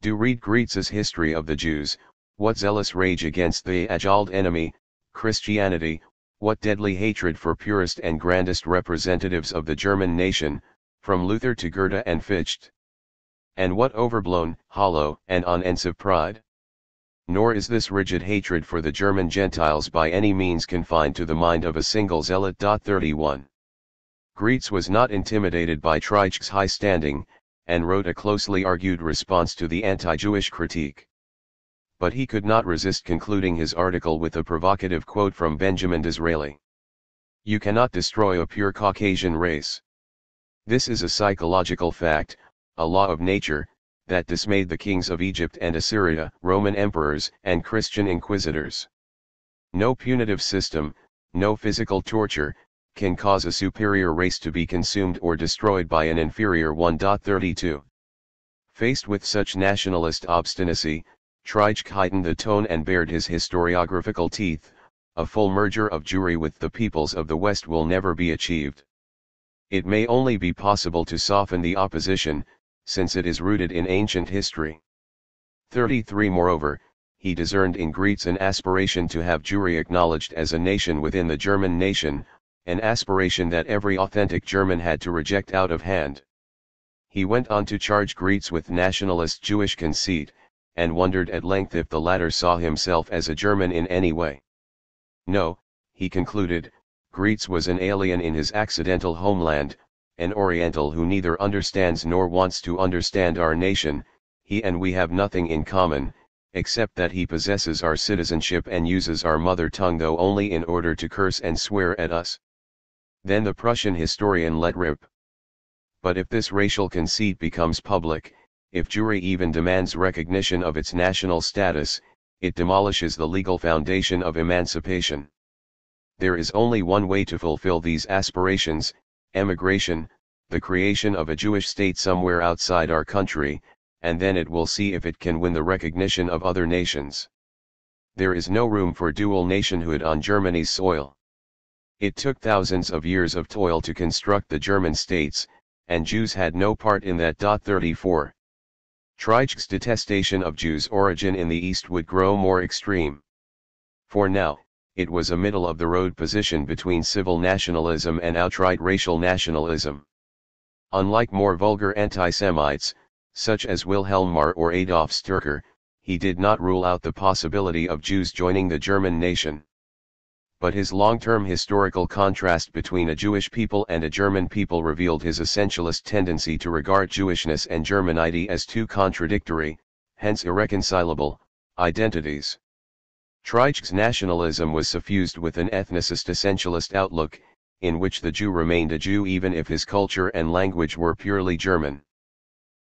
Do read Graetz's History of the Jews, what zealous rage against the age-old enemy, Christianity, what deadly hatred for purest and grandest representatives of the German nation, from Luther to Goethe and Fichte. And what overblown, hollow, and unoffensive pride? Nor is this rigid hatred for the German Gentiles by any means confined to the mind of a single zealot. 31. Graetz was not intimidated by Treitschke's high standing, and wrote a closely argued response to the anti-Jewish critique. But he could not resist concluding his article with a provocative quote from Benjamin Disraeli. "You cannot destroy a pure Caucasian race. This is a psychological fact, a law of nature, that dismayed the kings of Egypt and Assyria, Roman emperors and Christian inquisitors. No punitive system, no physical torture, can cause a superior race to be consumed or destroyed by an inferior one." 32. Faced with such nationalist obstinacy, Treitschke heightened the tone and bared his historiographical teeth. A full merger of Jewry with the peoples of the West will never be achieved. It may only be possible to soften the opposition, since it is rooted in ancient history. 33. Moreover, he discerned in Graetz an aspiration to have Jewry acknowledged as a nation within the German nation, an aspiration that every authentic German had to reject out of hand. He went on to charge Graetz with nationalist Jewish conceit, and wondered at length if the latter saw himself as a German in any way. No, he concluded, Graetz was an alien in his accidental homeland, an Oriental who neither understands nor wants to understand our nation. He and we have nothing in common, except that he possesses our citizenship and uses our mother tongue, though only in order to curse and swear at us. Then the Prussian historian let rip. But if this racial conceit becomes public, if Jewry even demands recognition of its national status, it demolishes the legal foundation of emancipation. There is only one way to fulfill these aspirations: emigration, the creation of a Jewish state somewhere outside our country, and then it will see if it can win the recognition of other nations. There is no room for dual nationhood on Germany's soil. It took thousands of years of toil to construct the German states, and Jews had no part in that. 34. Treitschke's detestation of Jews' origin in the East would grow more extreme. For now, it was a middle-of-the-road position between civil nationalism and outright racial nationalism. Unlike more vulgar anti-Semites, such as Wilhelm Marr or Adolf Stürker, he did not rule out the possibility of Jews joining the German nation. But his long-term historical contrast between a Jewish people and a German people revealed his essentialist tendency to regard Jewishness and Germanity as two contradictory, hence irreconcilable, identities. Treitschke's nationalism was suffused with an ethnicist essentialist outlook, in which the Jew remained a Jew even if his culture and language were purely German.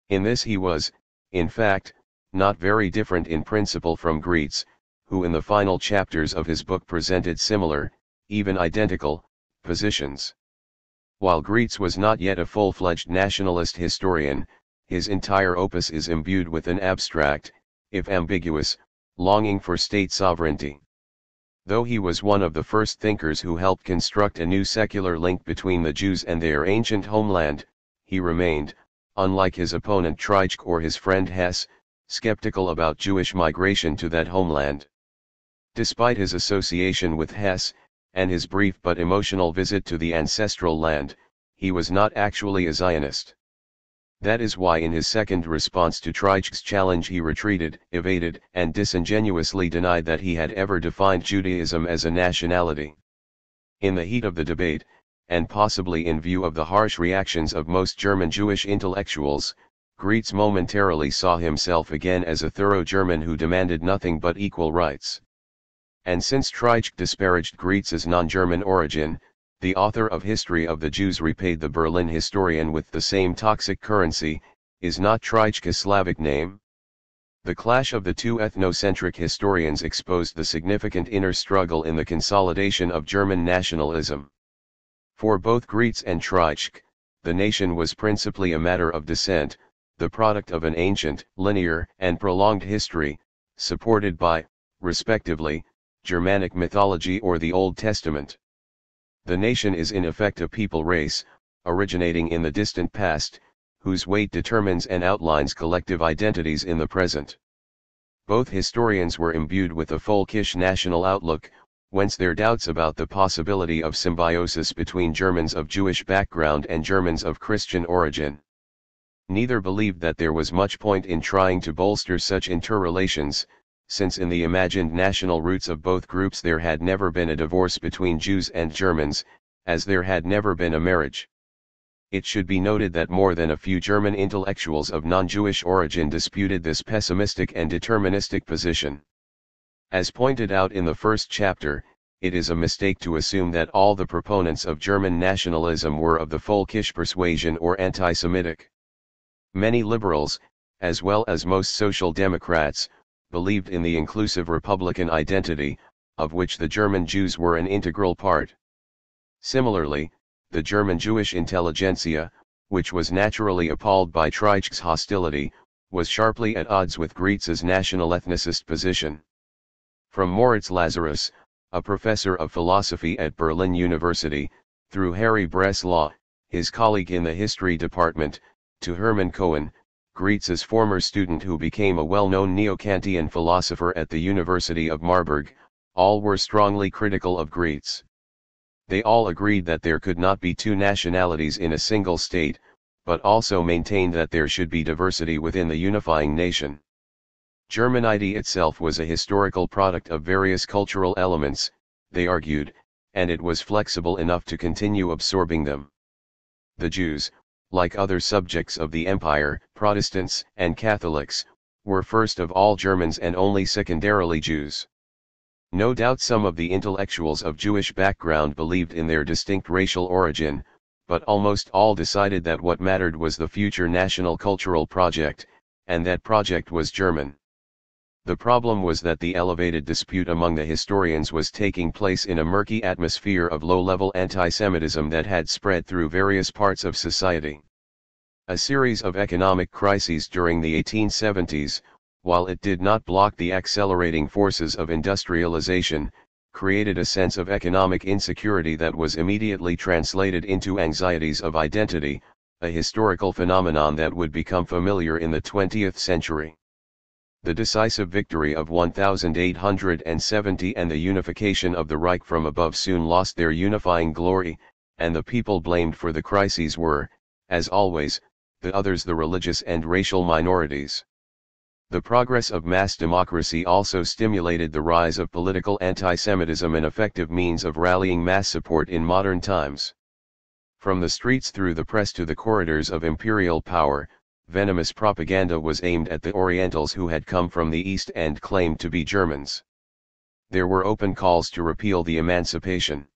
In this he was, in fact, not very different in principle from Greiz, who in the final chapters of his book presented similar, even identical, positions. While Greiz was not yet a full-fledged nationalist historian, his entire opus is imbued with an abstract, if ambiguous, longing for state sovereignty. Though he was one of the first thinkers who helped construct a new secular link between the Jews and their ancient homeland, he remained, unlike his opponent Treitschke or his friend Hess, skeptical about Jewish migration to that homeland. Despite his association with Hess, and his brief but emotional visit to the ancestral land, he was not actually a Zionist. That is why in his second response to Treitschke's challenge he retreated, evaded, and disingenuously denied that he had ever defined Judaism as a nationality. In the heat of the debate, and possibly in view of the harsh reactions of most German Jewish intellectuals, Greiz momentarily saw himself again as a thorough German who demanded nothing but equal rights. And since Treitschke disparaged Greiz's non-German origin, the author of History of the Jews repaid the Berlin historian with the same toxic currency. Is not Treitschke a Slavic name? The clash of the two ethnocentric historians exposed the significant inner struggle in the consolidation of German nationalism. For both Greiz and Treitschke, the nation was principally a matter of descent, the product of an ancient, linear, and prolonged history, supported by, respectively, Germanic mythology or the Old Testament. The nation is in effect a people race, originating in the distant past, whose weight determines and outlines collective identities in the present. Both historians were imbued with a folkish national outlook, whence their doubts about the possibility of symbiosis between Germans of Jewish background and Germans of Christian origin. Neither believed that there was much point in trying to bolster such interrelations, since in the imagined national roots of both groups there had never been a divorce between Jews and Germans, as there had never been a marriage. It should be noted that more than a few German intellectuals of non-Jewish origin disputed this pessimistic and deterministic position. As pointed out in the first chapter, it is a mistake to assume that all the proponents of German nationalism were of the folkish persuasion or anti-Semitic. Many liberals, as well as most social democrats, believed in the inclusive Republican identity, of which the German Jews were an integral part. Similarly, the German Jewish intelligentsia, which was naturally appalled by Treitschke's hostility, was sharply at odds with Greiz's national ethnicist position. From Moritz Lazarus, a professor of philosophy at Berlin University, through Harry Breslau, his colleague in the history department, to Hermann Cohen, Greiz's former student who became a well-known neo-Kantian philosopher at the University of Marburg, all were strongly critical of Greiz. They all agreed that there could not be two nationalities in a single state, but also maintained that there should be diversity within the unifying nation. Germanity itself was a historical product of various cultural elements, they argued, and it was flexible enough to continue absorbing them. The Jews, like other subjects of the empire, Protestants and Catholics, were first of all Germans and only secondarily Jews. No doubt some of the intellectuals of Jewish background believed in their distinct racial origin, but almost all decided that what mattered was the future national cultural project, and that project was German. The problem was that the elevated dispute among the historians was taking place in a murky atmosphere of low-level anti-Semitism that had spread through various parts of society. A series of economic crises during the 1870s, while it did not block the accelerating forces of industrialization, created a sense of economic insecurity that was immediately translated into anxieties of identity, a historical phenomenon that would become familiar in the 20th century. The decisive victory of 1870 and the unification of the Reich from above soon lost their unifying glory, and the people blamed for the crises were, as always, the others, the religious and racial minorities. The progress of mass democracy also stimulated the rise of political anti-Semitism, an effective means of rallying mass support in modern times. From the streets through the press to the corridors of imperial power, venomous propaganda was aimed at the Orientals who had come from the East and claimed to be Germans. There were open calls to repeal the emancipation.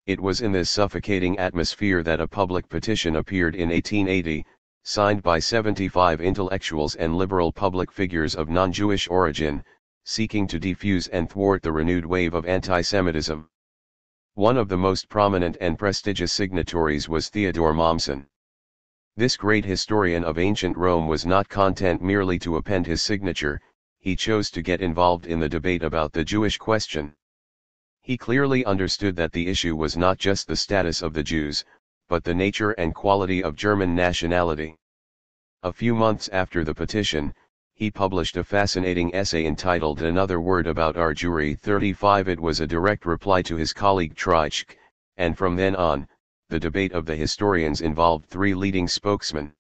It was in this suffocating atmosphere that a public petition appeared in 1880, signed by 75 intellectuals and liberal public figures of non-Jewish origin, seeking to defuse and thwart the renewed wave of anti-Semitism. One of the most prominent and prestigious signatories was Theodor Mommsen. This great historian of ancient Rome was not content merely to append his signature, he chose to get involved in the debate about the Jewish question. He clearly understood that the issue was not just the status of the Jews, but the nature and quality of German nationality. A few months after the petition, he published a fascinating essay entitled Another Word About Our Jewry 35. It was a direct reply to his colleague Treitschke, and from then on, the debate of the historians involved three leading spokesmen.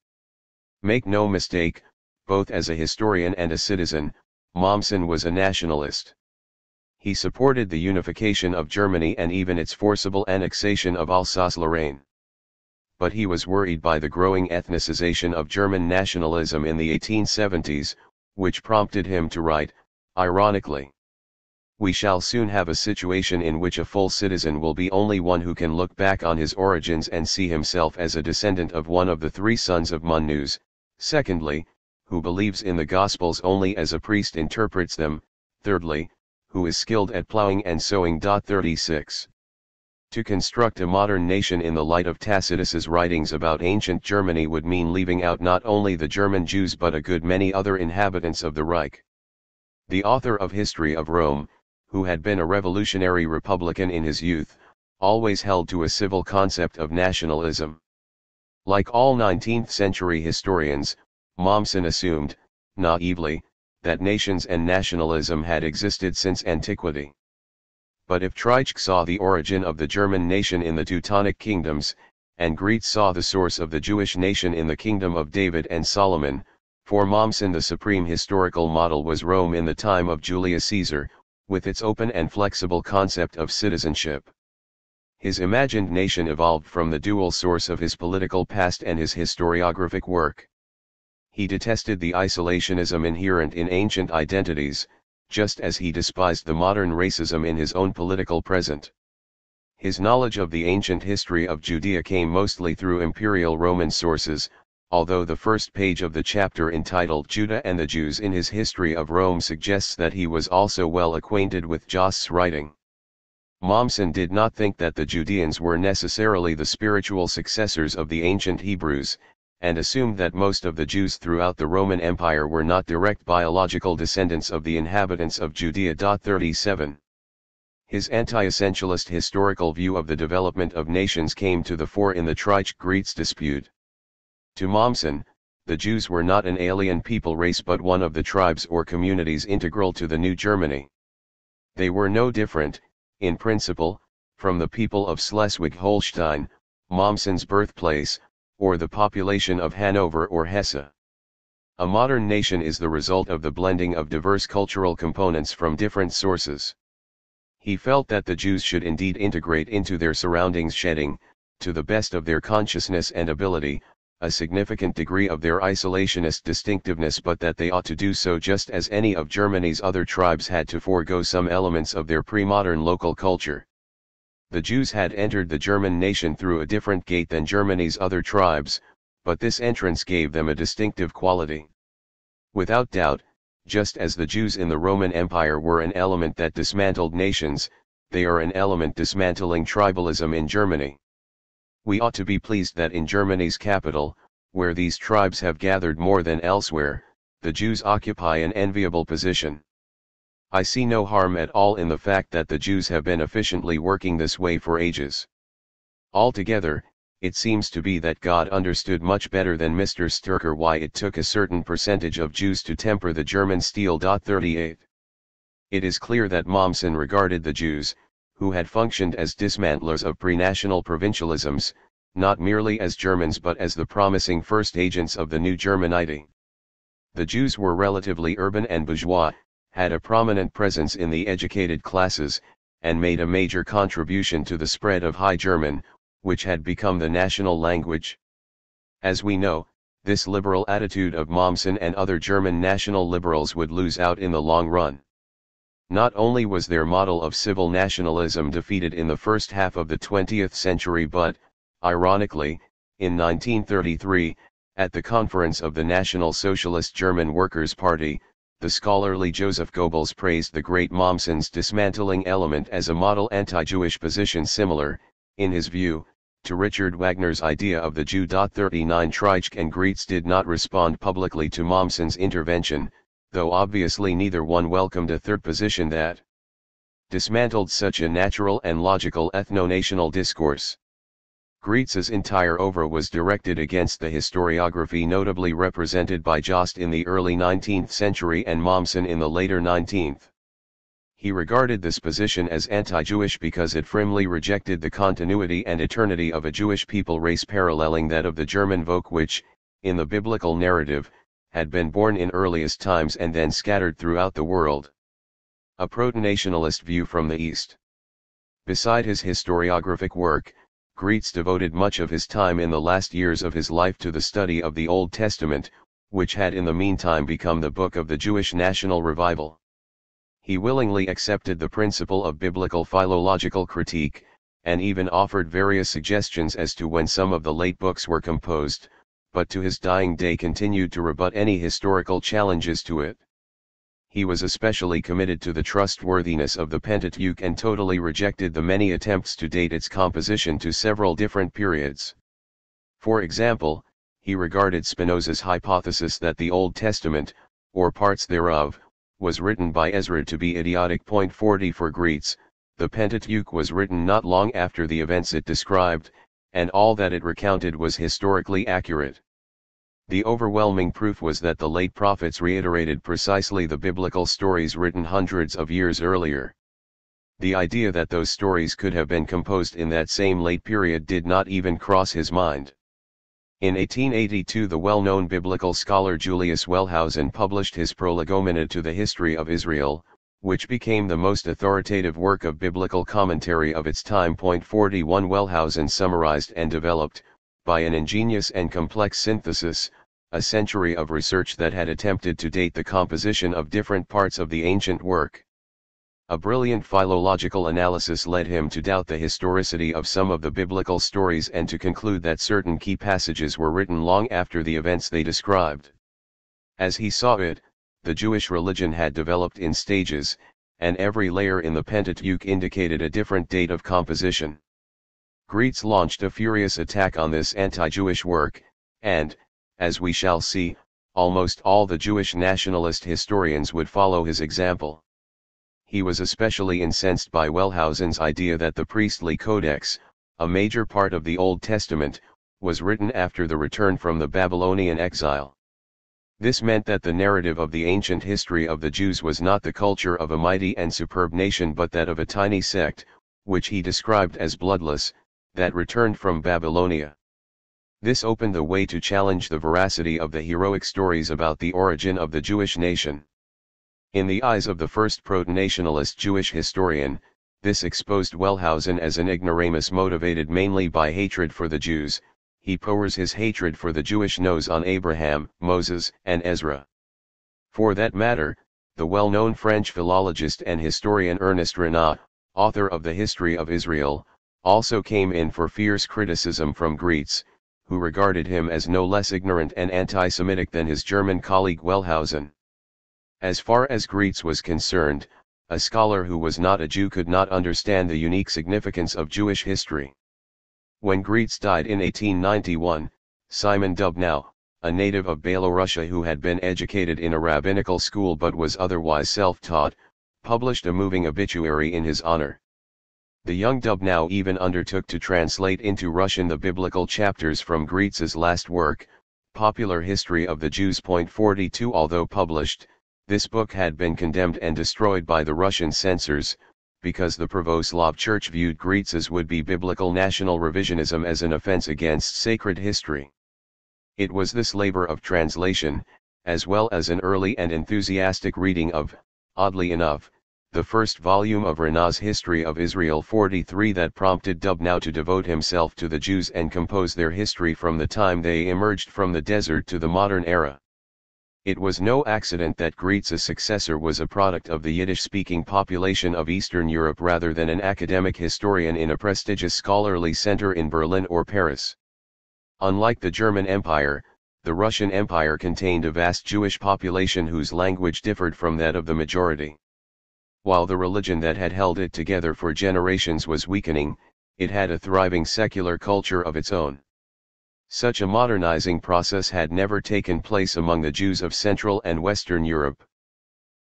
Make no mistake, both as a historian and a citizen, Mommsen was a nationalist. He supported the unification of Germany and even its forcible annexation of Alsace-Lorraine. But he was worried by the growing ethnicization of German nationalism in the 1870s, which prompted him to write, ironically, "We shall soon have a situation in which a full citizen will be only one who can look back on his origins and see himself as a descendant of one of the three sons of Mannus, secondly, who believes in the Gospels only as a priest interprets them, thirdly, who is skilled at plowing and sowing. 36. To construct a modern nation in the light of Tacitus's writings about ancient Germany would mean leaving out not only the German Jews but a good many other inhabitants of the Reich. The author of History of Rome, who had been a revolutionary Republican in his youth, always held to a civil concept of nationalism. Like all 19th-century historians, Mommsen assumed, naively, that nations and nationalism had existed since antiquity. But if Treitschke saw the origin of the German nation in the Teutonic kingdoms, and Graetz saw the source of the Jewish nation in the kingdom of David and Solomon, for Mommsen the supreme historical model was Rome in the time of Julius Caesar, with its open and flexible concept of citizenship. His imagined nation evolved from the dual source of his political past and his historiographic work. He detested the isolationism inherent in ancient identities, just as he despised the modern racism in his own political present. His knowledge of the ancient history of Judea came mostly through imperial Roman sources, although the first page of the chapter entitled Judah and the Jews in his History of Rome suggests that he was also well acquainted with Jost's writing. Mommsen did not think that the Judeans were necessarily the spiritual successors of the ancient Hebrews, and assumed that most of the Jews throughout the Roman Empire were not direct biological descendants of the inhabitants of Judea. 37. His anti-essentialist historical view of the development of nations came to the fore in the Treitschke-Graetz dispute. To Mommsen, the Jews were not an alien people race but one of the tribes or communities integral to the new Germany. They were no different, in principle, from the people of Schleswig-Holstein, Mommsen's birthplace, or the population of Hanover or Hesse. A modern nation is the result of the blending of diverse cultural components from different sources. He felt that the Jews should indeed integrate into their surroundings, shedding, to the best of their consciousness and ability, a significant degree of their isolationist distinctiveness, but that they ought to do so just as any of Germany's other tribes had to forego some elements of their pre-modern local culture. The Jews had entered the German nation through a different gate than Germany's other tribes, but this entrance gave them a distinctive quality. Without doubt, just as the Jews in the Roman Empire were an element that dismantled nations, they are an element dismantling tribalism in Germany. We ought to be pleased that in Germany's capital, where these tribes have gathered more than elsewhere, the Jews occupy an enviable position. I see no harm at all in the fact that the Jews have been efficiently working this way for ages. Altogether, it seems to be that God understood much better than Mr. Sturcker why it took a certain percentage of Jews to temper the German steel. 38. It is clear that Mommsen regarded the Jews, who had functioned as dismantlers of pre-national provincialisms, not merely as Germans but as the promising first agents of the new Germanity. The Jews were relatively urban and bourgeois, had a prominent presence in the educated classes, and made a major contribution to the spread of High German, which had become the national language. As we know, this liberal attitude of Mommsen and other German national liberals would lose out in the long run. Not only was their model of civil nationalism defeated in the first half of the 20th century but, ironically, in 1933, at the conference of the National Socialist German Workers' Party, the scholarly Joseph Goebbels praised the great Mommsen's dismantling element as a model anti-Jewish position similar, in his view, to Richard Wagner's idea of the Jew. 39 Treitschke and Gretz did not respond publicly to Mommsen's intervention, though obviously neither one welcomed a third position that dismantled such a natural and logical ethno-national discourse. Gretz's entire oeuvre was directed against the historiography notably represented by Jost in the early 19th century and Mommsen in the later 19th. He regarded this position as anti-Jewish because it firmly rejected the continuity and eternity of a Jewish people race paralleling that of the German Volk which, in the biblical narrative, had been born in earliest times and then scattered throughout the world. A proto-nationalist view from the East. Beside his historiographic work, Gretz devoted much of his time in the last years of his life to the study of the Old Testament, which had in the meantime become the book of the Jewish national revival. He willingly accepted the principle of biblical philological critique, and even offered various suggestions as to when some of the late books were composed, but to his dying day continued to rebut any historical challenges to it. He was especially committed to the trustworthiness of the Pentateuch and totally rejected the many attempts to date its composition to several different periods. For example, he regarded Spinoza's hypothesis that the Old Testament, or parts thereof, was written by Ezra to be idiotic. 40 For Gretz, the Pentateuch was written not long after the events it described, and all that it recounted was historically accurate. The overwhelming proof was that the late prophets reiterated precisely the biblical stories written hundreds of years earlier. The idea that those stories could have been composed in that same late period did not even cross his mind. In 1882 the well-known biblical scholar Julius Wellhausen published his Prolegomena to the History of Israel, which became the most authoritative work of biblical commentary of its time. 41 Wellhausen summarized and developed, by an ingenious and complex synthesis, a century of research that had attempted to date the composition of different parts of the ancient work. A brilliant philological analysis led him to doubt the historicity of some of the biblical stories and to conclude that certain key passages were written long after the events they described. As he saw it, the Jewish religion had developed in stages, and every layer in the Pentateuch indicated a different date of composition. Gretz launched a furious attack on this anti-Jewish work, and, as we shall see, almost all the Jewish nationalist historians would follow his example. He was especially incensed by Wellhausen's idea that the priestly codex, a major part of the Old Testament, was written after the return from the Babylonian exile. This meant that the narrative of the ancient history of the Jews was not the culture of a mighty and superb nation but that of a tiny sect, which he described as bloodless, that returned from Babylonia. This opened the way to challenge the veracity of the heroic stories about the origin of the Jewish nation. In the eyes of the first proto-nationalist Jewish historian, this exposed Wellhausen as an ignoramus motivated mainly by hatred for the Jews. he pours his hatred for the Jewish nose on Abraham, Moses, and Ezra. For that matter, the well-known French philologist and historian Ernest Renan, author of the History of Israel, also came in for fierce criticism from Greeks, who regarded him as no less ignorant and anti-Semitic than his German colleague Wellhausen. As far as Greeks was concerned, a scholar who was not a Jew could not understand the unique significance of Jewish history. When Greets died in 1891, Simon Dubnow, a native of Belorussia who had been educated in a rabbinical school but was otherwise self-taught, published a moving obituary in his honor. The young Dubnow even undertook to translate into Russian the biblical chapters from Greets's last work, Popular History of the Jews. 42. Although published, this book had been condemned and destroyed by the Russian censors, because the Pravoslav Church viewed Greets's would-be biblical national revisionism as an offense against sacred history. It was this labor of translation, as well as an early and enthusiastic reading of, oddly enough, the first volume of Renan's History of Israel 43 that prompted Dubnow to devote himself to the Jews and compose their history from the time they emerged from the desert to the modern era. It was no accident that Greets's successor was a product of the Yiddish-speaking population of Eastern Europe rather than an academic historian in a prestigious scholarly center in Berlin or Paris. Unlike the German Empire, the Russian Empire contained a vast Jewish population whose language differed from that of the majority. While the religion that had held it together for generations was weakening, it had a thriving secular culture of its own. Such a modernizing process had never taken place among the Jews of Central and Western Europe.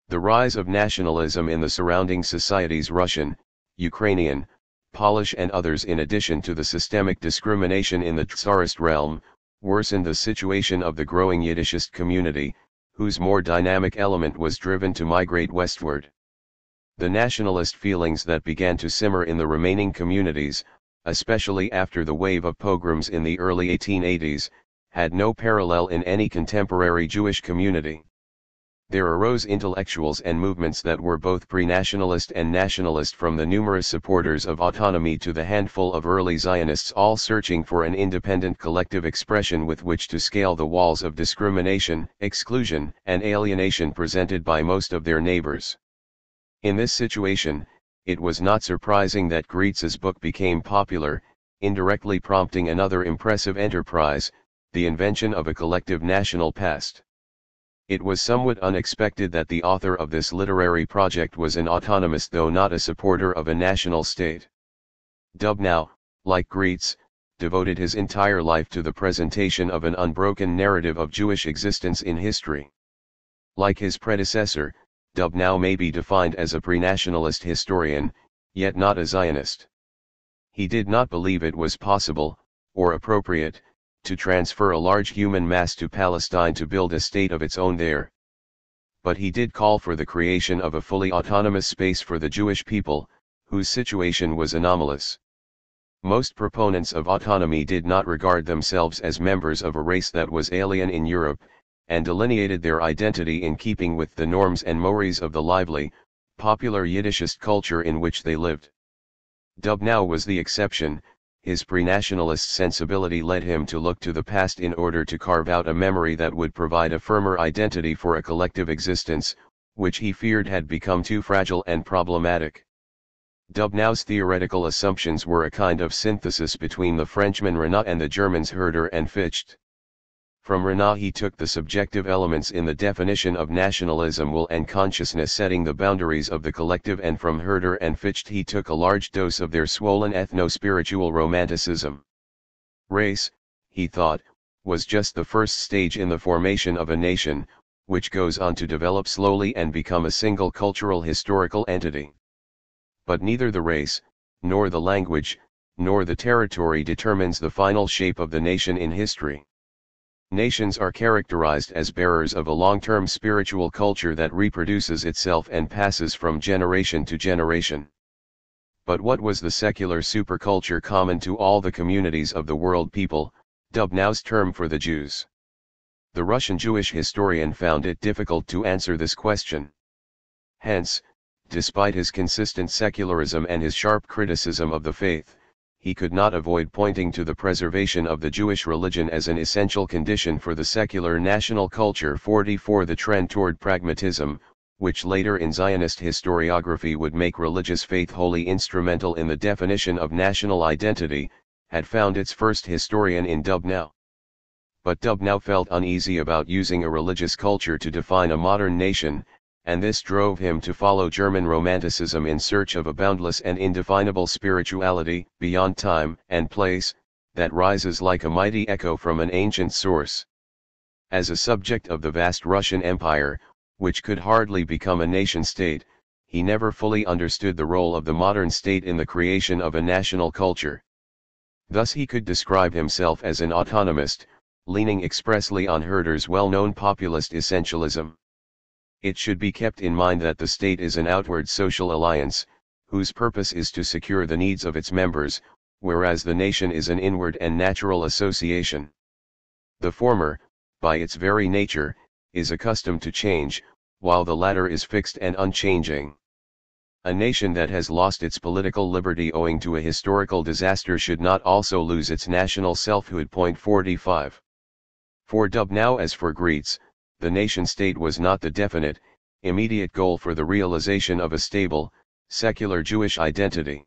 The rise of nationalism in the surrounding societies, Russian, Ukrainian, Polish and others, in addition to the systemic discrimination in the Tsarist realm, worsened the situation of the growing Yiddishist community, whose more dynamic element was driven to migrate westward. The nationalist feelings that began to simmer in the remaining communities, especially after the wave of pogroms in the early 1880s, had no parallel in any contemporary Jewish community. There arose intellectuals and movements that were both pre-nationalist and nationalist, from the numerous supporters of autonomy to the handful of early Zionists, all searching for an independent collective expression with which to scale the walls of discrimination, exclusion, and alienation presented by most of their neighbors. In this situation, it was not surprising that Greets's book became popular, indirectly prompting another impressive enterprise, the invention of a collective national past. It was somewhat unexpected that the author of this literary project was an autonomist, though not a supporter of a national state. Dubnow, like Greets, devoted his entire life to the presentation of an unbroken narrative of Jewish existence in history. Like his predecessor, Dubnow may be defined as a pre-nationalist historian, yet not a Zionist. He did not believe it was possible, or appropriate, to transfer a large human mass to Palestine to build a state of its own there. But he did call for the creation of a fully autonomous space for the Jewish people, whose situation was anomalous. Most proponents of autonomy did not regard themselves as members of a race that was alien in Europe, and delineated their identity in keeping with the norms and mores of the lively, popular Yiddishist culture in which they lived. Dubnow was the exception. His pre-nationalist sensibility led him to look to the past in order to carve out a memory that would provide a firmer identity for a collective existence, which he feared had become too fragile and problematic. Dubnow's theoretical assumptions were a kind of synthesis between the Frenchman Renan and the Germans Herder and Fichte. From Renan he took the subjective elements in the definition of nationalism, will and consciousness setting the boundaries of the collective, and from Herder and Fichte he took a large dose of their swollen ethno-spiritual romanticism. Race, he thought, was just the first stage in the formation of a nation, which goes on to develop slowly and become a single cultural historical entity. But neither the race, nor the language, nor the territory determines the final shape of the nation in history. Nations are characterized as bearers of a long-term spiritual culture that reproduces itself and passes from generation to generation. But what was the secular superculture common to all the communities of the world people, Dubnow's term for the Jews? The Russian Jewish historian found it difficult to answer this question. Hence, despite his consistent secularism and his sharp criticism of the faith, he could not avoid pointing to the preservation of the Jewish religion as an essential condition for the secular national culture. 44 The trend toward pragmatism, which later in Zionist historiography would make religious faith wholly instrumental in the definition of national identity, had found its first historian in Dubnow. But Dubnow felt uneasy about using a religious culture to define a modern nation, and this drove him to follow German Romanticism in search of a boundless and indefinable spirituality, beyond time and place, that rises like a mighty echo from an ancient source. As a subject of the vast Russian Empire, which could hardly become a nation-state, he never fully understood the role of the modern state in the creation of a national culture. Thus he could describe himself as an autonomist, leaning expressly on Herder's well-known populist essentialism. It should be kept in mind that the state is an outward social alliance, whose purpose is to secure the needs of its members, whereas the nation is an inward and natural association. The former, by its very nature, is accustomed to change, while the latter is fixed and unchanging. A nation that has lost its political liberty owing to a historical disaster should not also lose its national selfhood. 45. For Dubnow as for Greets, the nation-state was not the definite, immediate goal for the realization of a stable, secular Jewish identity.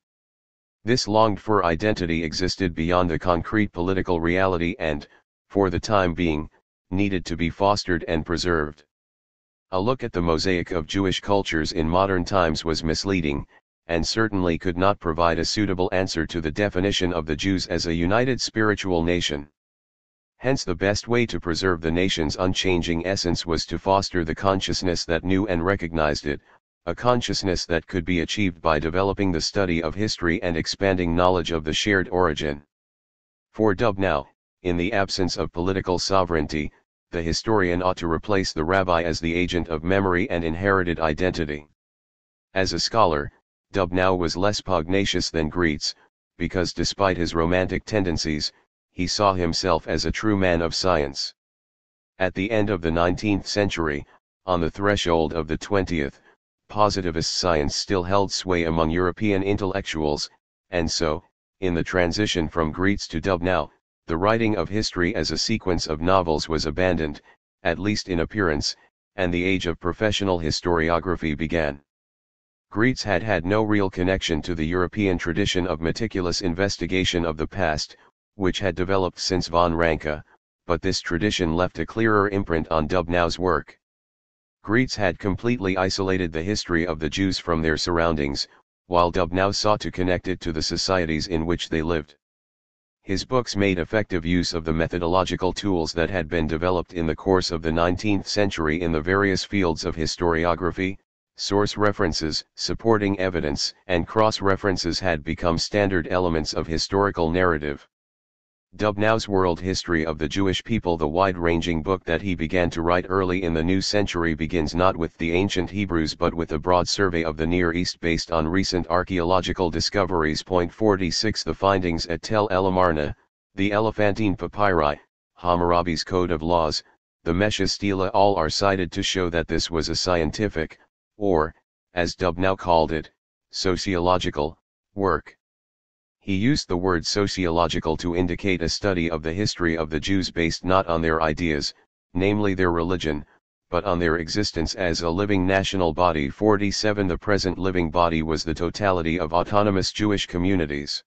This longed-for identity existed beyond the concrete political reality and, for the time being, needed to be fostered and preserved. A look at the mosaic of Jewish cultures in modern times was misleading, and certainly could not provide a suitable answer to the definition of the Jews as a united spiritual nation. Hence the best way to preserve the nation's unchanging essence was to foster the consciousness that knew and recognized it, a consciousness that could be achieved by developing the study of history and expanding knowledge of the shared origin. For Dubnow, in the absence of political sovereignty, the historian ought to replace the rabbi as the agent of memory and inherited identity. As a scholar, Dubnow was less pugnacious than Greets, because despite his romantic tendencies, he saw himself as a true man of science. At the end of the 19th century, on the threshold of the 20th, positivist science still held sway among European intellectuals, and so, in the transition from Greets to Dubnow, the writing of history as a sequence of novels was abandoned, at least in appearance, and the age of professional historiography began. Greets had had no real connection to the European tradition of meticulous investigation of the past, which had developed since von Ranke, but this tradition left a clearer imprint on Dubnow's work. Greets had completely isolated the history of the Jews from their surroundings, while Dubnow sought to connect it to the societies in which they lived. His books made effective use of the methodological tools that had been developed in the course of the 19th century in the various fields of historiography. Source references, supporting evidence, and cross-references had become standard elements of historical narrative. Dubnow's World History of the Jewish People, the wide-ranging book that he began to write early in the new century, begins not with the ancient Hebrews but with a broad survey of the Near East based on recent archaeological discoveries. 46 The findings at Tel El Amarna, the Elephantine Papyri, Hammurabi's Code of Laws, the Mesha Stela, all are cited to show that this was a scientific, or, as Dubnow called it, sociological, work. He used the word sociological to indicate a study of the history of the Jews based not on their ideas, namely their religion, but on their existence as a living national body. 47 The present living body was the totality of autonomous Jewish communities.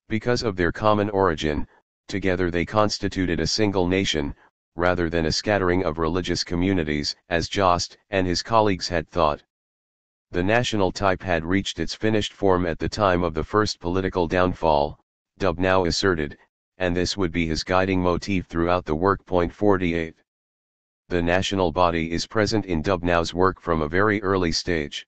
Because of their common origin, together they constituted a single nation, rather than a scattering of religious communities, as Jost and his colleagues had thought. The national type had reached its finished form at the time of the first political downfall, Dubnow asserted, and this would be his guiding motif throughout the work. 48. The national body is present in Dubnow's work from a very early stage.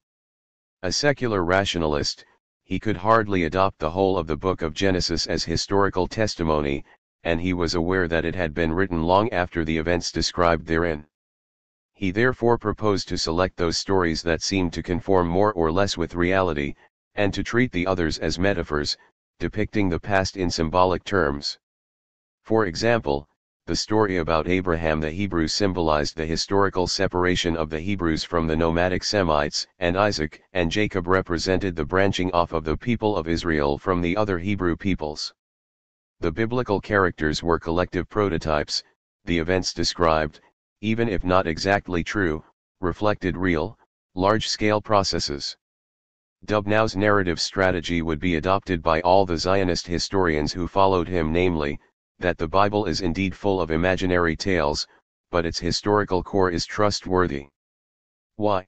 A secular rationalist, he could hardly adopt the whole of the book of Genesis as historical testimony, and he was aware that it had been written long after the events described therein. He therefore proposed to select those stories that seemed to conform more or less with reality, and to treat the others as metaphors, depicting the past in symbolic terms. For example, the story about Abraham the Hebrew symbolized the historical separation of the Hebrews from the nomadic Semites, and Isaac and Jacob represented the branching off of the people of Israel from the other Hebrew peoples. The biblical characters were collective prototypes. The events described, even if not exactly true, reflected real, large-scale processes. Dubnow's narrative strategy would be adopted by all the Zionist historians who followed him, namely, that the Bible is indeed full of imaginary tales, but its historical core is trustworthy. Why?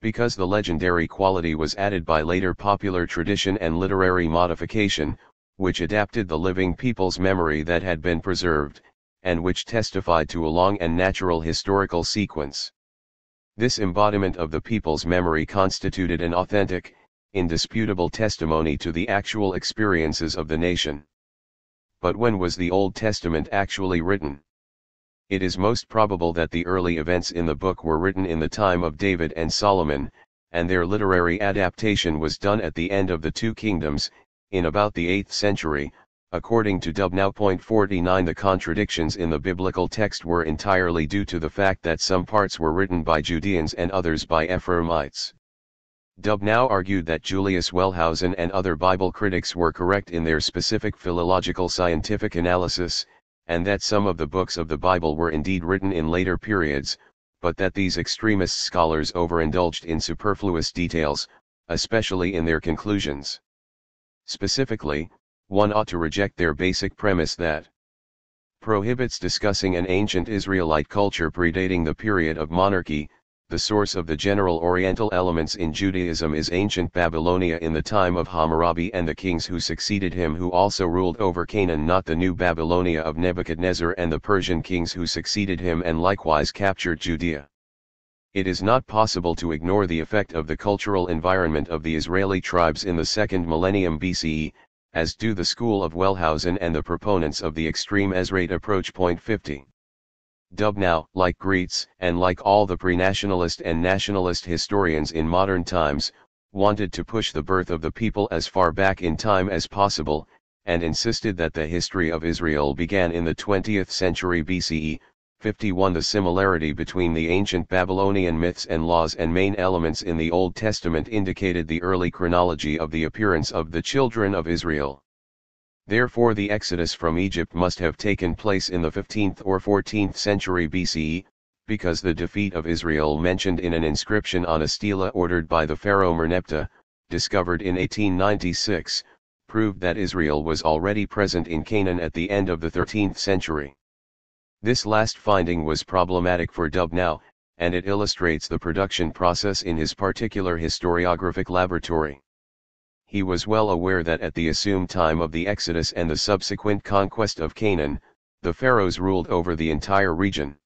Because the legendary quality was added by later popular tradition and literary modification, which adapted the living people's memory that had been preserved, and which testified to a long and natural historical sequence. This embodiment of the people's memory constituted an authentic, indisputable testimony to the actual experiences of the nation. But when was the Old Testament actually written? It is most probable that the early events in the book were written in the time of David and Solomon, and their literary adaptation was done at the end of the Two Kingdoms, in about the 8th century. According to Dubnow. 49, the contradictions in the biblical text were entirely due to the fact that some parts were written by Judeans and others by Ephraimites. Dubnow argued that Julius Wellhausen and other Bible critics were correct in their specific philological scientific analysis, and that some of the books of the Bible were indeed written in later periods, but that these extremist scholars overindulged in superfluous details, especially in their conclusions. Specifically, one ought to reject their basic premise that prohibits discussing an ancient Israelite culture predating the period of monarchy. The source of the general Oriental elements in Judaism is ancient Babylonia in the time of Hammurabi and the kings who succeeded him, who also ruled over Canaan, not the new Babylonia of Nebuchadnezzar and the Persian kings who succeeded him and likewise captured Judea. It is not possible to ignore the effect of the cultural environment of the Israeli tribes in the 2nd millennium BCE, as do the school of Wellhausen and the proponents of the extreme Ezrate approach. 50. Dubnow, like Greets, and like all the pre-nationalist and nationalist historians in modern times, wanted to push the birth of the people as far back in time as possible, and insisted that the history of Israel began in the 20th century BCE. 51. The similarity between the ancient Babylonian myths and laws and main elements in the Old Testament indicated the early chronology of the appearance of the children of Israel. Therefore the Exodus from Egypt must have taken place in the 15th or 14th century BCE, because the defeat of Israel mentioned in an inscription on a stela ordered by the pharaoh Merneptah, discovered in 1896, proved that Israel was already present in Canaan at the end of the 13th century. This last finding was problematic for Dubnow, and it illustrates the production process in his particular historiographic laboratory. He was well aware that at the assumed time of the Exodus and the subsequent conquest of Canaan, the pharaohs ruled over the entire region.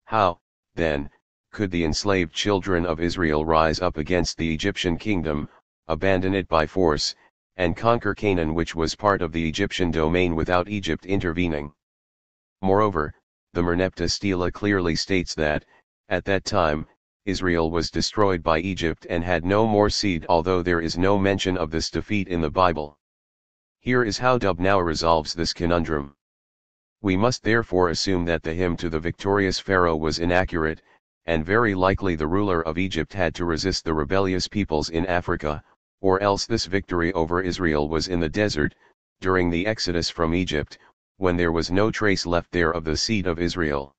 How, then, could the enslaved children of Israel rise up against the Egyptian kingdom, abandon it by force, and conquer Canaan, which was part of the Egyptian domain, without Egypt intervening? Moreover, the Merneptah stela clearly states that, at that time, Israel was destroyed by Egypt and had no more seed, although there is no mention of this defeat in the Bible. Here is how Dubnow resolves this conundrum. We must therefore assume that the hymn to the victorious pharaoh was inaccurate, and very likely the ruler of Egypt had to resist the rebellious peoples in Africa, or else this victory over Israel was in the desert, during the exodus from Egypt, when there was no trace left there of the seed of Israel.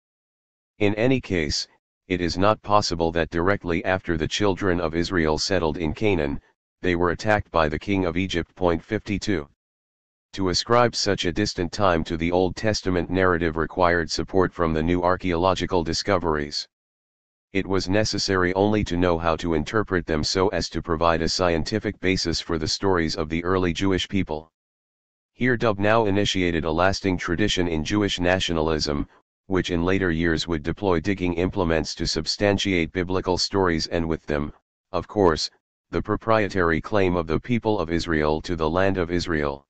In any case, it is not possible that directly after the children of Israel settled in Canaan, they were attacked by the king of Egypt. 52. To ascribe such a distant time to the Old Testament narrative required support from the new archaeological discoveries. It was necessary only to know how to interpret them so as to provide a scientific basis for the stories of the early Jewish people. Here Dubnow initiated a lasting tradition in Jewish nationalism, which in later years would deploy digging implements to substantiate biblical stories, and with them, of course, the proprietary claim of the people of Israel to the land of Israel.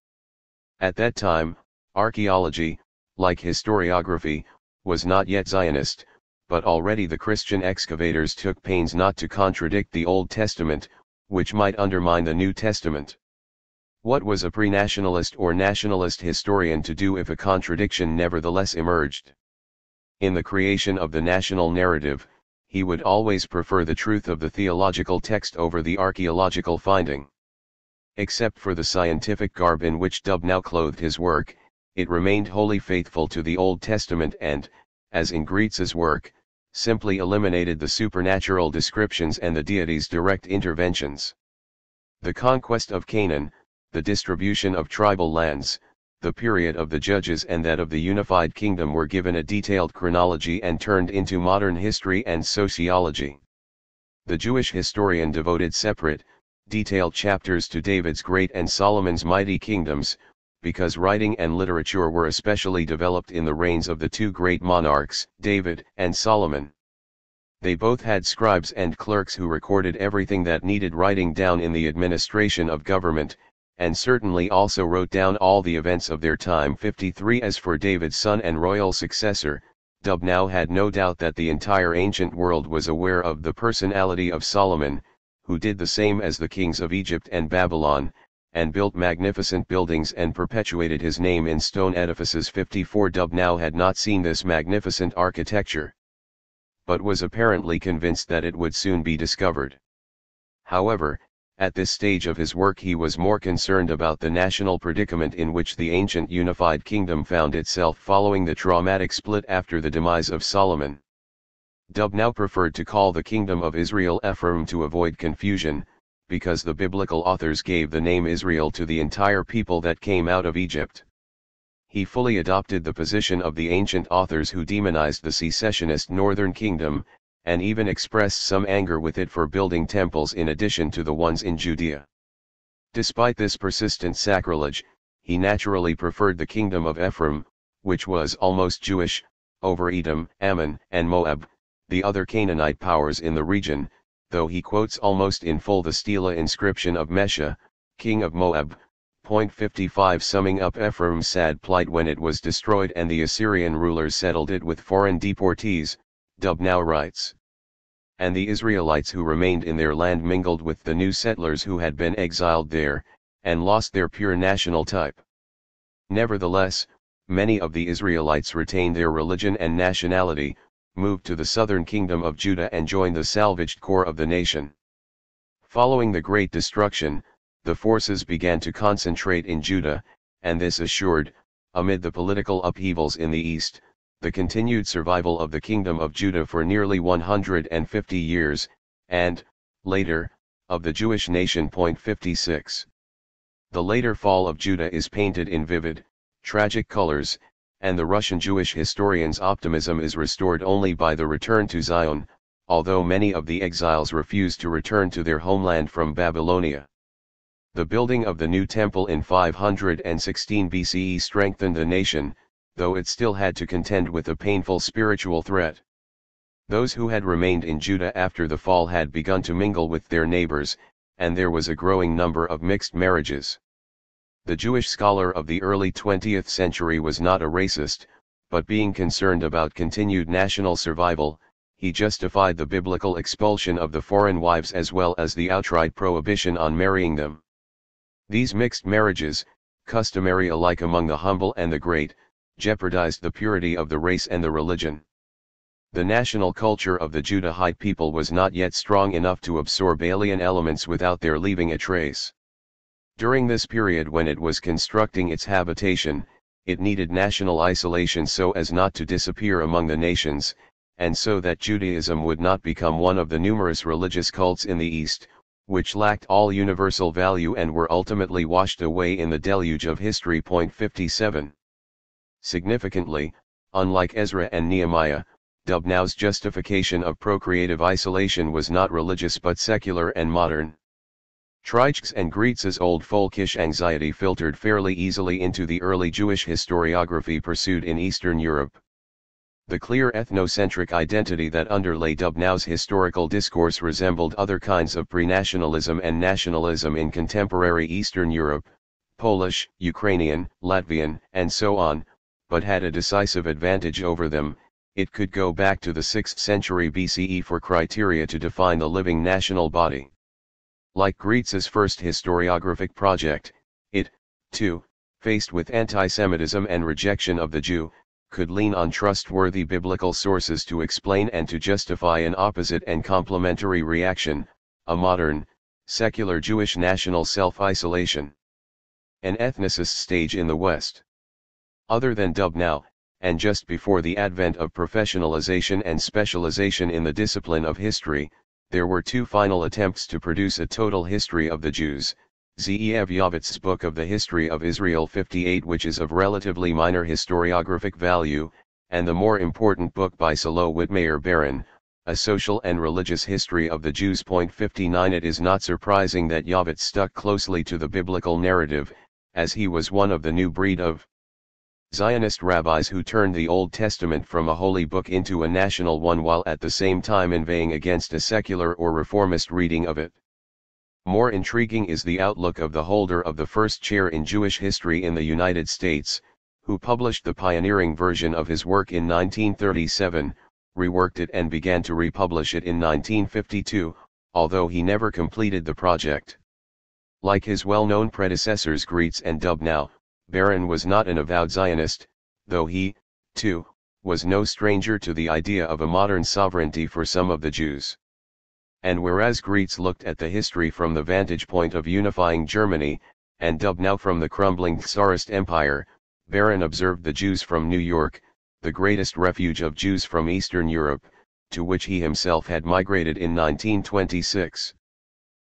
At that time, archaeology, like historiography, was not yet Zionist, but already the Christian excavators took pains not to contradict the Old Testament, which might undermine the New Testament. What was a pre-nationalist or nationalist historian to do if a contradiction nevertheless emerged? In the creation of the national narrative, he would always prefer the truth of the theological text over the archaeological finding. Except for the scientific garb in which Dub now clothed his work, it remained wholly faithful to the Old Testament and, as in Grietz's work, simply eliminated the supernatural descriptions and the deity's direct interventions. The conquest of Canaan, the distribution of tribal lands, the period of the judges and that of the unified kingdom were given a detailed chronology and turned into modern history and sociology. The Jewish historian devoted separate, detailed chapters to David's great and Solomon's mighty kingdoms, because writing and literature were especially developed in the reigns of the two great monarchs, David and Solomon. They both had scribes and clerks who recorded everything that needed writing down in the administration of government, and certainly also wrote down all the events of their time. 53 As for David's son and royal successor, Dub now had no doubt that the entire ancient world was aware of the personality of Solomon, who did the same as the kings of Egypt and Babylon, and built magnificent buildings and perpetuated his name in stone edifices. 54 Dub now had not seen this magnificent architecture, but was apparently convinced that it would soon be discovered. However, at this stage of his work he was more concerned about the national predicament in which the ancient unified kingdom found itself following the traumatic split after the demise of Solomon. Dub now preferred to call the kingdom of Israel Ephraim to avoid confusion, because the biblical authors gave the name Israel to the entire people that came out of Egypt. He fully adopted the position of the ancient authors who demonized the secessionist northern kingdom, and even expressed some anger with it for building temples in addition to the ones in Judea. Despite this persistent sacrilege, he naturally preferred the kingdom of Ephraim, which was almost Jewish, over Edom, Ammon, and Moab, the other Canaanite powers in the region, though he quotes almost in full the stela inscription of Mesha, king of Moab. 55 Summing up Ephraim's sad plight when it was destroyed and the Assyrian rulers settled it with foreign deportees, Dub now writes. And the Israelites who remained in their land mingled with the new settlers who had been exiled there, and lost their pure national type. Nevertheless, many of the Israelites retained their religion and nationality, moved to the southern kingdom of Judah and joined the salvaged core of the nation. Following the great destruction, the forces began to concentrate in Judah, and this assured, amid the political upheavals in the east, the continued survival of the kingdom of Judah for nearly 150 years, and, later, of the Jewish nation. 56. The later fall of Judah is painted in vivid, tragic colors, and the Russian Jewish historian's optimism is restored only by the return to Zion, although many of the exiles refused to return to their homeland from Babylonia. The building of the new temple in 516 BCE strengthened the nation, though it still had to contend with a painful spiritual threat. Those who had remained in Judah after the fall had begun to mingle with their neighbors, and there was a growing number of mixed marriages. The Jewish scholar of the early 20th century was not a racist, but being concerned about continued national survival, he justified the biblical expulsion of the foreign wives as well as the outright prohibition on marrying them. These mixed marriages, customary alike among the humble and the great, jeopardized the purity of the race and the religion. The national culture of the Judahite people was not yet strong enough to absorb alien elements without their leaving a trace. During this period when it was constructing its habitation, it needed national isolation so as not to disappear among the nations, and so that Judaism would not become one of the numerous religious cults in the East, which lacked all universal value and were ultimately washed away in the deluge of history. 57. Significantly, unlike Ezra and Nehemiah, Dubnow's justification of procreative isolation was not religious but secular and modern. Treich's and Grietz's old folkish anxiety filtered fairly easily into the early Jewish historiography pursued in Eastern Europe. The clear ethnocentric identity that underlay Dubnow's historical discourse resembled other kinds of pre-nationalism and nationalism in contemporary Eastern Europe, Polish, Ukrainian, Latvian, and so on, but had a decisive advantage over them. It could go back to the 6th century BCE for criteria to define the living national body. Like Grietz's first historiographic project, 2, faced with anti-Semitism and rejection of the Jew, could lean on trustworthy biblical sources to explain and to justify an opposite and complementary reaction, a modern, secular Jewish national self-isolation. An ethnicist stage in the West. Other than Dub now, and just before the advent of professionalization and specialization in the discipline of history, there were two final attempts to produce a total history of the Jews, Ze'ev Yavitz's Book of the History of Israel 58, which is of relatively minor historiographic value, and the more important book by Salo Whitmayer Baron, A Social and Religious History of the Jews. 59. It is not surprising that Yavitz stuck closely to the biblical narrative, as he was one of the new breed of Zionist rabbis who turned the Old Testament from a holy book into a national one while at the same time inveighing against a secular or reformist reading of it. More intriguing is the outlook of the holder of the first chair in Jewish history in the United States, who published the pioneering version of his work in 1937, reworked it and began to republish it in 1952, although he never completed the project. Like his well-known predecessors Greetz and Dubnow, Baron was not an avowed Zionist, though he, too, was no stranger to the idea of a modern sovereignty for some of the Jews. And whereas Greetz looked at the history from the vantage point of unifying Germany, and Dubnow from the crumbling Tsarist Empire, Baron observed the Jews from New York, the greatest refuge of Jews from Eastern Europe, to which he himself had migrated in 1926.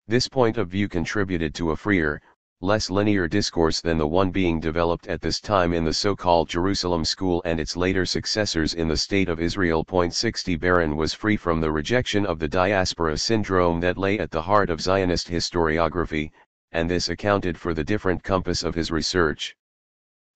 This point of view contributed to a freer, less linear discourse than the one being developed at this time in the so-called Jerusalem School and its later successors in the State of Israel. 60. Baron was free from the rejection of the diaspora syndrome that lay at the heart of Zionist historiography, and this accounted for the different compass of his research.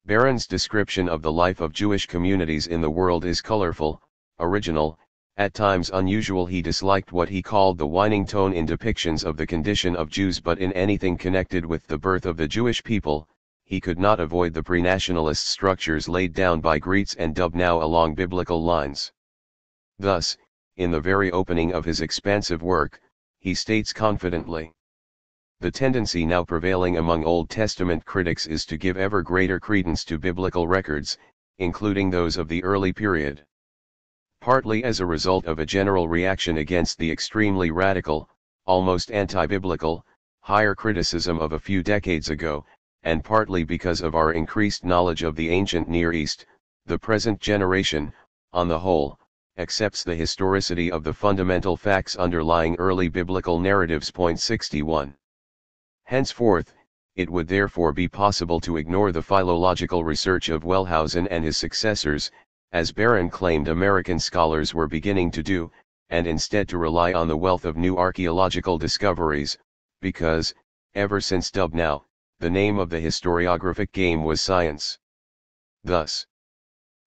Baron's description of the life of Jewish communities in the world is colorful, original, at times unusual. He disliked what he called the whining tone in depictions of the condition of Jews, but in anything connected with the birth of the Jewish people, he could not avoid the pre-nationalist structures laid down by Greetz and Dubnow along biblical lines. Thus, in the very opening of his expansive work, he states confidently, "The tendency now prevailing among Old Testament critics is to give ever greater credence to biblical records, including those of the early period. Partly as a result of a general reaction against the extremely radical, almost anti-biblical, higher criticism of a few decades ago, and partly because of our increased knowledge of the ancient Near East, the present generation, on the whole, accepts the historicity of the fundamental facts underlying early biblical narratives." 61. Henceforth, it would therefore be possible to ignore the philological research of Wellhausen and his successors, as Baron claimed American scholars were beginning to do, and instead to rely on the wealth of new archaeological discoveries, because, ever since Dubnow, the name of the historiographic game was science. Thus,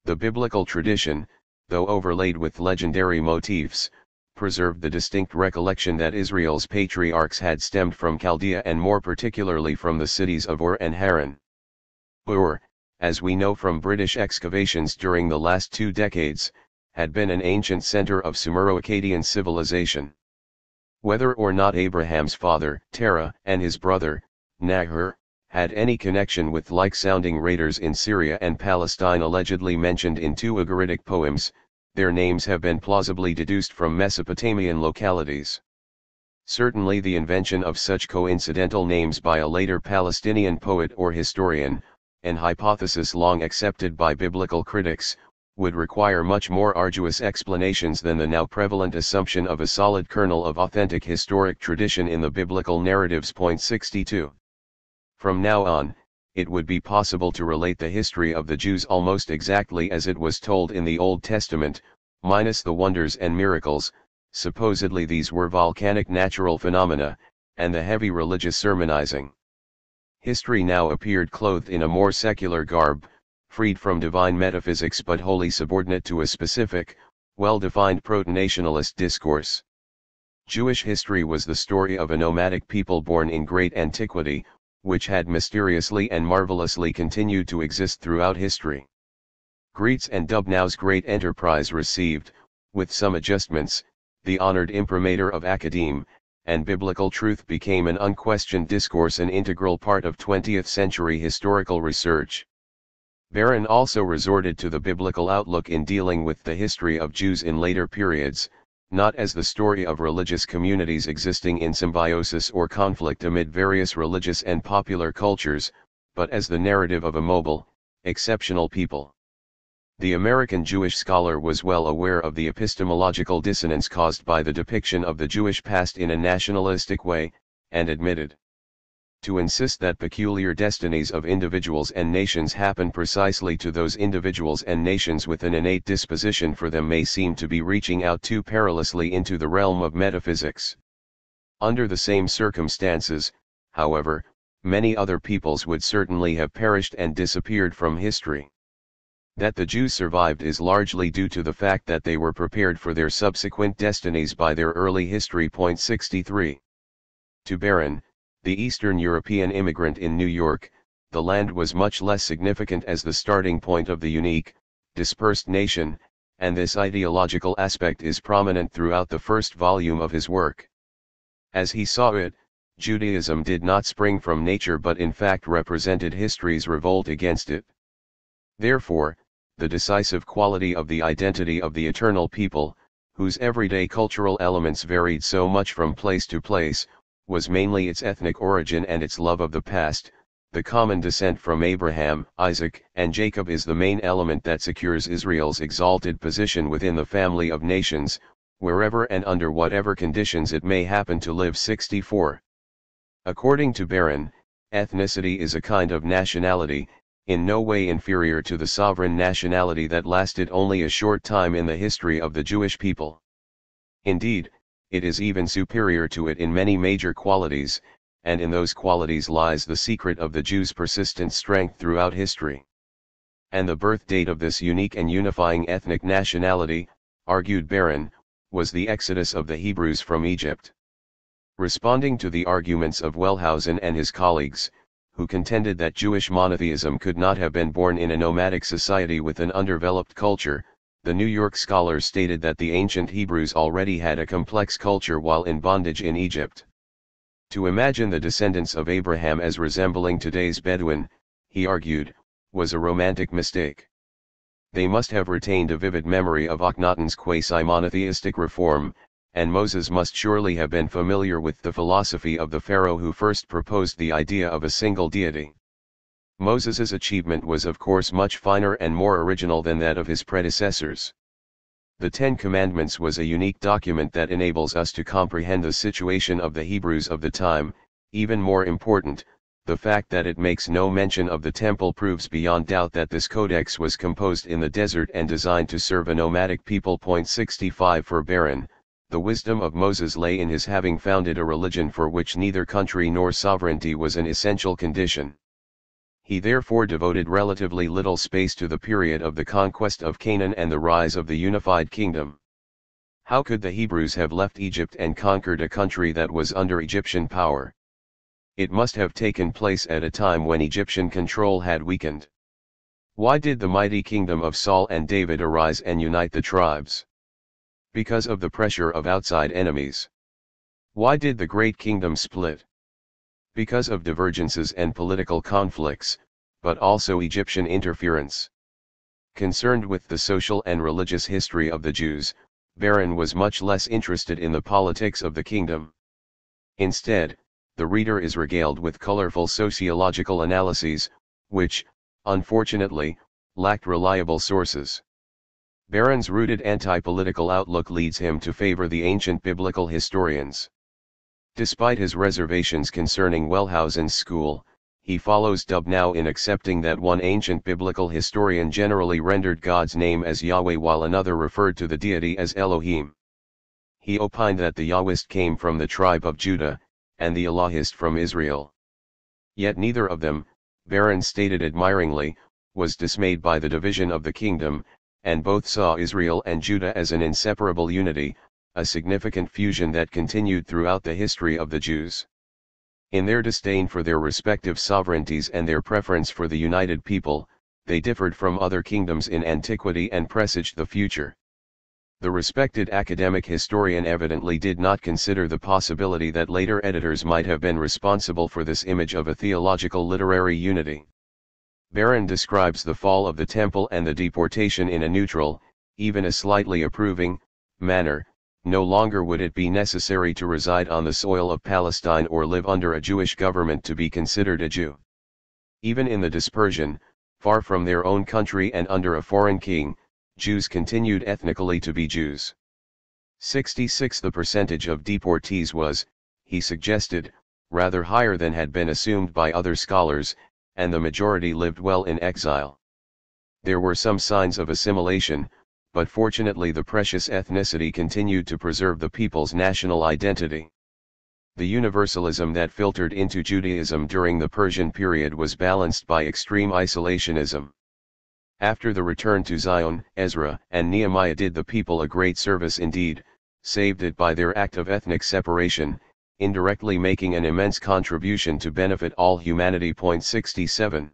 the biblical tradition, though overlaid with legendary motifs, preserved the distinct recollection that Israel's patriarchs had stemmed from Chaldea and more particularly from the cities of Ur and Haran. Ur, as we know from British excavations during the last 2 decades, had been an ancient center of Sumero-Akkadian civilization. Whether or not Abraham's father, Terah, and his brother, Nahor, had any connection with like-sounding raiders in Syria and Palestine allegedly mentioned in 2 Ugaritic poems, their names have been plausibly deduced from Mesopotamian localities. Certainly the invention of such coincidental names by a later Palestinian poet or historian, an hypothesis long accepted by biblical critics, would require much more arduous explanations than the now prevalent assumption of a solid kernel of authentic historic tradition in the biblical narratives. 62. From now on, it would be possible to relate the history of the Jews almost exactly as it was told in the Old Testament, minus the wonders and miracles. Supposedly these were volcanic natural phenomena, and the heavy religious sermonizing. History now appeared clothed in a more secular garb, freed from divine metaphysics but wholly subordinate to a specific, well-defined proto-nationalist discourse. Jewish history was the story of a nomadic people born in great antiquity, which had mysteriously and marvelously continued to exist throughout history. Greetz and Dubnow's great enterprise received, with some adjustments, the honored imprimatur of academe, and biblical truth became an unquestioned discourse, an integral part of 20th century historical research. Barron also resorted to the biblical outlook in dealing with the history of Jews in later periods, not as the story of religious communities existing in symbiosis or conflict amid various religious and popular cultures, but as the narrative of a mobile, exceptional people. The American Jewish scholar was well aware of the epistemological dissonance caused by the depiction of the Jewish past in a nationalistic way, and admitted, to insist that peculiar destinies of individuals and nations happen precisely to those individuals and nations with an innate disposition for them may seem to be reaching out too perilously into the realm of metaphysics. Under the same circumstances, however, many other peoples would certainly have perished and disappeared from history. That the Jews survived is largely due to the fact that they were prepared for their subsequent destinies by their early history. 63. To Barron, the Eastern European immigrant in New York, the land was much less significant as the starting point of the unique, dispersed nation, and this ideological aspect is prominent throughout the first volume of his work. As he saw it, Judaism did not spring from nature but in fact represented history's revolt against it. Therefore, the decisive quality of the identity of the eternal people, whose everyday cultural elements varied so much from place to place, was mainly its ethnic origin and its love of the past. The common descent from Abraham, Isaac, and Jacob is the main element that secures Israel's exalted position within the family of nations, wherever and under whatever conditions it may happen to live. 64. According to Barron, ethnicity is a kind of nationality, in no way inferior to the sovereign nationality that lasted only a short time in the history of the Jewish people. Indeed, it is even superior to it in many major qualities, and in those qualities lies the secret of the Jews' persistent strength throughout history. And the birth date of this unique and unifying ethnic nationality, argued Barron, was the exodus of the Hebrews from Egypt. Responding to the arguments of Wellhausen and his colleagues, who contended that Jewish monotheism could not have been born in a nomadic society with an undeveloped culture, the New York scholar stated that the ancient Hebrews already had a complex culture while in bondage in Egypt. To imagine the descendants of Abraham as resembling today's Bedouin, he argued, was a romantic mistake. They must have retained a vivid memory of Akhenaten's quasi-monotheistic reform, and Moses must surely have been familiar with the philosophy of the Pharaoh who first proposed the idea of a single deity. Moses's achievement was of course much finer and more original than that of his predecessors. The Ten Commandments was a unique document that enables us to comprehend the situation of the Hebrews of the time. Even more important, the fact that it makes no mention of the temple proves beyond doubt that this codex was composed in the desert and designed to serve a nomadic people. 65 For Barron, the wisdom of Moses lay in his having founded a religion for which neither country nor sovereignty was an essential condition. He therefore devoted relatively little space to the period of the conquest of Canaan and the rise of the unified kingdom. How could the Hebrews have left Egypt and conquered a country that was under Egyptian power? It must have taken place at a time when Egyptian control had weakened. Why did the mighty kingdom of Saul and David arise and unite the tribes? Because of the pressure of outside enemies. Why did the great kingdom split? Because of divergences and political conflicts, but also Egyptian interference. Concerned with the social and religious history of the Jews, Barron was much less interested in the politics of the kingdom. Instead, the reader is regaled with colorful sociological analyses, which, unfortunately, lacked reliable sources. Barron's rooted anti-political outlook leads him to favor the ancient biblical historians. Despite his reservations concerning Wellhausen's school, he follows Dubnow in accepting that one ancient biblical historian generally rendered God's name as Yahweh while another referred to the deity as Elohim. He opined that the Yahwist came from the tribe of Judah, and the Elohist from Israel. Yet neither of them, Barron stated admiringly, was dismayed by the division of the kingdom, and both saw Israel and Judah as an inseparable unity, a significant fusion that continued throughout the history of the Jews. In their disdain for their respective sovereignties and their preference for the united people, they differed from other kingdoms in antiquity and presaged the future. The respected academic historian evidently did not consider the possibility that later editors might have been responsible for this image of a theological literary unity. Barron describes the fall of the temple and the deportation in a neutral, even a slightly approving, manner. No longer would it be necessary to reside on the soil of Palestine or live under a Jewish government to be considered a Jew. Even in the dispersion, far from their own country and under a foreign king, Jews continued ethnically to be Jews. 66. The percentage of deportees was, he suggested, rather higher than had been assumed by other scholars, and the majority lived well in exile. There were some signs of assimilation, but fortunately the precious ethnicity continued to preserve the people's national identity. The universalism that filtered into Judaism during the Persian period was balanced by extreme isolationism. After the return to Zion, Ezra and Nehemiah did the people a great service indeed, saved it by their act of ethnic separation, indirectly making an immense contribution to benefit all humanity. 67.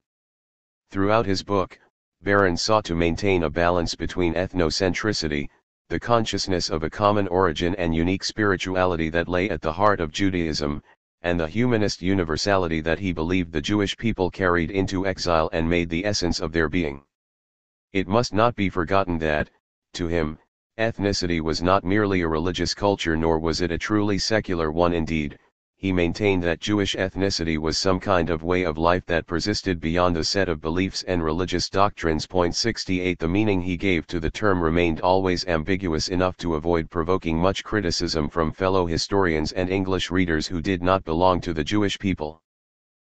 Throughout his book, Barron sought to maintain a balance between ethnocentricity, the consciousness of a common origin and unique spirituality that lay at the heart of Judaism, and the humanist universality that he believed the Jewish people carried into exile and made the essence of their being. It must not be forgotten that, to him, ethnicity was not merely a religious culture nor was it a truly secular one. Indeed, he maintained that Jewish ethnicity was some kind of way of life that persisted beyond a set of beliefs and religious doctrines. 68. The meaning he gave to the term remained always ambiguous enough to avoid provoking much criticism from fellow historians and English readers who did not belong to the Jewish people.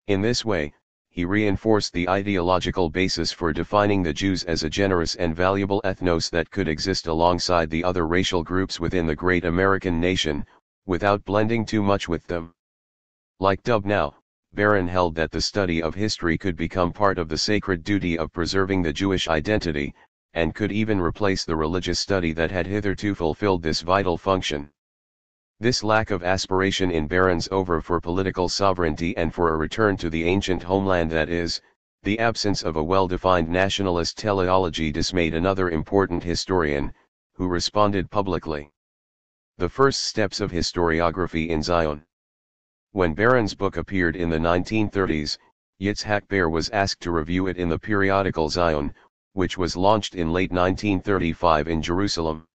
In this way, he reinforced the ideological basis for defining the Jews as a generous and valuable ethnos that could exist alongside the other racial groups within the great American nation, without blending too much with them. Like Dubnow, Barron held that the study of history could become part of the sacred duty of preserving the Jewish identity, and could even replace the religious study that had hitherto fulfilled this vital function. This lack of aspiration in Barron's over for political sovereignty and for a return to the ancient homeland, that is, the absence of a well-defined nationalist teleology, dismayed another important historian, who responded publicly. The First Steps of Historiography in Zion. When Barron's book appeared in the 1930s, Yitzhak Beer was asked to review it in the periodical Zion, which was launched in late 1935 in Jerusalem.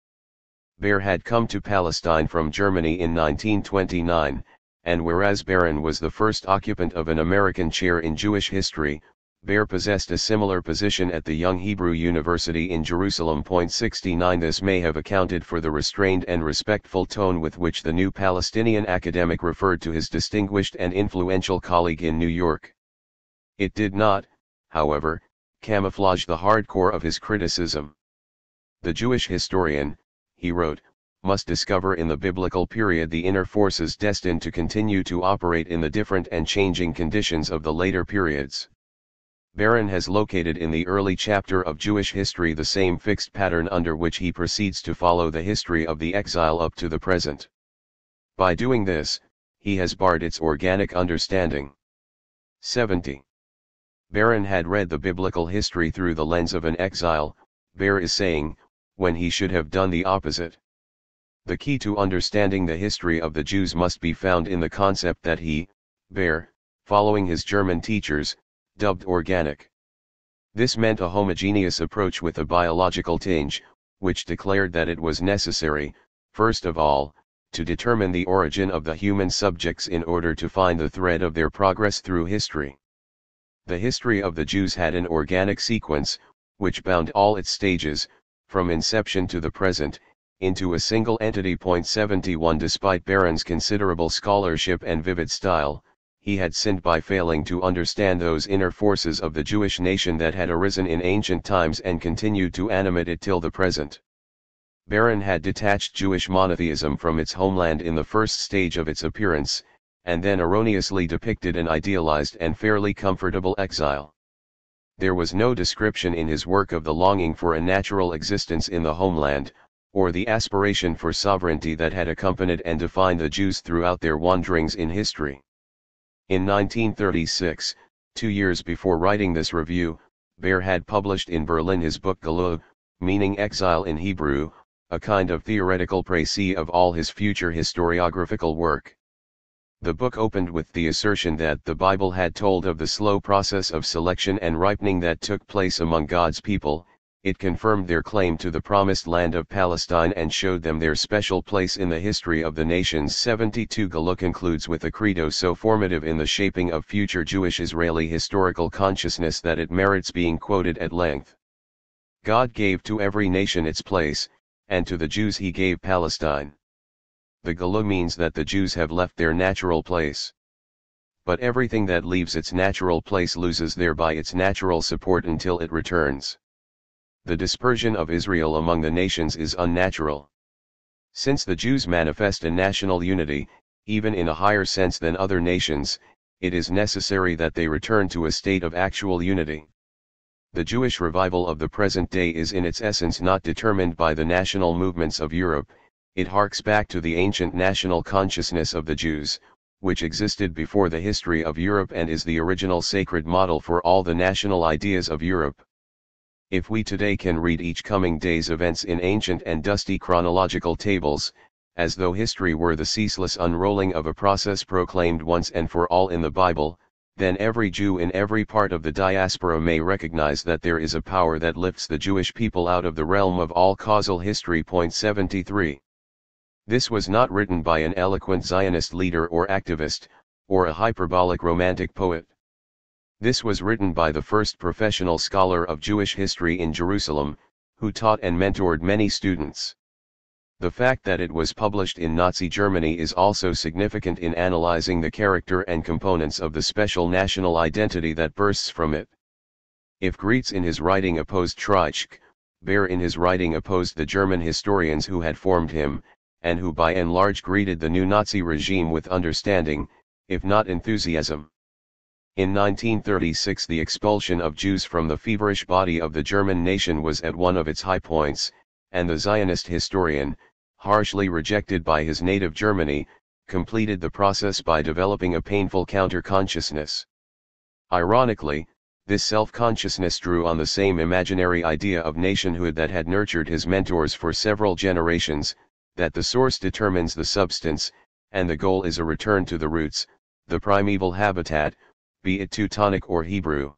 Beer had come to Palestine from Germany in 1929, and whereas Barron was the first occupant of an American chair in Jewish history, Beer possessed a similar position at the Young Hebrew University in Jerusalem. 69. This may have accounted for the restrained and respectful tone with which the new Palestinian academic referred to his distinguished and influential colleague in New York. It did not, however, camouflage the hardcore of his criticism. The Jewish historian, he wrote, must discover in the biblical period the inner forces destined to continue to operate in the different and changing conditions of the later periods. Barron has located in the early chapter of Jewish history the same fixed pattern under which he proceeds to follow the history of the exile up to the present. By doing this, he has barred its organic understanding. 70. Barron had read the biblical history through the lens of an exile, Beer is saying, when he should have done the opposite. The key to understanding the history of the Jews must be found in the concept that he, Beer, following his German teachers, dubbed organic. This meant a homogeneous approach with a biological tinge, which declared that it was necessary, first of all, to determine the origin of the human subjects in order to find the thread of their progress through history. The history of the Jews had an organic sequence, which bound all its stages, from inception to the present, into a single entity. 71. Despite Barron's considerable scholarship and vivid style, he had sinned by failing to understand those inner forces of the Jewish nation that had arisen in ancient times and continued to animate it till the present. Barron had detached Jewish monotheism from its homeland in the first stage of its appearance, and then erroneously depicted an idealized and fairly comfortable exile. There was no description in his work of the longing for a natural existence in the homeland, or the aspiration for sovereignty that had accompanied and defined the Jews throughout their wanderings in history. In 1936, 2 years before writing this review, Beer had published in Berlin his book Galut, meaning exile in Hebrew, a kind of theoretical précis of all his future historiographical work. The book opened with the assertion that the Bible had told of the slow process of selection and ripening that took place among God's people. It confirmed their claim to the promised land of Palestine and showed them their special place in the history of the nations. 72 Galuk concludes with a credo so formative in the shaping of future Jewish-Israeli historical consciousness that it merits being quoted at length. God gave to every nation its place, and to the Jews he gave Palestine. The Galuk means that the Jews have left their natural place. But everything that leaves its natural place loses thereby its natural support until it returns. The dispersion of Israel among the nations is unnatural. Since the Jews manifest a national unity, even in a higher sense than other nations, it is necessary that they return to a state of actual unity. The Jewish revival of the present day is in its essence not determined by the national movements of Europe. It harks back to the ancient national consciousness of the Jews, which existed before the history of Europe and is the original sacred model for all the national ideas of Europe. If we today can read each coming day's events in ancient and dusty chronological tables, as though history were the ceaseless unrolling of a process proclaimed once and for all in the Bible, then every Jew in every part of the diaspora may recognize that there is a power that lifts the Jewish people out of the realm of all causal history. 73. This was not written by an eloquent Zionist leader or activist, or a hyperbolic romantic poet. This was written by the first professional scholar of Jewish history in Jerusalem, who taught and mentored many students. The fact that it was published in Nazi Germany is also significant in analyzing the character and components of the special national identity that bursts from it. If Gretz in his writing opposed Treitschke, Baer in his writing opposed the German historians who had formed him, and who by and large greeted the new Nazi regime with understanding, if not enthusiasm. In 1936 the expulsion of Jews from the feverish body of the German nation was at one of its high points, and the Zionist historian, harshly rejected by his native Germany, completed the process by developing a painful counter-consciousness. Ironically, this self-consciousness drew on the same imaginary idea of nationhood that had nurtured his mentors for several generations, that the source determines the substance, and the goal is a return to the roots, the primeval habitat, be it Teutonic or Hebrew.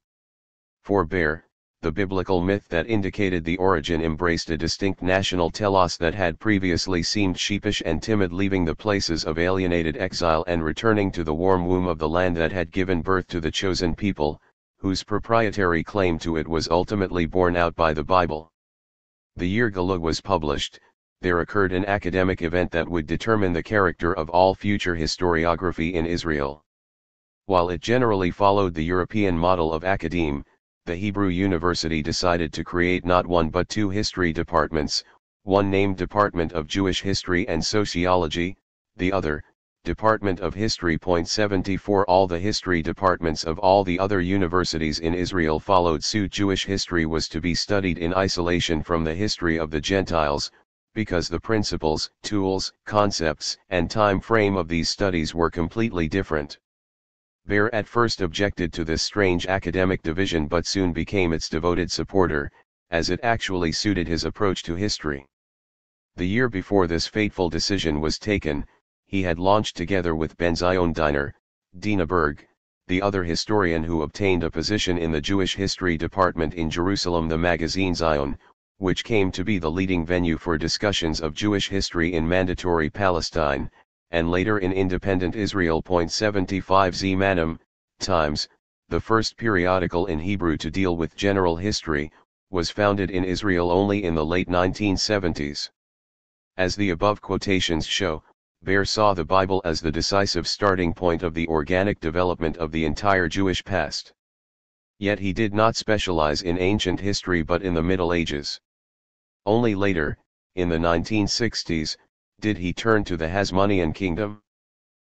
For Baer, the biblical myth that indicated the origin embraced a distinct national telos that had previously seemed sheepish and timid, leaving the places of alienated exile and returning to the warm womb of the land that had given birth to the chosen people, whose proprietary claim to it was ultimately borne out by the Bible. The year Galuk was published, there occurred an academic event that would determine the character of all future historiography in Israel. While it generally followed the European model of academe, the Hebrew University decided to create not one but two history departments, one named Department of Jewish History and Sociology, the other, Department of History. 74 All the history departments of all the other universities in Israel followed suit. Jewish history was to be studied in isolation from the history of the Gentiles, because the principles, tools, concepts, and time frame of these studies were completely different. Baer at first objected to this strange academic division but soon became its devoted supporter, as it actually suited his approach to history. The year before this fateful decision was taken, he had launched together with Ben Zion Diner, Dina Berg, the other historian who obtained a position in the Jewish History Department in Jerusalem, the magazine Zion, which came to be the leading venue for discussions of Jewish history in Mandatory Palestine, and later in independent Israel. 75 Zmanim, Times, the first periodical in Hebrew to deal with general history, was founded in Israel only in the late 1970s. As the above quotations show, Baer saw the Bible as the decisive starting point of the organic development of the entire Jewish past. Yet he did not specialize in ancient history but in the Middle Ages. Only later, in the 1960s, did he turn to the Hasmonean kingdom.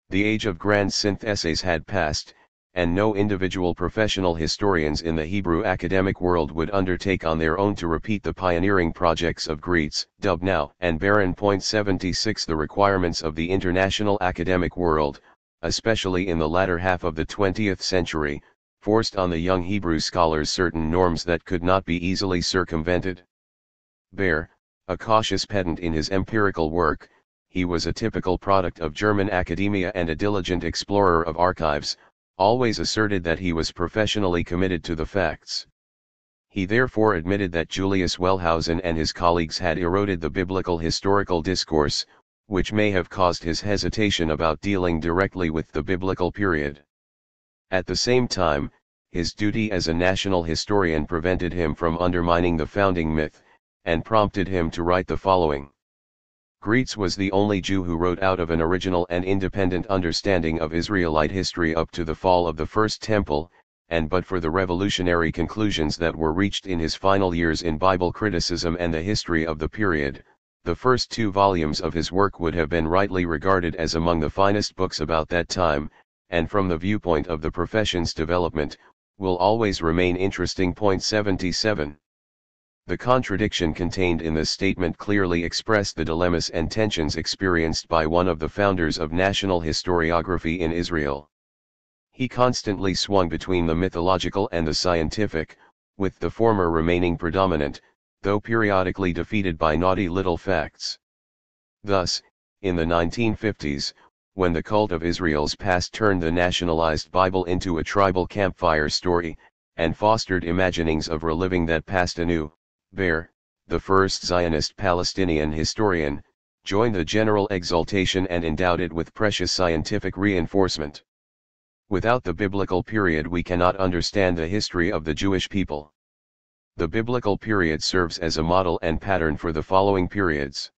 The age of grand syntheses had passed, and no individual professional historians in the Hebrew academic world would undertake on their own to repeat the pioneering projects of Gretz, Dubnow, and Baron. 76 The requirements of the international academic world, especially in the latter half of the 20th century, forced on the young Hebrew scholars certain norms that could not be easily circumvented. Baer, A cautious pedant in his empirical work, he was a typical product of German academia and a diligent explorer of archives, always asserted that he was professionally committed to the facts. He therefore admitted that Julius Wellhausen and his colleagues had eroded the biblical historical discourse, which may have caused his hesitation about dealing directly with the biblical period. At the same time, his duty as a national historian prevented him from undermining the founding myth, and prompted him to write the following. Gretz was the only Jew who wrote out of an original and independent understanding of Israelite history up to the fall of the First Temple, and but for the revolutionary conclusions that were reached in his final years in Bible criticism and the history of the period, the first 2 volumes of his work would have been rightly regarded as among the finest books about that time, and from the viewpoint of the profession's development, will always remain interesting. 77. The contradiction contained in this statement clearly expressed the dilemmas and tensions experienced by one of the founders of national historiography in Israel. He constantly swung between the mythological and the scientific, with the former remaining predominant, though periodically defeated by naughty little facts. Thus, in the 1950s, when the cult of Israel's past turned the nationalized Bible into a tribal campfire story, and fostered imaginings of reliving that past anew, Bear, the first Zionist Palestinian historian, joined the general exultation and endowed it with precious scientific reinforcement. Without the biblical period we cannot understand the history of the Jewish people. The biblical period serves as a model and pattern for the following periods.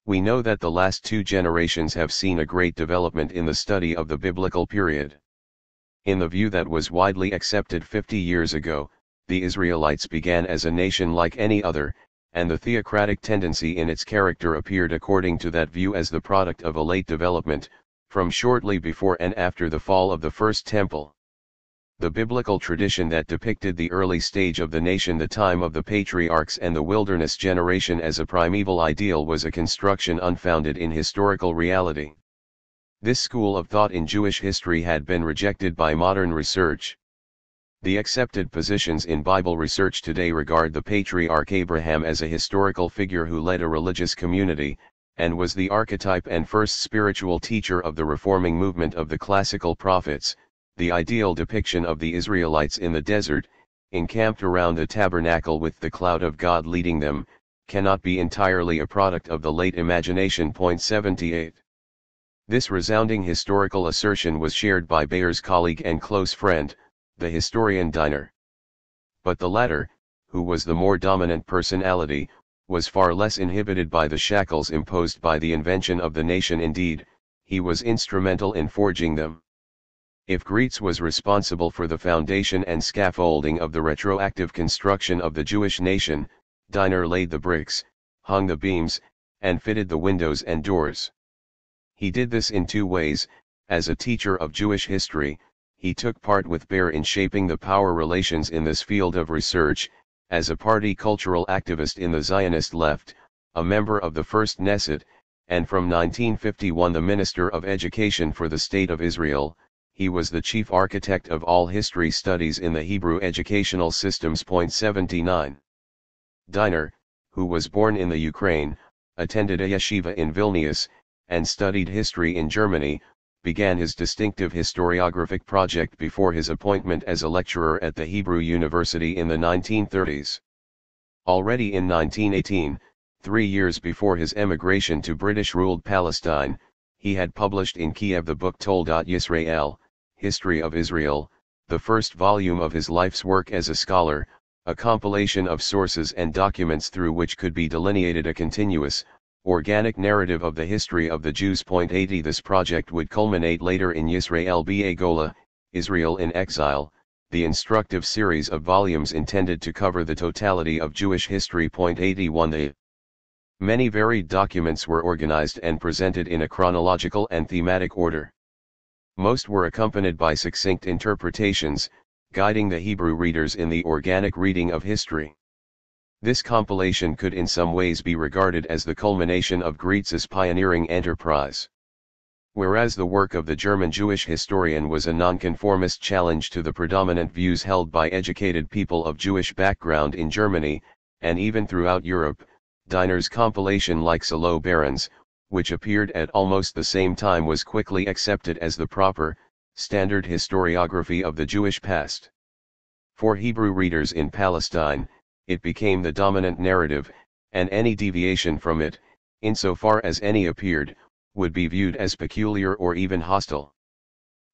We know that the last 2 generations have seen a great development in the study of the biblical period. In the view that was widely accepted 50 years ago, the Israelites began as a nation like any other, and the theocratic tendency in its character appeared according to that view as the product of a late development, from shortly before and after the fall of the First Temple. The biblical tradition that depicted the early stage of the nation, the time of the patriarchs and the wilderness generation as a primeval ideal, was a construction unfounded in historical reality. This school of thought in Jewish history had been rejected by modern research. The accepted positions in Bible research today regard the patriarch Abraham as a historical figure who led a religious community, and was the archetype and first spiritual teacher of the reforming movement of the classical prophets. The ideal depiction of the Israelites in the desert, encamped around the tabernacle with the cloud of God leading them, cannot be entirely a product of the late imagination. 78. This resounding historical assertion was shared by Bayer's colleague and close friend, the historian Diner. But the latter, who was the more dominant personality, was far less inhibited by the shackles imposed by the invention of the nation. Indeed, he was instrumental in forging them. If Gretz was responsible for the foundation and scaffolding of the retroactive construction of the Jewish nation, Diner laid the bricks, hung the beams, and fitted the windows and doors. He did this in 2 ways. As a teacher of Jewish history, he took part with Baer in shaping the power relations in this field of research. As a party cultural activist in the Zionist left, a member of the First Knesset, and from 1951 the Minister of Education for the State of Israel, he was the chief architect of all history studies in the Hebrew educational systems. 79. Diner, who was born in the Ukraine, attended a yeshiva in Vilnius, and studied history in Germany, began his distinctive historiographic project before his appointment as a lecturer at the Hebrew University in the 1930s. Already in 1918, 3 years before his emigration to British-ruled Palestine, he had published in Kiev the book Told.Yisrael, History of Israel, the first volume of his life's work as a scholar, a compilation of sources and documents through which could be delineated a continuous, organic narrative of the history of the Jews. 80. This project would culminate later in Yisrael B'Gola, Israel in Exile, the instructive series of volumes intended to cover the totality of Jewish history. 81. Many varied documents were organized and presented in a chronological and thematic order. Most were accompanied by succinct interpretations, guiding the Hebrew readers in the organic reading of history. This compilation could in some ways be regarded as the culmination of Gretz's pioneering enterprise. Whereas the work of the German Jewish historian was a nonconformist challenge to the predominant views held by educated people of Jewish background in Germany, and even throughout Europe, Diner's compilation like Solo Barons, which appeared at almost the same time, was quickly accepted as the proper, standard historiography of the Jewish past. For Hebrew readers in Palestine, it became the dominant narrative, and any deviation from it, insofar as any appeared, would be viewed as peculiar or even hostile.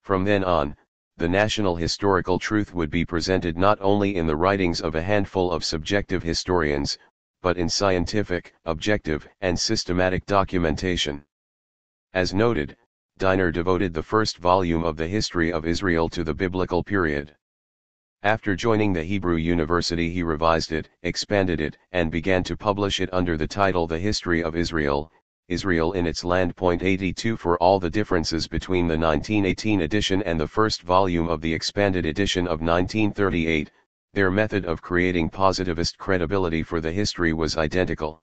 From then on, the national historical truth would be presented not only in the writings of a handful of subjective historians, but in scientific, objective, and systematic documentation. As noted, Diner devoted the first volume of the history of Israel to the biblical period. After joining the Hebrew University, he revised it, expanded it, and began to publish it under the title The History of Israel, Israel in its Land. 82 For all the differences between the 1918 edition and the first volume of the expanded edition of 1938, their method of creating positivist credibility for the history was identical.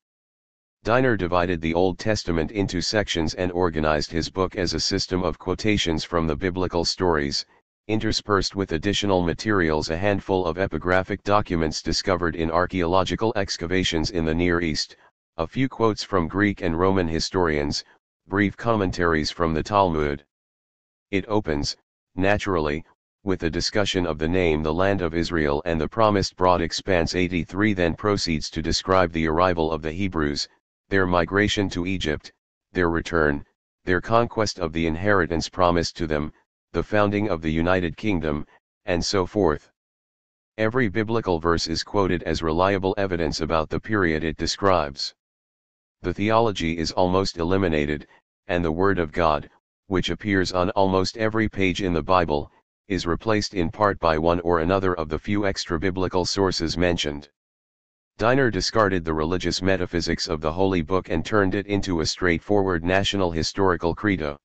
Diner divided the Old Testament into sections and organized his book as a system of quotations from the biblical stories, interspersed with additional materials, a handful of epigraphic documents discovered in archaeological excavations in the Near East, a few quotes from Greek and Roman historians, brief commentaries from the Talmud. It opens, naturally, with a discussion of the name, the land of Israel, and the promised broad expanse. 83 Then proceeds to describe the arrival of the Hebrews, their migration to Egypt, their return, their conquest of the inheritance promised to them, the founding of the United Kingdom, and so forth. Every biblical verse is quoted as reliable evidence about the period it describes. The theology is almost eliminated, and the Word of God, which appears on almost every page in the Bible, is replaced in part by one or another of the few extra-biblical sources mentioned. Diner discarded the religious metaphysics of the Holy Book and turned it into a straightforward national historical credo.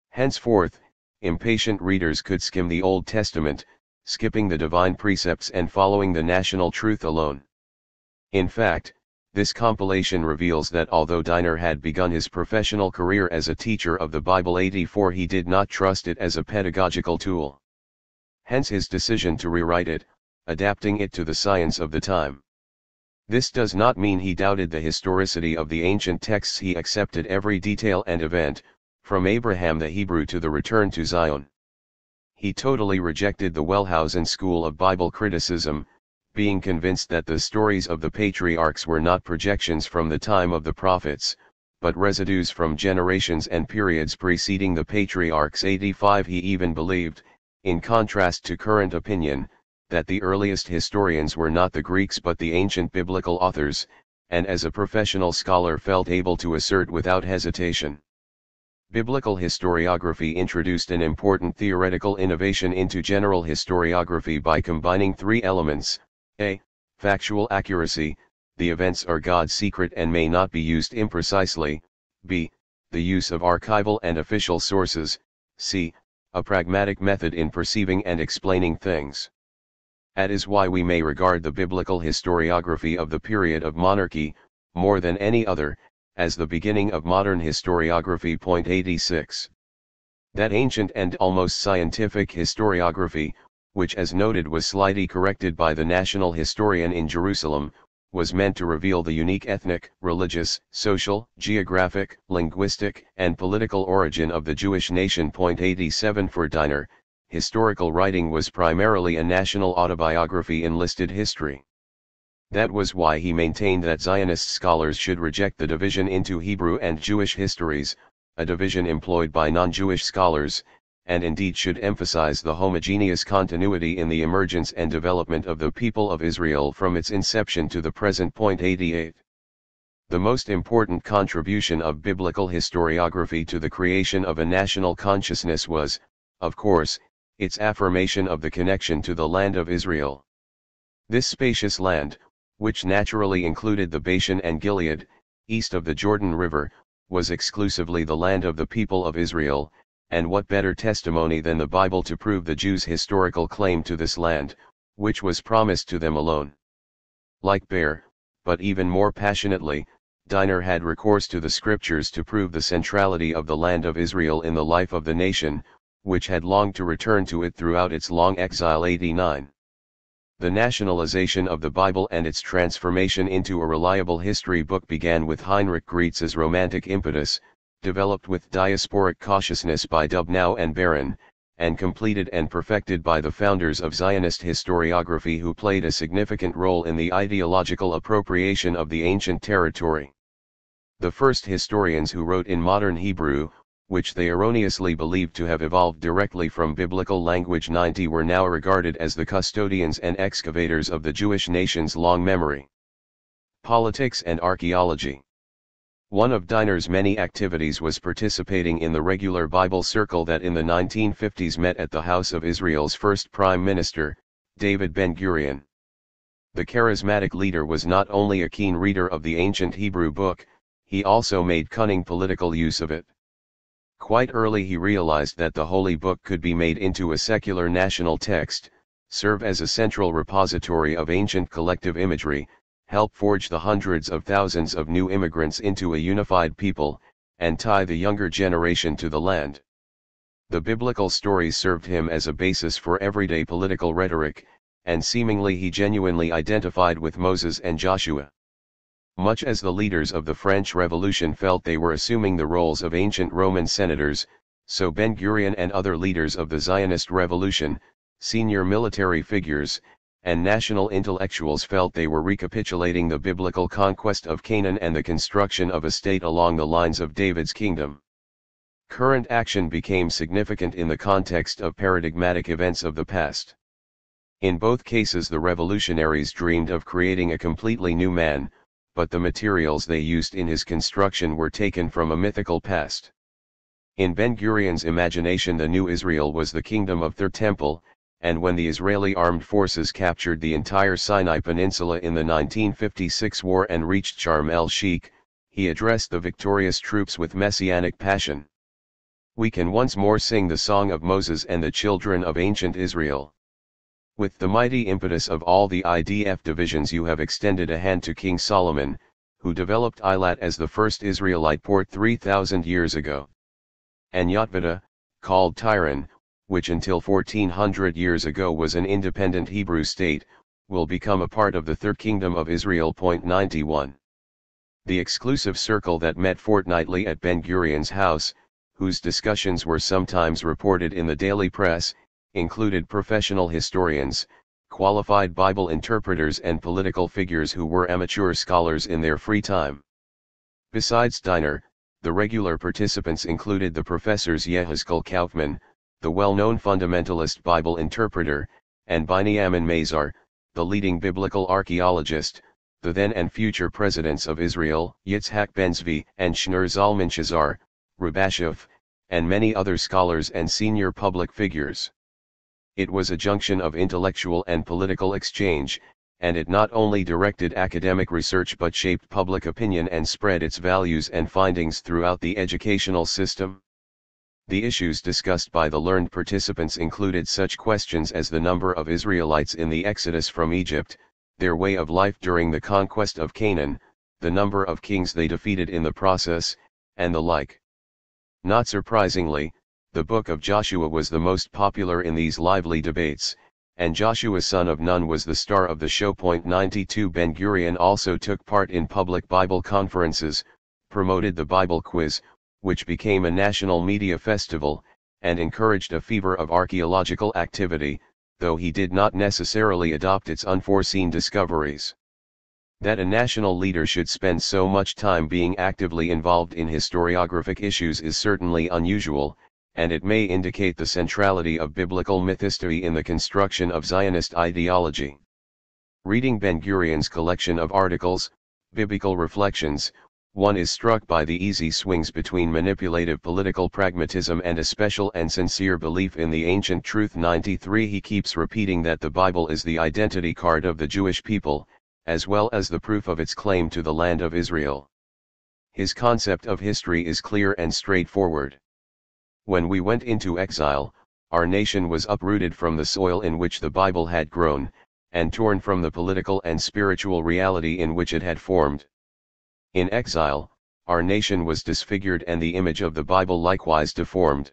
Henceforth, impatient readers could skim the Old Testament, skipping the divine precepts and following the national truth alone. In fact, this compilation reveals that although Diner had begun his professional career as a teacher of the Bible 84, he did not trust it as a pedagogical tool. Hence his decision to rewrite it, adapting it to the science of the time. This does not mean he doubted the historicity of the ancient texts. He accepted every detail and event, from Abraham the Hebrew to the return to Zion. He totally rejected the Wellhausen school of Bible criticism, being convinced that the stories of the patriarchs were not projections from the time of the prophets, but residues from generations and periods preceding the patriarchs. 85 He even believed, in contrast to current opinion, that the earliest historians were not the Greeks but the ancient biblical authors, and as a professional scholar felt able to assert without hesitation. Biblical historiography introduced an important theoretical innovation into general historiography by combining three elements: a. Factual accuracy, the events are God's secret and may not be used imprecisely; b. The use of archival and official sources; c. A pragmatic method in perceiving and explaining things. That is why we may regard the biblical historiography of the period of monarchy, more than any other, as the beginning of modern historiography. 86. That ancient and almost scientific historiography, which as noted was slightly corrected by the national historian in Jerusalem, was meant to reveal the unique ethnic, religious, social, geographic, linguistic, and political origin of the Jewish nation. 87 For Diner, historical writing was primarily a national autobiography in listed history. That was why he maintained that Zionist scholars should reject the division into Hebrew and Jewish histories, a division employed by non-Jewish scholars, and indeed should emphasize the homogeneous continuity in the emergence and development of the people of Israel from its inception to the present. 88. The most important contribution of biblical historiography to the creation of a national consciousness was, of course, its affirmation of the connection to the land of Israel. This spacious land, which naturally included the Bashan and Gilead, east of the Jordan River, was exclusively the land of the people of Israel, and what better testimony than the Bible to prove the Jews' historical claim to this land, which was promised to them alone. Like Bear, but even more passionately, Diner had recourse to the scriptures to prove the centrality of the land of Israel in the life of the nation, which had longed to return to it throughout its long exile. 89. The nationalization of the Bible and its transformation into a reliable history book began with Heinrich Grietz's romantic impetus, developed with diasporic cautiousness by Dubnow and Barron, and completed and perfected by the founders of Zionist historiography who played a significant role in the ideological appropriation of the ancient territory. The first historians who wrote in modern Hebrew, which they erroneously believed to have evolved directly from biblical language 90 were now regarded as the custodians and excavators of the Jewish nation's long memory. Politics and archaeology. One of Diner's many activities was participating in the regular Bible circle that in the 1950s met at the house of Israel's first Prime Minister, David Ben-Gurion. The charismatic leader was not only a keen reader of the ancient Hebrew book, he also made cunning political use of it. Quite early he realized that the Holy Book could be made into a secular national text, serve as a central repository of ancient collective imagery, help forge the hundreds of thousands of new immigrants into a unified people, and tie the younger generation to the land. The biblical stories served him as a basis for everyday political rhetoric, and seemingly he genuinely identified with Moses and Joshua. Much as the leaders of the French Revolution felt they were assuming the roles of ancient Roman senators, so Ben-Gurion and other leaders of the Zionist Revolution, senior military figures, and national intellectuals felt they were recapitulating the biblical conquest of Canaan and the construction of a state along the lines of David's kingdom. Current action became significant in the context of paradigmatic events of the past. In both cases the revolutionaries dreamed of creating a completely new man, but the materials they used in his construction were taken from a mythical past. In Ben-Gurion's imagination the new Israel was the kingdom of Third Temple, and when the Israeli armed forces captured the entire Sinai Peninsula in the 1956 war and reached Sharm el-Sheikh, he addressed the victorious troops with messianic passion. We can once more sing the song of Moses and the children of ancient Israel. With the mighty impetus of all the IDF divisions you have extended a hand to King Solomon, who developed Eilat as the first Israelite port 3,000 years ago. And Yotvata, called Tyran, which until 1400 years ago was an independent Hebrew state, will become a part of the Third Kingdom of Israel. 91. The exclusive circle that met fortnightly at Ben-Gurion's house, whose discussions were sometimes reported in the daily press, included professional historians, qualified Bible interpreters and political figures who were amateur scholars in their free time. Besides Diner, the regular participants included the professors Yehezkel Kaufman, the well-known fundamentalist Bible interpreter, and Binyamin Mazar, the leading biblical archaeologist, the then and future presidents of Israel, Yitzhak Ben-Zvi and Shneur Zalman Shazar, Rabashov, and many other scholars and senior public figures. It was a junction of intellectual and political exchange, and it not only directed academic research but shaped public opinion and spread its values and findings throughout the educational system. The issues discussed by the learned participants included such questions as the number of Israelites in the Exodus from Egypt, their way of life during the conquest of Canaan, the number of kings they defeated in the process, and the like. Not surprisingly, the book of Joshua was the most popular in these lively debates, and Joshua son of Nun was the star of the show. 92 Ben-Gurion also took part in public Bible conferences, promoted the Bible quiz, which became a national media festival, and encouraged a fever of archaeological activity, though he did not necessarily adopt its unforeseen discoveries. That a national leader should spend so much time being actively involved in historiographic issues is certainly unusual, and it may indicate the centrality of biblical mythhistory in the construction of Zionist ideology. Reading Ben-Gurion's collection of articles, Biblical Reflections, one is struck by the easy swings between manipulative political pragmatism and a special and sincere belief in the ancient truth. 93 He keeps repeating that the Bible is the identity card of the Jewish people, as well as the proof of its claim to the land of Israel. His concept of history is clear and straightforward. When we went into exile, our nation was uprooted from the soil in which the Bible had grown, and torn from the political and spiritual reality in which it had formed. In exile, our nation was disfigured and the image of the Bible likewise deformed.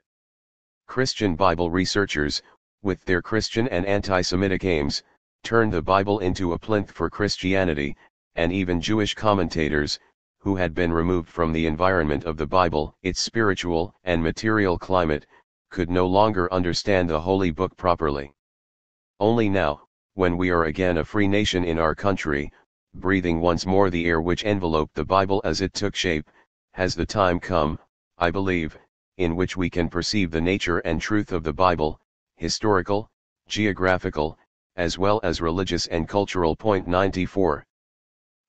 Christian Bible researchers, with their Christian and anti-Semitic aims, turned the Bible into a plinth for Christianity, and even Jewish commentators, who had been removed from the environment of the Bible, its spiritual and material climate, could no longer understand the holy book properly. Only now, when we are again a free nation in our country, breathing once more the air which enveloped the Bible as it took shape, has the time come, I believe, in which we can perceive the nature and truth of the Bible, historical, geographical, as well as religious and cultural. 94.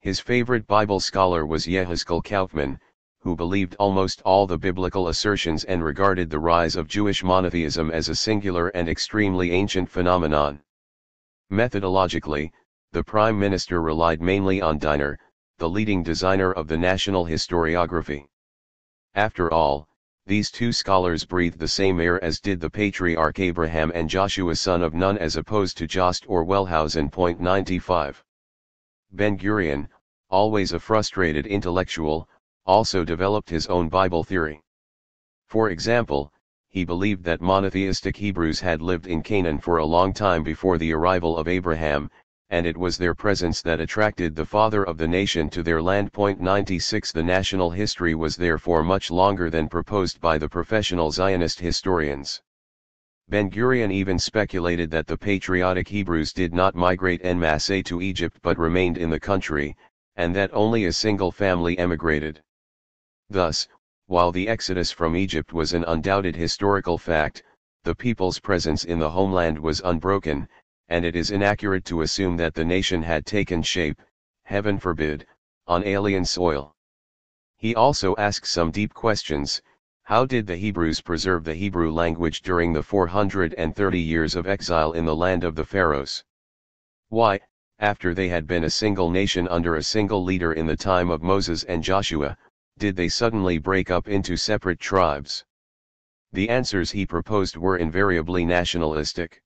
His favorite Bible scholar was Yehezkel Kaufman, who believed almost all the biblical assertions and regarded the rise of Jewish monotheism as a singular and extremely ancient phenomenon. Methodologically, the Prime Minister relied mainly on Diner, the leading designer of the national historiography. After all, these two scholars breathed the same air as did the patriarch Abraham and Joshua son of Nun, as opposed to Jost or Wellhausen. 95. Ben-Gurion, always a frustrated intellectual, also developed his own Bible theory. For example, he believed that monotheistic Hebrews had lived in Canaan for a long time before the arrival of Abraham, and it was their presence that attracted the father of the nation to their land. 96. The national history was therefore much longer than proposed by the professional Zionist historians. Ben-Gurion even speculated that the patriotic Hebrews did not migrate en masse to Egypt but remained in the country, and that only a single family emigrated. Thus, while the exodus from Egypt was an undoubted historical fact, the people's presence in the homeland was unbroken, and it is inaccurate to assume that the nation had taken shape, heaven forbid, on alien soil. He also asks some deep questions. How did the Hebrews preserve the Hebrew language during the 430 years of exile in the land of the Pharaohs? Why, after they had been a single nation under a single leader in the time of Moses and Joshua, did they suddenly break up into separate tribes? The answers he proposed were invariably nationalistic.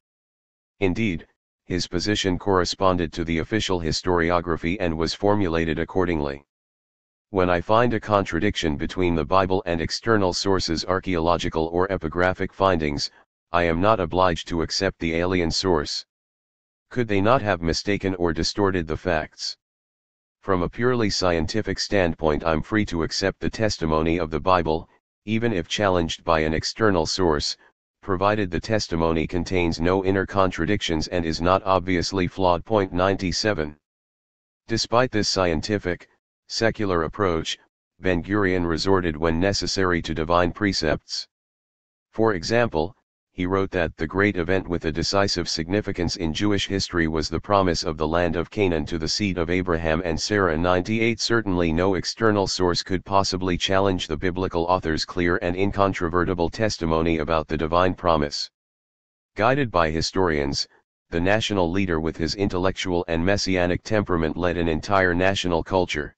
Indeed, his position corresponded to the official historiography and was formulated accordingly. When I find a contradiction between the Bible and external sources, archaeological or epigraphic findings, I am not obliged to accept the alien source. Could they not have mistaken or distorted the facts? From a purely scientific standpoint, I'm free to accept the testimony of the Bible, even if challenged by an external source, provided the testimony contains no inner contradictions and is not obviously flawed. 97. Despite this scientific, secular approach, Ben-Gurion resorted when necessary to divine precepts. For example, he wrote that the great event with a decisive significance in Jewish history was the promise of the land of Canaan to the seed of Abraham and Sarah. 98. Certainly no external source could possibly challenge the biblical author's clear and incontrovertible testimony about the divine promise. Guided by historians, the national leader with his intellectual and messianic temperament led an entire national culture.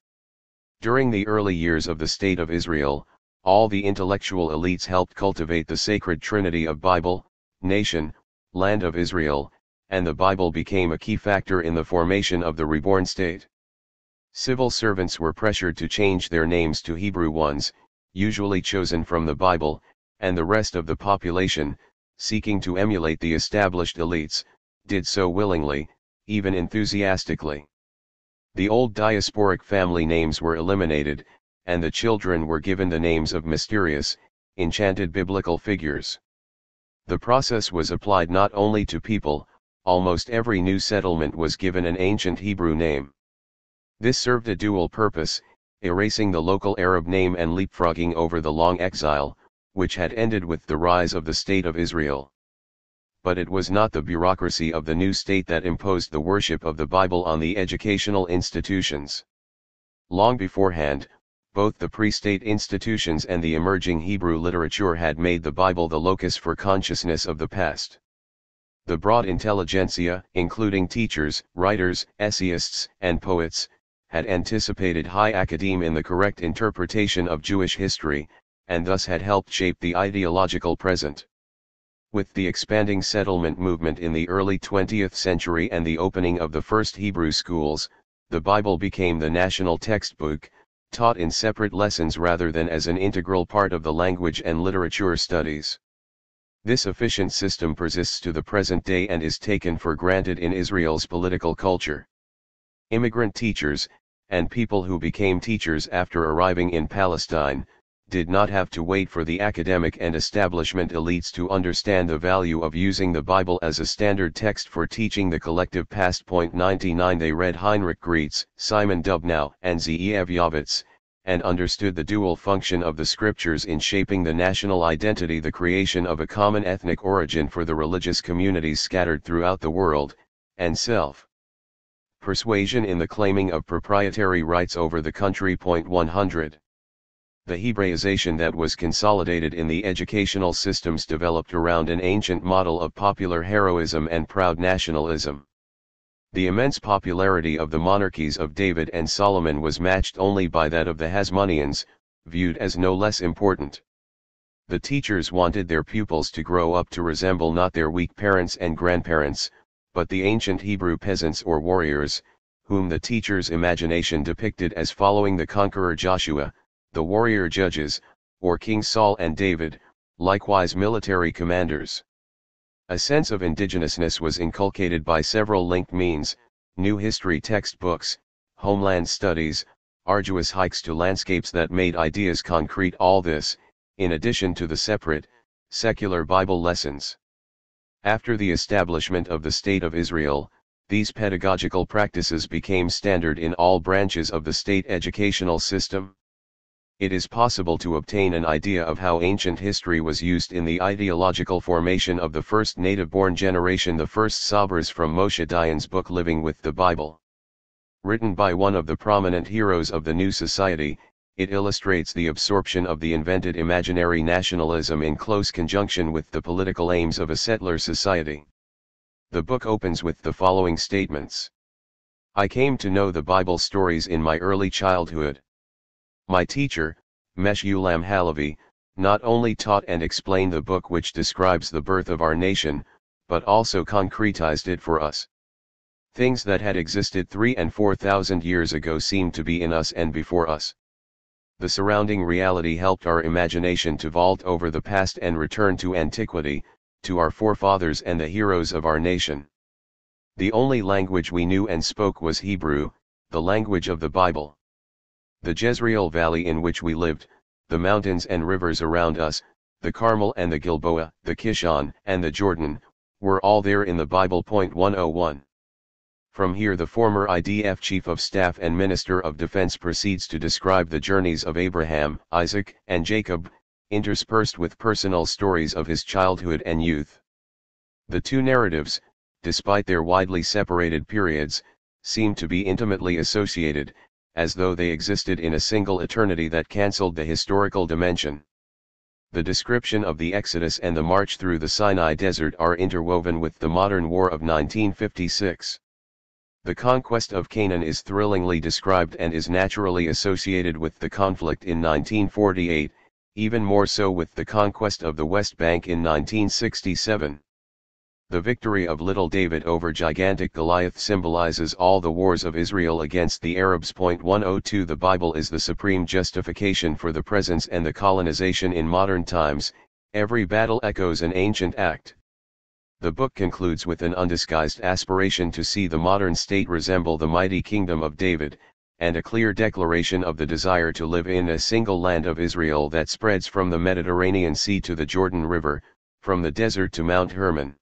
During the early years of the State of Israel, all the intellectual elites helped cultivate the sacred trinity of Bible, nation, land of Israel, and the Bible became a key factor in the formation of the reborn state. Civil servants were pressured to change their names to Hebrew ones, usually chosen from the Bible, and the rest of the population, seeking to emulate the established elites, did so willingly, even enthusiastically. The old diasporic family names were eliminated, and the children were given the names of mysterious, enchanted biblical figures. The process was applied not only to people, almost every new settlement was given an ancient Hebrew name. This served a dual purpose, erasing the local Arab name and leapfrogging over the long exile, which had ended with the rise of the State of Israel. But it was not the bureaucracy of the new state that imposed the worship of the Bible on the educational institutions. Long beforehand, both the pre-state institutions and the emerging Hebrew literature had made the Bible the locus for consciousness of the past. The broad intelligentsia, including teachers, writers, essayists, and poets, had anticipated high academe in the correct interpretation of Jewish history, and thus had helped shape the ideological present. With the expanding settlement movement in the early 20th century and the opening of the first Hebrew schools, the Bible became the national textbook, taught in separate lessons rather than as an integral part of the language and literature studies. This efficient system persists to the present day and is taken for granted in Israel's political culture. Immigrant teachers, and people who became teachers after arriving in Palestine, did not have to wait for the academic and establishment elites to understand the value of using the Bible as a standard text for teaching the collective past. 99 They read Heinrich Graetz, Simon Dubnow, and Zeev Yavitz, and understood the dual function of the scriptures in shaping the national identity, the creation of a common ethnic origin for the religious communities scattered throughout the world, and self-persuasion in the claiming of proprietary rights over the country. 100 The Hebraization that was consolidated in the educational systems developed around an ancient model of popular heroism and proud nationalism. The immense popularity of the monarchies of David and Solomon was matched only by that of the Hasmoneans, viewed as no less important. The teachers wanted their pupils to grow up to resemble not their weak parents and grandparents, but the ancient Hebrew peasants or warriors, whom the teacher's imagination depicted as following the conqueror Joshua, the warrior judges, or King Saul and David, likewise military commanders. A sense of indigenousness was inculcated by several linked means: new history textbooks, homeland studies, arduous hikes to landscapes that made ideas concrete. All this, in addition to the separate, secular Bible lessons. After the establishment of the State of Israel, these pedagogical practices became standard in all branches of the state educational system. It is possible to obtain an idea of how ancient history was used in the ideological formation of the first native-born generation, the first Sabras, from Moshe Dayan's book Living with the Bible. Written by one of the prominent heroes of the new society, it illustrates the absorption of the invented imaginary nationalism in close conjunction with the political aims of a settler society. The book opens with the following statements. I came to know the Bible stories in my early childhood. My teacher, Meshulam Halevi, not only taught and explained the book which describes the birth of our nation, but also concretized it for us. Things that had existed 3,000 and 4,000 years ago seemed to be in us and before us. The surrounding reality helped our imagination to vault over the past and return to antiquity, to our forefathers and the heroes of our nation. The only language we knew and spoke was Hebrew, the language of the Bible. The Jezreel Valley in which we lived, the mountains and rivers around us, the Carmel and the Gilboa, the Kishon and the Jordan, were all there in the Bible. 101 From here the former IDF Chief of Staff and Minister of Defense proceeds to describe the journeys of Abraham, Isaac, and Jacob, interspersed with personal stories of his childhood and youth. The two narratives, despite their widely separated periods, seem to be intimately associated, as though they existed in a single eternity that cancelled the historical dimension. The description of the Exodus and the march through the Sinai Desert are interwoven with the modern war of 1956. The conquest of Canaan is thrillingly described and is naturally associated with the conflict in 1948, even more so with the conquest of the West Bank in 1967. The victory of little David over gigantic Goliath symbolizes all the wars of Israel against the Arabs. 102 The Bible is the supreme justification for the presence and the colonization in modern times. Every battle echoes an ancient act. The book concludes with an undisguised aspiration to see the modern state resemble the mighty kingdom of David, and a clear declaration of the desire to live in a single land of Israel that spreads from the Mediterranean Sea to the Jordan River, from the desert to Mount Hermon.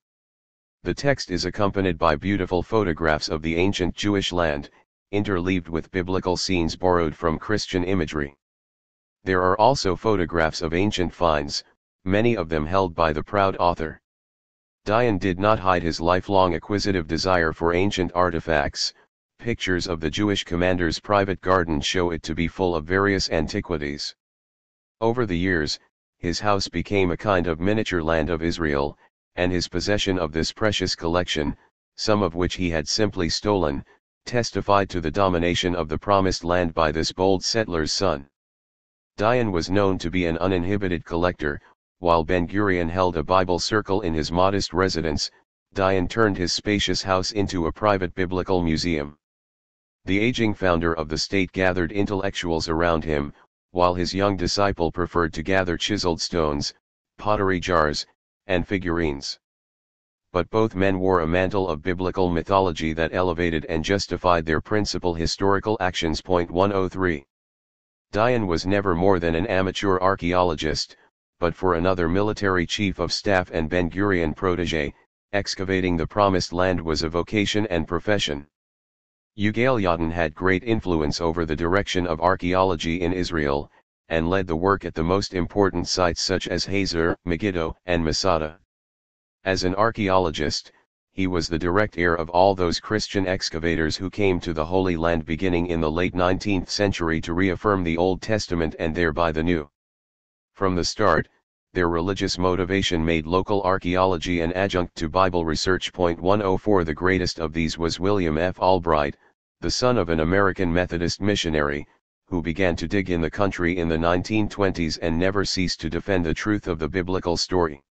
The text is accompanied by beautiful photographs of the ancient Jewish land, interleaved with biblical scenes borrowed from Christian imagery. There are also photographs of ancient finds, many of them held by the proud author. Dayan did not hide his lifelong acquisitive desire for ancient artifacts. Pictures of the Jewish commander's private garden show it to be full of various antiquities. Over the years, his house became a kind of miniature land of Israel, and his possession of this precious collection, some of which he had simply stolen, testified to the domination of the promised land by this bold settler's son. Dayan was known to be an uninhibited collector. While Ben-Gurion held a Bible circle in his modest residence, Dayan turned his spacious house into a private biblical museum. The aging founder of the state gathered intellectuals around him, while his young disciple preferred to gather chiseled stones, pottery jars, and figurines. But both men wore a mantle of biblical mythology that elevated and justified their principal historical actions. 103. Dayan was never more than an amateur archaeologist, but for another military chief of staff and Ben-Gurion protege, excavating the Promised Land was a vocation and profession. Yigael Yadin had great influence over the direction of archaeology in Israel, and led the work at the most important sites such as Hazor, Megiddo, and Masada. As an archaeologist, he was the direct heir of all those Christian excavators who came to the Holy Land beginning in the late 19th century to reaffirm the Old Testament and thereby the New. From the start, their religious motivation made local archaeology an adjunct to Bible research. 104. The greatest of these was William F. Albright, the son of an American Methodist missionary, who began to dig in the country in the 1920s and never ceased to defend the truth of the biblical story.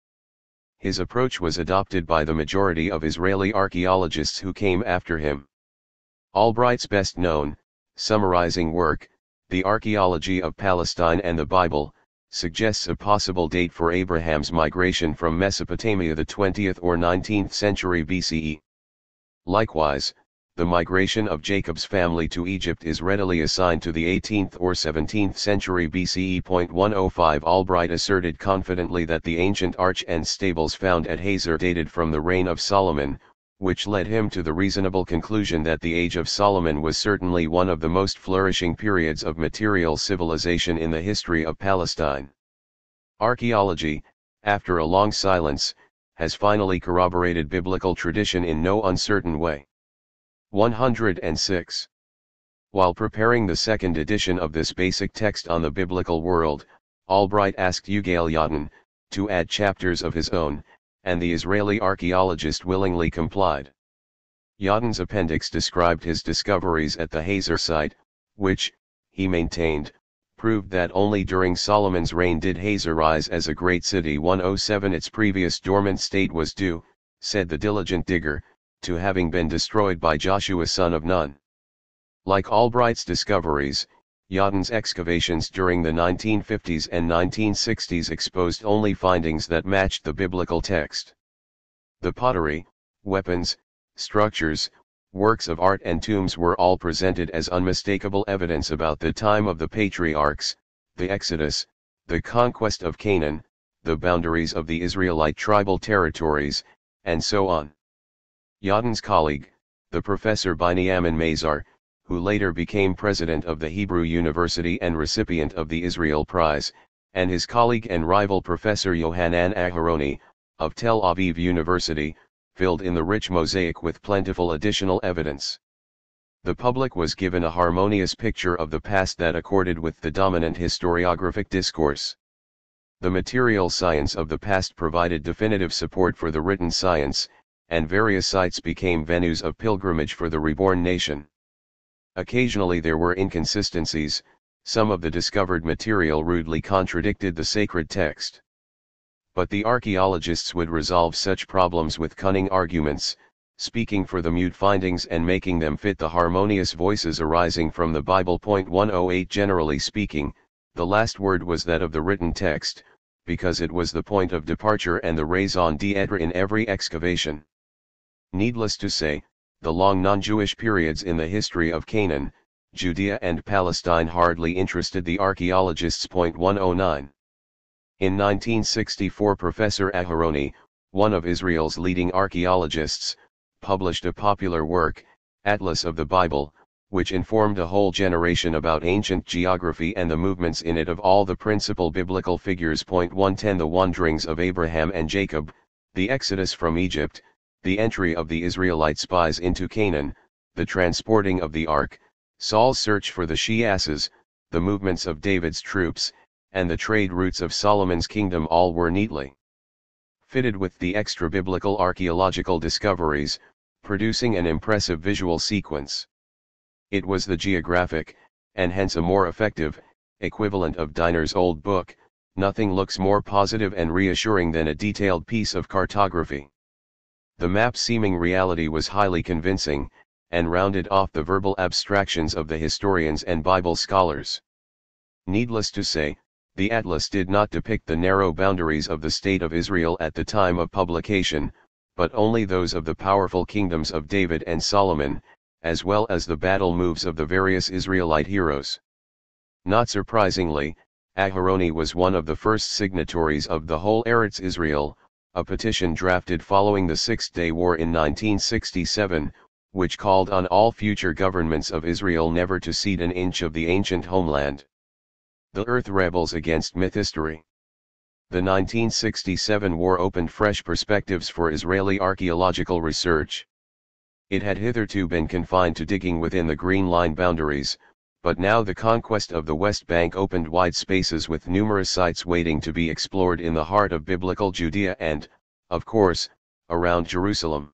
His approach was adopted by the majority of Israeli archaeologists who came after him. Albright's best known, summarizing work, The Archaeology of Palestine and the Bible, suggests a possible date for Abraham's migration from Mesopotamia, the 20th or 19th century BCE. Likewise, the migration of Jacob's family to Egypt is readily assigned to the 18th or 17th century BCE. 105. Albright asserted confidently that the ancient arch and stables found at Hazor dated from the reign of Solomon, which led him to the reasonable conclusion that the age of Solomon was certainly one of the most flourishing periods of material civilization in the history of Palestine. Archaeology, after a long silence, has finally corroborated biblical tradition in no uncertain way. 106. While preparing the second edition of this basic text on the biblical world, Albright asked Yigael Yadin to add chapters of his own, and the Israeli archaeologist willingly complied. Yadin's appendix described his discoveries at the Hazor site, which, he maintained, proved that only during Solomon's reign did Hazor rise as a great city. 107. Its previous dormant state was due, said the diligent digger, to having been destroyed by Joshua son of Nun. Like Albright's discoveries, Yadin's excavations during the 1950s and 1960s exposed only findings that matched the biblical text. The pottery, weapons, structures, works of art and tombs were all presented as unmistakable evidence about the time of the patriarchs, the Exodus, the conquest of Canaan, the boundaries of the Israelite tribal territories, and so on. Yadin's colleague, the professor Binyamin Mazar, who later became president of the Hebrew University and recipient of the Israel Prize, and his colleague and rival professor Yohanan Aharoni, of Tel Aviv University, filled in the rich mosaic with plentiful additional evidence. The public was given a harmonious picture of the past that accorded with the dominant historiographic discourse. The material science of the past provided definitive support for the written science, and various sites became venues of pilgrimage for the reborn nation. Occasionally there were inconsistencies, some of the discovered material rudely contradicted the sacred text. But the archaeologists would resolve such problems with cunning arguments, speaking for the mute findings and making them fit the harmonious voices arising from the Bible. 108. Generally speaking, the last word was that of the written text, because it was the point of departure and the raison d'être in every excavation. Needless to say, the long non-Jewish periods in the history of Canaan, Judea and Palestine hardly interested the archaeologists. 109. In 1964 Professor Aharoni, one of Israel's leading archaeologists, published a popular work, Atlas of the Bible, which informed a whole generation about ancient geography and the movements in it of all the principal biblical figures. 110. The wanderings of Abraham and Jacob, the exodus from Egypt, the entry of the Israelite spies into Canaan, the transporting of the ark, Saul's search for the she-asses, the movements of David's troops, and the trade routes of Solomon's kingdom all were neatly fitted with the extra-biblical archaeological discoveries, producing an impressive visual sequence. It was the geographic, and hence a more effective, equivalent of Diner's old book. Nothing looks more positive and reassuring than a detailed piece of cartography. The map's seeming reality was highly convincing, and rounded off the verbal abstractions of the historians and Bible scholars. Needless to say, The atlas did not depict the narrow boundaries of the State of Israel at the time of publication, but only those of the powerful kingdoms of David and Solomon, as well as the battle moves of the various Israelite heroes. Not surprisingly, Aharoni was one of the first signatories of the whole Eretz Israel, a petition drafted following the Six-Day War in 1967, which called on all future governments of Israel never to cede an inch of the ancient homeland. The Earth Rebels Against Mythhistory. The 1967 war opened fresh perspectives for Israeli archaeological research. It had hitherto been confined to digging within the Green Line boundaries, but now the conquest of the West Bank opened wide spaces with numerous sites waiting to be explored in the heart of biblical Judea and, of course, around Jerusalem.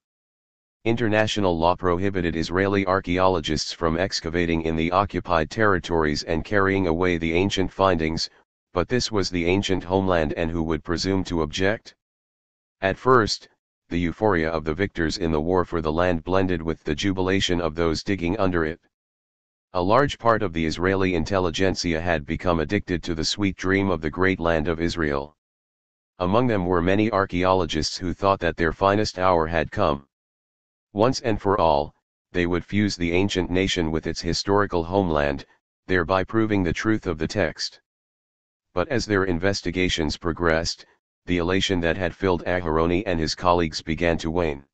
International law prohibited Israeli archaeologists from excavating in the occupied territories and carrying away the ancient findings, but this was the ancient homeland, and who would presume to object? At first, the euphoria of the victors in the war for the land blended with the jubilation of those digging under it. A large part of the Israeli intelligentsia had become addicted to the sweet dream of the great land of Israel. Among them were many archaeologists who thought that their finest hour had come. Once and for all, they would fuse the ancient nation with its historical homeland, thereby proving the truth of the text. But as their investigations progressed, the elation that had filled Aharoni and his colleagues began to wane.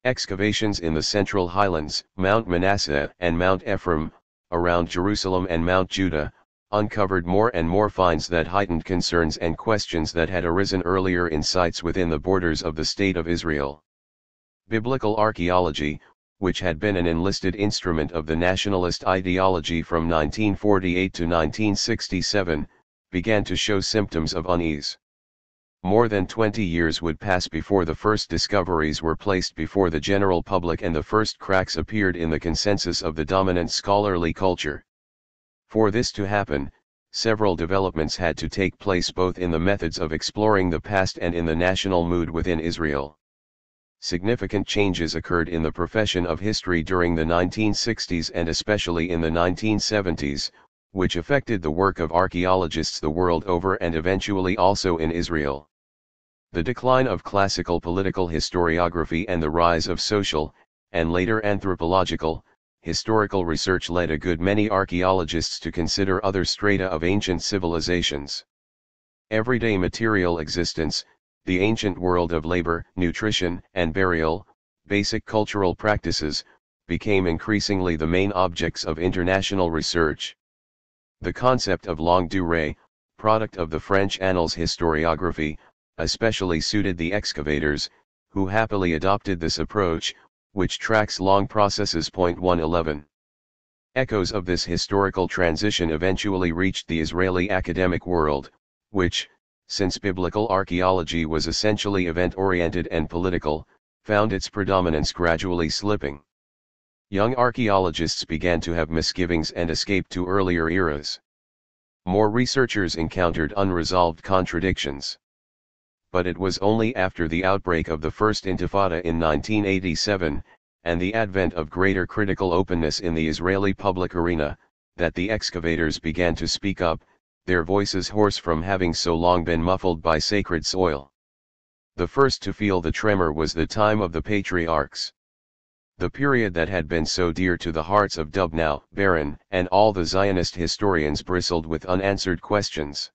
Excavations in the Central Highlands, Mount Manasseh and Mount Ephraim, around Jerusalem and Mount Judah, uncovered more and more finds that heightened concerns and questions that had arisen earlier in sites within the borders of the State of Israel. Biblical archaeology, which had been an enlisted instrument of the nationalist ideology from 1948 to 1967, began to show symptoms of unease. More than 20 years would pass before the first discoveries were placed before the general public and the first cracks appeared in the consensus of the dominant scholarly culture. For this to happen, several developments had to take place both in the methods of exploring the past and in the national mood within Israel. Significant changes occurred in the profession of history during the 1960s and especially in the 1970s, which affected the work of archaeologists the world over and eventually also in Israel. The decline of classical political historiography and the rise of social, and later anthropological, historical research led a good many archaeologists to consider other strata of ancient civilizations. Everyday material existence, the ancient world of labor, nutrition, and burial, basic cultural practices, became increasingly the main objects of international research. The concept of longue durée, product of the French Annals historiography, especially suited the excavators, who happily adopted this approach, which tracks long processes. 111. Echoes of this historical transition eventually reached the Israeli academic world, which, since biblical archaeology was essentially event-oriented and political, found its predominance gradually slipping. Young archaeologists began to have misgivings and escaped to earlier eras. More researchers encountered unresolved contradictions. But it was only after the outbreak of the First Intifada in 1987, and the advent of greater critical openness in the Israeli public arena, that the excavators began to speak up, their voices hoarse from having so long been muffled by sacred soil. The first to feel the tremor was the time of the patriarchs. The period that had been so dear to the hearts of Dubnow, Baron, and all the Zionist historians bristled with unanswered questions.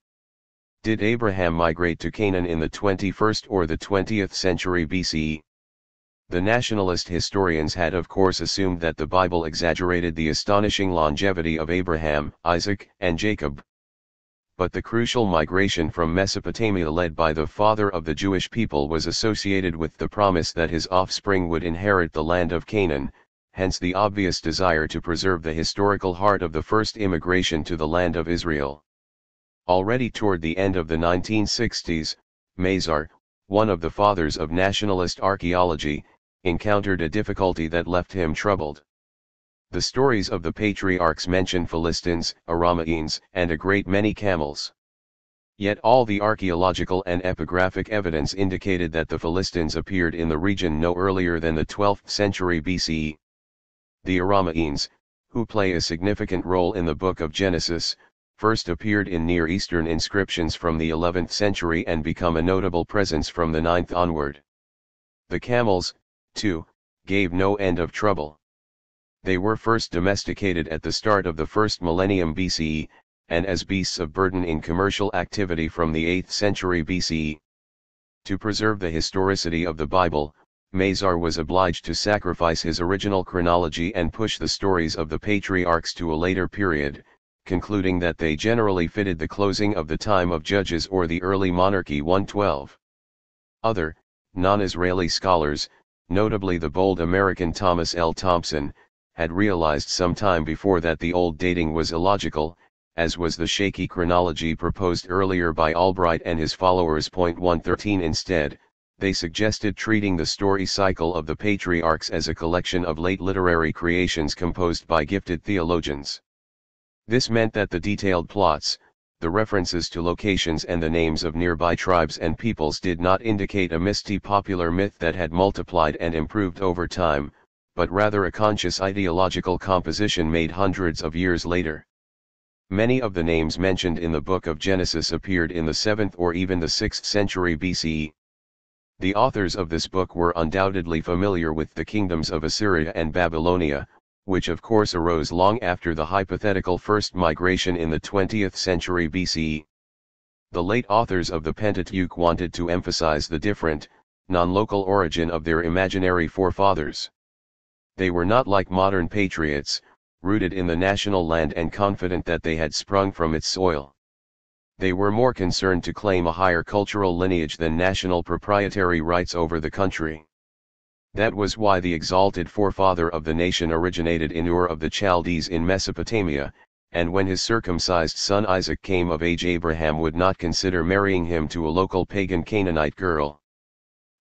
Did Abraham migrate to Canaan in the 21st or the 20th century BCE? The nationalist historians had of course assumed that the Bible exaggerated the astonishing longevity of Abraham, Isaac, and Jacob. But the crucial migration from Mesopotamia led by the father of the Jewish people was associated with the promise that his offspring would inherit the land of Canaan, hence the obvious desire to preserve the historical heart of the first immigration to the land of Israel. Already toward the end of the 1960s, Mazar, one of the fathers of nationalist archaeology, encountered a difficulty that left him troubled. The stories of the patriarchs mention Philistines, Aramaeans, and a great many camels. Yet all the archaeological and epigraphic evidence indicated that the Philistines appeared in the region no earlier than the 12th century BCE. The Aramaeans, who play a significant role in the book of Genesis, first appeared in Near Eastern inscriptions from the 11th century and become a notable presence from the 9th onward. The camels, too, gave no end of trouble. They were first domesticated at the start of the first millennium BCE, and as beasts of burden in commercial activity from the 8th century BCE. To preserve the historicity of the Bible, Mazar was obliged to sacrifice his original chronology and push the stories of the patriarchs to a later period, concluding that they generally fitted the closing of the time of Judges or the early monarchy 112. Other, non-Israeli scholars, notably the bold American Thomas L. Thompson, had realized some time before that the old dating was illogical, as was the shaky chronology proposed earlier by Albright and his followers. 113 Instead, they suggested treating the story cycle of the patriarchs as a collection of late literary creations composed by gifted theologians. This meant that the detailed plots, the references to locations and the names of nearby tribes and peoples did not indicate a misty popular myth that had multiplied and improved over time, but rather a conscious ideological composition made hundreds of years later. Many of the names mentioned in the book of Genesis appeared in the 7th or even the 6th century BCE. The authors of this book were undoubtedly familiar with the kingdoms of Assyria and Babylonia, which of course arose long after the hypothetical first migration in the 20th century BCE. The late authors of the Pentateuch wanted to emphasize the different, non-local origin of their imaginary forefathers. They were not like modern patriots, rooted in the national land and confident that they had sprung from its soil. They were more concerned to claim a higher cultural lineage than national proprietary rights over the country. That was why the exalted forefather of the nation originated in Ur of the Chaldees in Mesopotamia, and when his circumcised son Isaac came of age, Abraham would not consider marrying him to a local pagan Canaanite girl.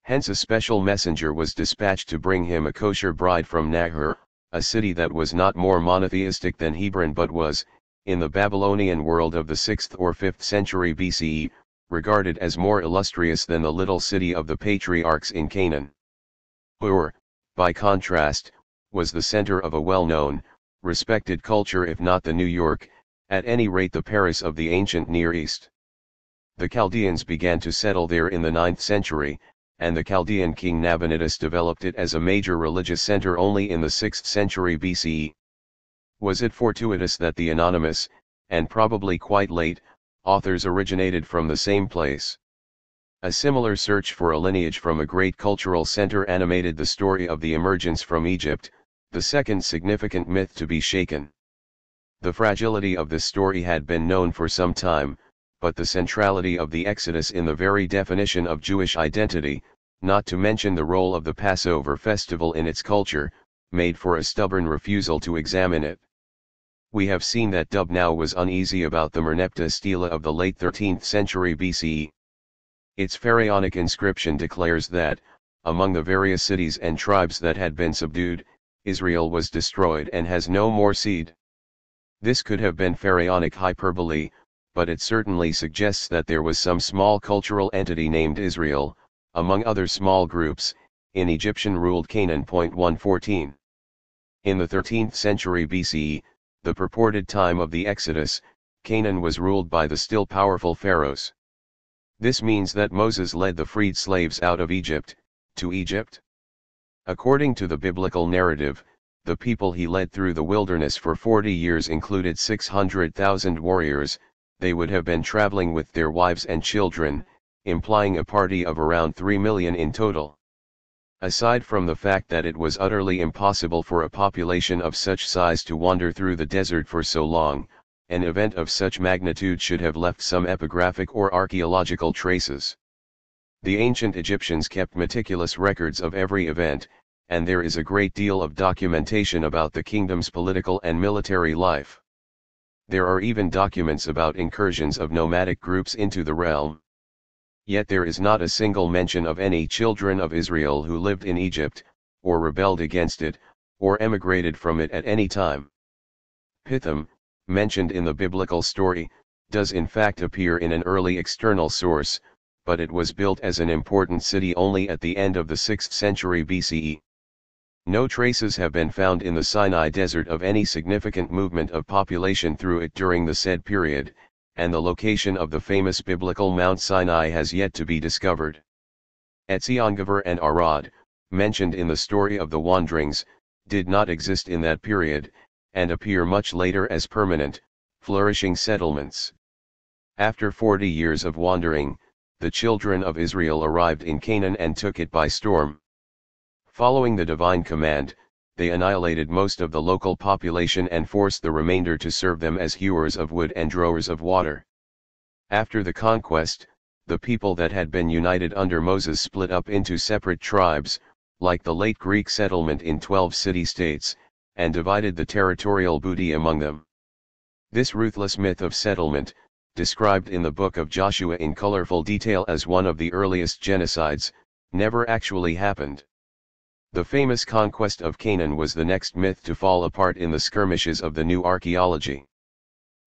Hence a special messenger was dispatched to bring him a kosher bride from Nahor, a city that was not more monotheistic than Hebron but was, in the Babylonian world of the 6th or 5th century BCE, regarded as more illustrious than the little city of the patriarchs in Canaan. Ur, by contrast, was the center of a well-known, respected culture, if not the New York, at any rate the Paris of the ancient Near East. The Chaldeans began to settle there in the 9th century, and the Chaldean king Nabonidus developed it as a major religious center only in the 6th century BCE. Was it fortuitous that the anonymous, and probably quite late, authors originated from the same place? A similar search for a lineage from a great cultural center animated the story of the emergence from Egypt, the second significant myth to be shaken. The fragility of this story had been known for some time, but the centrality of the Exodus in the very definition of Jewish identity, not to mention the role of the Passover festival in its culture, made for a stubborn refusal to examine it. We have seen that Dubnow was uneasy about the Merneptah stela of the late 13th century BCE. Its pharaonic inscription declares that, among the various cities and tribes that had been subdued, Israel was destroyed and has no more seed. This could have been pharaonic hyperbole, but it certainly suggests that there was some small cultural entity named Israel, among other small groups, in Egyptian-ruled Canaan. 114. In the 13th century BCE, the purported time of the Exodus, Canaan was ruled by the still powerful pharaohs. This means that Moses led the freed slaves out of Egypt, to Egypt. According to the biblical narrative, the people he led through the wilderness for 40 years included 600,000 warriors. They would have been traveling with their wives and children, implying a party of around 3 million in total. Aside from the fact that it was utterly impossible for a population of such size to wander through the desert for so long, an event of such magnitude should have left some epigraphic or archaeological traces. The ancient Egyptians kept meticulous records of every event, and there is a great deal of documentation about the kingdom's political and military life. There are even documents about incursions of nomadic groups into the realm. Yet there is not a single mention of any children of Israel who lived in Egypt, or rebelled against it, or emigrated from it at any time. Pithom, mentioned in the biblical story, does in fact appear in an early external source, but it was built as an important city only at the end of the 6th century BCE. No traces have been found in the Sinai Desert of any significant movement of population through it during the said period, and the location of the famous biblical Mount Sinai has yet to be discovered. Etziongever and Arad, mentioned in the story of the wanderings, did not exist in that period, and appear much later as permanent, flourishing settlements. After 40 years of wandering, the children of Israel arrived in Canaan and took it by storm. Following the divine command, they annihilated most of the local population and forced the remainder to serve them as hewers of wood and drawers of water. After the conquest, the people that had been united under Moses split up into separate tribes, like the late Greek settlement in 12 city-states, and divided the territorial booty among them. This ruthless myth of settlement, described in the book of Joshua in colorful detail as one of the earliest genocides, never actually happened. The famous conquest of Canaan was the next myth to fall apart in the skirmishes of the new archaeology.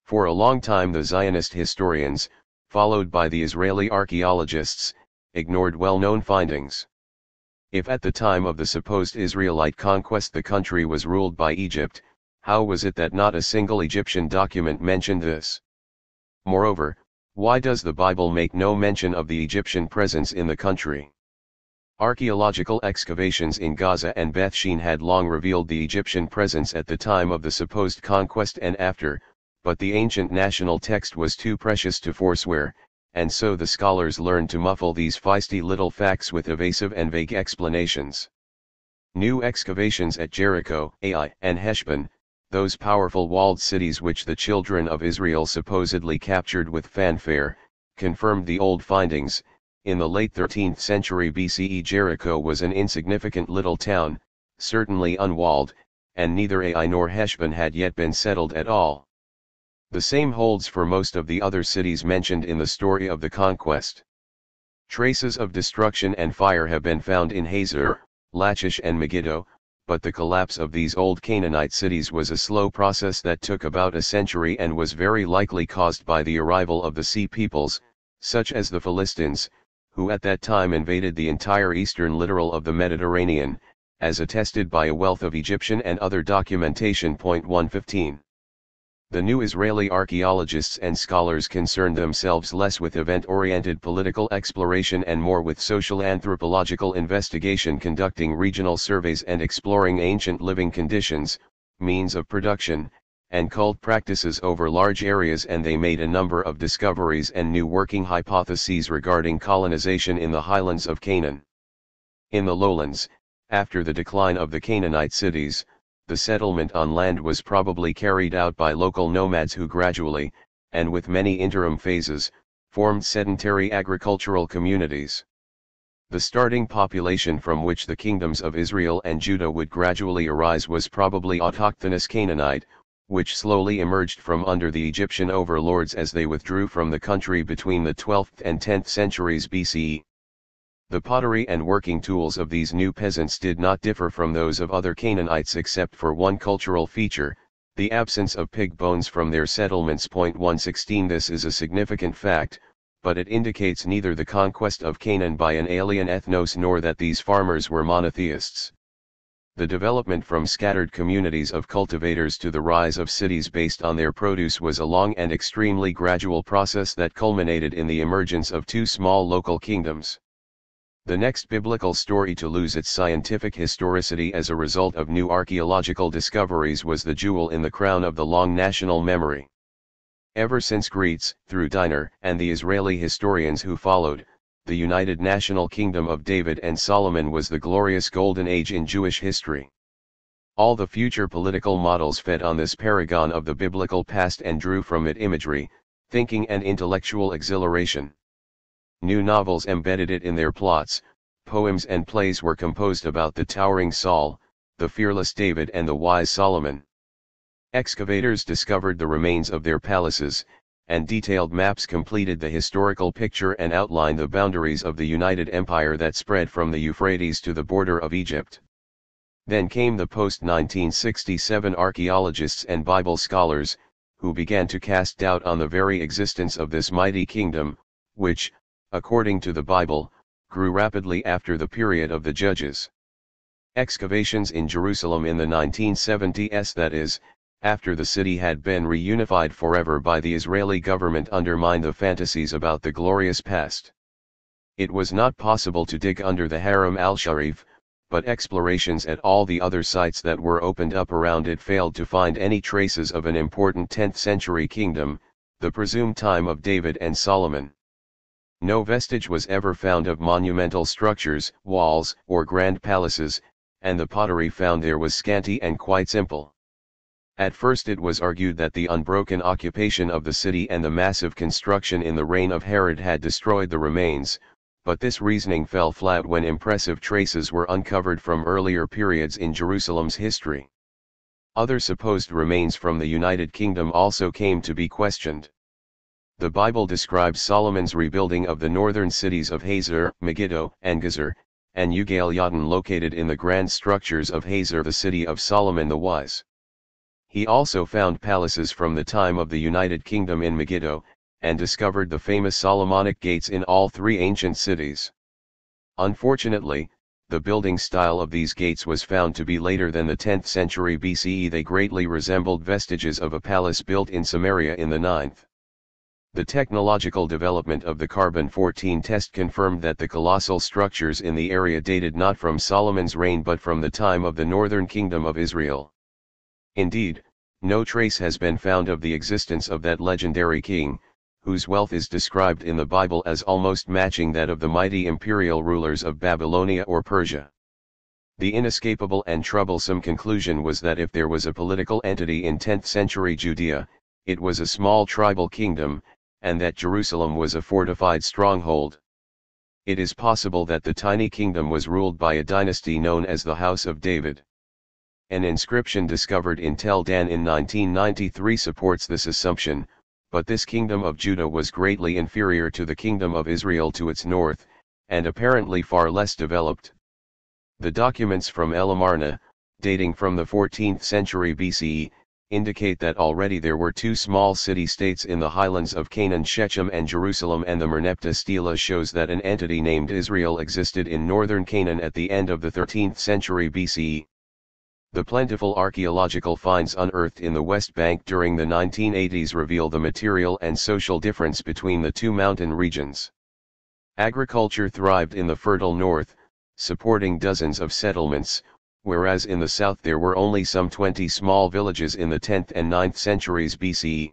For a long time the Zionist historians, followed by the Israeli archaeologists, ignored well-known findings. If at the time of the supposed Israelite conquest the country was ruled by Egypt, how was it that not a single Egyptian document mentioned this? Moreover, why does the Bible make no mention of the Egyptian presence in the country? Archaeological excavations in Gaza and Bethshean had long revealed the Egyptian presence at the time of the supposed conquest and after, but the ancient national text was too precious to forswear, and so the scholars learned to muffle these feisty little facts with evasive and vague explanations. New excavations at Jericho, Ai, and Heshbon, those powerful walled cities which the children of Israel supposedly captured with fanfare, confirmed the old findings. In the late 13th century BCE Jericho was an insignificant little town, certainly unwalled, and neither Ai nor Heshbon had yet been settled at all. The same holds for most of the other cities mentioned in the story of the conquest. Traces of destruction and fire have been found in Hazor, Lachish and Megiddo, but the collapse of these old Canaanite cities was a slow process that took about a century and was very likely caused by the arrival of the sea peoples, such as the Philistines, who at that time invaded the entire eastern littoral of the Mediterranean, as attested by a wealth of Egyptian and other documentation. 115. The new Israeli archaeologists and scholars concerned themselves less with event-oriented political exploration and more with social anthropological investigation, conducting regional surveys and exploring ancient living conditions, means of production, and cult practices over large areas, and they made a number of discoveries and new working hypotheses regarding colonization in the highlands of Canaan. In the lowlands, after the decline of the Canaanite cities, the settlement on land was probably carried out by local nomads who gradually, and with many interim phases, formed sedentary agricultural communities. The starting population from which the kingdoms of Israel and Judah would gradually arise was probably autochthonous Canaanite, which slowly emerged from under the Egyptian overlords as they withdrew from the country between the 12th and 10th centuries BCE. The pottery and working tools of these new peasants did not differ from those of other Canaanites except for one cultural feature, the absence of pig bones from their settlements. 116. This is a significant fact, but it indicates neither the conquest of Canaan by an alien ethnos nor that these farmers were monotheists. The development from scattered communities of cultivators to the rise of cities based on their produce was a long and extremely gradual process that culminated in the emergence of two small local kingdoms. The next biblical story to lose its scientific historicity as a result of new archaeological discoveries was the jewel in the crown of the long national memory. Ever since Greets, through Diner, and the Israeli historians who followed, the united national kingdom of David and Solomon was the glorious golden age in Jewish history. All the future political models fed on this paragon of the biblical past and drew from it imagery, thinking and intellectual exhilaration. New novels embedded it in their plots, poems and plays were composed about the towering Saul, the fearless David and the wise Solomon. Excavators discovered the remains of their palaces, and detailed maps completed the historical picture and outlined the boundaries of the united empire that spread from the Euphrates to the border of Egypt. Then came the post-1967 archaeologists and Bible scholars, who began to cast doubt on the very existence of this mighty kingdom, which, according to the Bible, grew rapidly after the period of the Judges. Excavations in Jerusalem in the 1970s, that is, after the city had been reunified forever by the Israeli government, undermined the fantasies about the glorious past. It was not possible to dig under the Haram al-Sharif, but explorations at all the other sites that were opened up around it failed to find any traces of an important 10th century kingdom, the presumed time of David and Solomon. No vestige was ever found of monumental structures, walls, or grand palaces, and the pottery found there was scanty and quite simple. At first it was argued that the unbroken occupation of the city and the massive construction in the reign of Herod had destroyed the remains, but this reasoning fell flat when impressive traces were uncovered from earlier periods in Jerusalem's history. Other supposed remains from the United Kingdom also came to be questioned. The Bible describes Solomon's rebuilding of the northern cities of Hazor, Megiddo, and Gezer, and Ugaal-Yadin located in the grand structures of Hazor, the city of Solomon the Wise. He also found palaces from the time of the United Kingdom in Megiddo, and discovered the famous Solomonic gates in all three ancient cities. Unfortunately, the building style of these gates was found to be later than the 10th century BCE. They greatly resembled vestiges of a palace built in Samaria in the 9th. The technological development of the carbon-14 test confirmed that the colossal structures in the area dated not from Solomon's reign but from the time of the northern kingdom of Israel. Indeed, no trace has been found of the existence of that legendary king, whose wealth is described in the Bible as almost matching that of the mighty imperial rulers of Babylonia or Persia. The inescapable and troublesome conclusion was that if there was a political entity in 10th century Judea, it was a small tribal kingdom, and that Jerusalem was a fortified stronghold. It is possible that the tiny kingdom was ruled by a dynasty known as the House of David. An inscription discovered in Tel Dan in 1993 supports this assumption, but this kingdom of Judah was greatly inferior to the kingdom of Israel to its north, and apparently far less developed. The documents from Elamarna, dating from the 14th century BCE, indicate that already there were two small city-states in the highlands of Canaan, Shechem and Jerusalem, and the Merneptah stela shows that an entity named Israel existed in northern Canaan at the end of the 13th century BCE. The plentiful archaeological finds unearthed in the West Bank during the 1980s reveal the material and social difference between the two mountain regions. Agriculture thrived in the fertile north, supporting dozens of settlements, whereas in the south there were only some 20 small villages in the 10th and 9th centuries BCE.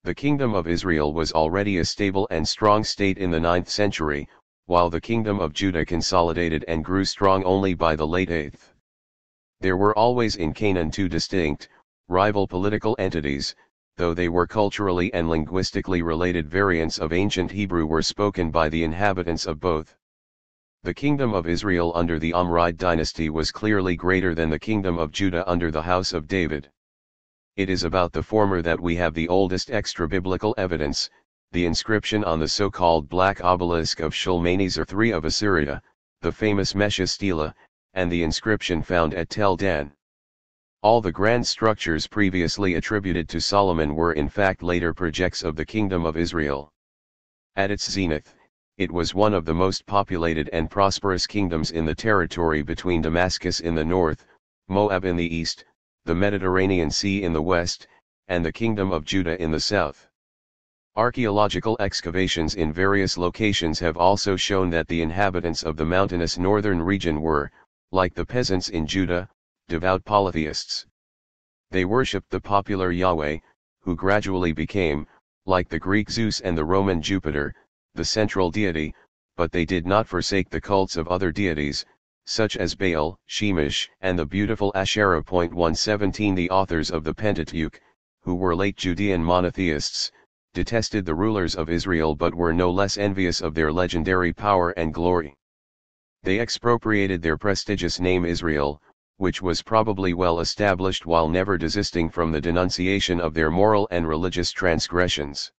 The Kingdom of Israel was already a stable and strong state in the 9th century, while the Kingdom of Judah consolidated and grew strong only by the late 8th. There were always in Canaan two distinct, rival political entities, though they were culturally and linguistically related variants of ancient Hebrew were spoken by the inhabitants of both. The Kingdom of Israel under the Omride dynasty was clearly greater than the Kingdom of Judah under the House of David. It is about the former that we have the oldest extra-biblical evidence, the inscription on the so-called Black Obelisk of Shalmaneser III of Assyria, the famous Mesha stela, and the inscription found at Tel Dan. All the grand structures previously attributed to Solomon were in fact later projects of the Kingdom of Israel. At its zenith, it was one of the most populated and prosperous kingdoms in the territory between Damascus in the north, Moab in the east, the Mediterranean Sea in the west, and the Kingdom of Judah in the south. Archaeological excavations in various locations have also shown that the inhabitants of the mountainous northern region were, like the peasants in Judah, devout polytheists. They worshipped the popular Yahweh, who gradually became, like the Greek Zeus and the Roman Jupiter, the central deity, but they did not forsake the cults of other deities, such as Baal, Shemesh, and the beautiful Asherah. 117 The authors of the Pentateuch, who were late Judean monotheists, detested the rulers of Israel but were no less envious of their legendary power and glory. They expropriated their prestigious name Israel, which was probably well established, while never desisting from the denunciation of their moral and religious transgressions.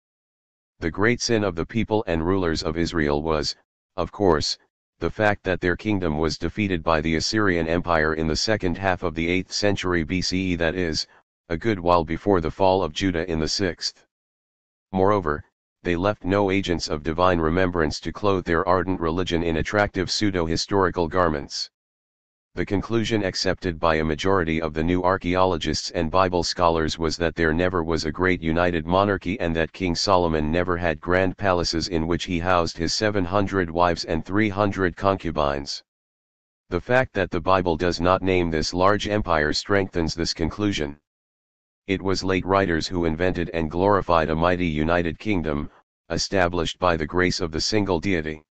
The great sin of the people and rulers of Israel was, of course, the fact that their kingdom was defeated by the Assyrian Empire in the second half of the 8th century BCE, that is, a good while before the fall of Judah in the 6th. Moreover, they left no agents of divine remembrance to clothe their ardent religion in attractive pseudo-historical garments. The conclusion accepted by a majority of the new archaeologists and Bible scholars was that there never was a great united monarchy and that King Solomon never had grand palaces in which he housed his 700 wives and 300 concubines. The fact that the Bible does not name this large empire strengthens this conclusion. It was late writers who invented and glorified a mighty united kingdom, established by the grace of the single deity.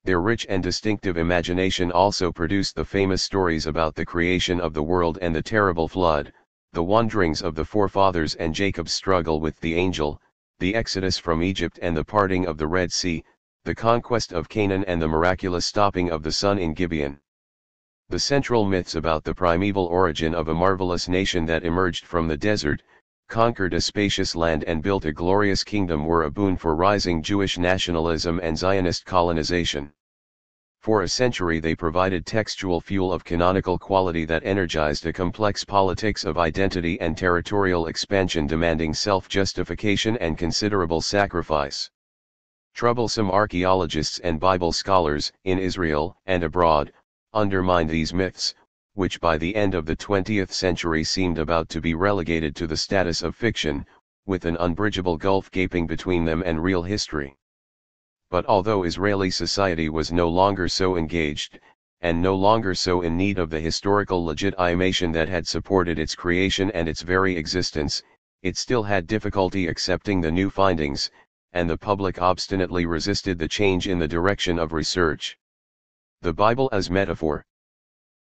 Their rich and distinctive imagination also produced the famous stories about the creation of the world and the terrible flood, the wanderings of the forefathers and Jacob's struggle with the angel, the exodus from Egypt and the parting of the Red Sea, the conquest of Canaan and the miraculous stopping of the sun in Gibeon. The central myths about the primeval origin of a marvelous nation that emerged from the desert, conquered a spacious land and built a glorious kingdom were a boon for rising Jewish nationalism and Zionist colonization. For a century they provided textual fuel of canonical quality that energized a complex politics of identity and territorial expansion demanding self-justification and considerable sacrifice. Troublesome archaeologists and Bible scholars, in Israel and abroad, undermined these myths, which by the end of the 20th century seemed about to be relegated to the status of fiction, with an unbridgeable gulf gaping between them and real history. But although Israeli society was no longer so engaged, and no longer so in need of the historical legitimation that had supported its creation and its very existence, it still had difficulty accepting the new findings, and the public obstinately resisted the change in the direction of research. The Bible as metaphor.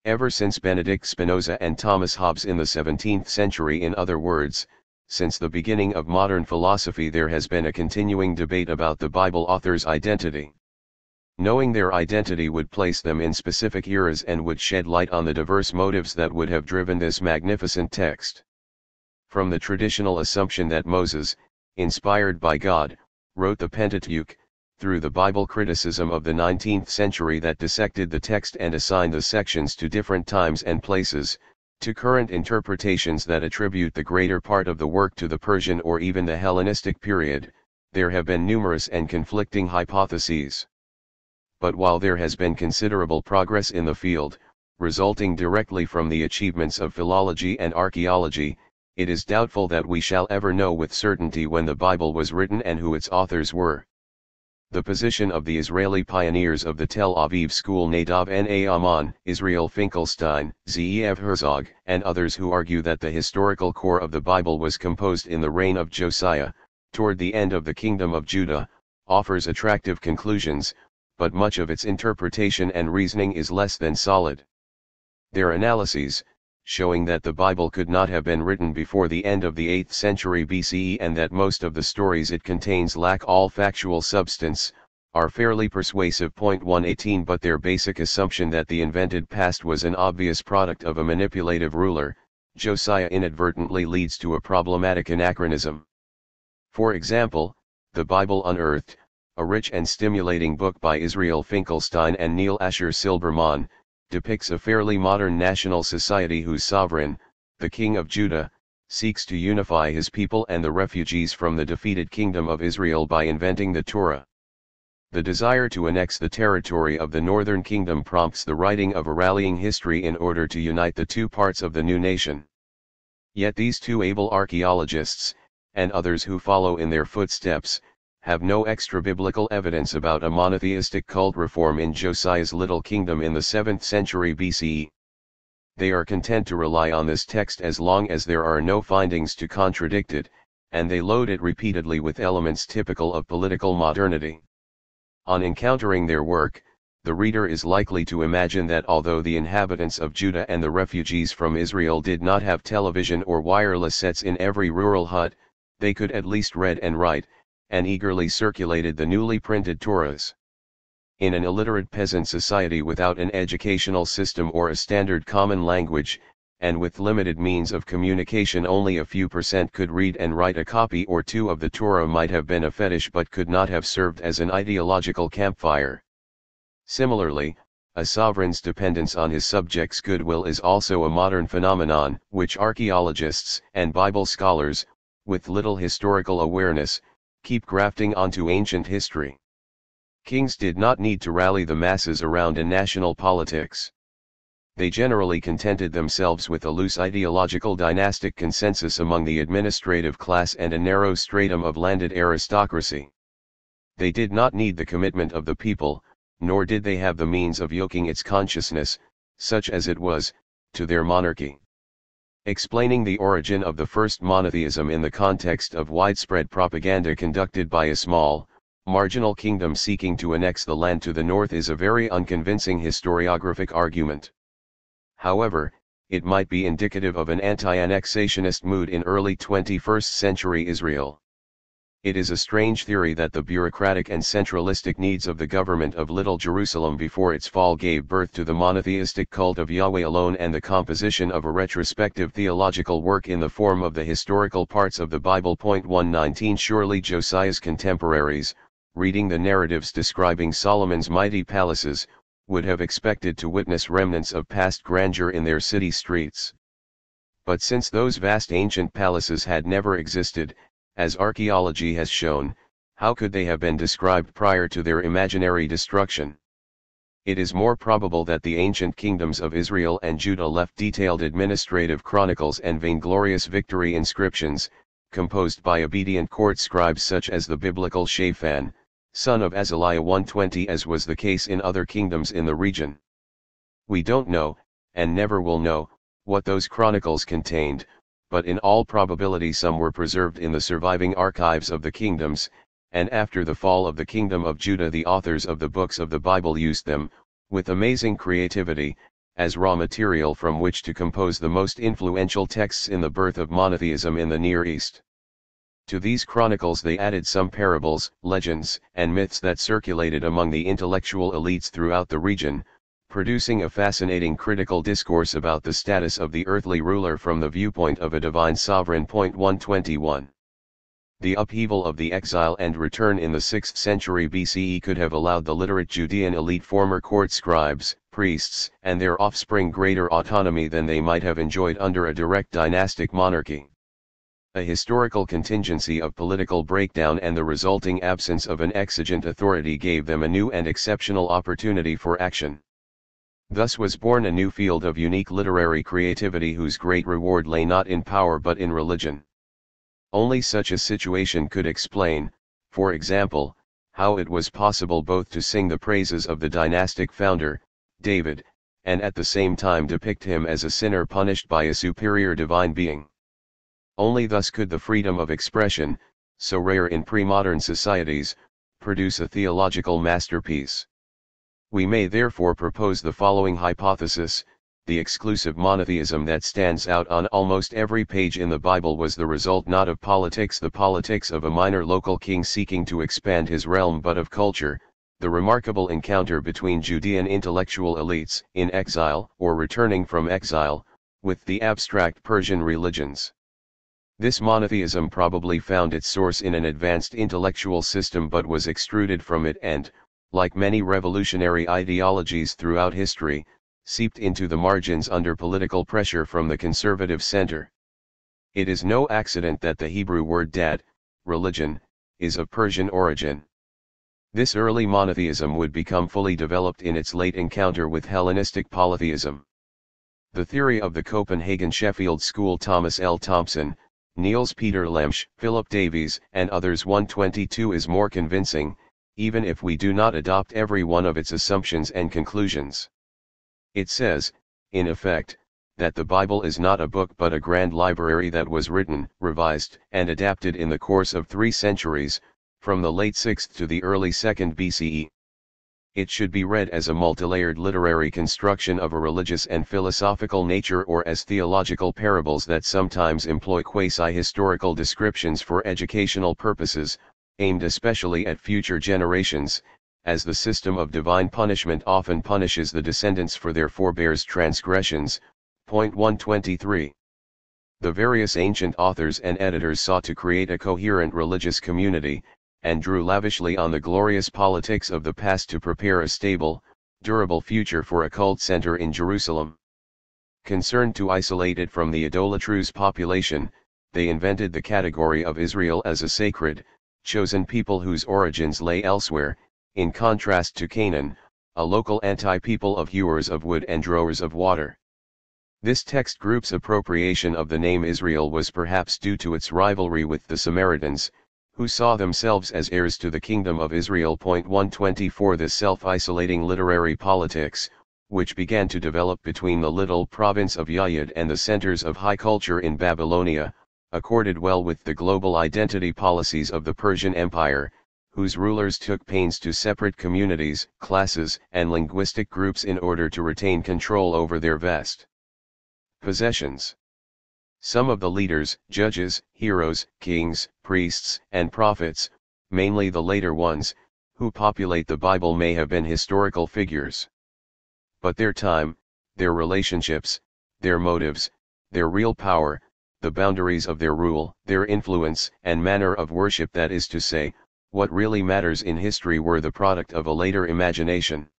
Ever since Benedict Spinoza and Thomas Hobbes in the 17th century, in other words, since the beginning of modern philosophy, there has been a continuing debate about the Bible author's identity. Knowing their identity would place them in specific eras and would shed light on the diverse motives that would have driven this magnificent text. From the traditional assumption that Moses, inspired by God, wrote the Pentateuch, through the Bible criticism of the 19th century that dissected the text and assigned the sections to different times and places, to current interpretations that attribute the greater part of the work to the Persian or even the Hellenistic period, there have been numerous and conflicting hypotheses. But while there has been considerable progress in the field, resulting directly from the achievements of philology and archaeology, it is doubtful that we shall ever know with certainty when the Bible was written and who its authors were. The position of the Israeli pioneers of the Tel Aviv school, Nadav Amon, Israel Finkelstein, Zeev Herzog, and others who argue that the historical core of the Bible was composed in the reign of Josiah, toward the end of the kingdom of Judah, offers attractive conclusions, but much of its interpretation and reasoning is less than solid. Their analyses, showing that the Bible could not have been written before the end of the 8th century BCE and that most of the stories it contains lack all factual substance, are fairly persuasive. 118 But their basic assumption that the invented past was an obvious product of a manipulative ruler, Josiah, inadvertently leads to a problematic anachronism. For example, the Bible Unearthed, a rich and stimulating book by Israel Finkelstein and Neil Asher Silberman, depicts a fairly modern national society whose sovereign, the King of Judah, seeks to unify his people and the refugees from the defeated kingdom of Israel by inventing the Torah. The desire to annex the territory of the northern kingdom prompts the writing of a rallying history in order to unite the two parts of the new nation. Yet these two able archaeologists, and others who follow in their footsteps, have no extra-biblical evidence about a monotheistic cult reform in Josiah's little kingdom in the 7th century BCE. They are content to rely on this text as long as there are no findings to contradict it, and they load it repeatedly with elements typical of political modernity. On encountering their work, the reader is likely to imagine that although the inhabitants of Judah and the refugees from Israel did not have television or wireless sets in every rural hut, they could at least read and write, and eagerly circulated the newly printed Torahs. In an illiterate peasant society without an educational system or a standard common language, and with limited means of communication, only a few percent could read and write. A copy or two of the Torah might have been a fetish but could not have served as an ideological campfire. Similarly, a sovereign's dependence on his subjects' goodwill is also a modern phenomenon, which archaeologists and Bible scholars, with little historical awareness, keep grafting onto ancient history. Kings did not need to rally the masses around a national politics. They generally contented themselves with a loose ideological dynastic consensus among the administrative class and a narrow stratum of landed aristocracy. They did not need the commitment of the people, nor did they have the means of yoking its consciousness, such as it was, to their monarchy. Explaining the origin of the first monotheism in the context of widespread propaganda conducted by a small, marginal kingdom seeking to annex the land to the north is a very unconvincing historiographic argument. However, it might be indicative of an anti-annexationist mood in early 21st century Israel. It is a strange theory that the bureaucratic and centralistic needs of the government of Little Jerusalem before its fall gave birth to the monotheistic cult of Yahweh alone and the composition of a retrospective theological work in the form of the historical parts of the Bible. 119 Surely Josiah's contemporaries, reading the narratives describing Solomon's mighty palaces, would have expected to witness remnants of past grandeur in their city streets. But since those vast ancient palaces had never existed, as archaeology has shown, how could they have been described prior to their imaginary destruction? It is more probable that the ancient kingdoms of Israel and Judah left detailed administrative chronicles and vainglorious victory inscriptions, composed by obedient court scribes such as the biblical Shaphan, son of Azaliah 120, as was the case in other kingdoms in the region. We don't know, and never will know, what those chronicles contained, but in all probability some were preserved in the surviving archives of the kingdoms, and after the fall of the kingdom of Judah the authors of the books of the Bible used them, with amazing creativity, as raw material from which to compose the most influential texts in the birth of monotheism in the Near East. To these chronicles they added some parables, legends, and myths that circulated among the intellectual elites throughout the region, producing a fascinating critical discourse about the status of the earthly ruler from the viewpoint of a divine sovereign. 121. The upheaval of the exile and return in the 6th century BCE could have allowed the literate Judean elite, former court scribes, priests, and their offspring greater autonomy than they might have enjoyed under a direct dynastic monarchy. A historical contingency of political breakdown and the resulting absence of an exigent authority gave them a new and exceptional opportunity for action. Thus was born a new field of unique literary creativity whose great reward lay not in power but in religion. Only such a situation could explain, for example, how it was possible both to sing the praises of the dynastic founder, David, and at the same time depict him as a sinner punished by a superior divine being. Only thus could the freedom of expression, so rare in pre-modern societies, produce a theological masterpiece. We may therefore propose the following hypothesis: the exclusive monotheism that stands out on almost every page in the Bible was the result not of politics, the politics of a minor local king seeking to expand his realm, but of culture, the remarkable encounter between Judean intellectual elites in exile or returning from exile, with the abstract Persian religions. This monotheism probably found its source in an advanced intellectual system but was extruded from it and, like many revolutionary ideologies throughout history, seeped into the margins under political pressure from the conservative center. It is no accident that the Hebrew word dad, religion, is of Persian origin. This early monotheism would become fully developed in its late encounter with Hellenistic polytheism. The theory of the Copenhagen Sheffield School, Thomas L. Thompson, Niels Peter Lemsch, Philip Davies, and others 122 is more convincing, even if we do not adopt every one of its assumptions and conclusions. It says, in effect, that the Bible is not a book but a grand library that was written, revised, and adapted in the course of 3 centuries, from the late 6th to the early 2nd BCE. It should be read as a multilayered literary construction of a religious and philosophical nature, or as theological parables that sometimes employ quasi-historical descriptions for educational purposes, aimed especially at future generations, as the system of divine punishment often punishes the descendants for their forebears' transgressions. 123. The various ancient authors and editors sought to create a coherent religious community, and drew lavishly on the glorious politics of the past to prepare a stable, durable future for a cult center in Jerusalem. Concerned to isolate it from the idolatrous population, they invented the category of Israel as a sacred, chosen people whose origins lay elsewhere, in contrast to Canaan, a local anti-people of hewers of wood and drawers of water. This text group's appropriation of the name Israel was perhaps due to its rivalry with the Samaritans, who saw themselves as heirs to the kingdom of Israel. 124 This self-isolating literary politics, which began to develop between the little province of Ya'id and the centers of high culture in Babylonia, accorded well with the global identity policies of the Persian Empire, whose rulers took pains to separate communities, classes, and linguistic groups in order to retain control over their vast possessions. Some of the leaders, judges, heroes, kings, priests, and prophets, mainly the later ones, who populate the Bible may have been historical figures. But their time, their relationships, their motives, their real power, the boundaries of their rule, their influence and manner of worship, that is to say, what really matters in history, were the product of a later imagination.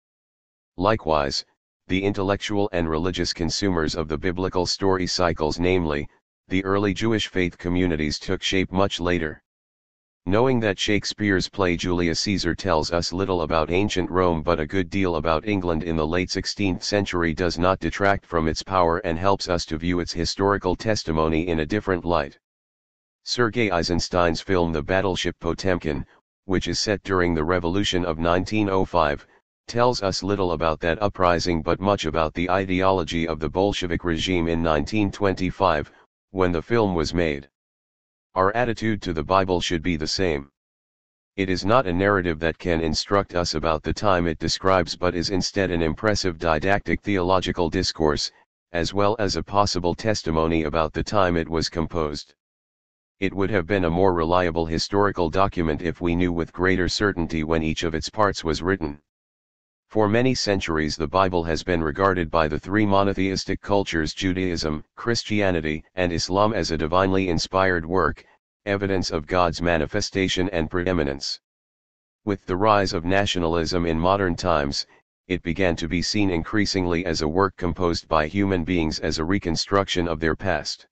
Likewise, the intellectual and religious consumers of the biblical story cycles, namely, the early Jewish faith communities, took shape much later. Knowing that Shakespeare's play Julius Caesar tells us little about ancient Rome but a good deal about England in the late 16th century does not detract from its power and helps us to view its historical testimony in a different light. Sergei Eisenstein's film The Battleship Potemkin, which is set during the Revolution of 1905, tells us little about that uprising but much about the ideology of the Bolshevik regime in 1925, when the film was made. Our attitude to the Bible should be the same. It is not a narrative that can instruct us about the time it describes, but is instead an impressive didactic theological discourse, as well as a possible testimony about the time it was composed. It would have been a more reliable historical document if we knew with greater certainty when each of its parts was written. For many centuries the Bible has been regarded by the three monotheistic cultures Judaism, Christianity, and Islam as a divinely inspired work, evidence of God's manifestation and preeminence. With the rise of nationalism in modern times, it began to be seen increasingly as a work composed by human beings as a reconstruction of their past.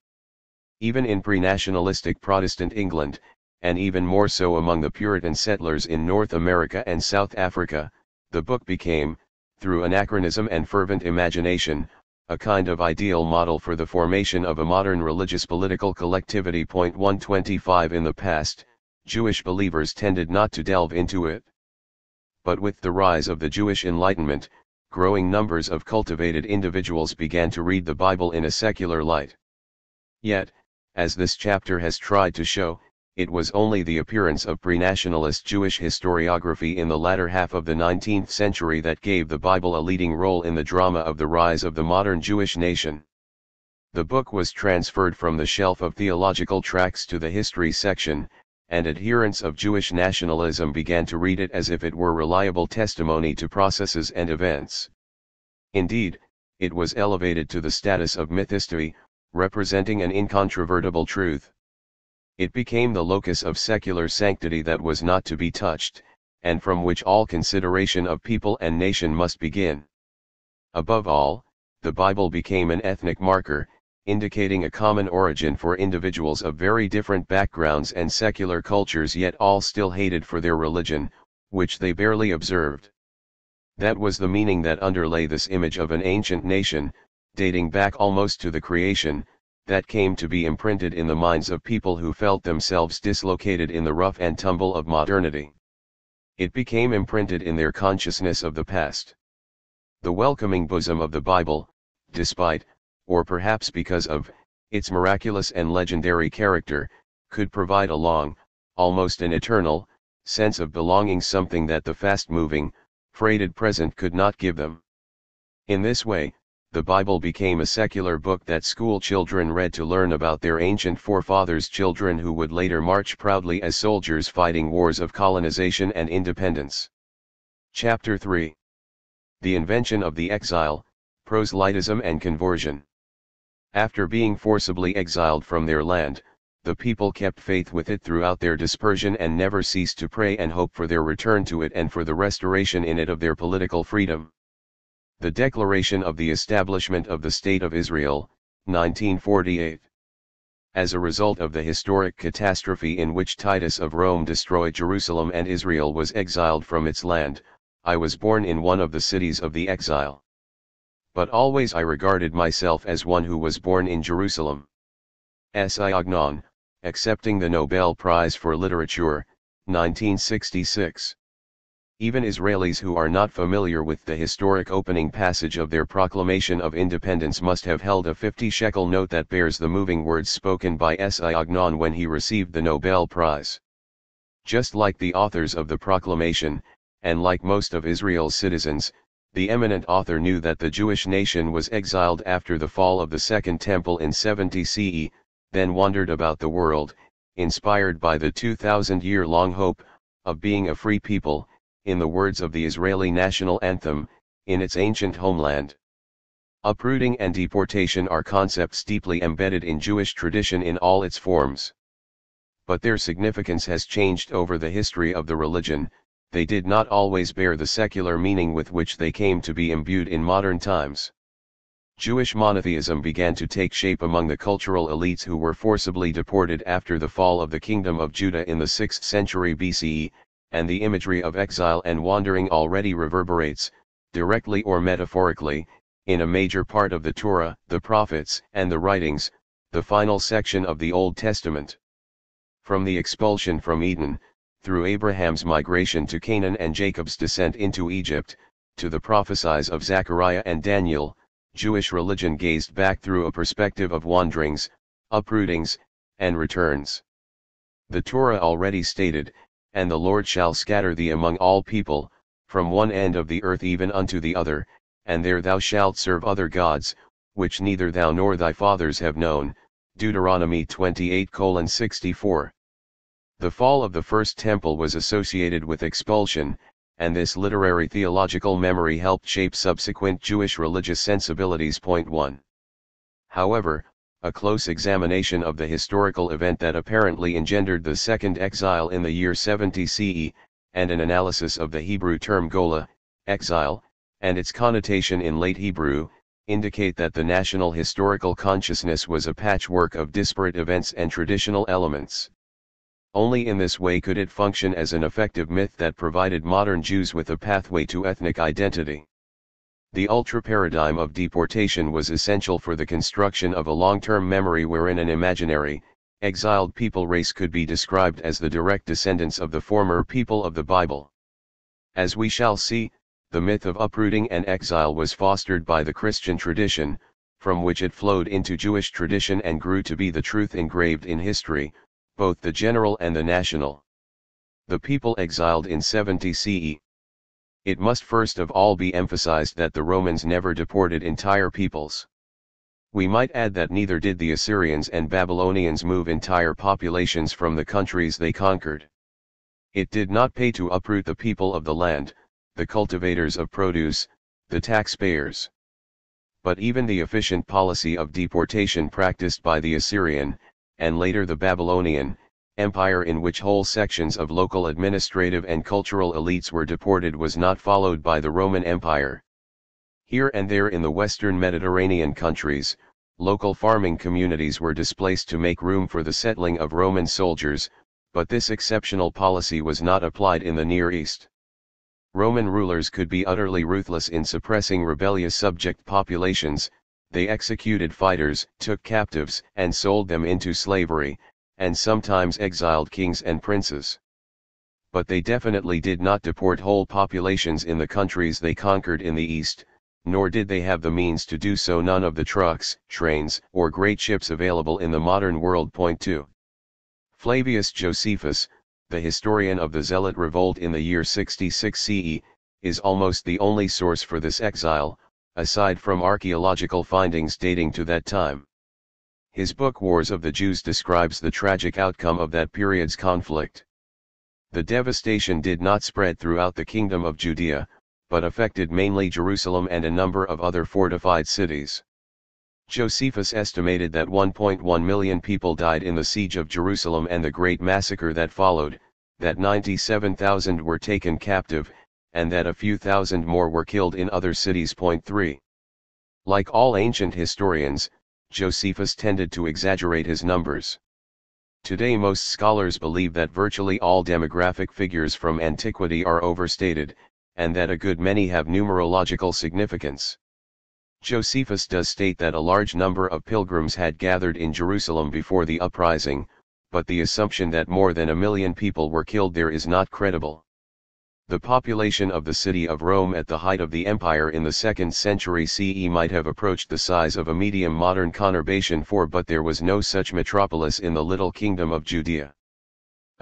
Even in pre-nationalistic Protestant England, and even more so among the Puritan settlers in North America and South Africa, the book became, through anachronism and fervent imagination, a kind of ideal model for the formation of a modern religious political collectivity. 125 In the past, Jewish believers tended not to delve into it. But with the rise of the Jewish Enlightenment, growing numbers of cultivated individuals began to read the Bible in a secular light. Yet, as this chapter has tried to show, it was only the appearance of pre-nationalist Jewish historiography in the latter half of the 19th century that gave the Bible a leading role in the drama of the rise of the modern Jewish nation. The book was transferred from the shelf of theological tracts to the history section, and adherents of Jewish nationalism began to read it as if it were reliable testimony to processes and events. Indeed, it was elevated to the status of mythhistory, representing an incontrovertible truth. It became the locus of secular sanctity that was not to be touched, and from which all consideration of people and nation must begin. Above all, the Bible became an ethnic marker, indicating a common origin for individuals of very different backgrounds and secular cultures, yet all still hated for their religion, which they barely observed. That was the meaning that underlay this image of an ancient nation, dating back almost to the creation, that came to be imprinted in the minds of people who felt themselves dislocated in the rough and tumble of modernity. It became imprinted in their consciousness of the past. The welcoming bosom of the Bible, despite, or perhaps because of, its miraculous and legendary character, could provide a long, almost an eternal, sense of belonging, something that the fast-moving, freighted present could not give them. In this way, the Bible became a secular book that school children read to learn about their ancient forefathers, children who would later march proudly as soldiers fighting wars of colonization and independence. Chapter 3. The Invention of the Exile, Proselytism and Conversion. After being forcibly exiled from their land, the people kept faith with it throughout their dispersion and never ceased to pray and hope for their return to it and for the restoration in it of their political freedom. The Declaration of the Establishment of the State of Israel, 1948. As a result of the historic catastrophe in which Titus of Rome destroyed Jerusalem and Israel was exiled from its land, I was born in one of the cities of the exile. But always I regarded myself as one who was born in Jerusalem. Agnon, accepting the Nobel Prize for Literature, 1966. Even Israelis who are not familiar with the historic opening passage of their Proclamation of Independence must have held a 50-shekel note that bears the moving words spoken by Agnon when he received the Nobel Prize. Just like the authors of the proclamation, and like most of Israel's citizens, the eminent author knew that the Jewish nation was exiled after the fall of the Second Temple in 70 CE, then wandered about the world, inspired by the 2,000-year-long hope of being a free people, in the words of the Israeli national anthem, in its ancient homeland. Uprooting and deportation are concepts deeply embedded in Jewish tradition in all its forms. But their significance has changed over the history of the religion. They did not always bear the secular meaning with which they came to be imbued in modern times. Jewish monotheism began to take shape among the cultural elites who were forcibly deported after the fall of the Kingdom of Judah in the 6th century BCE, and the imagery of exile and wandering already reverberates, directly or metaphorically, in a major part of the Torah, the prophets, and the writings, the final section of the Old Testament. From the expulsion from Eden, through Abraham's migration to Canaan and Jacob's descent into Egypt, to the prophecies of Zechariah and Daniel, Jewish religion gazed back through a perspective of wanderings, uprootings, and returns. The Torah already stated, "And the Lord shall scatter thee among all people, from one end of the earth even unto the other, and there thou shalt serve other gods, which neither thou nor thy fathers have known." Deuteronomy 28:64. The fall of the First Temple was associated with expulsion, and this literary theological memory helped shape subsequent Jewish religious sensibilities. 1. However, a close examination of the historical event that apparently engendered the second exile in the year 70 CE, and an analysis of the Hebrew term gola, exile, and its connotation in late Hebrew, indicate that the national historical consciousness was a patchwork of disparate events and traditional elements. Only in this way could it function as an effective myth that provided modern Jews with a pathway to ethnic identity. The ultra-paradigm of deportation was essential for the construction of a long-term memory wherein an imaginary, exiled people race could be described as the direct descendants of the former people of the Bible. As we shall see, the myth of uprooting and exile was fostered by the Christian tradition, from which it flowed into Jewish tradition and grew to be the truth engraved in history, both the general and the national. The people exiled in 70 CE. It must first of all be emphasized that the Romans never deported entire peoples. We might add that neither did the Assyrians and Babylonians move entire populations from the countries they conquered. It did not pay to uproot the people of the land, the cultivators of produce, the taxpayers. But even the efficient policy of deportation practiced by the Assyrian, and later the Babylonian, Empire, in which whole sections of local administrative and cultural elites were deported, was not followed by the Roman Empire. Here and there in the Western Mediterranean countries, local farming communities were displaced to make room for the settling of Roman soldiers, but this exceptional policy was not applied in the Near East. Roman rulers could be utterly ruthless in suppressing rebellious subject populations. They executed fighters, took captives, and sold them into slavery, and sometimes exiled kings and princes. But they definitely did not deport whole populations in the countries they conquered in the East, nor did they have the means to do so. None of the trucks, trains, or great ships available in the modern world. 2. Flavius Josephus, the historian of the Zealot revolt in the year 66 CE, is almost the only source for this exile, aside from archaeological findings dating to that time. His book Wars of the Jews describes the tragic outcome of that period's conflict. The devastation did not spread throughout the Kingdom of Judea, but affected mainly Jerusalem and a number of other fortified cities. Josephus estimated that 1.1 million people died in the siege of Jerusalem and the great massacre that followed, that 97,000 were taken captive, and that a few thousand more were killed in other cities. 3. Like all ancient historians, Josephus tended to exaggerate his numbers. Today most scholars believe that virtually all demographic figures from antiquity are overstated, and that a good many have numerological significance. Josephus does state that a large number of pilgrims had gathered in Jerusalem before the uprising, but the assumption that more than 1 million people were killed there is not credible. The population of the city of Rome at the height of the empire in the 2nd century CE might have approached the size of a medium modern conurbation but there was no such metropolis in the little kingdom of Judea.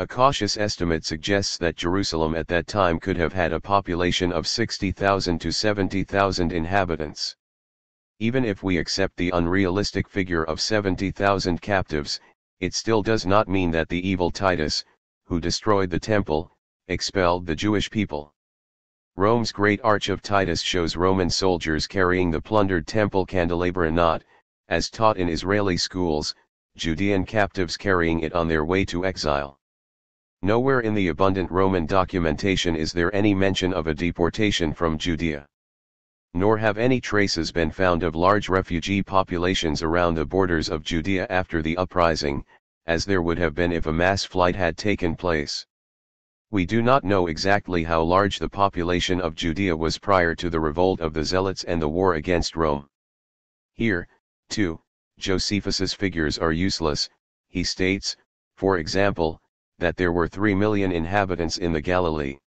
A cautious estimate suggests that Jerusalem at that time could have had a population of 60,000 to 70,000 inhabitants. Even if we accept the unrealistic figure of 70,000 captives, it still does not mean that the evil Titus, who destroyed the temple, expelled the Jewish people. Rome's Great Arch of Titus shows Roman soldiers carrying the plundered temple candelabra, not, as taught in Israeli schools, Judean captives carrying it on their way to exile. Nowhere in the abundant Roman documentation is there any mention of a deportation from Judea. Nor have any traces been found of large refugee populations around the borders of Judea after the uprising, as there would have been if a mass flight had taken place. We do not know exactly how large the population of Judea was prior to the revolt of the Zealots and the war against Rome. Here, too, Josephus's figures are useless. He states, for example, that there were 3 million inhabitants in the Galilee.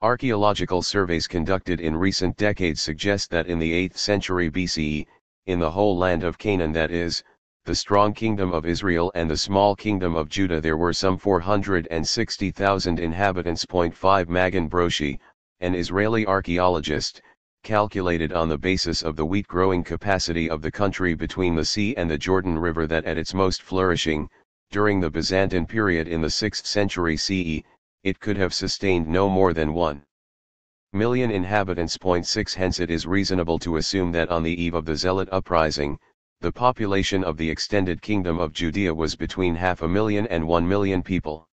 Archaeological surveys conducted in recent decades suggest that in the 8th century BCE, in the whole land of Canaan, that is, the strong kingdom of Israel and the small kingdom of Judah, there were some 460,000 inhabitants. 5 Magen Broshi, an Israeli archaeologist, calculated on the basis of the wheat growing capacity of the country between the sea and the Jordan River that at its most flourishing, during the Byzantine period in the 6th century CE, it could have sustained no more than 1 million inhabitants. 6 Hence it is reasonable to assume that on the eve of the Zealot uprising, the population of the extended kingdom of Judea was between 500,000 and 1 million people.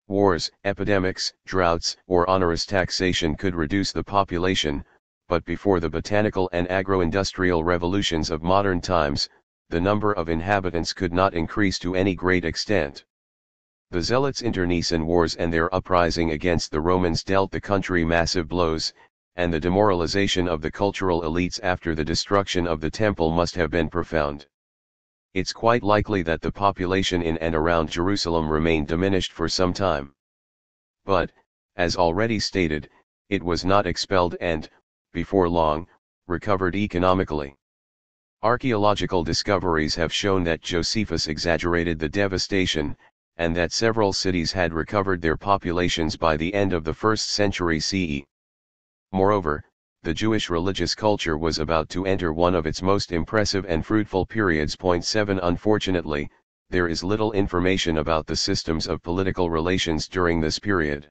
Wars, epidemics, droughts, or onerous taxation could reduce the population, but before the botanical and agro-industrial revolutions of modern times, the number of inhabitants could not increase to any great extent. The Zealots' internecine wars and their uprising against the Romans dealt the country massive blows, and the demoralization of the cultural elites after the destruction of the temple must have been profound. It's quite likely that the population in and around Jerusalem remained diminished for some time. But, as already stated, it was not expelled and, before long, recovered economically. Archaeological discoveries have shown that Josephus exaggerated the devastation, and that several cities had recovered their populations by the end of the 1st century CE. Moreover, the Jewish religious culture was about to enter one of its most impressive and fruitful periods. 7 Unfortunately, there is little information about the systems of political relations during this period.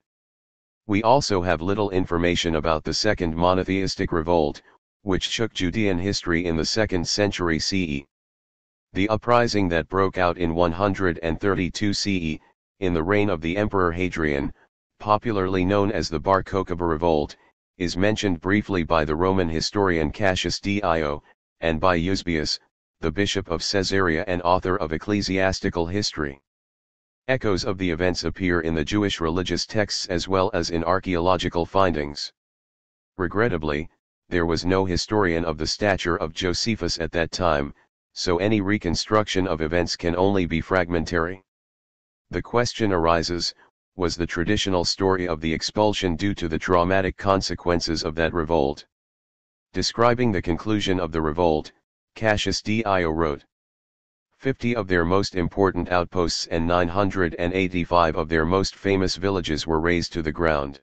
We also have little information about the Second Monotheistic Revolt, which shook Judean history in the 2nd century CE. The uprising that broke out in 132 CE, in the reign of the Emperor Hadrian, popularly known as the Bar Kokhba Revolt, is mentioned briefly by the Roman historian Cassius Dio, and by Eusebius, the bishop of Caesarea and author of ecclesiastical history. Echoes of the events appear in the Jewish religious texts as well as in archaeological findings. Regrettably, there was no historian of the stature of Josephus at that time, so any reconstruction of events can only be fragmentary. The question arises, was the traditional story of the expulsion due to the traumatic consequences of that revolt? Describing the conclusion of the revolt, Cassius Dio wrote, 50 of their most important outposts and 985 of their most famous villages were razed to the ground.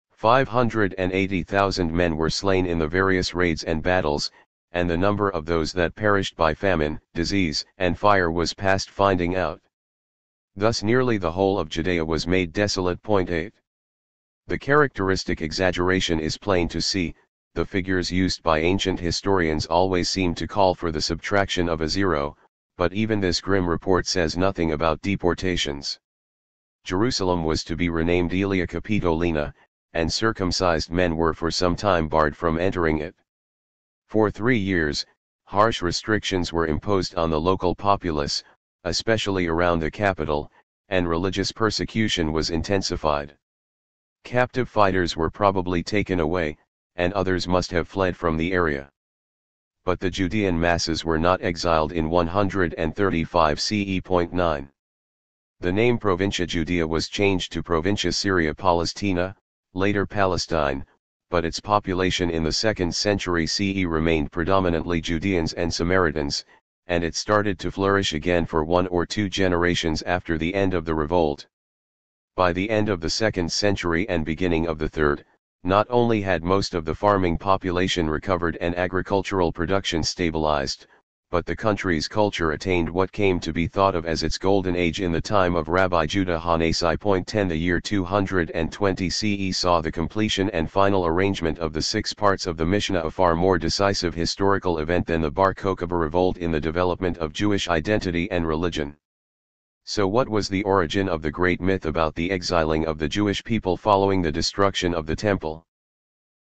580,000 men were slain in the various raids and battles, and the number of those that perished by famine, disease, and fire was past finding out. Thus nearly the whole of Judea was made desolate. 8. The characteristic exaggeration is plain to see. The figures used by ancient historians always seem to call for the subtraction of a zero, but even this grim report says nothing about deportations. Jerusalem was to be renamed Aelia Capitolina, and circumcised men were for some time barred from entering it. For 3 years, harsh restrictions were imposed on the local populace, especially around the capital, and religious persecution was intensified. Captive fighters were probably taken away, and others must have fled from the area. But the Judean masses were not exiled in 135 CE.9. The name Provincia Judea was changed to Provincia Syria Palestina, later Palestine, but its population in the 2nd century CE remained predominantly Judeans and Samaritans, and it started to flourish again for 1 or 2 generations after the end of the revolt. By the end of the 2nd century and beginning of the 3rd, not only had most of the farming population recovered and agricultural production stabilized, but the country's culture attained what came to be thought of as its golden age in the time of Rabbi Judah Hanasi. 10 The year 220 CE saw the completion and final arrangement of the 6 parts of the Mishnah, a far more decisive historical event than the Bar Kokhba revolt in the development of Jewish identity and religion. So what was the origin of the great myth about the exiling of the Jewish people following the destruction of the temple?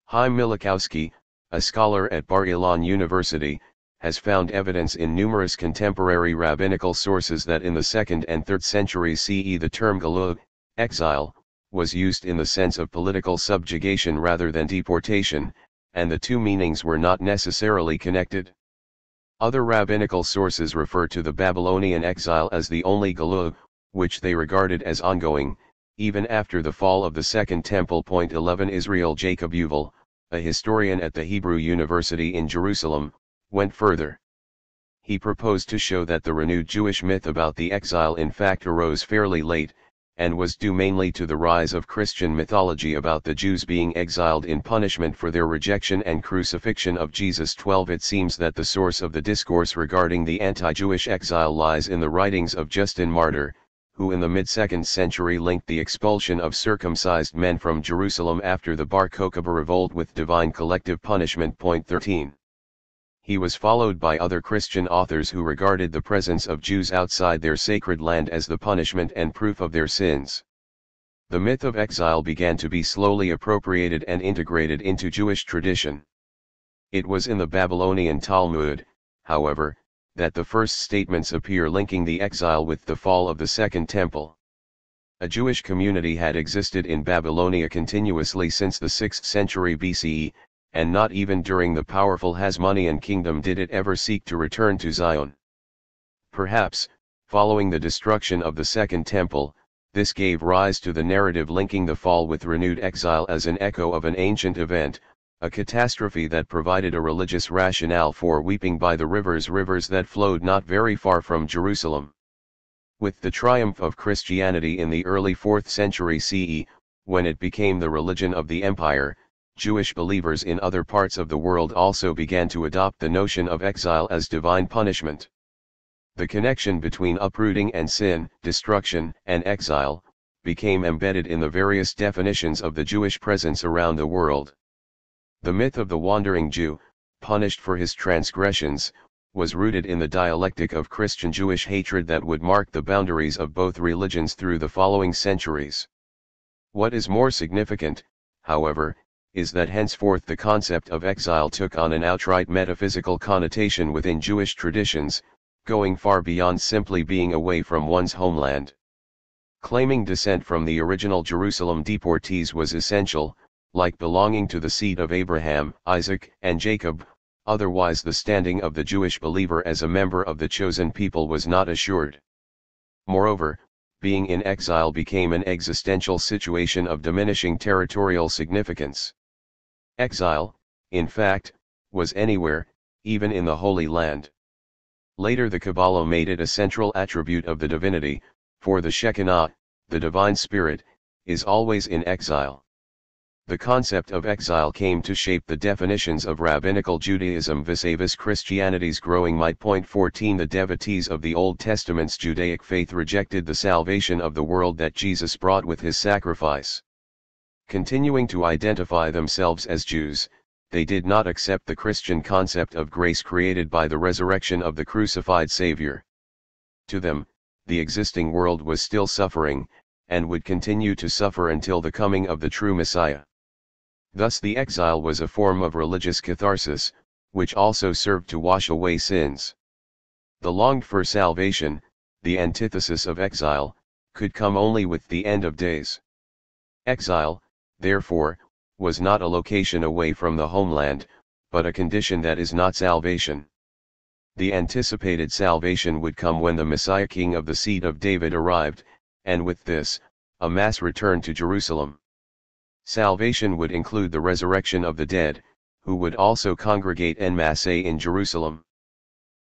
Chaim Milikowski, a scholar at Bar Ilan University, has found evidence in numerous contemporary rabbinical sources that in the 2nd and 3rd centuries CE the term galut, exile, was used in the sense of political subjugation rather than deportation, and the two meanings were not necessarily connected. Other rabbinical sources refer to the Babylonian exile as the only galut, which they regarded as ongoing, even after the fall of the Second Temple. 11 Israel Jacob Yuval, a historian at the Hebrew University in Jerusalem, went further. He proposed to show that the renewed Jewish myth about the exile in fact arose fairly late, and was due mainly to the rise of Christian mythology about the Jews being exiled in punishment for their rejection and crucifixion of Jesus. 12 It seems that the source of the discourse regarding the anti-Jewish exile lies in the writings of Justin Martyr, who in the mid-2nd century linked the expulsion of circumcised men from Jerusalem after the Bar Kokhba revolt with divine collective punishment. 13 He was followed by other Christian authors who regarded the presence of Jews outside their sacred land as the punishment and proof of their sins. The myth of exile began to be slowly appropriated and integrated into Jewish tradition. It was in the Babylonian Talmud, however, that the first statements appear linking the exile with the fall of the Second Temple. A Jewish community had existed in Babylonia continuously since the 6th century BCE, and not even during the powerful Hasmonean kingdom did it ever seek to return to Zion. Perhaps, following the destruction of the Second Temple, this gave rise to the narrative linking the fall with renewed exile as an echo of an ancient event, a catastrophe that provided a religious rationale for weeping by the rivers that flowed not very far from Jerusalem. With the triumph of Christianity in the early 4th century CE, when it became the religion of the empire, Jewish believers in other parts of the world also began to adopt the notion of exile as divine punishment. The connection between uprooting and sin, destruction and exile, became embedded in the various definitions of the Jewish presence around the world. The myth of the wandering Jew, punished for his transgressions, was rooted in the dialectic of Christian-Jewish hatred that would mark the boundaries of both religions through the following centuries. What is more significant, however, is that henceforth the concept of exile took on an outright metaphysical connotation within Jewish traditions, going far beyond simply being away from one's homeland. Claiming descent from the original Jerusalem deportees was essential, like belonging to the seed of Abraham, Isaac, and Jacob, otherwise the standing of the Jewish believer as a member of the chosen people was not assured. Moreover, being in exile became an existential situation of diminishing territorial significance. Exile, in fact, was anywhere, even in the Holy Land. Later the Kabbalah made it a central attribute of the divinity, for the Shekinah, the divine spirit, is always in exile. The concept of exile came to shape the definitions of rabbinical Judaism vis-a-vis Christianity's growing might. 14 The devotees of the Old Testament's Judaic faith rejected the salvation of the world that Jesus brought with his sacrifice. Continuing to identify themselves as Jews, they did not accept the Christian concept of grace created by the resurrection of the crucified Savior. To them, the existing world was still suffering, and would continue to suffer until the coming of the true Messiah. Thus the exile was a form of religious catharsis, which also served to wash away sins. The longed-for salvation, the antithesis of exile, could come only with the end of days. Exile, therefore, was not a location away from the homeland, but a condition that is not salvation. The anticipated salvation would come when the Messiah King of the seed of David arrived, and with this, a mass return to Jerusalem. Salvation would include the resurrection of the dead, who would also congregate en masse in Jerusalem.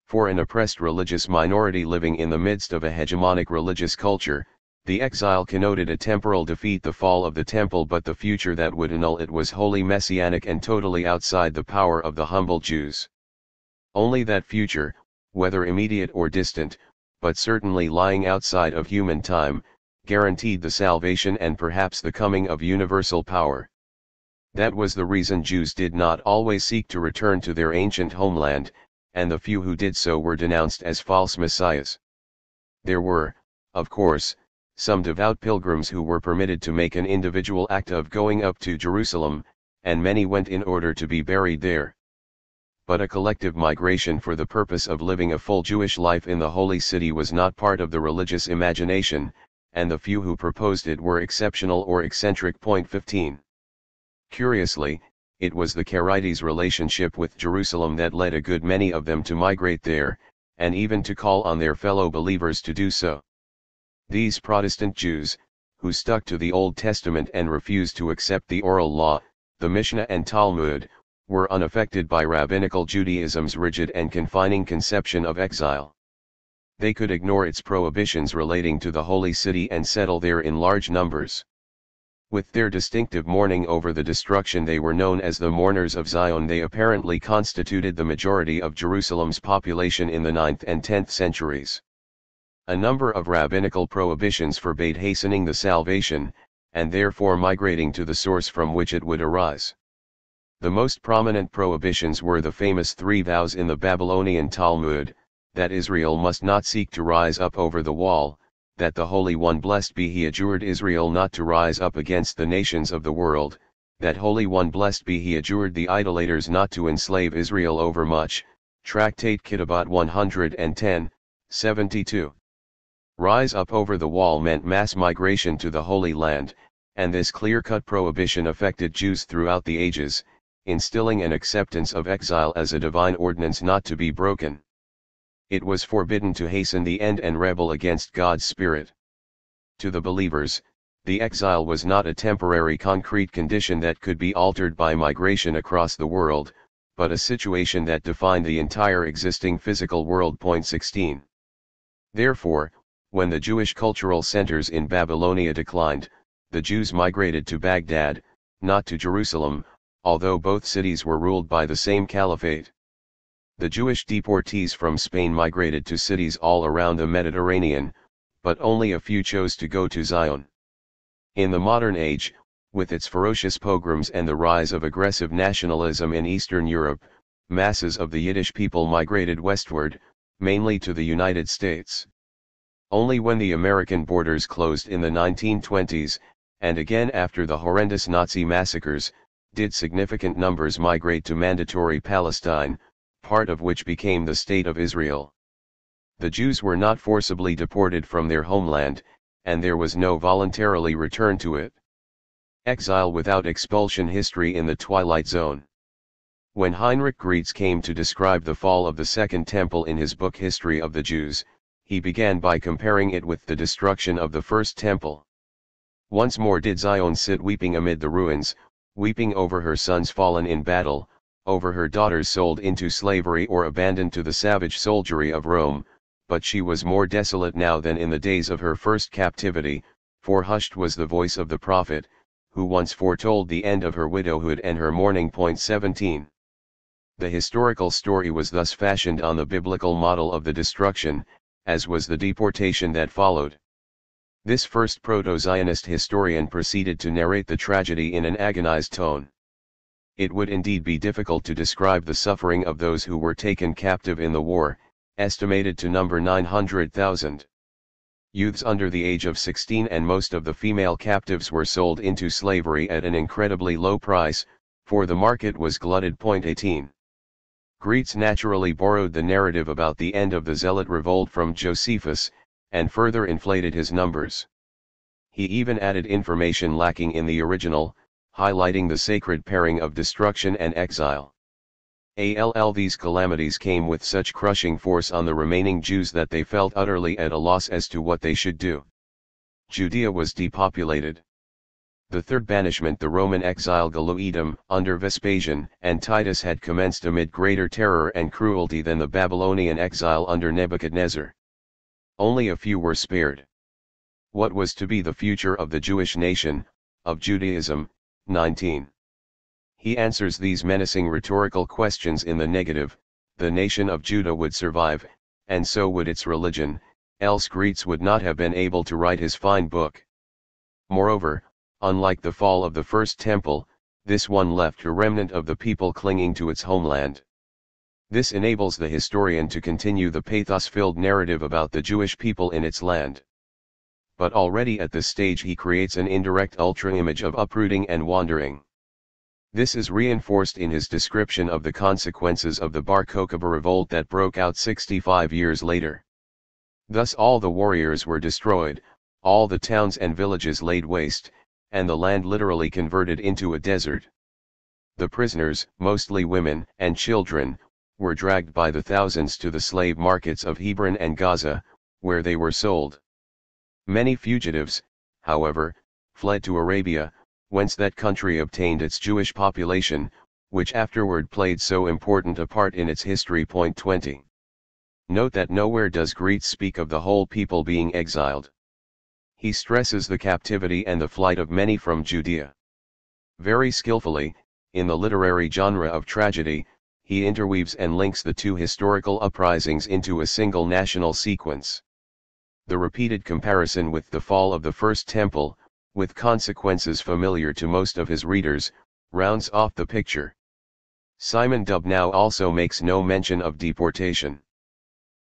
For an oppressed religious minority living in the midst of a hegemonic religious culture, the exile connoted a temporal defeat, the fall of the temple, but the future that would annul it was wholly messianic and totally outside the power of the humble Jews. Only that future, whether immediate or distant, but certainly lying outside of human time, guaranteed the salvation and perhaps the coming of universal power. That was the reason Jews did not always seek to return to their ancient homeland, and the few who did so were denounced as false messiahs. There were, of course, some devout pilgrims who were permitted to make an individual act of going up to Jerusalem, and many went in order to be buried there. But a collective migration for the purpose of living a full Jewish life in the holy city was not part of the religious imagination, and the few who proposed it were exceptional or eccentric. 15. Curiously, it was the Karaites' relationship with Jerusalem that led a good many of them to migrate there, and even to call on their fellow believers to do so. These Protestant Jews, who stuck to the Old Testament and refused to accept the oral law, the Mishnah and Talmud, were unaffected by rabbinical Judaism's rigid and confining conception of exile. They could ignore its prohibitions relating to the holy city and settle there in large numbers. With their distinctive mourning over the destruction, they were known as the mourners of Zion. They apparently constituted the majority of Jerusalem's population in the 9th and 10th centuries. A number of rabbinical prohibitions forbade hastening the salvation, and therefore migrating to the source from which it would arise. The most prominent prohibitions were the famous 3 vows in the Babylonian Talmud, that Israel must not seek to rise up over the wall, that the Holy One blessed be He adjured Israel not to rise up against the nations of the world, that Holy One blessed be He adjured the idolaters not to enslave Israel overmuch. Tractate Kitabot 110, 72. Rise up over the wall meant mass migration to the Holy Land, and this clear-cut prohibition affected Jews throughout the ages, instilling an acceptance of exile as a divine ordinance not to be broken. It was forbidden to hasten the end and rebel against God's Spirit. To the believers, the exile was not a temporary concrete condition that could be altered by migration across the world, but a situation that defined the entire existing physical world. 16. Therefore, when the Jewish cultural centers in Babylonia declined, the Jews migrated to Baghdad, not to Jerusalem, although both cities were ruled by the same caliphate. The Jewish deportees from Spain migrated to cities all around the Mediterranean, but only a few chose to go to Zion. In the modern age, with its ferocious pogroms and the rise of aggressive nationalism in Eastern Europe, masses of the Yiddish people migrated westward, mainly to the United States. Only when the American borders closed in the 1920s, and again after the horrendous Nazi massacres, did significant numbers migrate to Mandatory Palestine, part of which became the State of Israel. The Jews were not forcibly deported from their homeland, and there was no voluntarily return to it. Exile without expulsion. History in the Twilight Zone. When Heinrich Graetz came to describe the fall of the Second Temple in his book History of the Jews, he began by comparing it with the destruction of the First Temple. Once more did Zion sit weeping amid the ruins, weeping over her sons fallen in battle, over her daughters sold into slavery or abandoned to the savage soldiery of Rome, but she was more desolate now than in the days of her first captivity, for hushed was the voice of the prophet, who once foretold the end of her widowhood and her mourning. 17. The historical story was thus fashioned on the biblical model of the destruction, as was the deportation that followed. This first proto-Zionist historian proceeded to narrate the tragedy in an agonized tone. It would indeed be difficult to describe the suffering of those who were taken captive in the war, estimated to number 900,000. Youths under the age of 16 and most of the female captives were sold into slavery at an incredibly low price, for the market was glutted. 18. Graetz naturally borrowed the narrative about the end of the Zealot revolt from Josephus, and further inflated his numbers. He even added information lacking in the original, highlighting the sacred pairing of destruction and exile. These calamities came with such crushing force on the remaining Jews that they felt utterly at a loss as to what they should do. Judea was depopulated. The third banishment, the Roman exile Galoedum, under Vespasian and Titus, had commenced amid greater terror and cruelty than the Babylonian exile under Nebuchadnezzar. Only a few were spared. What was to be the future of the Jewish nation, of Judaism? 19. He answers these menacing rhetorical questions in the negative. The nation of Judah would survive, and so would its religion, else Greece would not have been able to write his fine book. Moreover, unlike the fall of the first temple, this one left a remnant of the people clinging to its homeland. This enables the historian to continue the pathos-filled narrative about the Jewish people in its land. But already at this stage he creates an indirect ultra-image of uprooting and wandering. This is reinforced in his description of the consequences of the Bar Kokhba revolt that broke out 65 years later. Thus all the warriors were destroyed, all the towns and villages laid waste, and the land literally converted into a desert. The prisoners, mostly women and children, were dragged by the thousands to the slave markets of Hebron and Gaza, where they were sold. Many fugitives, however, fled to Arabia, whence that country obtained its Jewish population, which afterward played so important a part in its history. 20. Note that nowhere does Greetz speak of the whole people being exiled. He stresses the captivity and the flight of many from Judea. Very skillfully, in the literary genre of tragedy, he interweaves and links the two historical uprisings into a single national sequence. The repeated comparison with the fall of the First Temple, with consequences familiar to most of his readers, rounds off the picture. Simon Dubnow also makes no mention of deportation.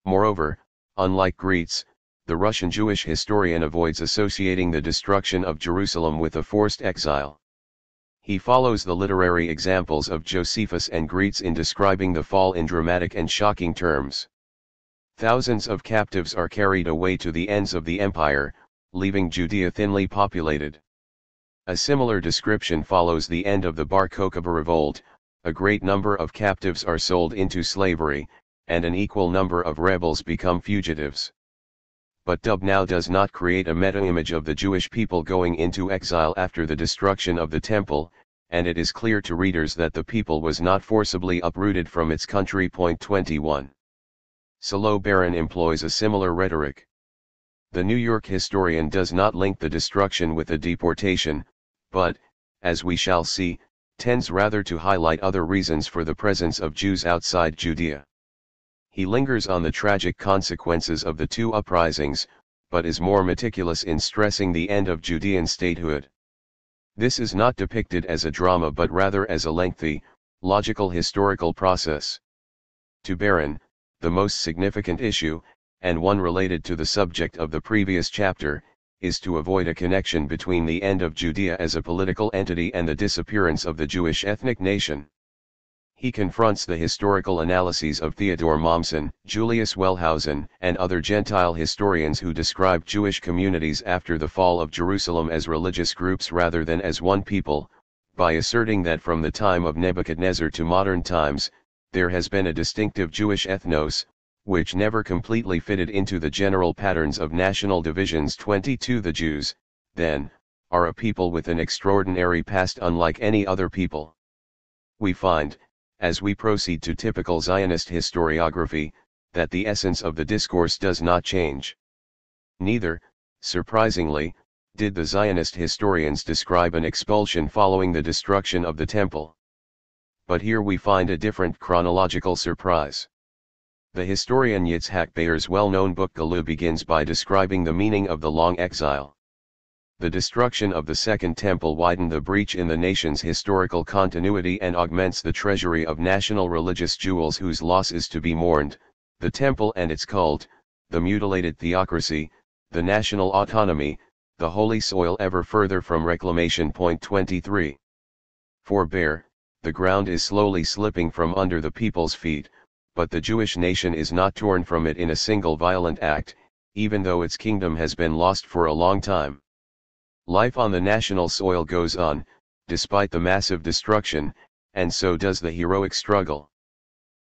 Moreover, unlike Greetz, the Russian Jewish historian avoids associating the destruction of Jerusalem with a forced exile. He follows the literary examples of Josephus and Greetz in describing the fall in dramatic and shocking terms. Thousands of captives are carried away to the ends of the empire, leaving Judea thinly populated. A similar description follows the end of the Bar Kokhba revolt. A great number of captives are sold into slavery, and an equal number of rebels become fugitives. But Dubnow does not create a meta-image of the Jewish people going into exile after the destruction of the temple, and it is clear to readers that the people was not forcibly uprooted from its country. 21. Salo Baron employs a similar rhetoric. The New York historian does not link the destruction with a deportation, but, as we shall see, tends rather to highlight other reasons for the presence of Jews outside Judea. He lingers on the tragic consequences of the two uprisings, but is more meticulous in stressing the end of Judean statehood. This is not depicted as a drama but rather as a lengthy, logical historical process. To Baron, the most significant issue, and one related to the subject of the previous chapter, is to avoid a connection between the end of Judea as a political entity and the disappearance of the Jewish ethnic nation. He confronts the historical analyses of Theodor Mommsen, Julius Wellhausen, and other Gentile historians who describe Jewish communities after the fall of Jerusalem as religious groups rather than as one people, by asserting that from the time of Nebuchadnezzar to modern times, there has been a distinctive Jewish ethnos, which never completely fitted into the general patterns of national divisions. 22 The Jews, then, are a people with an extraordinary past unlike any other people. We find, as we proceed to typical Zionist historiography, that the essence of the discourse does not change. Neither, surprisingly, did the Zionist historians describe an expulsion following the destruction of the temple. But here we find a different chronological surprise. The historian Yitzhak Bayer's well-known book Galu begins by describing the meaning of the long exile. The destruction of the Second Temple widened the breach in the nation's historical continuity and augments the treasury of national religious jewels whose loss is to be mourned, the Temple and its cult, the mutilated theocracy, the national autonomy, the holy soil ever further from reclamation. 23. For Bayer, the ground is slowly slipping from under the people's feet, but the Jewish nation is not torn from it in a single violent act, even though its kingdom has been lost for a long time. Life on the national soil goes on, despite the massive destruction, and so does the heroic struggle.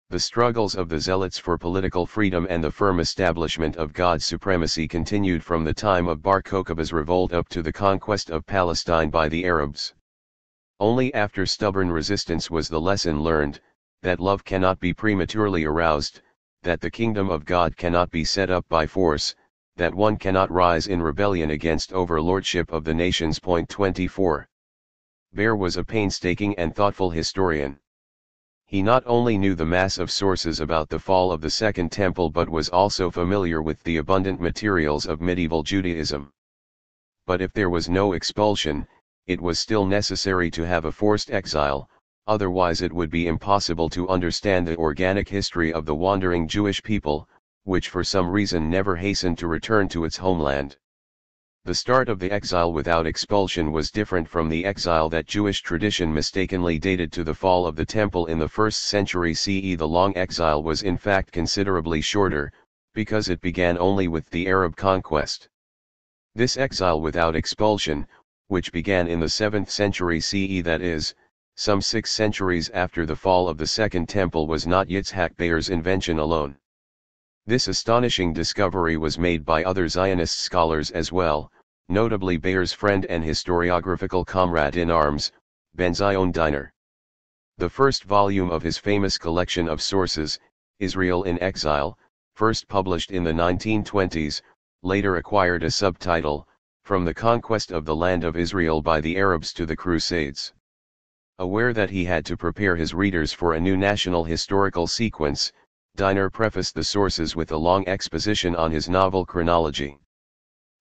The struggles of the Zealots for political freedom and the firm establishment of God's supremacy continued from the time of Bar Kokba's revolt up to the conquest of Palestine by the Arabs. Only after stubborn resistance was the lesson learned, that love cannot be prematurely aroused, that the kingdom of God cannot be set up by force, that one cannot rise in rebellion against overlordship of the nations. 24. Baer was a painstaking and thoughtful historian. He not only knew the mass of sources about the fall of the Second Temple but was also familiar with the abundant materials of medieval Judaism. But if there was no expulsion, it was still necessary to have a forced exile, otherwise it would be impossible to understand the organic history of the wandering Jewish people, which for some reason never hastened to return to its homeland. The start of the exile without expulsion was different from the exile that Jewish tradition mistakenly dated to the fall of the Temple in the 1st century CE. The long exile was in fact considerably shorter, because it began only with the Arab conquest. This exile without expulsion, which began in the 7th century CE, that is, some 6 centuries after the fall of the Second Temple, was not Yitzhak Beer's invention alone. This astonishing discovery was made by other Zionist scholars as well, notably Beer's friend and historiographical comrade in arms, Ben-Zion Diner. The first volume of his famous collection of sources, Israel in Exile, first published in the 1920s, later acquired a subtitle, From the Conquest of the Land of Israel by the Arabs to the Crusades. Aware that he had to prepare his readers for a new national historical sequence, Diner prefaced the sources with a long exposition on his novel chronology.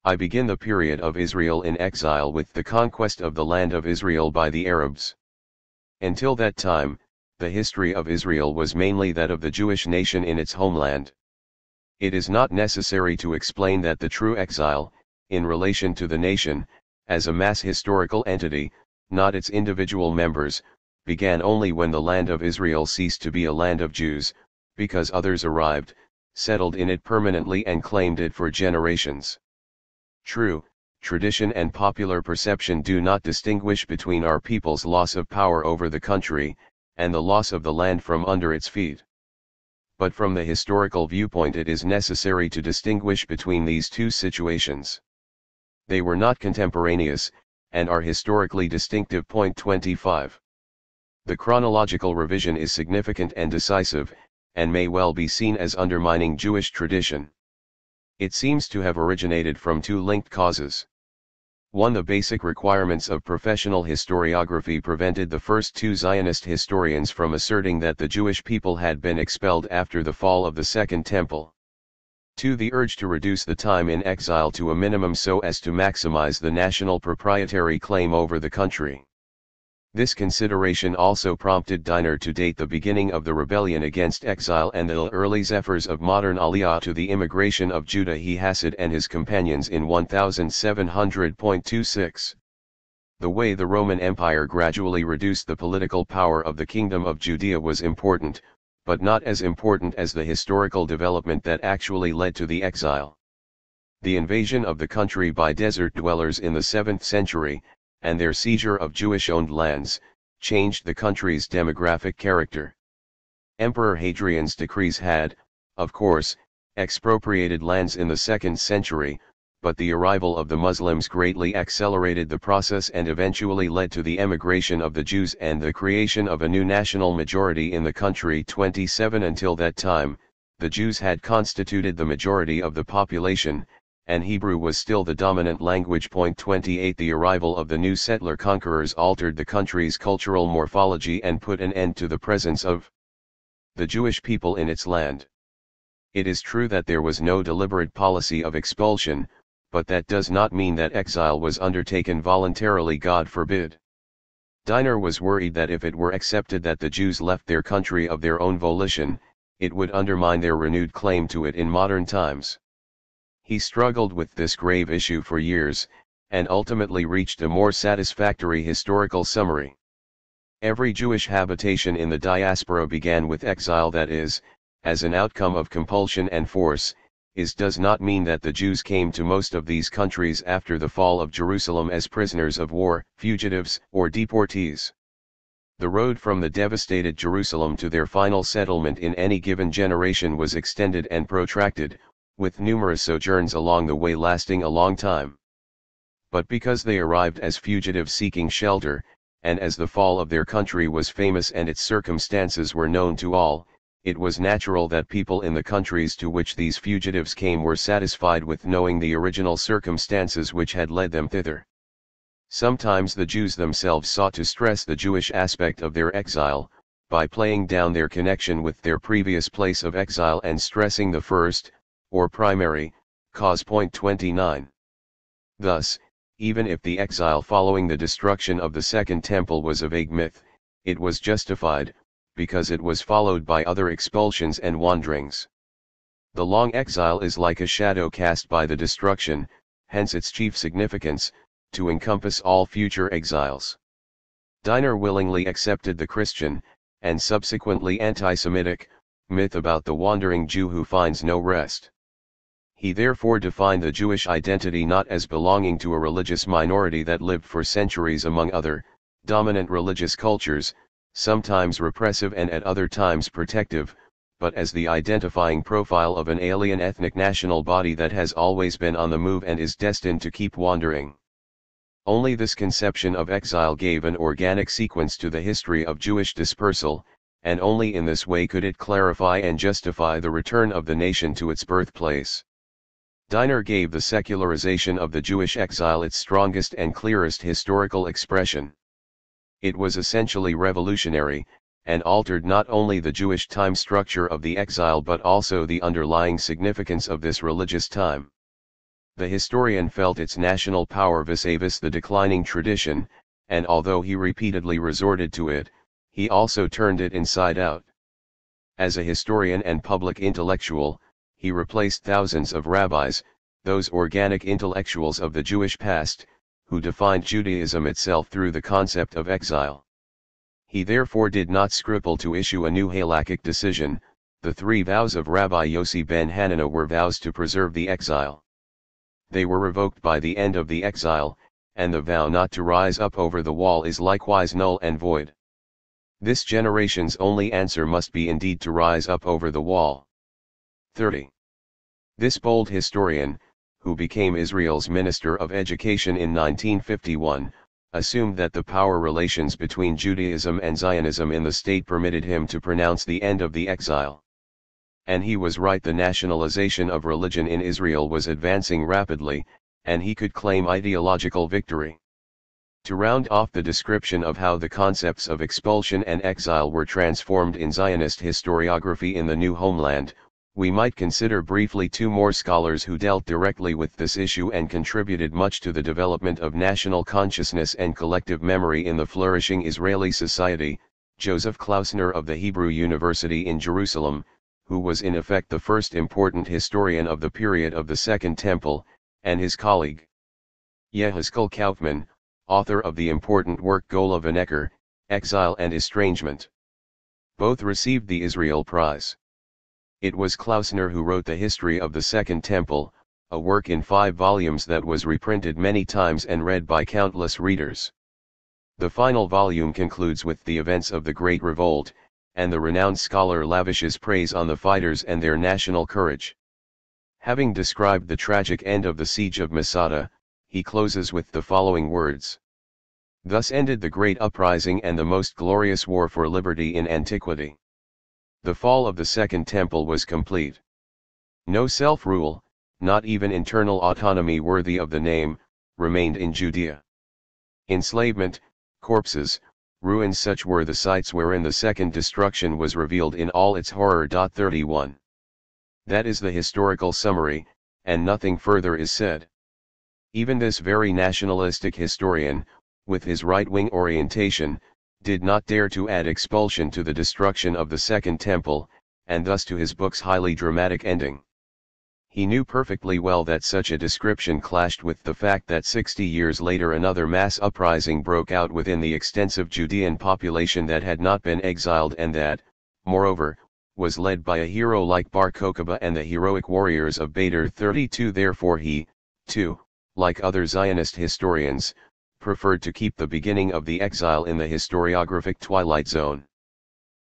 I begin the period of Israel in exile with the conquest of the land of Israel by the Arabs. Until that time, the history of Israel was mainly that of the Jewish nation in its homeland. It is not necessary to explain that the true exile, in relation to the nation, as a mass historical entity, not its individual members, began only when the land of Israel ceased to be a land of Jews, because others arrived, settled in it permanently and claimed it for generations. True, tradition and popular perception do not distinguish between our people's loss of power over the country, and the loss of the land from under its feet. But from the historical viewpoint it is necessary to distinguish between these two situations. They were not contemporaneous, and are historically distinctive. 25. The chronological revision is significant and decisive, and may well be seen as undermining Jewish tradition. It seems to have originated from two linked causes. 1. The basic requirements of professional historiography prevented the first two Zionist historians from asserting that the Jewish people had been expelled after the fall of the Second Temple. 2. The urge to reduce the time in exile to a minimum so as to maximize the national proprietary claim over the country. This consideration also prompted Diner to date the beginning of the rebellion against exile and the early zephyrs of modern Aliyah to the immigration of Judah Hasid and his companions in 1700.26. The way the Roman Empire gradually reduced the political power of the Kingdom of Judea was important, but not as important as the historical development that actually led to the exile. The invasion of the country by desert dwellers in the 7th century, and their seizure of Jewish-owned lands, changed the country's demographic character. Emperor Hadrian's decrees had, of course, expropriated lands in the 2nd century, but the arrival of the Muslims greatly accelerated the process and eventually led to the emigration of the Jews and the creation of a new national majority in the country. 27. Until that time, the Jews had constituted the majority of the population, and Hebrew was still the dominant language. 28. The arrival of the new settler conquerors altered the country's cultural morphology and put an end to the presence of the Jewish people in its land. It is true that there was no deliberate policy of expulsion, but that does not mean that exile was undertaken voluntarily. God forbid. Diner was worried that if it were accepted that the Jews left their country of their own volition, it would undermine their renewed claim to it in modern times. He struggled with this grave issue for years, and ultimately reached a more satisfactory historical summary. Every Jewish habitation in the diaspora began with exile, that is, as an outcome of compulsion and force, does not mean that the Jews came to most of these countries after the fall of Jerusalem as prisoners of war, fugitives, or deportees. The road from the devastated Jerusalem to their final settlement in any given generation was extended and protracted, with numerous sojourns along the way lasting a long time. But because they arrived as fugitives seeking shelter, and as the fall of their country was famous and its circumstances were known to all, it was natural that people in the countries to which these fugitives came were satisfied with knowing the original circumstances which had led them thither. Sometimes the Jews themselves sought to stress the Jewish aspect of their exile, by playing down their connection with their previous place of exile and stressing the first, or primary, cause. Point 29. Thus, even if the exile following the destruction of the Second Temple was a vague myth, it was justified, because it was followed by other expulsions and wanderings. The long exile is like a shadow cast by the destruction, hence its chief significance, to encompass all future exiles. Diner willingly accepted the Christian, and subsequently anti-Semitic, myth about the wandering Jew who finds no rest. He therefore defined the Jewish identity not as belonging to a religious minority that lived for centuries among other, dominant religious cultures, sometimes repressive and at other times protective, but as the identifying profile of an alien ethnic national body that has always been on the move and is destined to keep wandering. Only this conception of exile gave an organic sequence to the history of Jewish dispersal, and only in this way could it clarify and justify the return of the nation to its birthplace. Diner gave the secularization of the Jewish exile its strongest and clearest historical expression. It was essentially revolutionary, and altered not only the Jewish time structure of the exile but also the underlying significance of this religious time. The historian felt its national power vis-a-vis the declining tradition, and although he repeatedly resorted to it, he also turned it inside out. As a historian and public intellectual, he replaced thousands of rabbis, those organic intellectuals of the Jewish past, who defined Judaism itself through the concept of exile. He therefore did not scruple to issue a new halakhic decision. The three vows of Rabbi Yossi ben Hananah were vows to preserve the exile. They were revoked by the end of the exile, and the vow not to rise up over the wall is likewise null and void. This generation's only answer must be indeed to rise up over the wall. 30. This bold historian, who became Israel's Minister of Education in 1951, assumed that the power relations between Judaism and Zionism in the state permitted him to pronounce the end of the exile. And he was right. The nationalization of religion in Israel was advancing rapidly, and he could claim ideological victory. To round off the description of how the concepts of expulsion and exile were transformed in Zionist historiography in the new homeland, we might consider briefly two more scholars who dealt directly with this issue and contributed much to the development of national consciousness and collective memory in the flourishing Israeli society: Joseph Klausner of the Hebrew University in Jerusalem, who was in effect the first important historian of the period of the Second Temple, and his colleague Yehezkel Kaufman, author of the important work Gola V'Neker, Exile and Estrangement. Both received the Israel Prize. It was Klausner who wrote the history of the Second Temple, a work in 5 volumes that was reprinted many times and read by countless readers. The final volume concludes with the events of the Great Revolt, and the renowned scholar lavishes praise on the fighters and their national courage. Having described the tragic end of the siege of Masada, he closes with the following words: "Thus ended the great uprising and the most glorious war for liberty in antiquity. The fall of the Second Temple was complete. No self-rule, not even internal autonomy worthy of the name, remained in Judea. Enslavement, corpses, ruins, such were the sights wherein the second destruction was revealed in all its horror." 31. That is the historical summary, and nothing further is said. Even this very nationalistic historian, with his right-wing orientation, did not dare to add expulsion to the destruction of the Second Temple, and thus to his book's highly dramatic ending. He knew perfectly well that such a description clashed with the fact that 60 years later another mass uprising broke out within the extensive Judean population that had not been exiled, and that, moreover, was led by a hero like Bar Kokhba and the heroic warriors of Badr 32. Therefore he, too, like other Zionist historians, preferred to keep the beginning of the exile in the historiographic twilight zone.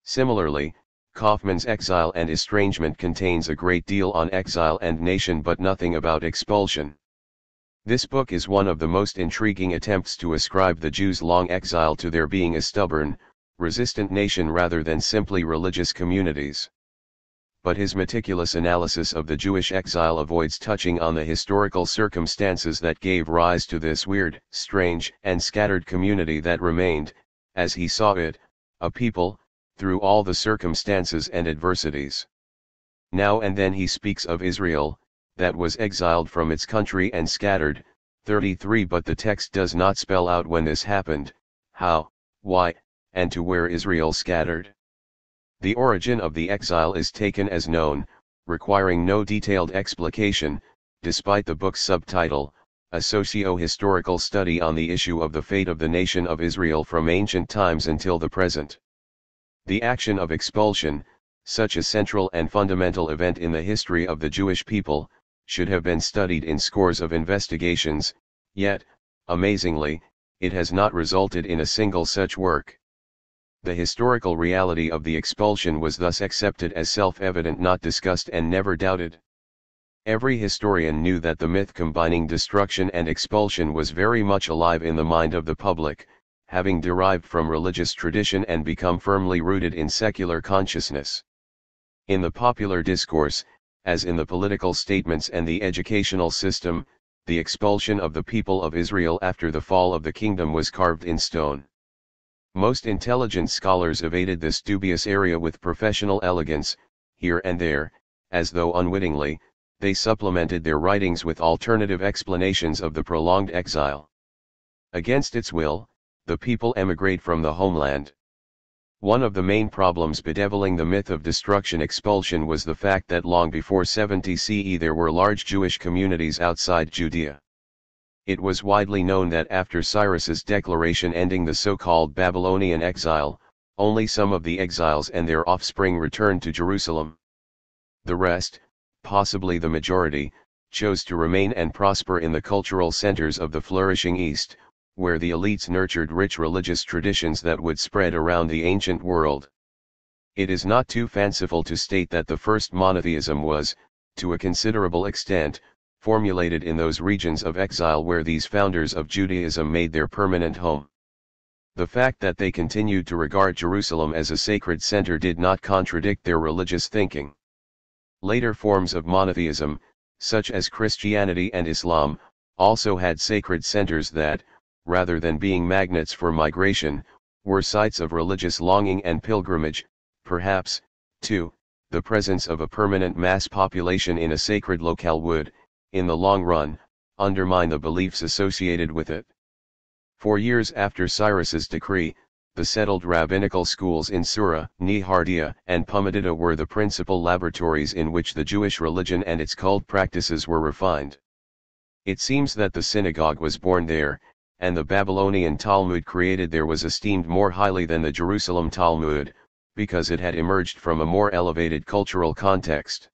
Similarly, Kaufman's Exile and Estrangement contains a great deal on exile and nation but nothing about expulsion. This book is one of the most intriguing attempts to ascribe the Jews' long exile to their being a stubborn, resistant nation rather than simply religious communities. But his meticulous analysis of the Jewish exile avoids touching on the historical circumstances that gave rise to this weird, strange, and scattered community that remained, as he saw it, a people, through all the circumstances and adversities. Now and then he speaks of Israel, that was exiled from its country and scattered, 33. But the text does not spell out when this happened, how, why, and to where Israel scattered. The origin of the exile is taken as known, requiring no detailed explication, despite the book's subtitle, A Socio-Historical Study on the Issue of the Fate of the Nation of Israel from Ancient Times until the Present. The action of expulsion, such a central and fundamental event in the history of the Jewish people, should have been studied in scores of investigations, yet, amazingly, it has not resulted in a single such work. The historical reality of the expulsion was thus accepted as self-evident, not discussed and never doubted. Every historian knew that the myth combining destruction and expulsion was very much alive in the mind of the public, having derived from religious tradition and become firmly rooted in secular consciousness. In the popular discourse, as in the political statements and the educational system, the expulsion of the people of Israel after the fall of the kingdom was carved in stone. Most intelligent scholars evaded this dubious area with professional elegance. Here and there, as though unwittingly, they supplemented their writings with alternative explanations of the prolonged exile. Against its will, the people emigrate from the homeland. One of the main problems bedeviling the myth of destruction expulsion was the fact that long before 70 CE there were large Jewish communities outside Judea. It was widely known that after Cyrus's declaration ending the so-called Babylonian exile, only some of the exiles and their offspring returned to Jerusalem. The rest, possibly the majority, chose to remain and prosper in the cultural centers of the flourishing East, where the elites nurtured rich religious traditions that would spread around the ancient world. It is not too fanciful to state that the first monotheism was, to a considerable extent, formulated in those regions of exile where these founders of Judaism made their permanent home. The fact that they continued to regard Jerusalem as a sacred center did not contradict their religious thinking. Later forms of monotheism, such as Christianity and Islam, also had sacred centers that, rather than being magnets for migration, were sites of religious longing and pilgrimage. Perhaps, too, the presence of a permanent mass population in a sacred locale would, in the long run, undermine the beliefs associated with it. For years after Cyrus's decree, the settled rabbinical schools in Sura, Nehardea, and Pumbedita were the principal laboratories in which the Jewish religion and its cult practices were refined. It seems that the synagogue was born there, and the Babylonian Talmud created there was esteemed more highly than the Jerusalem Talmud, because it had emerged from a more elevated cultural context.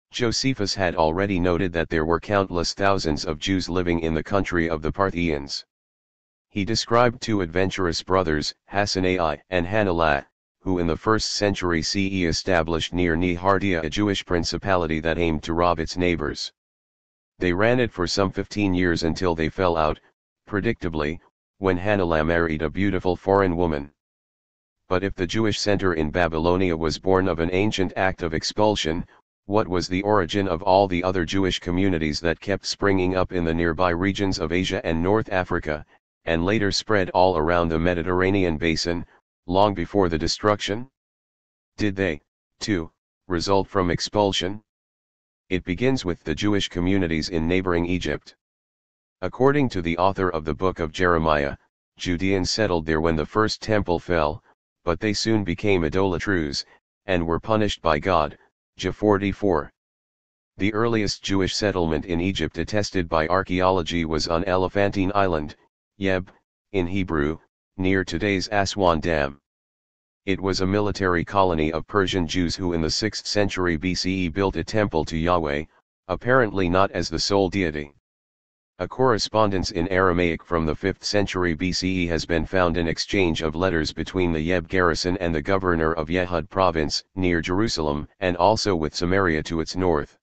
Josephus had already noted that there were countless thousands of Jews living in the country of the Parthians. He described two adventurous brothers, Hassanai and Hananiah, who in the 1st century CE established near Nehardea a Jewish principality that aimed to rob its neighbors. They ran it for some 15 years until they fell out, predictably, when Hananiah married a beautiful foreign woman. But if the Jewish center in Babylonia was born of an ancient act of expulsion, what was the origin of all the other Jewish communities that kept springing up in the nearby regions of Asia and North Africa, and later spread all around the Mediterranean basin, long before the destruction? Did they, too, result from expulsion? It begins with the Jewish communities in neighboring Egypt. According to the author of the book of Jeremiah, Judeans settled there when the first temple fell, but they soon became idolaters, and were punished by God. Jah 44. The earliest Jewish settlement in Egypt attested by archaeology was on Elephantine Island, Yeb, in Hebrew, near today's Aswan Dam. It was a military colony of Persian Jews who in the 6th century BCE built a temple to Yahweh, apparently not as the sole deity. A correspondence in Aramaic from the 5th century BCE has been found, an exchange of letters between the Yeb garrison and the governor of Yehud province, near Jerusalem, and also with Samaria to its north.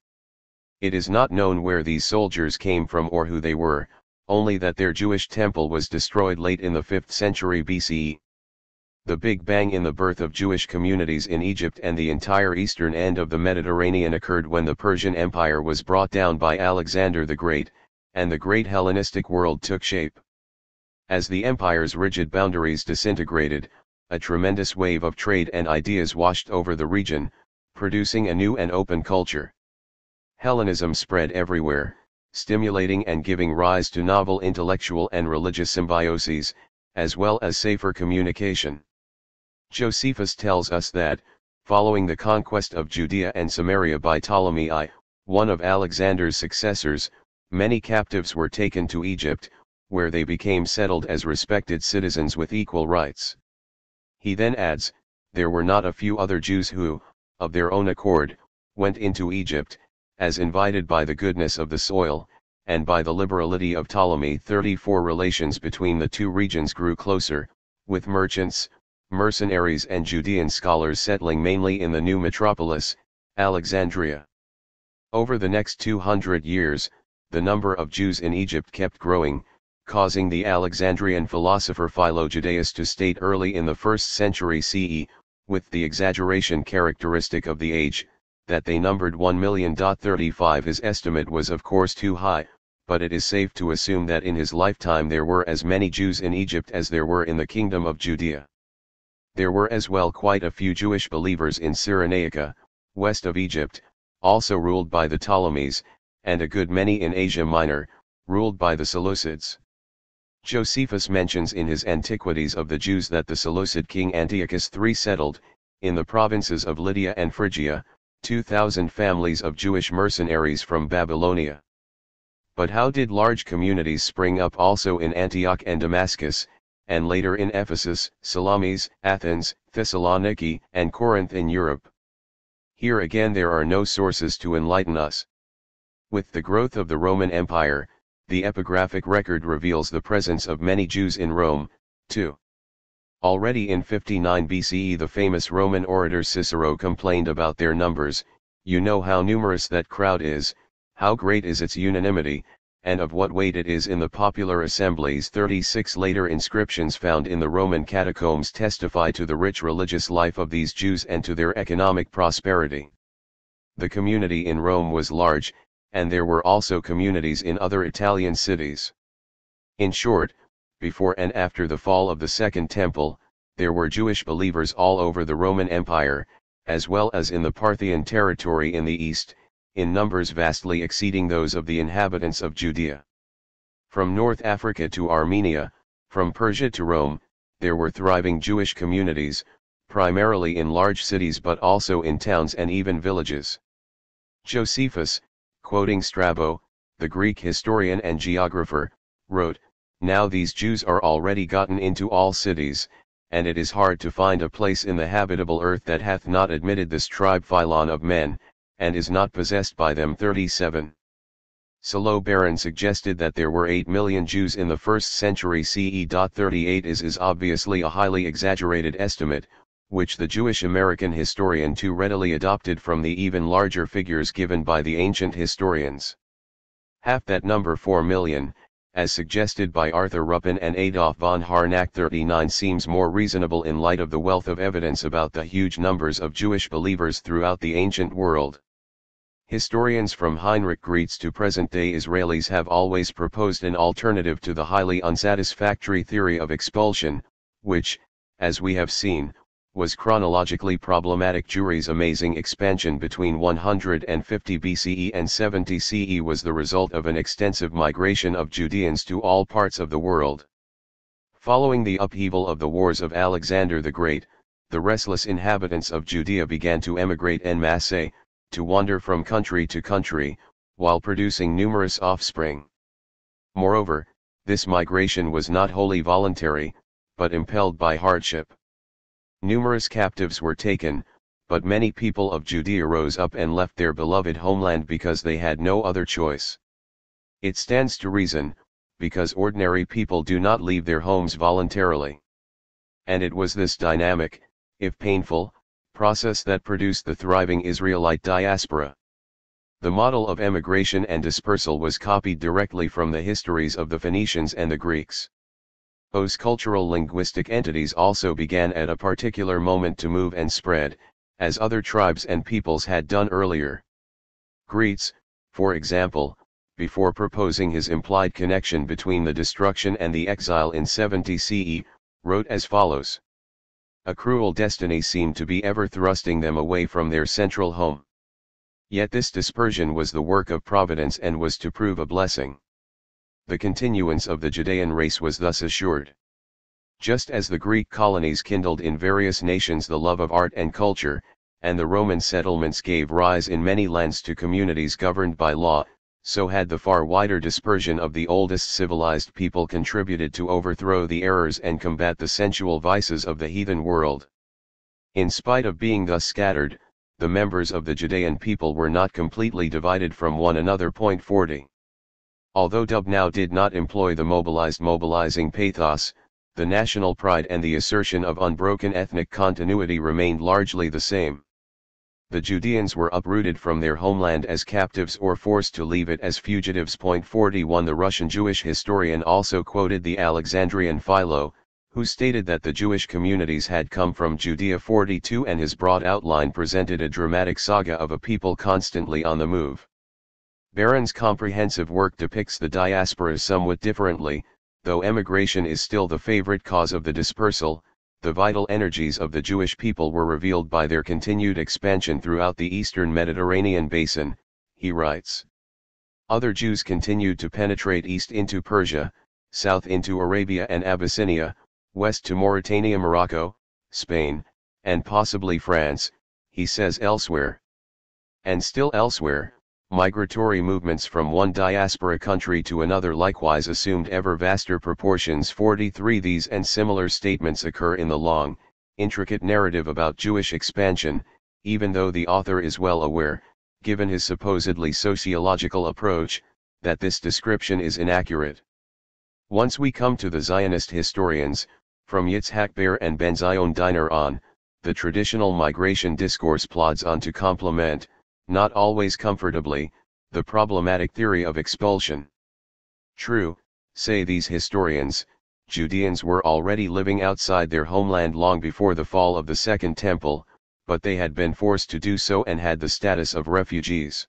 It is not known where these soldiers came from or who they were, only that their Jewish temple was destroyed late in the 5th century BCE. The Big Bang in the birth of Jewish communities in Egypt and the entire eastern end of the Mediterranean occurred when the Persian Empire was brought down by Alexander the Great, and the great Hellenistic world took shape. As the empire's rigid boundaries disintegrated, a tremendous wave of trade and ideas washed over the region, producing a new and open culture. Hellenism spread everywhere, stimulating and giving rise to novel intellectual and religious symbioses, as well as safer communication. Josephus tells us that, following the conquest of Judea and Samaria by Ptolemy I, one of Alexander's successors, many captives were taken to Egypt, where they became settled as respected citizens with equal rights. He then adds, there were not a few other Jews who, of their own accord, went into Egypt, as invited by the goodness of the soil, and by the liberality of Ptolemy. 34 Relations between the two regions grew closer, with merchants, mercenaries and Judean scholars settling mainly in the new metropolis, Alexandria. Over the next 200 years, the number of Jews in Egypt kept growing, causing the Alexandrian philosopher Philo-Judaeus to state early in the 1st century CE, with the exaggeration characteristic of the age, that they numbered 1,000,000. 35 His estimate was of course too high, but it is safe to assume that in his lifetime there were as many Jews in Egypt as there were in the kingdom of Judea. There were as well quite a few Jewish believers in Cyrenaica, west of Egypt, also ruled by the Ptolemies, and a good many in Asia Minor, ruled by the Seleucids. Josephus mentions in his Antiquities of the Jews that the Seleucid king Antiochus III settled, in the provinces of Lydia and Phrygia, 2,000 families of Jewish mercenaries from Babylonia. But how did large communities spring up also in Antioch and Damascus, and later in Ephesus, Salamis, Athens, Thessaloniki, and Corinth in Europe? Here again there are no sources to enlighten us. With the growth of the Roman Empire, the epigraphic record reveals the presence of many Jews in Rome, too. Already in 59 BCE the famous Roman orator Cicero complained about their numbers. You know how numerous that crowd is, how great is its unanimity, and of what weight it is in the popular assemblies. 36 Later inscriptions found in the Roman catacombs testify to the rich religious life of these Jews and to their economic prosperity. The community in Rome was large, and there were also communities in other Italian cities. In short, before and after the fall of the Second Temple, there were Jewish believers all over the Roman Empire, as well as in the Parthian territory in the east, in numbers vastly exceeding those of the inhabitants of Judea. From North Africa to Armenia, from Persia to Rome, there were thriving Jewish communities, primarily in large cities but also in towns and even villages. Josephus, quoting Strabo, the Greek historian and geographer, wrote, "Now these Jews are already gotten into all cities, and it is hard to find a place in the habitable earth that hath not admitted this tribe phylon of men, and is not possessed by them." 37. Salo Baron suggested that there were 8 million Jews in the 1st century CE. 38 is obviously a highly exaggerated estimate, which the Jewish American historian too readily adopted from the even larger figures given by the ancient historians. Half that number, 4 million, as suggested by Arthur Ruppin and Adolf von Harnack. 39 seems more reasonable in light of the wealth of evidence about the huge numbers of Jewish believers throughout the ancient world. Historians from Heinrich Graetz to present-day Israelis have always proposed an alternative to the highly unsatisfactory theory of expulsion, which, as we have seen, was chronologically problematic. Jewry's amazing expansion between 150 BCE and 70 CE was the result of an extensive migration of Judeans to all parts of the world. Following the upheaval of the wars of Alexander the Great, the restless inhabitants of Judea began to emigrate en masse, to wander from country to country, while producing numerous offspring. Moreover, this migration was not wholly voluntary, but impelled by hardship. Numerous captives were taken, but many people of Judea rose up and left their beloved homeland because they had no other choice. It stands to reason, because ordinary people do not leave their homes voluntarily. And it was this dynamic, if painful, process that produced the thriving Israelite diaspora. The model of emigration and dispersal was copied directly from the histories of the Phoenicians and the Greeks. Those cultural linguistic entities also began at a particular moment to move and spread, as other tribes and peoples had done earlier. Greece, for example, before proposing his implied connection between the destruction and the exile in 70 CE, wrote as follows. A cruel destiny seemed to be ever thrusting them away from their central home. Yet this dispersion was the work of providence and was to prove a blessing. The continuance of the Judean race was thus assured. Just as the Greek colonies kindled in various nations the love of art and culture, and the Roman settlements gave rise in many lands to communities governed by law, so had the far wider dispersion of the oldest civilized people contributed to overthrow the errors and combat the sensual vices of the heathen world. In spite of being thus scattered, the members of the Judean people were not completely divided from one another. 40. Although Dub now did not employ the mobilizing pathos, the national pride and the assertion of unbroken ethnic continuity remained largely the same. The Judeans were uprooted from their homeland as captives or forced to leave it as fugitives. 41. The Russian Jewish historian also quoted the Alexandrian Philo, who stated that the Jewish communities had come from Judea. 42. And his broad outline presented a dramatic saga of a people constantly on the move. Barron's comprehensive work depicts the diaspora somewhat differently. Though emigration is still the favorite cause of the dispersal, the vital energies of the Jewish people were revealed by their continued expansion throughout the eastern Mediterranean basin, he writes. Other Jews continued to penetrate east into Persia, south into Arabia and Abyssinia, west to Mauritania, Morocco, Spain, and possibly France, he says elsewhere. And still elsewhere, migratory movements from one diaspora country to another likewise assumed ever vaster proportions. 43. These and similar statements occur in the long, intricate narrative about Jewish expansion, even though the author is well aware, given his supposedly sociological approach, that this description is inaccurate. Once we come to the Zionist historians, from Yitzhak Beer and Ben Zion Diner on, the traditional migration discourse plods on to complement, not always comfortably, the problematic theory of expulsion. True, say these historians, Judeans were already living outside their homeland long before the fall of the Second Temple, but they had been forced to do so and had the status of refugees.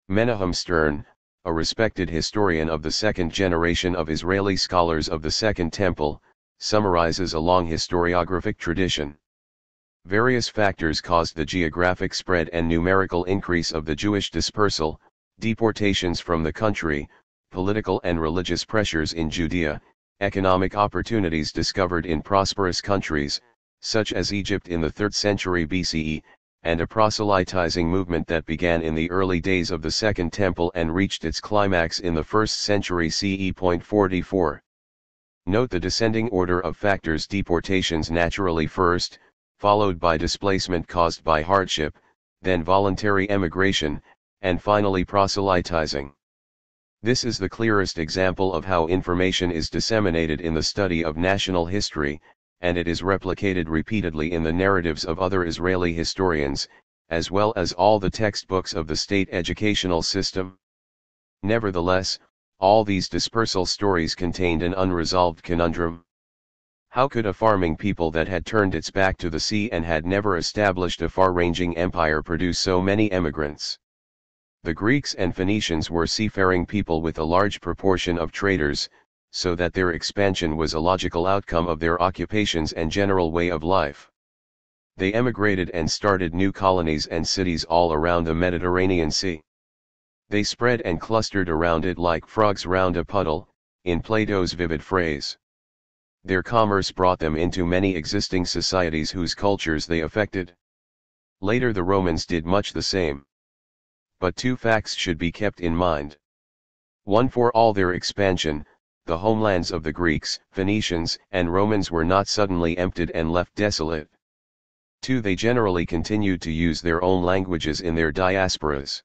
Menahem Stern, a respected historian of the second generation of Israeli scholars of the Second Temple, summarizes a long historiographic tradition. Various factors caused the geographic spread and numerical increase of the Jewish dispersal: deportations from the country, political and religious pressures in Judea, economic opportunities discovered in prosperous countries, such as Egypt in the 3rd century BCE, and a proselytizing movement that began in the early days of the Second Temple and reached its climax in the 1st century CE. 44. Note the descending order of factors: deportations naturally first, followed by displacement caused by hardship, then voluntary emigration, and finally proselytizing. This is the clearest example of how information is disseminated in the study of national history, and it is replicated repeatedly in the narratives of other Israeli historians, as well as all the textbooks of the state educational system. Nevertheless, all these dispersal stories contained an unresolved conundrum. How could a farming people that had turned its back to the sea and had never established a far-ranging empire produce so many emigrants? The Greeks and Phoenicians were seafaring people with a large proportion of traders, so that their expansion was a logical outcome of their occupations and general way of life. They emigrated and started new colonies and cities all around the Mediterranean Sea. They spread and clustered around it like frogs round a puddle, in Plato's vivid phrase. Their commerce brought them into many existing societies whose cultures they affected. Later the Romans did much the same. But two facts should be kept in mind. One, for all their expansion, the homelands of the Greeks, Phoenicians, and Romans were not suddenly emptied and left desolate. 2. They generally continued to use their own languages in their diasporas.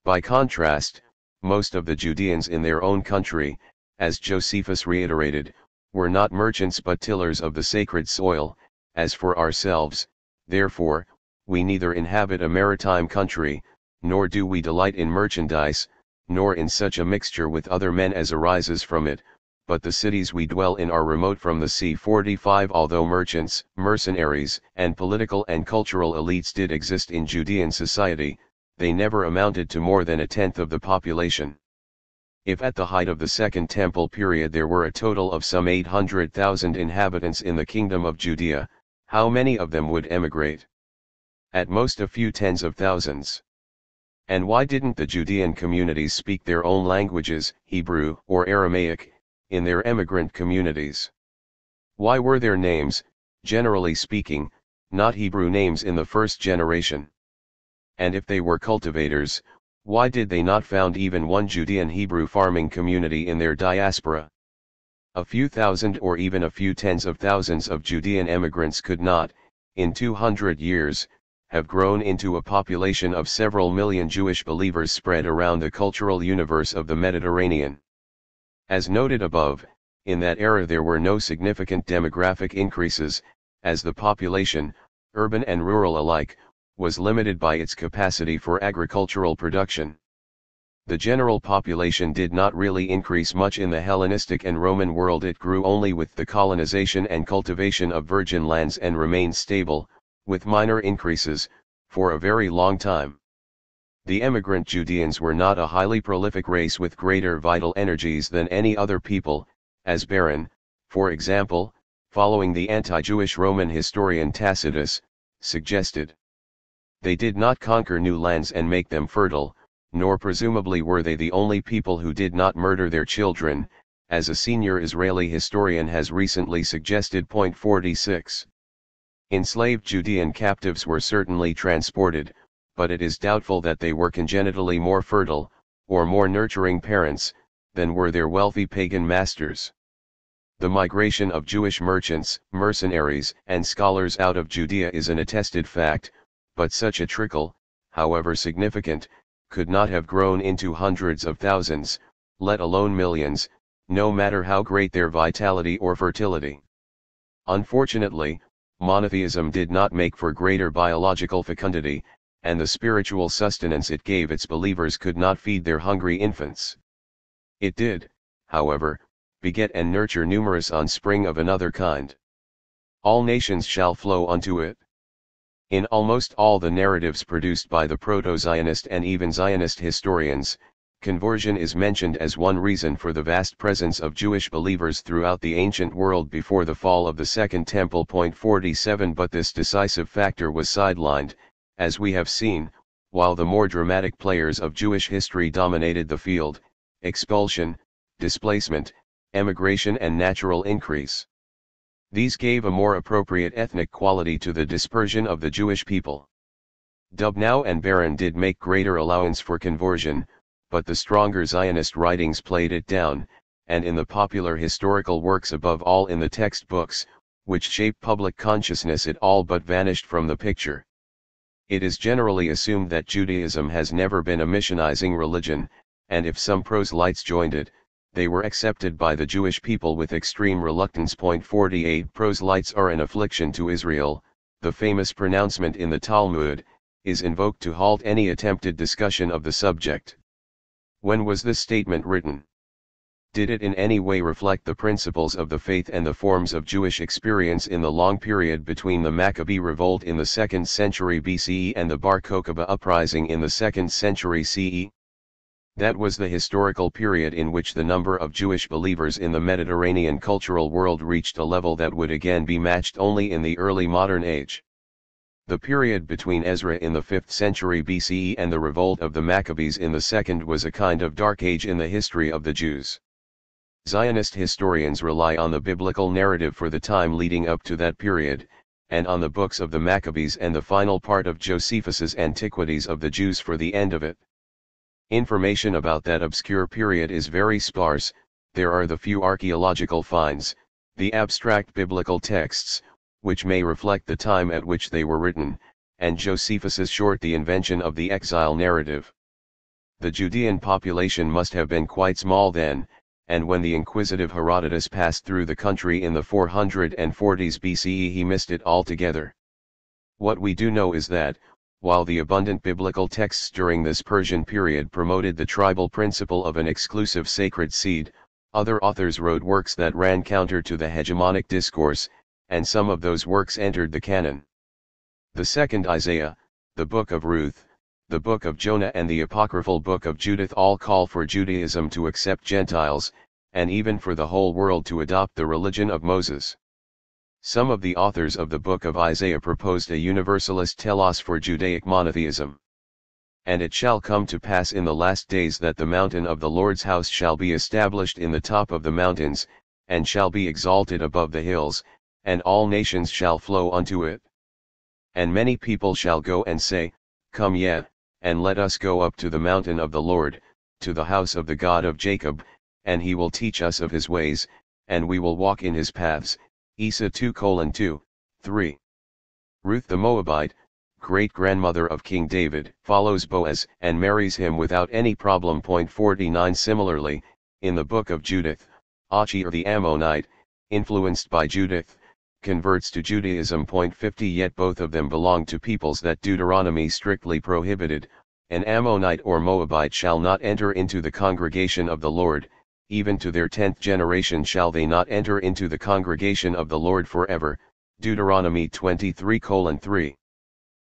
By contrast, most of the Judeans in their own country, as Josephus reiterated, were not merchants but tillers of the sacred soil. As for ourselves, therefore, we neither inhabit a maritime country, nor do we delight in merchandise, nor in such a mixture with other men as arises from it, but the cities we dwell in are remote from the sea. 45 Although merchants, mercenaries, and political and cultural elites did exist in Judean society, they never amounted to more than a tenth of the population. If at the height of the Second Temple period there were a total of some 800,000 inhabitants in the kingdom of Judea, how many of them would emigrate? At most a few tens of thousands. And why didn't the Judean communities speak their own languages, Hebrew or Aramaic, in their emigrant communities? Why were their names, generally speaking, not Hebrew names in the first generation? And if they were cultivators, why did they not found even one Judean Hebrew farming community in their diaspora? A few thousand or even a few tens of thousands of Judean emigrants could not, in 200 years, have grown into a population of several million Jewish believers spread around the cultural universe of the Mediterranean. As noted above, in that era there were no significant demographic increases, as the population, urban and rural alike, was limited by its capacity for agricultural production. The general population did not really increase much in the Hellenistic and Roman world. It grew only with the colonization and cultivation of virgin lands and remained stable, with minor increases, for a very long time. The emigrant Judeans were not a highly prolific race with greater vital energies than any other people, as Baron, for example, following the anti-Jewish Roman historian Tacitus, suggested. They did not conquer new lands and make them fertile, nor presumably were they the only people who did not murder their children, as a senior Israeli historian has recently suggested. 46. Enslaved Judean captives were certainly transported, but it is doubtful that they were congenitally more fertile, or more nurturing parents, than were their wealthy pagan masters. The migration of Jewish merchants, mercenaries, and scholars out of Judea is an attested fact, but such a trickle, however significant, could not have grown into hundreds of thousands, let alone millions, no matter how great their vitality or fertility. Unfortunately, monotheism did not make for greater biological fecundity, and the spiritual sustenance it gave its believers could not feed their hungry infants. It did, however, beget and nurture numerous offspring of another kind. All nations shall flow unto it. In almost all the narratives produced by the proto-Zionist and even Zionist historians, conversion is mentioned as one reason for the vast presence of Jewish believers throughout the ancient world before the fall of the Second Temple. 47 But this decisive factor was sidelined, as we have seen, while the more dramatic players of Jewish history dominated the field: expulsion, displacement, emigration and natural increase. These gave a more appropriate ethnic quality to the dispersion of the Jewish people. Dubnow and Baron did make greater allowance for conversion, but the stronger Zionist writings played it down, and in the popular historical works, above all in the textbooks, which shape public consciousness, it all but vanished from the picture. It is generally assumed that Judaism has never been a missionizing religion, and if some proselytes joined it, they were accepted by the Jewish people with extreme reluctance. 48 Proselytes are an affliction to Israel. The famous pronouncement in the Talmud is invoked to halt any attempted discussion of the subject. When was this statement written? Did it in any way reflect the principles of the faith and the forms of Jewish experience in the long period between the Maccabee revolt in the 2nd century BCE and the Bar Kokhba uprising in the 2nd century CE? That was the historical period in which the number of Jewish believers in the Mediterranean cultural world reached a level that would again be matched only in the early modern age. The period between Ezra in the 5th century BCE and the revolt of the Maccabees in the 2nd was a kind of dark age in the history of the Jews. Zionist historians rely on the biblical narrative for the time leading up to that period, and on the books of the Maccabees and the final part of Josephus's Antiquities of the Jews for the end of it. Information about that obscure period is very sparse. There are the few archaeological finds, the abstract biblical texts, which may reflect the time at which they were written, and Josephus's short The Invention of the Exile narrative. The Judean population must have been quite small then, and when the inquisitive Herodotus passed through the country in the 440s BCE he missed it altogether. What we do know is that, while the abundant biblical texts during this Persian period promoted the tribal principle of an exclusive sacred seed, other authors wrote works that ran counter to the hegemonic discourse, and some of those works entered the canon. The second Isaiah, the Book of Ruth, the Book of Jonah and the apocryphal Book of Judith all call for Judaism to accept Gentiles, and even for the whole world to adopt the religion of Moses. Some of the authors of the Book of Isaiah proposed a universalist telos for Judaic monotheism. And it shall come to pass in the last days that the mountain of the Lord's house shall be established in the top of the mountains, and shall be exalted above the hills, and all nations shall flow unto it. And many people shall go and say, Come ye, and let us go up to the mountain of the Lord, to the house of the God of Jacob, and he will teach us of his ways, and we will walk in his paths. Isa 2:2, 3. Ruth the Moabite, great-grandmother of King David, follows Boaz and marries him without any problem. 49 Similarly, in the Book of Judith, Achir the Ammonite, influenced by Judith, converts to Judaism. 50 Yet both of them belong to peoples that Deuteronomy strictly prohibited. An Ammonite or Moabite shall not enter into the congregation of the Lord, even to their 10th generation shall they not enter into the congregation of the Lord forever. Deuteronomy 23:3.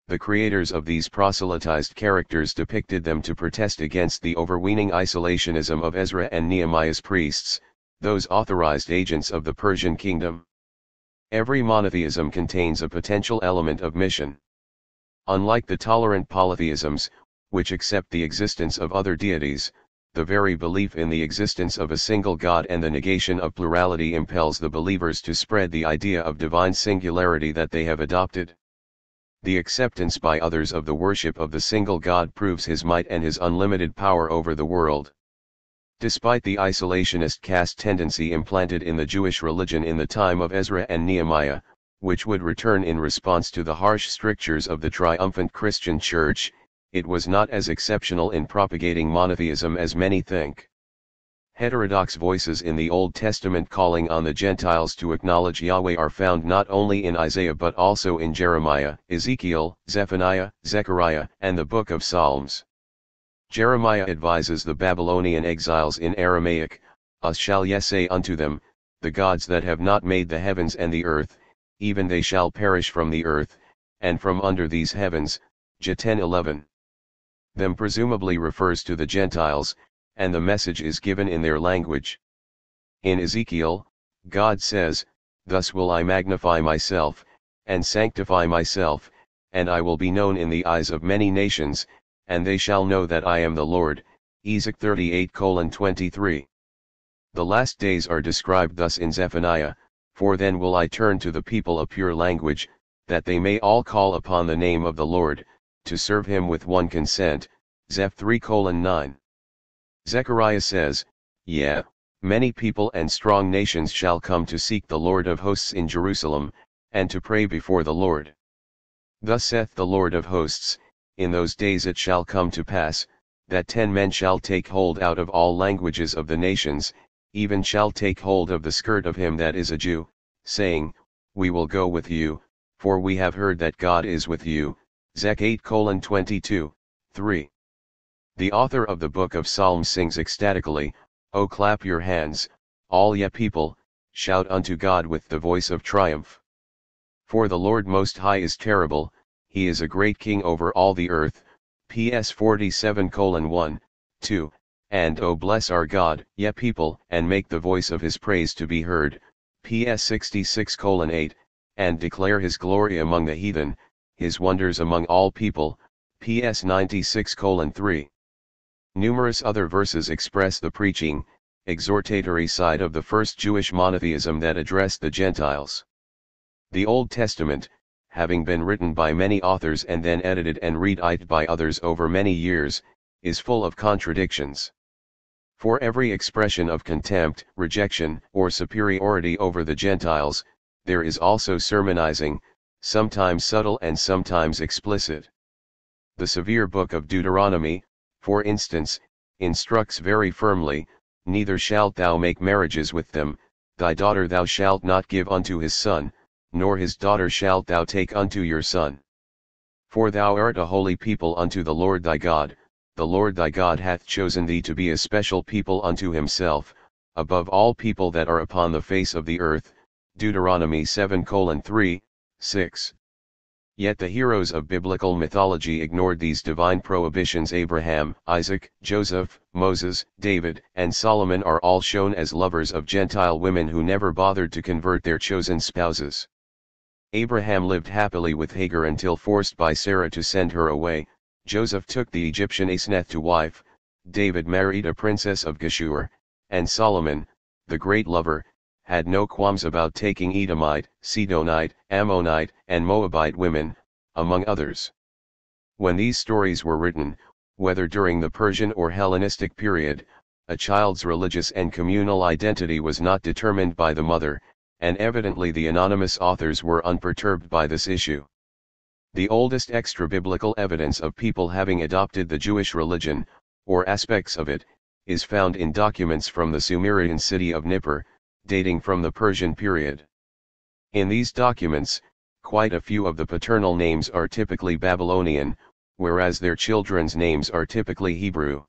The creators of these proselytized characters depicted them to protest against the overweening isolationism of Ezra and Nehemiah's priests, those authorized agents of the Persian kingdom. Every monotheism contains a potential element of mission. Unlike the tolerant polytheisms, which accept the existence of other deities, the very belief in the existence of a single God and the negation of plurality impels the believers to spread the idea of divine singularity that they have adopted. The acceptance by others of the worship of the single God proves his might and his unlimited power over the world. Despite the isolationist caste tendency implanted in the Jewish religion in the time of Ezra and Nehemiah, which would return in response to the harsh strictures of the triumphant Christian Church, it was not as exceptional in propagating monotheism as many think. Heterodox voices in the Old Testament calling on the Gentiles to acknowledge Yahweh are found not only in Isaiah but also in Jeremiah, Ezekiel, Zephaniah, Zechariah, and the Book of Psalms. Jeremiah advises the Babylonian exiles in Aramaic, Us shall ye say unto them, the gods that have not made the heavens and the earth, even they shall perish from the earth, and from under these heavens. J 10:11. Them presumably refers to the Gentiles, and the message is given in their language. In Ezekiel, God says, Thus will I magnify myself, and sanctify myself, and I will be known in the eyes of many nations, and they shall know that I am the Lord. Ezek 38:23. The last days are described thus in Zephaniah, For then will I turn to the people a pure language, that they may all call upon the name of the Lord, to serve him with one consent. Zeph 3:9. Zechariah says, Yea, many people and strong nations shall come to seek the Lord of hosts in Jerusalem, and to pray before the Lord. Thus saith the Lord of hosts, In those days it shall come to pass, that 10 men shall take hold out of all languages of the nations, even shall take hold of the skirt of him that is a Jew, saying, We will go with you, for we have heard that God is with you. Zech 8:22, 3. The author of the Book of Psalms sings ecstatically, O clap your hands, all ye people, shout unto God with the voice of triumph. For the Lord Most High is terrible, he is a great king over all the earth. PS 47:1, 2, and O bless our God, ye people, and make the voice of his praise to be heard. PS 66:8, and declare his glory among the heathen, his wonders among all people. PS 96:3. Numerous other verses express the preaching, exhortatory side of the first Jewish monotheism that addressed the Gentiles. The Old Testament, having been written by many authors and then edited and reedited by others over many years, is full of contradictions. For every expression of contempt, rejection, or superiority over the Gentiles, there is also sermonizing, sometimes subtle and sometimes explicit. The severe book of Deuteronomy, for instance, instructs very firmly, neither shalt thou make marriages with them, thy daughter thou shalt not give unto his son, nor his daughter shalt thou take unto your son. For thou art a holy people unto the Lord thy God, the Lord thy God hath chosen thee to be a special people unto himself, above all people that are upon the face of the earth. Deuteronomy 7:3, 6. Yet the heroes of biblical mythology ignored these divine prohibitions. Abraham, Isaac, Joseph, Moses, David, and Solomon are all shown as lovers of Gentile women who never bothered to convert their chosen spouses. Abraham lived happily with Hagar until forced by Sarah to send her away. Joseph took the Egyptian Asenath to wife, David married a princess of Geshur, and Solomon, the great lover, had no qualms about taking Edomite, Sidonite, Ammonite, and Moabite women, among others. When these stories were written, whether during the Persian or Hellenistic period, a child's religious and communal identity was not determined by the mother, and evidently the anonymous authors were unperturbed by this issue. The oldest extra-biblical evidence of people having adopted the Jewish religion, or aspects of it, is found in documents from the Sumerian city of Nippur, dating from the Persian period. In these documents, quite a few of the paternal names are typically Babylonian, whereas their children's names are typically Hebrew.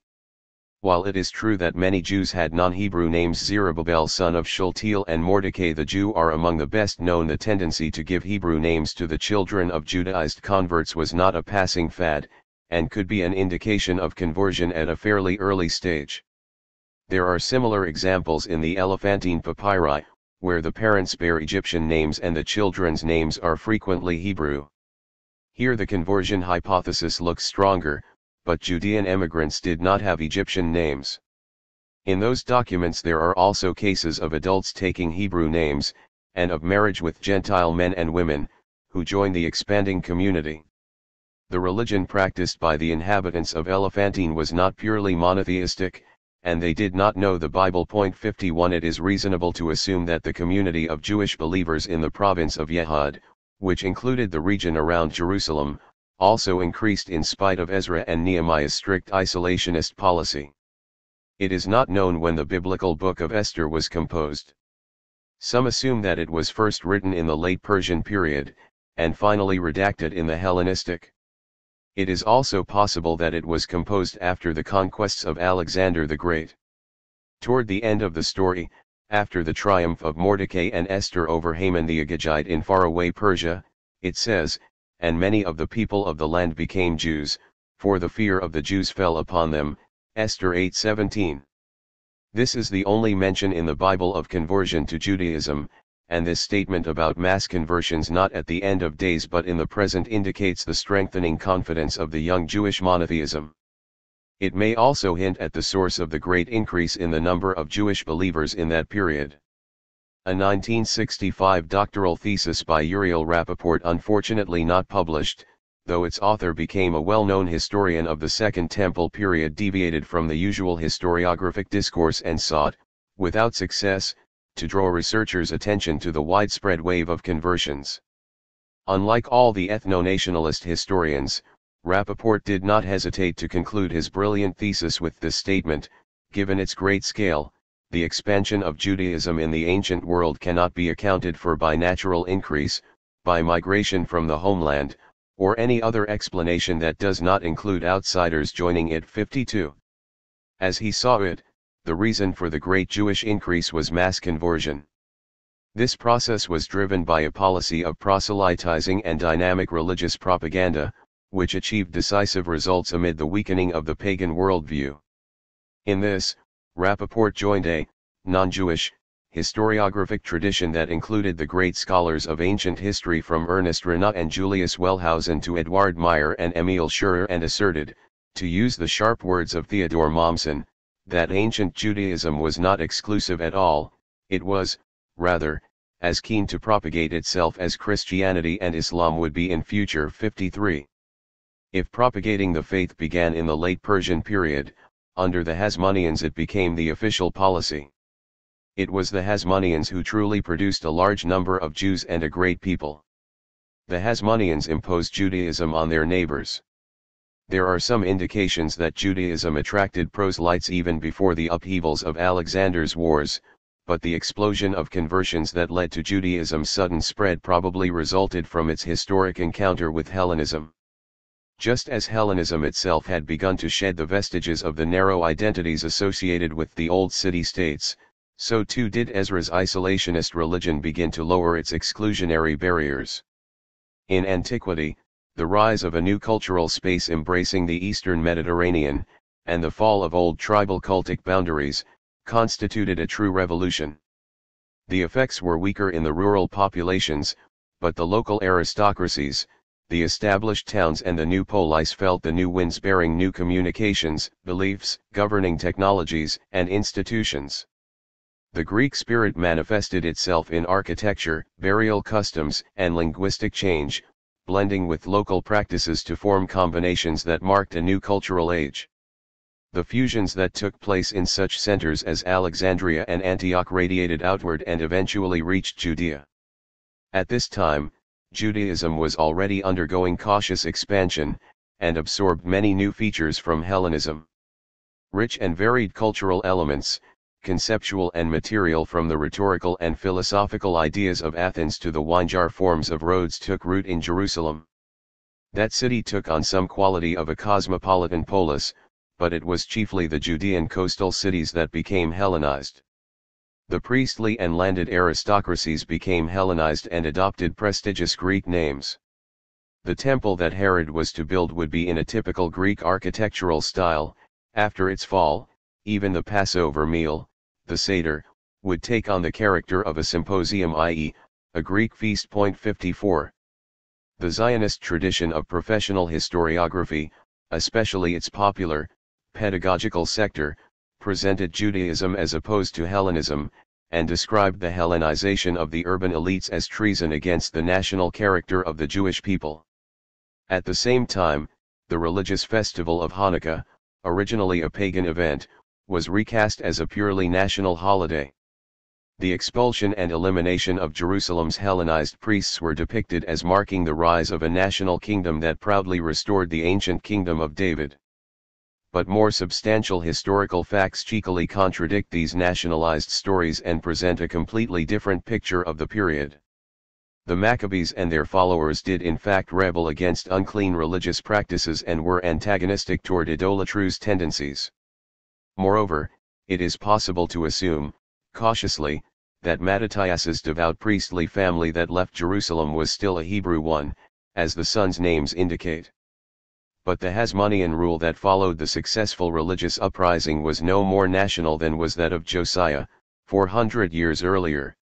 While it is true that many Jews had non-Hebrew names, Zerubbabel son of Shealtiel and Mordecai the Jew are among the best known. The tendency to give Hebrew names to the children of Judaized converts was not a passing fad, and could be an indication of conversion at a fairly early stage. There are similar examples in the Elephantine papyri, where the parents bear Egyptian names and the children's names are frequently Hebrew. Here the conversion hypothesis looks stronger, but Judean emigrants did not have Egyptian names. In those documents there are also cases of adults taking Hebrew names, and of marriage with Gentile men and women, who join the expanding community. The religion practiced by the inhabitants of Elephantine was not purely monotheistic, and they did not know the Bible. 51 It is reasonable to assume that the community of Jewish believers in the province of Yehud, which included the region around Jerusalem, also increased in spite of Ezra and Nehemiah's strict isolationist policy. It is not known when the biblical book of Esther was composed. Some assume that it was first written in the late Persian period, and finally redacted in the Hellenistic. It is also possible that it was composed after the conquests of Alexander the Great. Toward the end of the story, after the triumph of Mordecai and Esther over Haman the Agagite in faraway Persia, it says, "And many of the people of the land became Jews, for the fear of the Jews fell upon them." Esther 8:17. This is the only mention in the Bible of conversion to Judaism, and this statement about mass conversions not at the end of days but in the present indicates the strengthening confidence of the young Jewish monotheism. It may also hint at the source of the great increase in the number of Jewish believers in that period. A 1965 doctoral thesis by Uriel Rappaport, unfortunately not published, though its author became a well-known historian of the Second Temple period, deviated from the usual historiographic discourse and sought, without success, to draw researchers' attention to the widespread wave of conversions. Unlike all the ethno-nationalist historians, Rappaport did not hesitate to conclude his brilliant thesis with this statement: given its great scale, the expansion of Judaism in the ancient world cannot be accounted for by natural increase, by migration from the homeland, or any other explanation that does not include outsiders joining it. 52. As he saw it, the reason for the great Jewish increase was mass conversion. This process was driven by a policy of proselytizing and dynamic religious propaganda, which achieved decisive results amid the weakening of the pagan worldview. In this, Rappaport joined a non-Jewish historiographic tradition that included the great scholars of ancient history from Ernest Renan and Julius Wellhausen to Eduard Meyer and Emil Schurer, and asserted, to use the sharp words of Theodore Mommsen, that ancient Judaism was not exclusive at all, it was, rather, as keen to propagate itself as Christianity and Islam would be in future. 53. If propagating the faith began in the late Persian period, under the Hasmoneans it became the official policy. It was the Hasmoneans who truly produced a large number of Jews and a great people. The Hasmoneans imposed Judaism on their neighbors. There are some indications that Judaism attracted proselytes even before the upheavals of Alexander's wars, but the explosion of conversions that led to Judaism's sudden spread probably resulted from its historic encounter with Hellenism. Just as Hellenism itself had begun to shed the vestiges of the narrow identities associated with the old city-states, so too did Ezra's isolationist religion begin to lower its exclusionary barriers. In antiquity, the rise of a new cultural space embracing the Eastern Mediterranean, and the fall of old tribal cultic boundaries, constituted a true revolution. The effects were weaker in the rural populations, but the local aristocracies, the established towns and the new polis felt the new winds bearing new communications, beliefs, governing technologies, and institutions. The Greek spirit manifested itself in architecture, burial customs, and linguistic change, blending with local practices to form combinations that marked a new cultural age. The fusions that took place in such centers as Alexandria and Antioch radiated outward and eventually reached Judea. At this time, Judaism was already undergoing cautious expansion, and absorbed many new features from Hellenism. Rich and varied cultural elements, conceptual and material from the rhetorical and philosophical ideas of Athens to the wine-jar forms of Rhodes took root in Jerusalem. That city took on some quality of a cosmopolitan polis, but it was chiefly the Judean coastal cities that became Hellenized. The priestly and landed aristocracies became Hellenized and adopted prestigious Greek names. The temple that Herod was to build would be in a typical Greek architectural style. After its fall, even the Passover meal, the Seder, would take on the character of a symposium, i.e., a Greek feast. 54. The Zionist tradition of professional historiography, especially its popular, pedagogical sector, presented Judaism as opposed to Hellenism, and described the Hellenization of the urban elites as treason against the national character of the Jewish people. At the same time, the religious festival of Hanukkah, originally a pagan event, was recast as a purely national holiday. The expulsion and elimination of Jerusalem's Hellenized priests were depicted as marking the rise of a national kingdom that proudly restored the ancient kingdom of David. But more substantial historical facts cheekily contradict these nationalized stories and present a completely different picture of the period. The Maccabees and their followers did in fact rebel against unclean religious practices and were antagonistic toward idolatrous tendencies. Moreover, it is possible to assume, cautiously, that Mattathias's devout priestly family that left Jerusalem was still a Hebrew one, as the sons' names indicate. But the Hasmonean rule that followed the successful religious uprising was no more national than was that of Josiah, 400 years earlier.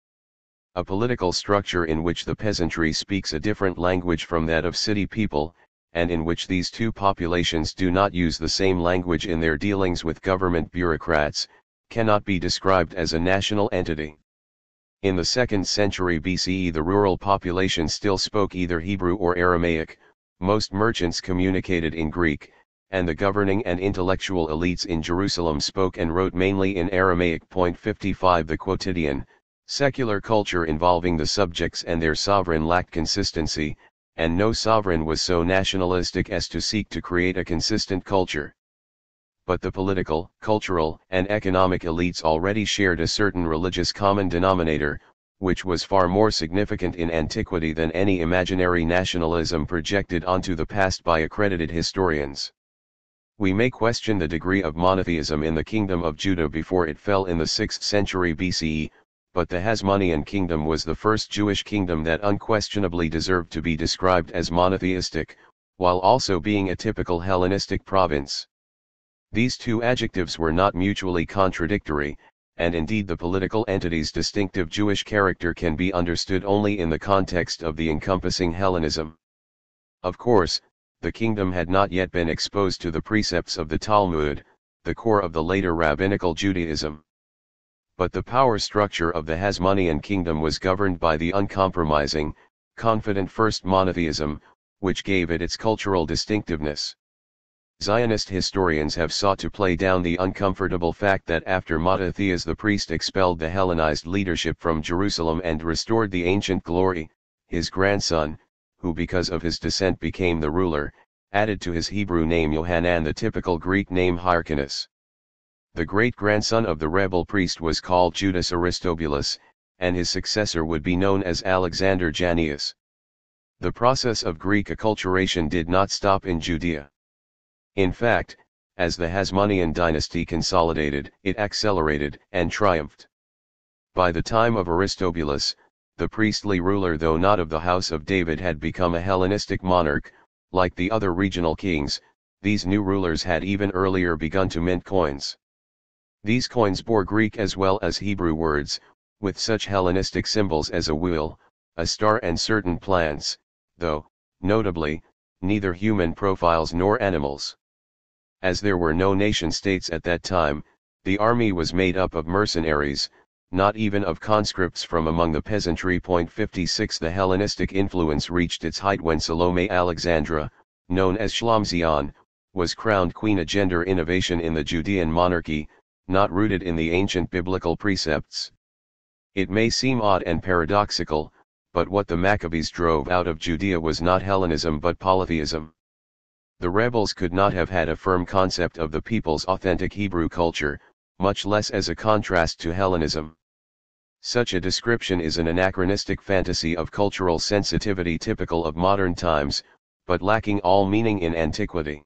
A political structure in which the peasantry speaks a different language from that of city people, and in which these two populations do not use the same language in their dealings with government bureaucrats, cannot be described as a national entity. In the 2nd century BCE the rural population still spoke either Hebrew or Aramaic, most merchants communicated in Greek, and the governing and intellectual elites in Jerusalem spoke and wrote mainly in Aramaic. 55 The quotidian, secular culture involving the subjects and their sovereign lacked consistency, and no sovereign was so nationalistic as to seek to create a consistent culture. But the political, cultural, and economic elites already shared a certain religious common denominator, which was far more significant in antiquity than any imaginary nationalism projected onto the past by accredited historians. We may question the degree of monotheism in the kingdom of Judah before it fell in the 6th century BCE, but the Hasmonean kingdom was the first Jewish kingdom that unquestionably deserved to be described as monotheistic, while also being a typical Hellenistic province. These two adjectives were not mutually contradictory, and indeed the political entity's distinctive Jewish character can be understood only in the context of the encompassing Hellenism. Of course, the kingdom had not yet been exposed to the precepts of the Talmud, the core of the later rabbinical Judaism. But the power structure of the Hasmonean kingdom was governed by the uncompromising, confident first monotheism, which gave it its cultural distinctiveness. Zionist historians have sought to play down the uncomfortable fact that after Mattathias the priest expelled the Hellenized leadership from Jerusalem and restored the ancient glory, his grandson, who because of his descent became the ruler, added to his Hebrew name Yohanan the typical Greek name Hyrcanus. The great-grandson of the rebel priest was called Judas Aristobulus, and his successor would be known as Alexander Jannaeus. The process of Greek acculturation did not stop in Judea. In fact, as the Hasmonean dynasty consolidated, it accelerated and triumphed. By the time of Aristobulus, the priestly ruler, though not of the house of David, had become a Hellenistic monarch. Like the other regional kings, these new rulers had even earlier begun to mint coins. These coins bore Greek as well as Hebrew words, with such Hellenistic symbols as a wheel, a star and certain plants, though, notably, neither human profiles nor animals. As there were no nation-states at that time, the army was made up of mercenaries, not even of conscripts from among the peasantry. 56 The Hellenistic influence reached its height when Salome Alexandra, known as Shlamzion, was crowned queen, a gender innovation in the Judean monarchy, not rooted in the ancient biblical precepts. It may seem odd and paradoxical, but what the Maccabees drove out of Judea was not Hellenism but polytheism. The rebels could not have had a firm concept of the people's authentic Hebrew culture, much less as a contrast to Hellenism. Such a description is an anachronistic fantasy of cultural sensitivity typical of modern times, but lacking all meaning in antiquity.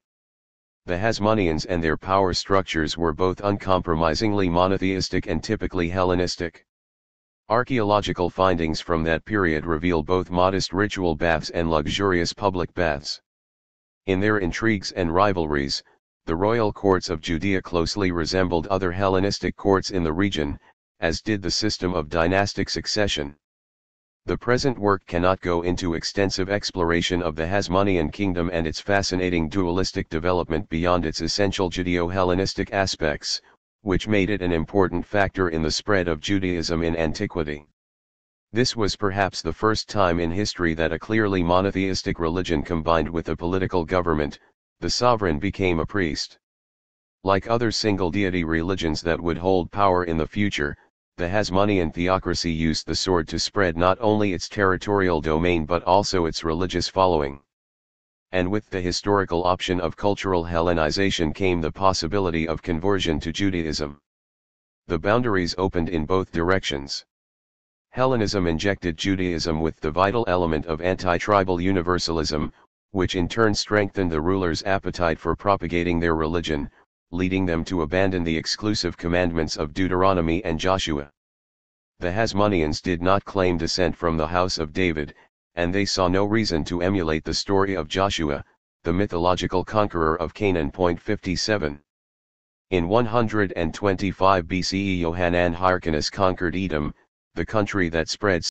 The Hasmoneans and their power structures were both uncompromisingly monotheistic and typically Hellenistic. Archaeological findings from that period reveal both modest ritual baths and luxurious public baths. In their intrigues and rivalries, the royal courts of Judea closely resembled other Hellenistic courts in the region, as did the system of dynastic succession. The present work cannot go into extensive exploration of the Hasmonean kingdom and its fascinating dualistic development beyond its essential Judeo-Hellenistic aspects, which made it an important factor in the spread of Judaism in antiquity. This was perhaps the first time in history that a clearly monotheistic religion combined with a political government. The sovereign became a priest. Like other single-deity religions that would hold power in the future, the Hasmonean theocracy used the sword to spread not only its territorial domain but also its religious following. And with the historical option of cultural Hellenization came the possibility of conversion to Judaism. The boundaries opened in both directions. Hellenism injected Judaism with the vital element of anti-tribal universalism, which in turn strengthened the rulers' appetite for propagating their religion, leading them to abandon the exclusive commandments of Deuteronomy and Joshua. The Hasmoneans did not claim descent from the house of David, and they saw no reason to emulate the story of Joshua, the mythological conqueror of Canaan. 57. In 125 BCE Yohanan Hyrcanus conquered Edom, the country that spread